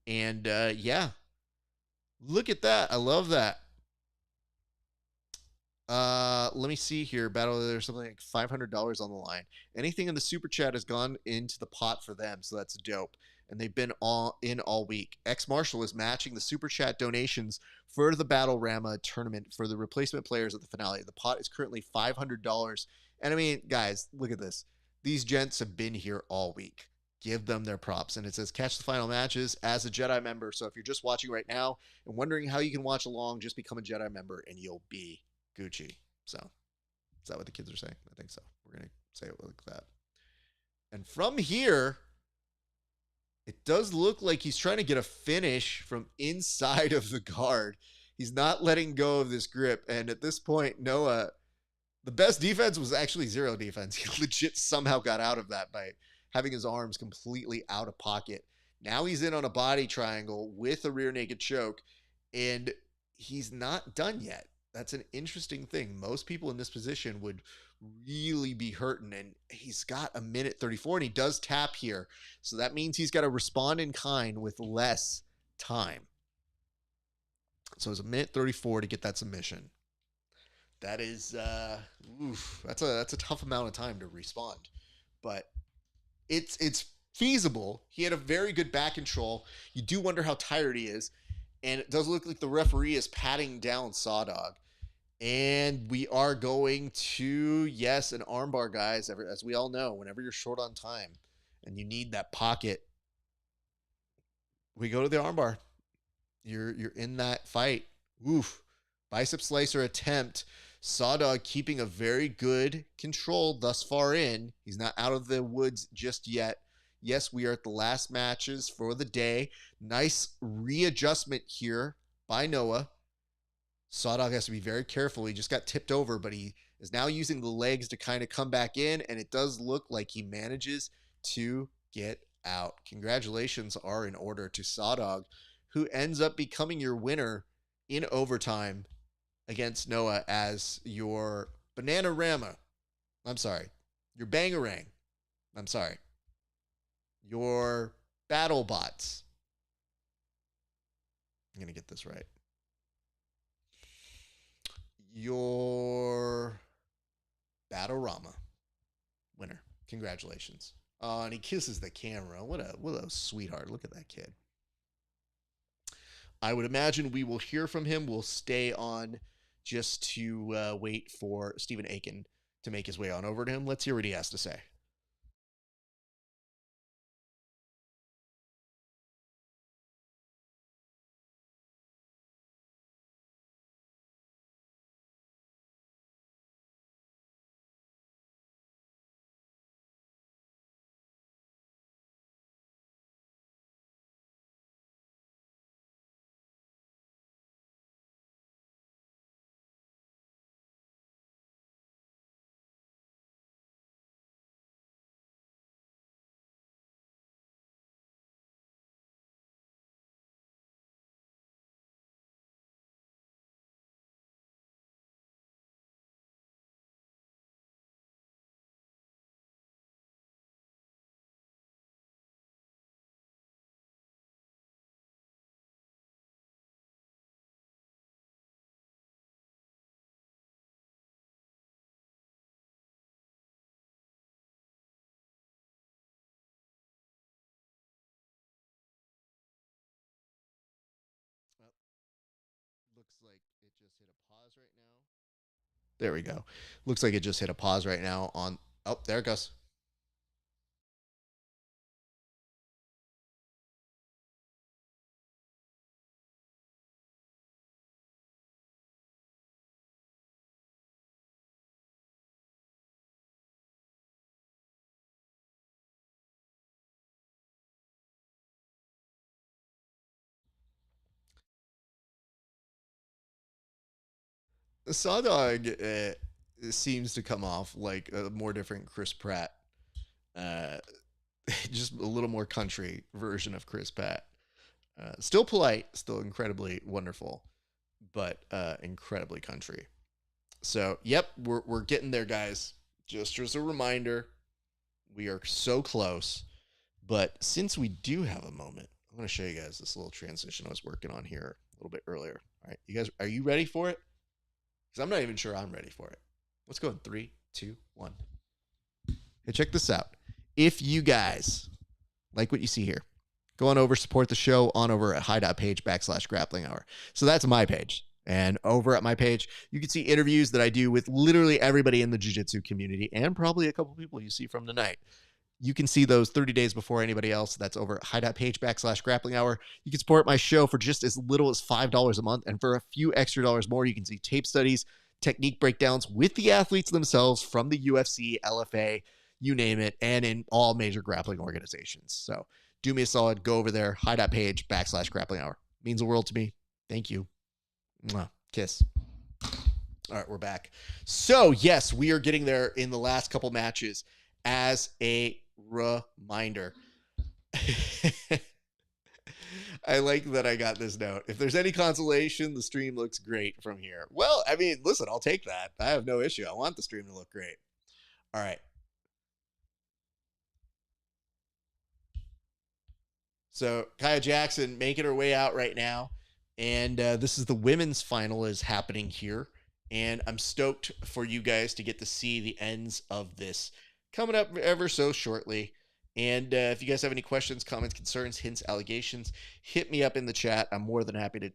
And yeah, look at that. I love that. Let me see here. Battle, there's something like $500 on the line. Anything in the super chat has gone into the pot for them, so that's dope. And they've been all week. X Marshall is matching the super chat donations for the Battle Rama tournament for the replacement players at the finale. The pot is currently $500. And I mean, guys, look at this. These gents have been here all week. Give them their props. And it says catch the final matches as a Jedi member. So if you're just watching right now and wondering how you can watch along, just become a Jedi member and you'll be Gucci. So is that what the kids are saying? I think so. We're going to say it like that. And from here, it does look like he's trying to get a finish from inside of the guard. He's not letting go of this grip. And at this point, Noah, the best defense was actually zero defense. He legit somehow got out of that by having his arms completely out of pocket. Now he's in on a body triangle with a rear naked choke, and he's not done yet. That's an interesting thing. Most people in this position would really be hurting, and he's got a minute 34, and he does tap here. So that means he's got to respond in kind with less time. So it's a minute 34 to get that submission. That is, that's a tough amount of time to respond, but it's feasible. He had a very good back control. You do wonder how tired he is, and it does look like the referee is patting down Sawdog. And we are going to, yes, an armbar, guys. As we all know, whenever you're short on time and you need that pocket, we go to the armbar. You're in that fight. Oof. Bicep slicer attempt. Sawdog keeping a very good control thus far in. He's not out of the woods just yet. Yes, we are at the last matches for the day. Nice readjustment here by Noah. Sawdog has to be very careful. He just got tipped over, but he is now using the legs to kind of come back in, and it does look like he manages to get out. Congratulations are in order to Sawdog, who ends up becoming your winner in overtime against Noah as your Bananarama. I'm sorry. Your Bangarang. I'm sorry. Your Battle Bots. I'm going to get this right. Your Battle Rama winner. Congratulations. Oh, and he kisses the camera. What a sweetheart. Look at that kid. I would imagine we will hear from him. We'll stay on just to wait for Stephen Aiken to make his way on over to him. Let's hear what he has to say. Well, looks like it just hit a pause right now. There we go. Looks like it just hit a pause right now on. Oh, there it goes. The Sawdog seems to come off like a more different Chris Pratt. Uh, just a little more country version of Chris Pratt. Still polite, still incredibly wonderful, but incredibly country. So, yep, we're getting there, guys. Just as a reminder, we are so close. But since we do have a moment, I'm going to show you guys this little transition I was working on here a little bit earlier. All right, you guys, are you ready for it? Because I'm not even sure I'm ready for it. Let's go in 3, 2, 1. Hey, check this out. If you guys like what you see here, go on over, support the show on over at hi.page/grappling hour. So that's my page. And over at my page, you can see interviews that I do with literally everybody in the jiu-jitsu community and probably a couple people you see from tonight. You can see those 30 days before anybody else. That's over at hi.page/grappling hour. You can support my show for just as little as $5 a month. And for a few extra dollars more, you can see tape studies, technique breakdowns with the athletes themselves from the UFC, LFA, you name it, and in all major grappling organizations. So do me a solid. Go over there, hi.page/grappling hour. Means the world to me. Thank you. Mwah. Kiss. All right, we're back. So, yes, we are getting there in the last couple matches. As a reminder, I like that I got this note. If there's any consolation, the stream looks great from here. Well, I mean, listen, I'll take that. I have no issue. I want the stream to look great. All right. So Kaya Jackson making her way out right now. And this is the women's final is happening here. And I'm stoked for you guys to get to see the ends of this coming up ever so shortly. And if you guys have any questions, comments, concerns, hints, allegations, hit me up in the chat. I'm more than happy to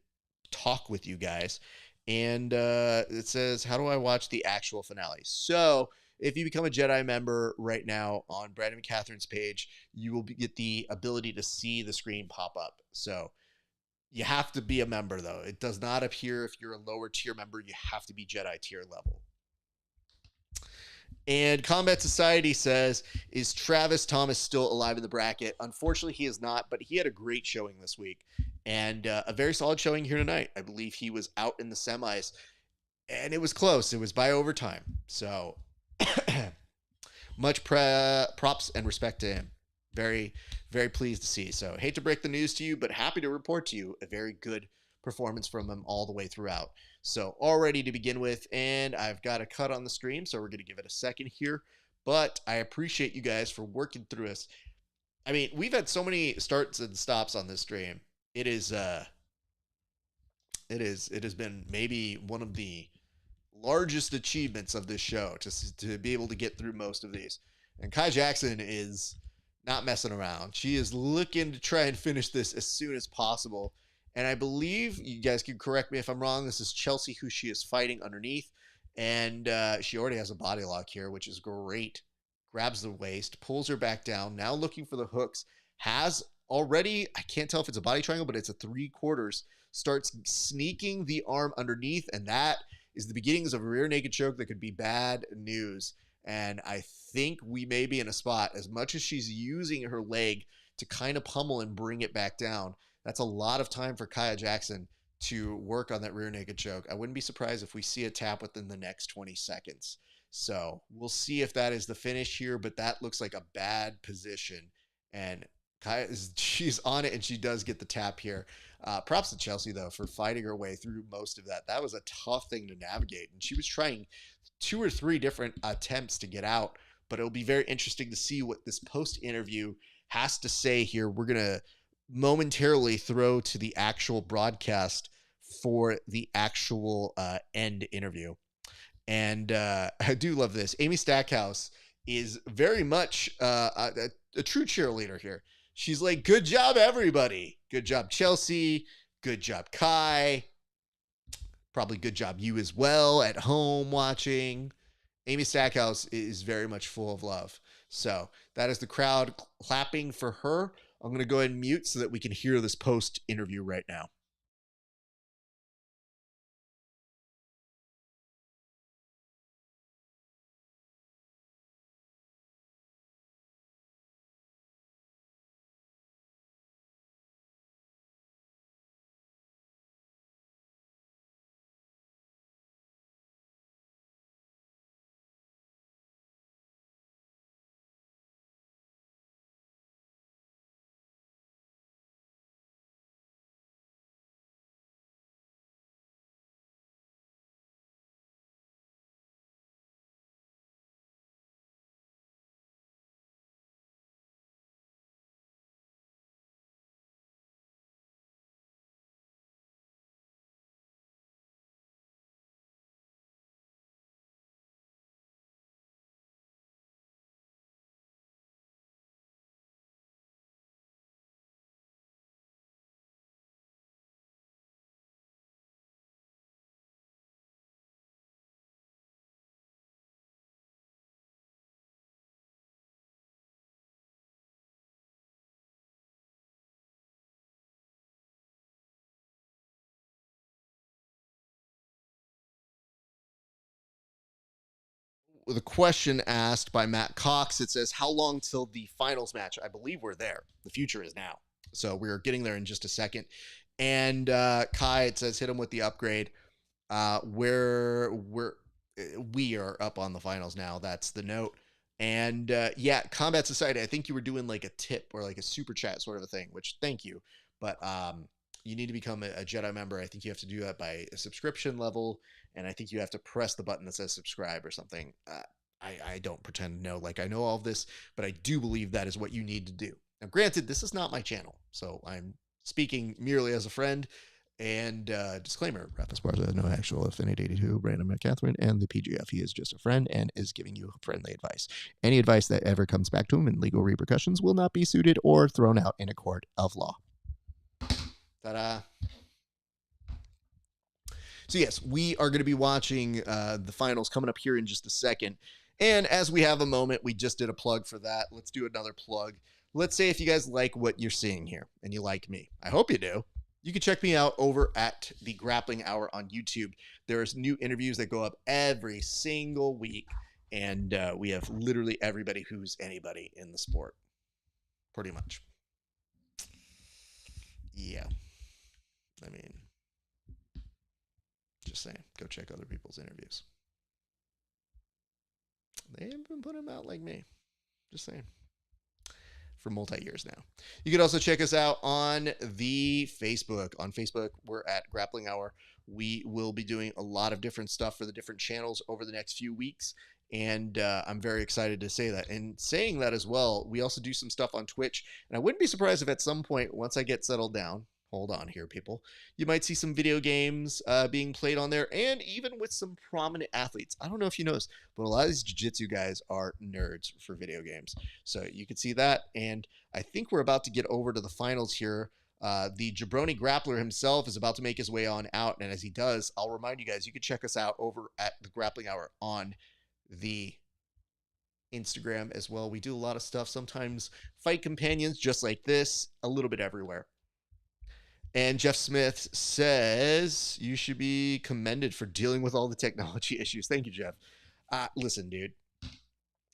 talk with you guys. And it says, how do I watch the actual finale? So if you become a Jedi member right now on Brandon Mccaghren's page, you will get the ability to see the screen pop up. So you have to be a member, though. It does not appear if you're a lower tier member. You have to be Jedi tier level. And Combat Society says, is Travis Thomas still alive in the bracket? Unfortunately, he is not, but he had a great showing this week. And a very solid showing here tonight. I believe he was out in the semis. And it was close. It was by overtime. So much props and respect to him. Very, very pleased to see. So hate to break the news to you, but happy to report to you a very good performance from him all the way throughout. So all ready to begin with, and I've got a cut on the stream, so we're going to give it a second here. But I appreciate you guys for working through us. I mean, we've had so many starts and stops on this stream. It has been maybe one of the largest achievements of this show to be able to get through most of these. And Kai Jackson is not messing around. She is looking to try and finish this as soon as possible. And I believe, you guys can correct me if I'm wrong, this is Chelsea who she is fighting underneath. And she already has a body lock here, which is great. Grabs the waist, pulls her back down, now looking for the hooks. Has already, I can't tell if it's a body triangle, but it's a 3/4. Starts sneaking the arm underneath, and that is the beginnings of a rear naked choke that could be bad news. And I think we may be in a spot, as much as she's using her leg to kind of pummel and bring it back down. That's a lot of time for Kaya Jackson to work on that rear naked choke. I wouldn't be surprised if we see a tap within the next 20 seconds. So we'll see if that is the finish here, but that looks like a bad position. And Kaya she's on it, and she does get the tap here. Props to Chelsea, though, for fighting her way through most of that. That was a tough thing to navigate, and she was trying 2 or 3 different attempts to get out, but it'll be very interesting to see what this post-interview has to say here. We're going to momentarily throw to the actual broadcast for the actual end interview. And I do love this. Amy Stackhouse is very much a true cheerleader here. She's like, good job, everybody. Good job, Chelsea. Good job, Kai. Probably good job you as well at home watching. Amy Stackhouse is very much full of love. So that is the crowd clapping for her. I'm going to go ahead and mute so that we can hear this post interview right now. With a question asked by Matt Cox, it says, how long till the finals match? I believe we're there. The future is now. So we're getting there in just a second. And Kai, it says, hit him with the upgrade. We are up on the finals now. That's the note. And yeah, Combat Society, I think you were doing like a tip or like a super chat sort of a thing, which thank you. But you need to become a Jedi member. I think you have to do that by a subscription level. And I think you have to press the button that says subscribe or something. I don't pretend to know, like I know all of this, but I do believe that is what you need to do. Now, granted, this is not my channel, so I'm speaking merely as a friend. And disclaimer, Rap Esparza has no actual affinity to Brandon Mccaghren and the PGF. He is just a friend and is giving you friendly advice. Any advice that ever comes back to him in legal repercussions will not be suited or thrown out in a court of law. Ta-da. So yes, we are going to be watching the finals coming up here in just a second. And as we have a moment, we just did a plug for that. Let's do another plug. Let's say if you guys like what you're seeing here and you like me. I hope you do. You can check me out over at the Grappling Hour on YouTube. There's new interviews that go up every single week. And we have literally everybody who's anybody in the sport. Pretty much. Yeah. I mean, just saying, go check other people's interviews. They haven't been putting them out like me. Just saying. For multi-years now. You can also check us out on the Facebook. On Facebook, we're at Grappling Hour. We will be doing a lot of different stuff for the different channels over the next few weeks. And I'm very excited to say that. And saying that as well, we also do some stuff on Twitch. And I wouldn't be surprised if at some point, once I get settled down, hold on here, people. You might see some video games being played on there, and even with some prominent athletes. I don't know if you noticed, but a lot of these jiu-jitsu guys are nerds for video games. So you can see that, and I think we're about to get over to the finals here. The Jabroni Grappler himself is about to make his way on out, and as he does, I'll remind you guys, you can check us out over at the Grappling Hour on the Instagram as well. We do a lot of stuff, sometimes fight companions just like this, a little bit everywhere. And Jeff Smith says you should be commended for dealing with all the technology issues. Thank you, Jeff. Listen, dude,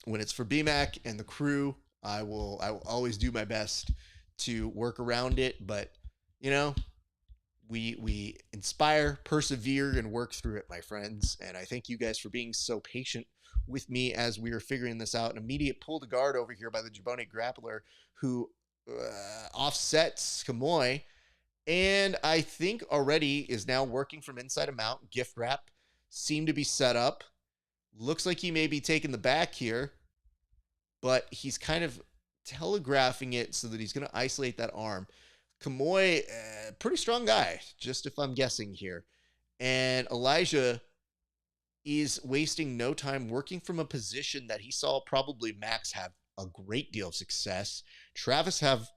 when it's for BMAC and the crew, I will always do my best to work around it. But, you know, we inspire, persevere, and work through it, my friends. And I thank you guys for being so patient with me as we are figuring this out. An immediate pull to guard over here by the Jabroni Grappler, who offsets Kamoy. And I think already is now working from inside a mount. Gift wrap seemed to be set up. Looks like he may be taking the back here, but he's kind of telegraphing it so that he's going to isolate that arm. Kamoy, pretty strong guy, just if I'm guessing here. And Elijah is wasting no time working from a position that he saw probably Max have a great deal of success, Travis have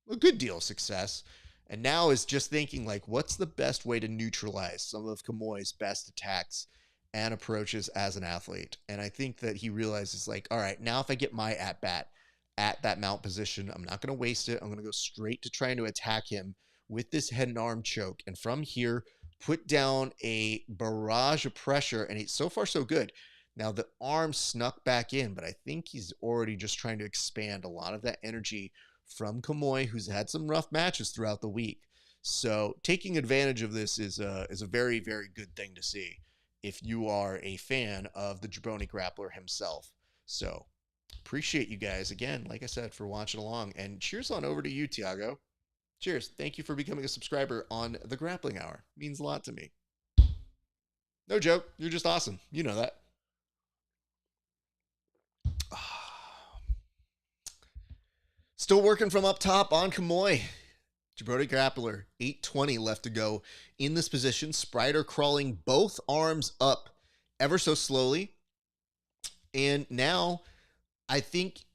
a good deal of success, and now is just thinking, like, what's the best way to neutralize some of Kamoy's best attacks and approaches as an athlete? And I think that he realizes, like, all right, now if I get my at-bat at that mount position, I'm not going to waste it. I'm going to go straight to trying to attack him with this head and arm choke. And from here, put down a barrage of pressure. And it's so far so good. Now the arm snuck back in, but I think he's already just trying to expand a lot of that energy from Kamoy, who's had some rough matches throughout the week. So taking advantage of this is a very, very good thing to see if you are a fan of the Jabroni Grappler himself. So appreciate you guys again, like I said, for watching along. And cheers on over to you, Tiago. Cheers. Thank you for becoming a subscriber on the Grappling Hour. It means a lot to me. No joke. You're just awesome. You know that. Still working from up top on Kamoy. Jabroni Grappler, 8:20 left to go in this position. Sprider crawling both arms up ever so slowly. And now I think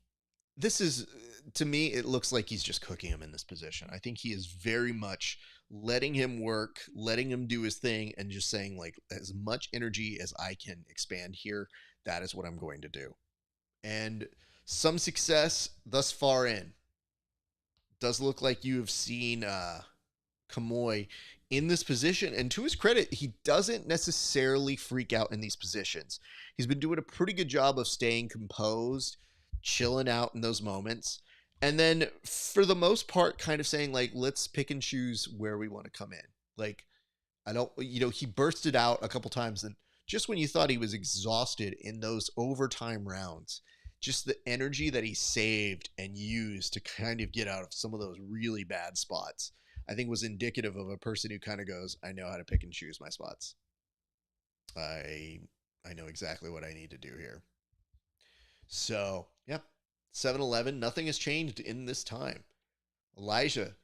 this is, to me, it looks like he's just cooking him in this position. I think he is very much letting him work, letting him do his thing, and just saying, like, as much energy as I can expand here, that is what I'm going to do. And some success thus far in. Does look like you have seen Kamoy in this position. And to his credit, he doesn't necessarily freak out in these positions. He's been doing a pretty good job of staying composed, chilling out in those moments. And then for the most part, kind of saying, like, let's pick and choose where we want to come in. Like, I don't, he bursted out a couple times. And just when you thought he was exhausted in those overtime rounds, just the energy that he saved and used to kind of get out of some of those really bad spots, I think was indicative of a person who kind of goes, I know how to pick and choose my spots. I know exactly what I need to do here. So, yeah, 7-11, nothing has changed in this time. Elijah,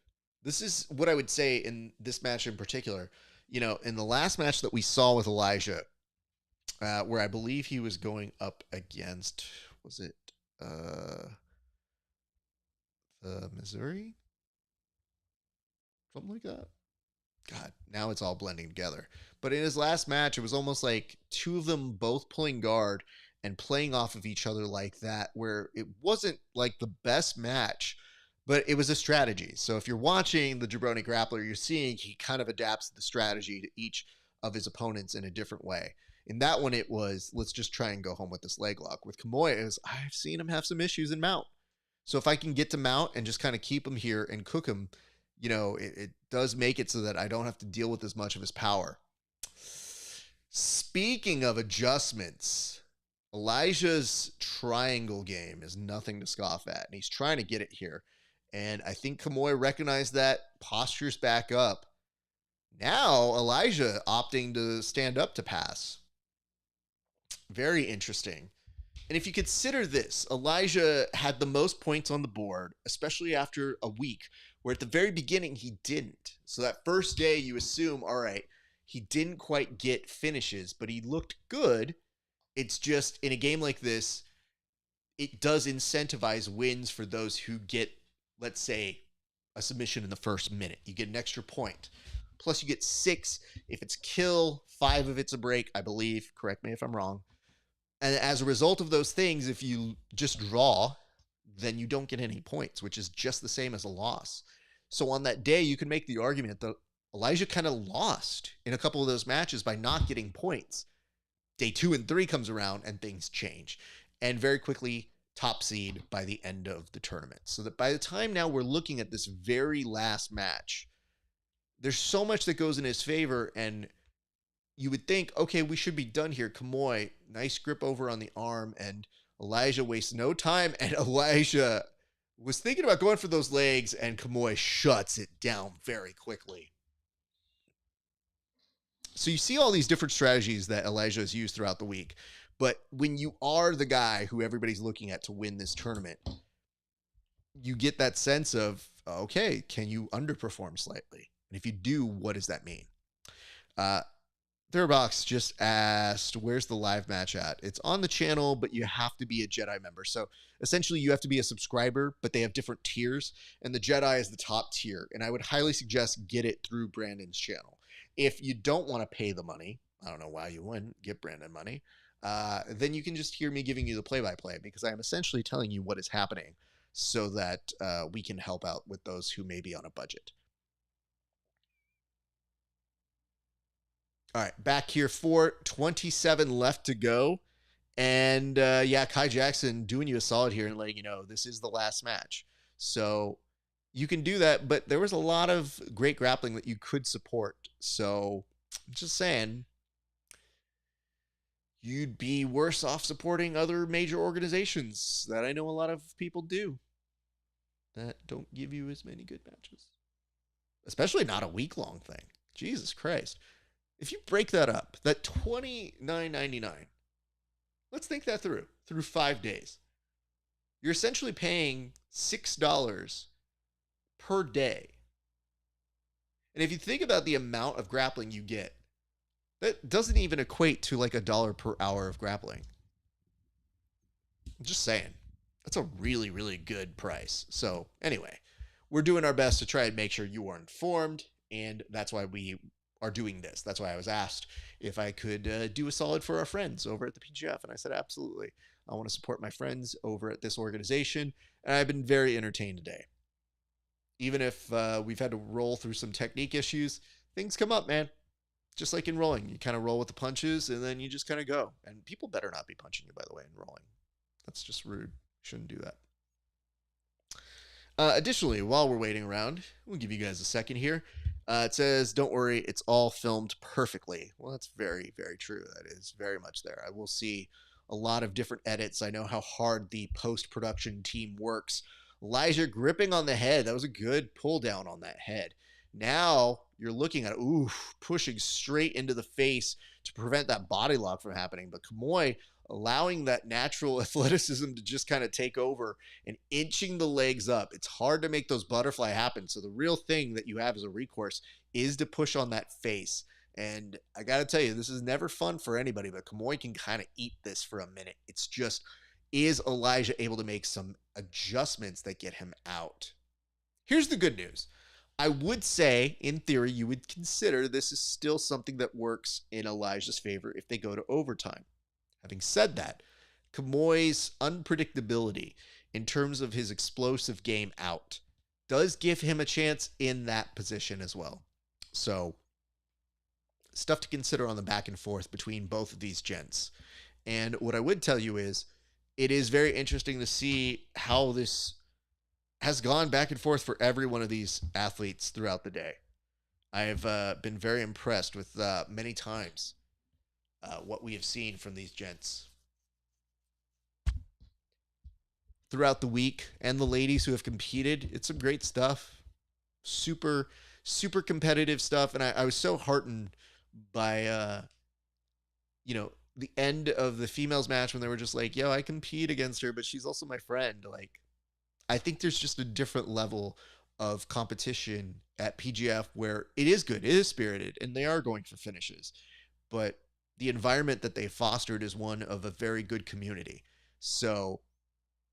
this is what I would say in this match in particular. In the last match that we saw with Elijah, where I believe he was going up against, was it Missouri? Something like that. God, now it's all blending together. But in his last match, it was almost like two of them both pulling guard and playing off of each other like that, where it wasn't like the best match, but it was a strategy. So if you're watching the Jabroni Grappler, you're seeing he kind of adapts the strategy to each of his opponents in a different way. In that one, it was, let's just try and go home with this leg lock. With Kamoy, I've seen him have some issues in mount. So if I can get to mount and just kind of keep him here and cook him, it does make it so that I don't have to deal with as much of his power. Speaking of adjustments, Elijah's triangle game is nothing to scoff at, and he's trying to get it here. And I think Kamoy recognized that, postures back up. Now Elijah opting to stand up to pass. Very interesting. And if you consider this, Elijah had the most points on the board, especially after a week where at the very beginning he didn't. So that first day you assume, all right, he didn't quite get finishes, but he looked good. It's just in a game like this, it does incentivize wins for those who get, let's say, a submission in the first minute. You get an extra point. Plus you get 6 if it's kill, 5 if it's a break, I believe. Correct me if I'm wrong. And as a result of those things, if you just draw, then you don't get any points, which is just the same as a loss. So on that day, you can make the argument that Elijah kind of lost in a couple of those matches by not getting points. Day 2 and 3 comes around and things change. And very quickly, top seed by the end of the tournament. So that by the time now we're looking at this very last match, there's so much that goes in his favor, and you would think, okay, we should be done here. Kamoy, nice grip over on the arm, and Elijah wastes no time, and Elijah was thinking about going for those legs, and Kamoy shuts it down very quickly. So you see all these different strategies that Elijah has used throughout the week, but when you are the guy who everybody's looking at to win this tournament, you get that sense of, okay, can you underperform slightly? And if you do, what does that mean? Thurbox just asked, where's the live match at? It's on the channel, but you have to be a Jedi member. So essentially you have to be a subscriber, but they have different tiers, and the Jedi is the top tier. And I would highly suggest get it through Brandon's channel. If you don't want to pay the money, I don't know why you wouldn't get Brandon money, then you can just hear me giving you the play-by-play, because I am essentially telling you what is happening so that we can help out with those who may be on a budget. All right, back here for 27 left to go. And yeah, Kai Jackson doing you a solid here and letting you know this is the last match. So you can do that, but there was a lot of great grappling that you could support. So I'm just saying, you'd be worse off supporting other major organizations that I know a lot of people do that don't give you as many good matches. Especially not a week-long thing. Jesus Christ. If you break that up, that $29.99, let's think that through 5 days. You're essentially paying $6 per day. And if you think about the amount of grappling you get, that doesn't even equate to like $1 per hour of grappling. I'm just saying, that's a really, really good price. So anyway, we're doing our best to try and make sure you are informed, and that's why we are doing this. That's why I was asked if I could do a solid for our friends over at the PGF, and I said absolutely. I want to support my friends over at this organization, and I've been very entertained today. Even if we've had to roll through some technique issues, things come up, man. Just like in rolling, you kind of roll with the punches, and then you just kind of go. And people better not be punching you, by the way, in rolling. That's just rude. Shouldn't do that. Additionally, while we're waiting around, we'll give you guys a second here. It says, don't worry, it's all filmed perfectly. Well, that's very, very true. That is very much there. I will see a lot of different edits. I know how hard the post-production team works. Elijah gripping on the head. That was a good pull down on that head. Now you're looking at, pushing straight into the face to prevent that body lock from happening. But Kamoy allowing that natural athleticism to just kind of take over and inching the legs up. It's hard to make those butterfly happen. So the real thing that you have as a recourse is to push on that face. And I got to tell you, this is never fun for anybody, but Kamoy can kind of eat this for a minute. It's just, is Elijah able to make some adjustments that get him out? Here's the good news. I would say, in theory, you would consider this is still something that works in Elijah's favor if they go to overtime. Having said that, Kamoy's unpredictability in terms of his explosive game out does give him a chance in that position as well. So, stuff to consider on the back and forth between both of these gents. And what I would tell you is, it is very interesting to see how this has gone back and forth for every one of these athletes throughout the day. I've been very impressed with many times what we have seen from these gents throughout the week, and the ladies who have competed. It's some great stuff. Super, super competitive stuff. And I was so heartened by, the end of the females match when they were just like, yo, I compete against her, but she's also my friend. Like, I think there's just a different level of competition at PGF where it is good, it is spirited, and they are going for finishes. But the environment that they fostered is one of a very good community. So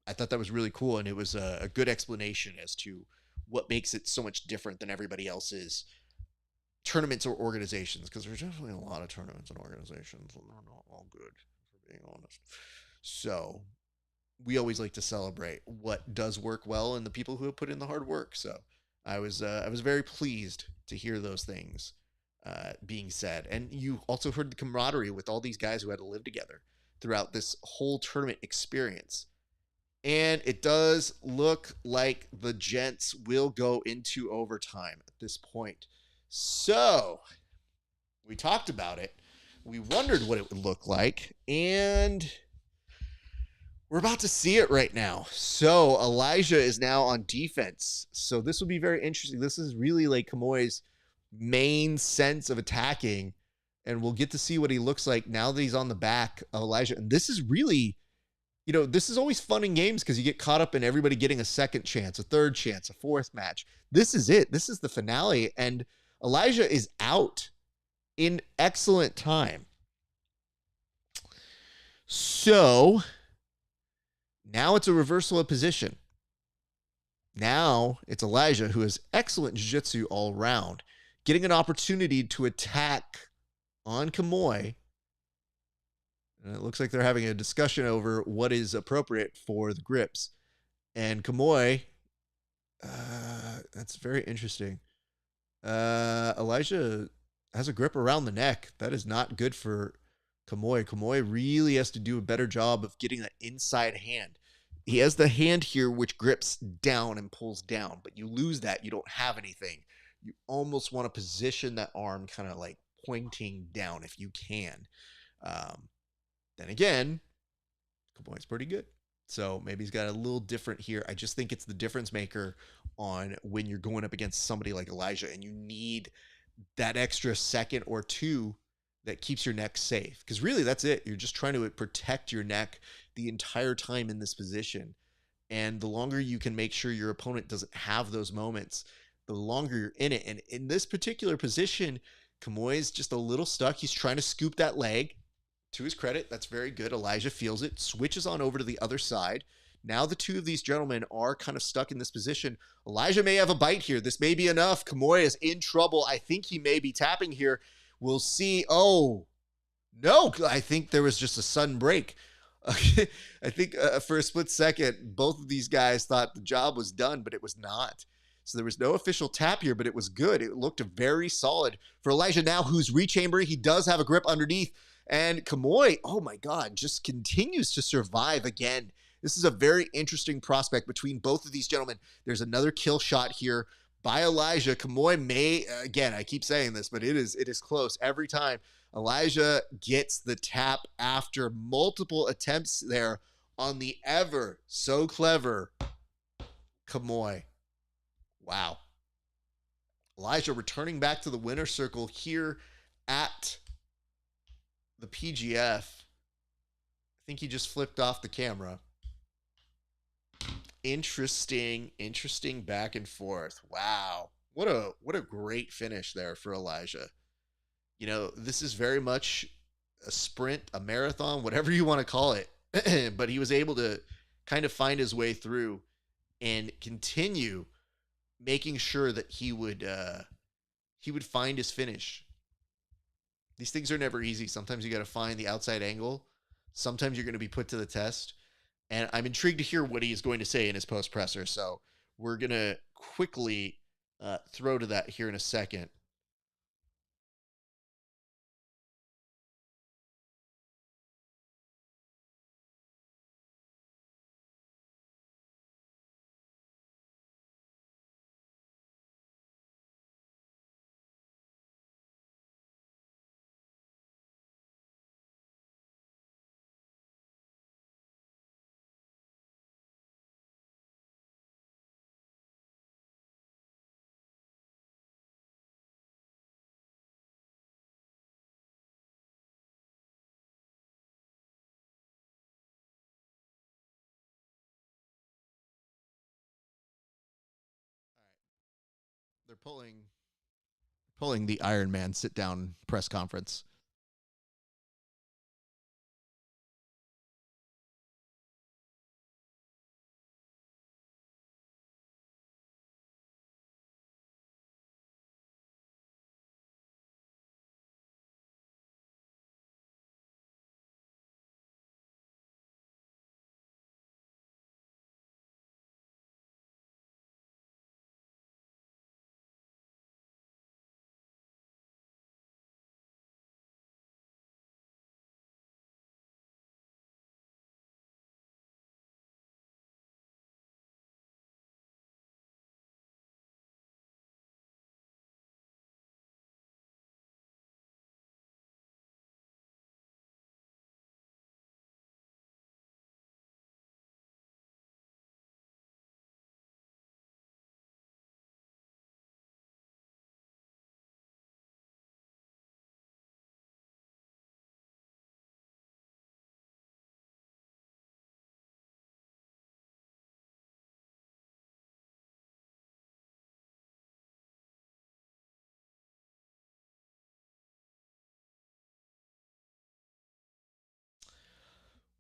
I thought that was really cool, and it was a good explanation as to what makes it so much different than everybody else's tournaments or organizations, because there's definitely a lot of tournaments and organizations, and they're not all good, for being honest. So we always like to celebrate what does work well and the people who have put in the hard work. So I was very pleased to hear those things being said, and you also heard the camaraderie with all these guys who had to live together throughout this whole tournament experience. And it does look like the gents will go into overtime at this point. So we talked about it. We wondered what it would look like, and we're about to see it right now. So Elijah is now on defense. So this will be very interesting. This is really like Kamoy's main sense of attacking, and we'll get to see what he looks like now that he's on the back of Elijah. And this is really, this is always fun in games because you get caught up in everybody getting a second chance, a third chance, a fourth match. This is it. This is the finale, and Elijah is out in excellent time. So now it's a reversal of position. Now it's Elijah, who is excellent jiu-jitsu all around, getting an opportunity to attack on Kamoy. And it looks like they're having a discussion over what is appropriate for the grips. And Kamoy, that's very interesting. Elijah has a grip around the neck. That is not good for Kamoy. Kamoy really has to do a better job of getting that inside hand. He has the hand here which grips down and pulls down, but you lose that. You don't have anything. You almost want to position that arm kind of like pointing down if you can. Then again, Kamoy's pretty good. So maybe he's got a little different here. I just think it's the difference maker on when you're going up against somebody like Elijah and you need that extra second or two that keeps your neck safe. Because really, that's it. You're just trying to protect your neck the entire time in this position. And the longer you can make sure your opponent doesn't have those moments, the longer you're in it. And in this particular position, Kamoy's just a little stuck. He's trying to scoop that leg. To his credit, that's very good. Elijah feels it, switches on over to the other side. Now the two of these gentlemen are kind of stuck in this position. Elijah may have a bite here. This may be enough. Kamoy is in trouble. I think he may be tapping here. We'll see. Oh, no. I think there was just a sudden break. I think for a split second, both of these guys thought the job was done, but it was not. So there was no official tap here, but it was good. It looked very solid for Elijah now, who's rechambering. He does have a grip underneath. And Kamoy, oh my God, just continues to survive again. This is a very interesting prospect between both of these gentlemen. There's another kill shot here by Elijah. Kamoy may, again, I keep saying this, but it is close every time. Elijah gets the tap after multiple attempts there on the ever so clever Kamoy. Wow. Elijah returning back to the winner's circle here at the PGF. I think he just flipped off the camera. Interesting back and forth. Wow. What a great finish there for Elijah. This is very much a sprint, a marathon, whatever you want to call it. But he was able to kind of find his way through and continue making sure that he would find his finish. These things are never easy. Sometimes you got to find the outside angle. Sometimes you're going to be put to the test. And I'm intrigued to hear what he is going to say in his post presser. So we're going to quickly throw to that here in a second. they're pulling the Iron Man sit down press conference.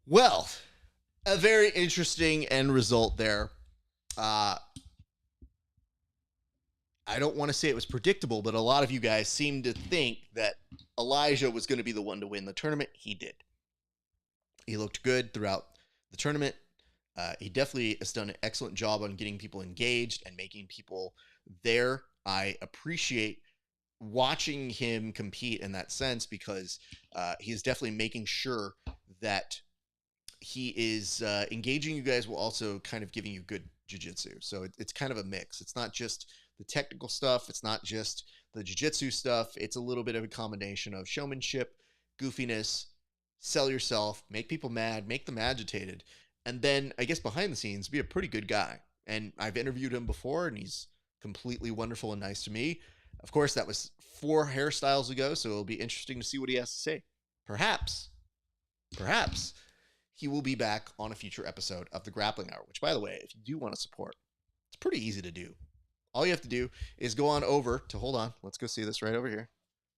Well, a very interesting end result there. I don't want to say it was predictable, but a lot of you guys seem to think that Elijah was going to be the one to win the tournament. He did. He looked good throughout the tournament. He definitely has done an excellent job on getting people engaged and making people there. I appreciate watching him compete in that sense because he is definitely making sure that he is engaging you guys while also kind of giving you good jiu-jitsu. So it's kind of a mix. It's not just the technical stuff. It's not just the jiu-jitsu stuff. It's a little bit of a combination of showmanship, goofiness, sell yourself, make people mad, make them agitated, and then I guess behind the scenes, be a pretty good guy. And I've interviewed him before, and he's completely wonderful and nice to me. Of course, that was 4 hairstyles ago, so it'll be interesting to see what he has to say. Perhaps, he will be back on a future episode of the Grappling Hour, which, by the way, if you do want to support, it's pretty easy to do. All you have to do is go on over to, hold on, let's go see this right over here.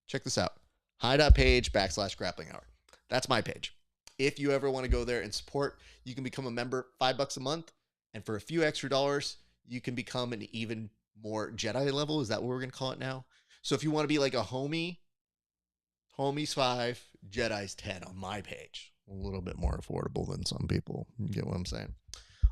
Check this out. Hi.page/Grappling Hour. That's my page. If you ever want to go there and support, you can become a member, $5 a month. And for a few extra dollars, you can become an even more Jedi level. Is that what we're going to call it now? So if you want to be like a homie, homies 5, Jedi's 10 on my page. A little bit more affordable than some people. You get what I'm saying?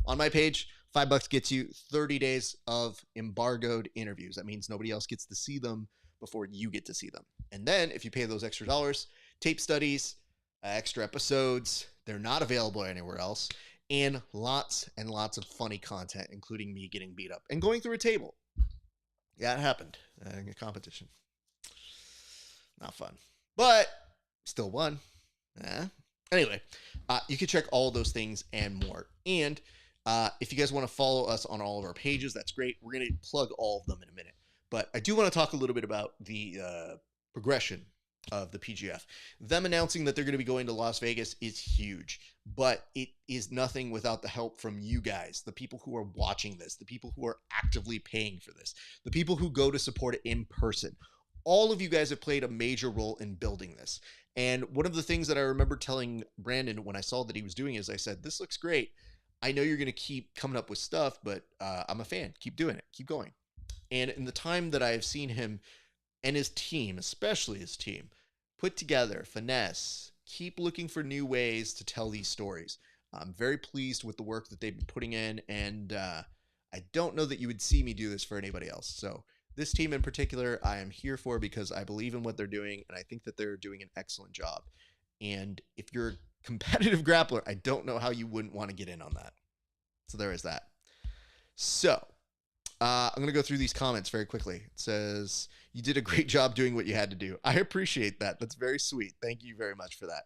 On my page, $5 gets you 30 days of embargoed interviews. That means nobody else gets to see them before you get to see them. And then if you pay those extra dollars, tape studies, extra episodes, they're not available anywhere else, and lots of funny content, including me getting beat up and going through a table. Yeah, it happened in a competition. Not fun, but still won. Anyway, you can check all those things and more. And if you guys want to follow us on all of our pages, that's great. We're going to plug all of them in a minute. But I do want to talk a little bit about the progression of the PGF. Them announcing that they're going to be going to Las Vegas is huge, but it is nothing without the help from you guys, the people who are watching this, the people who are actively paying for this, the people who go to support it in person. All of you guys have played a major role in building this. And one of the things that I remember telling Brandon when I saw that he was doing is I said, this looks great. I know you're going to keep coming up with stuff, but I'm a fan. Keep doing it. Keep going. And in the time that I have seen him and his team, especially his team, put together, finesse, keep looking for new ways to tell these stories. I'm very pleased with the work that they've been putting in, and I don't know that you would see me do this for anybody else. So this team in particular, I am here for because I believe in what they're doing, and I think that they're doing an excellent job. And if you're a competitive grappler, I don't know how you wouldn't want to get in on that. So there is that. So I'm going to go through these comments very quickly. It says, you did a great job doing what you had to do. I appreciate that. That's very sweet. Thank you very much for that.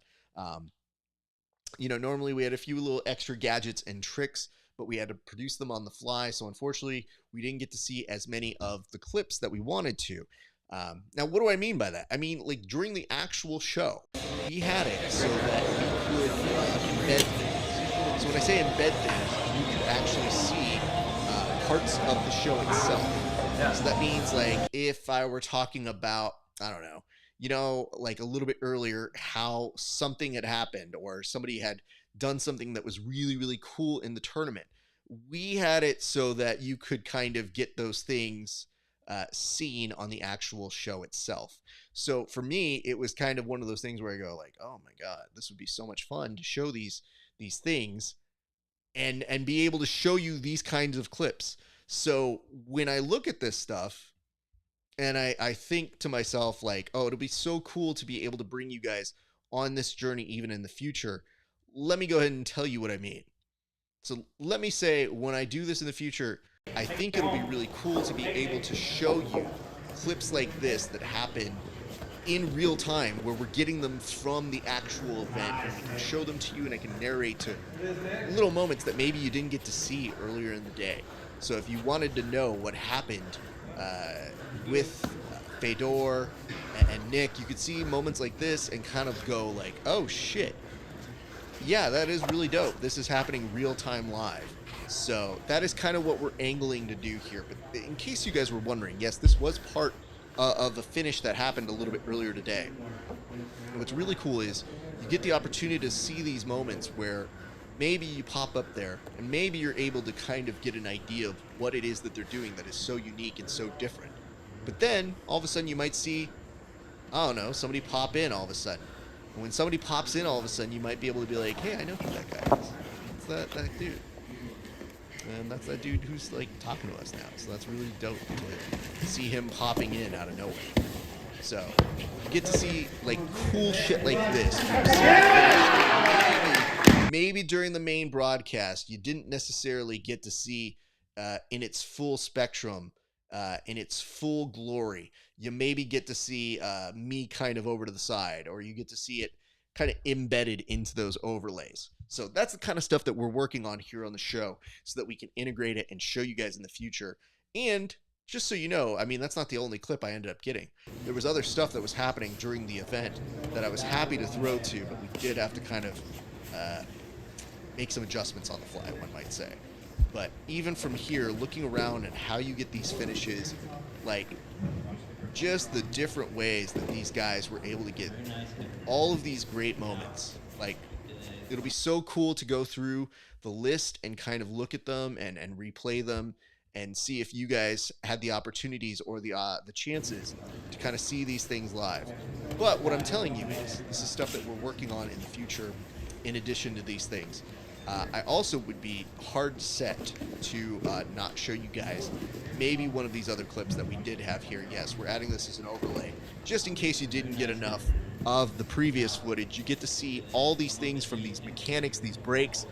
Normally we had a few little extra gadgets and tricks, but we had to produce them on the fly. So unfortunately, we didn't get to see as many of the clips that we wanted to. Now, what do I mean by that? I mean, like during the actual show, we had it so that we could embed things. So when I say embed things, you could actually see parts of the show itself. So that means, like, if I were talking about, I don't know, like a little bit earlier, how something had happened or somebody had done something that was really, really cool in the tournament. We had it so that you could kind of get those things seen on the actual show itself. So for me, it was kind of one of those things where I go like, oh my God, this would be so much fun to show these things and be able to show you these kinds of clips. So when I look at this stuff, and I think to myself, like, oh, it'll be so cool to be able to bring you guys on this journey even in the future. Let me go ahead and tell you what I mean. So let me say, when I do this in the future, I think it'll be really cool to be able to show you clips like this that happen in real time, where we're getting them from the actual event, and we can show them to you, and I can narrate to little moments that maybe you didn't get to see earlier in the day. So if you wanted to know what happened with Fedor and Nick, you could see moments like this and kind of go like, oh shit, yeah, that is really dope. This is happening real time live. So that is kind of what we're angling to do here. But in case you guys were wondering, yes, this was part of the finish that happened a little bit earlier today. And what's really cool is you get the opportunity to see these moments where maybe you pop up there and maybe you're able to kind of get an idea of what it is that they're doing that is so unique and so different. But then all of a sudden you might see, I don't know, somebody pop in all of a sudden. And when somebody pops in all of a sudden, you might be able to be like, hey, I know who that guy is. It's that dude. And that's that dude who's like talking to us now. So that's really dope to see him popping in out of nowhere. So you get to see like cool shit like this. Maybe during the main broadcast, you didn't necessarily get to see in its full spectrum, in its full glory. You maybe get to see me kind of over to the side, or you get to see it kind of embedded into those overlays. So that's the kind of stuff that we're working on here on the show so that we can integrate it and show you guys in the future. And just so you know, I mean, that's not the only clip I ended up getting. There was other stuff that was happening during the event that I was happy to throw to, but we did have to kind of make some adjustments on the fly, one might say. But even from here, looking around at how you get these finishes, like just the different ways that these guys were able to get all of these great moments. Like, it'll be so cool to go through the list and kind of look at them and replay them and see if you guys had the opportunities or the chances to kind of see these things live. But what I'm telling you is this is stuff that we're working on in the future in addition to these things. I also would be hard set to not show you guys maybe one of these other clips that we did have here. Yes, we're adding this as an overlay. Just in case you didn't get enough of the previous footage, you get to see all these things from these mechanics, these breaks,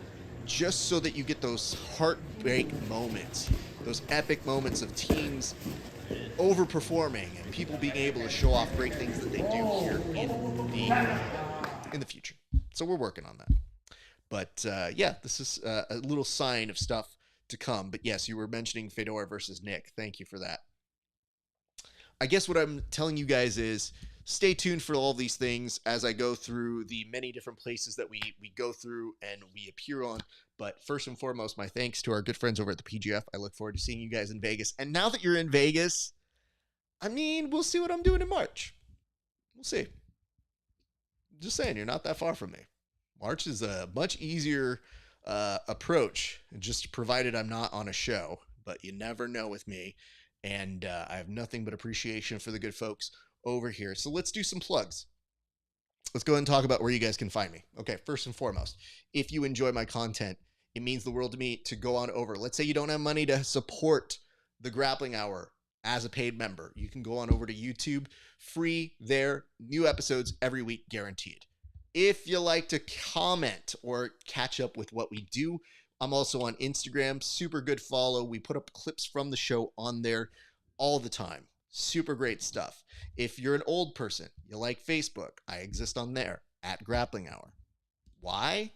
just so that you get those heartbreak moments, those epic moments of teams overperforming and people being able to show off great things that they do here in the future. So we're working on that. But yeah, this is a little sign of stuff to come. But yes, you were mentioning Fedor versus Nick. Thank you for that. I guess what I'm telling you guys is stay tuned for all these things as I go through the many different places that we go through and we appear on. But first and foremost, my thanks to our good friends over at the PGF. I look forward to seeing you guys in Vegas. And now that you're in Vegas, I mean, we'll see what I'm doing in March. We'll see. Just saying, you're not that far from me. March is a much easier approach, just provided I'm not on a show, but you never know with me. And I have nothing but appreciation for the good folks over here. So let's do some plugs. Let's go ahead and talk about where you guys can find me. Okay, first and foremost, if you enjoy my content, it means the world to me to go on over. Let's say you don't have money to support the Grappling Hour as a paid member. You can go on over to YouTube, free there, new episodes every week, guaranteed. If you like to comment or catch up with what we do, I'm also on Instagram. Super good follow. We put up clips from the show on there all the time. Super great stuff. If you're an old person, you like Facebook, I exist on there at Grappling Hour. Why?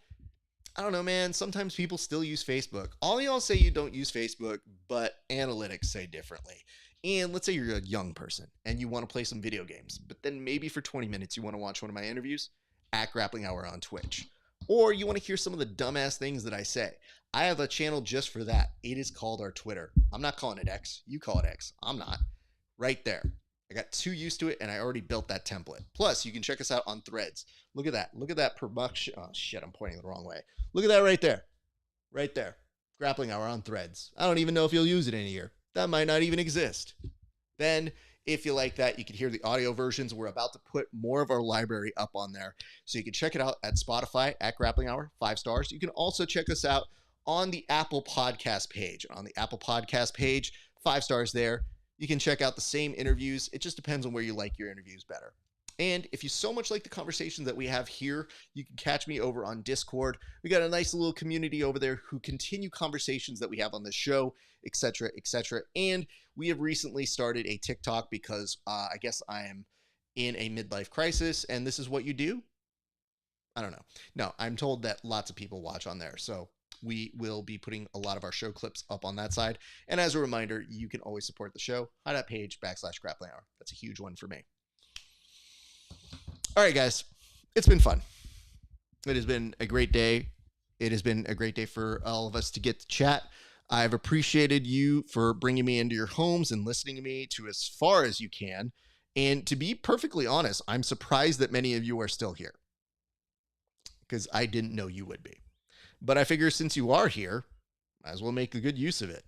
I don't know, man. Sometimes people still use Facebook. All y'all say you don't use Facebook, but analytics say differently. And let's say you're a young person and you want to play some video games, but then maybe for 20 minutes you want to watch one of my interviews. At Grappling Hour on Twitch. or you want to hear some of the dumbass things that I say, I have a channel just for that. It is called our Twitter. I'm not calling it X. You call it X. I'm not. Right there. I got too used to it, and I already built that template. Plus, you can check us out on Threads. Look at that. Look at that production. Oh, shit, I'm pointing the wrong way. Look at that right there. Right there. Grappling Hour on Threads. I don't even know if you'll use it in a year. That might not even exist. Then, if you like that, you can hear the audio versions. We're about to put more of our library up on there. So you can check it out at Spotify, at Grappling Hour, 5 stars. You can also check us out on the Apple Podcast page. On the Apple Podcast page, 5 stars there. You can check out the same interviews. It just depends on where you like your interviews better. And if you so much like the conversations that we have here, you can catch me over on Discord. We got a nice little community over there who continue conversations that we have on the show, etc., etc. And we have recently started a TikTok because I guess I am in a midlife crisis, and this is what you do. I don't know. No, I'm told that lots of people watch on there, so we will be putting a lot of our show clips up on that side. And as a reminder, you can always support the show on that page /Grappling Hour. That's a huge one for me. All right, guys, it's been fun. It has been a great day. It has been a great day for all of us to get to chat. I've appreciated you for bringing me into your homes and listening to me to as far as you can. And to be perfectly honest, I'm surprised that many of you are still here, because I didn't know you would be. But I figure since you are here, might as well make a good use of it.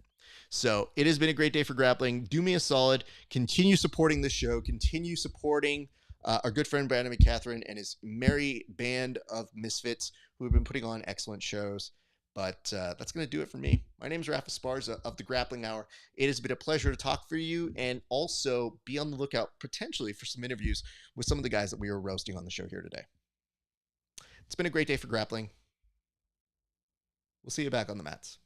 So it has been a great day for grappling. Do me a solid. Continue supporting the show. Continue supporting our good friend Brandon Mccaghren and his merry band of misfits who have been putting on excellent shows. But that's going to do it for me. My name is Esparza of the Grappling Hour. It has been a pleasure to talk for you, and also be on the lookout potentially for some interviews with some of the guys that we were roasting on the show here today. It's been a great day for grappling. We'll see you back on the mats.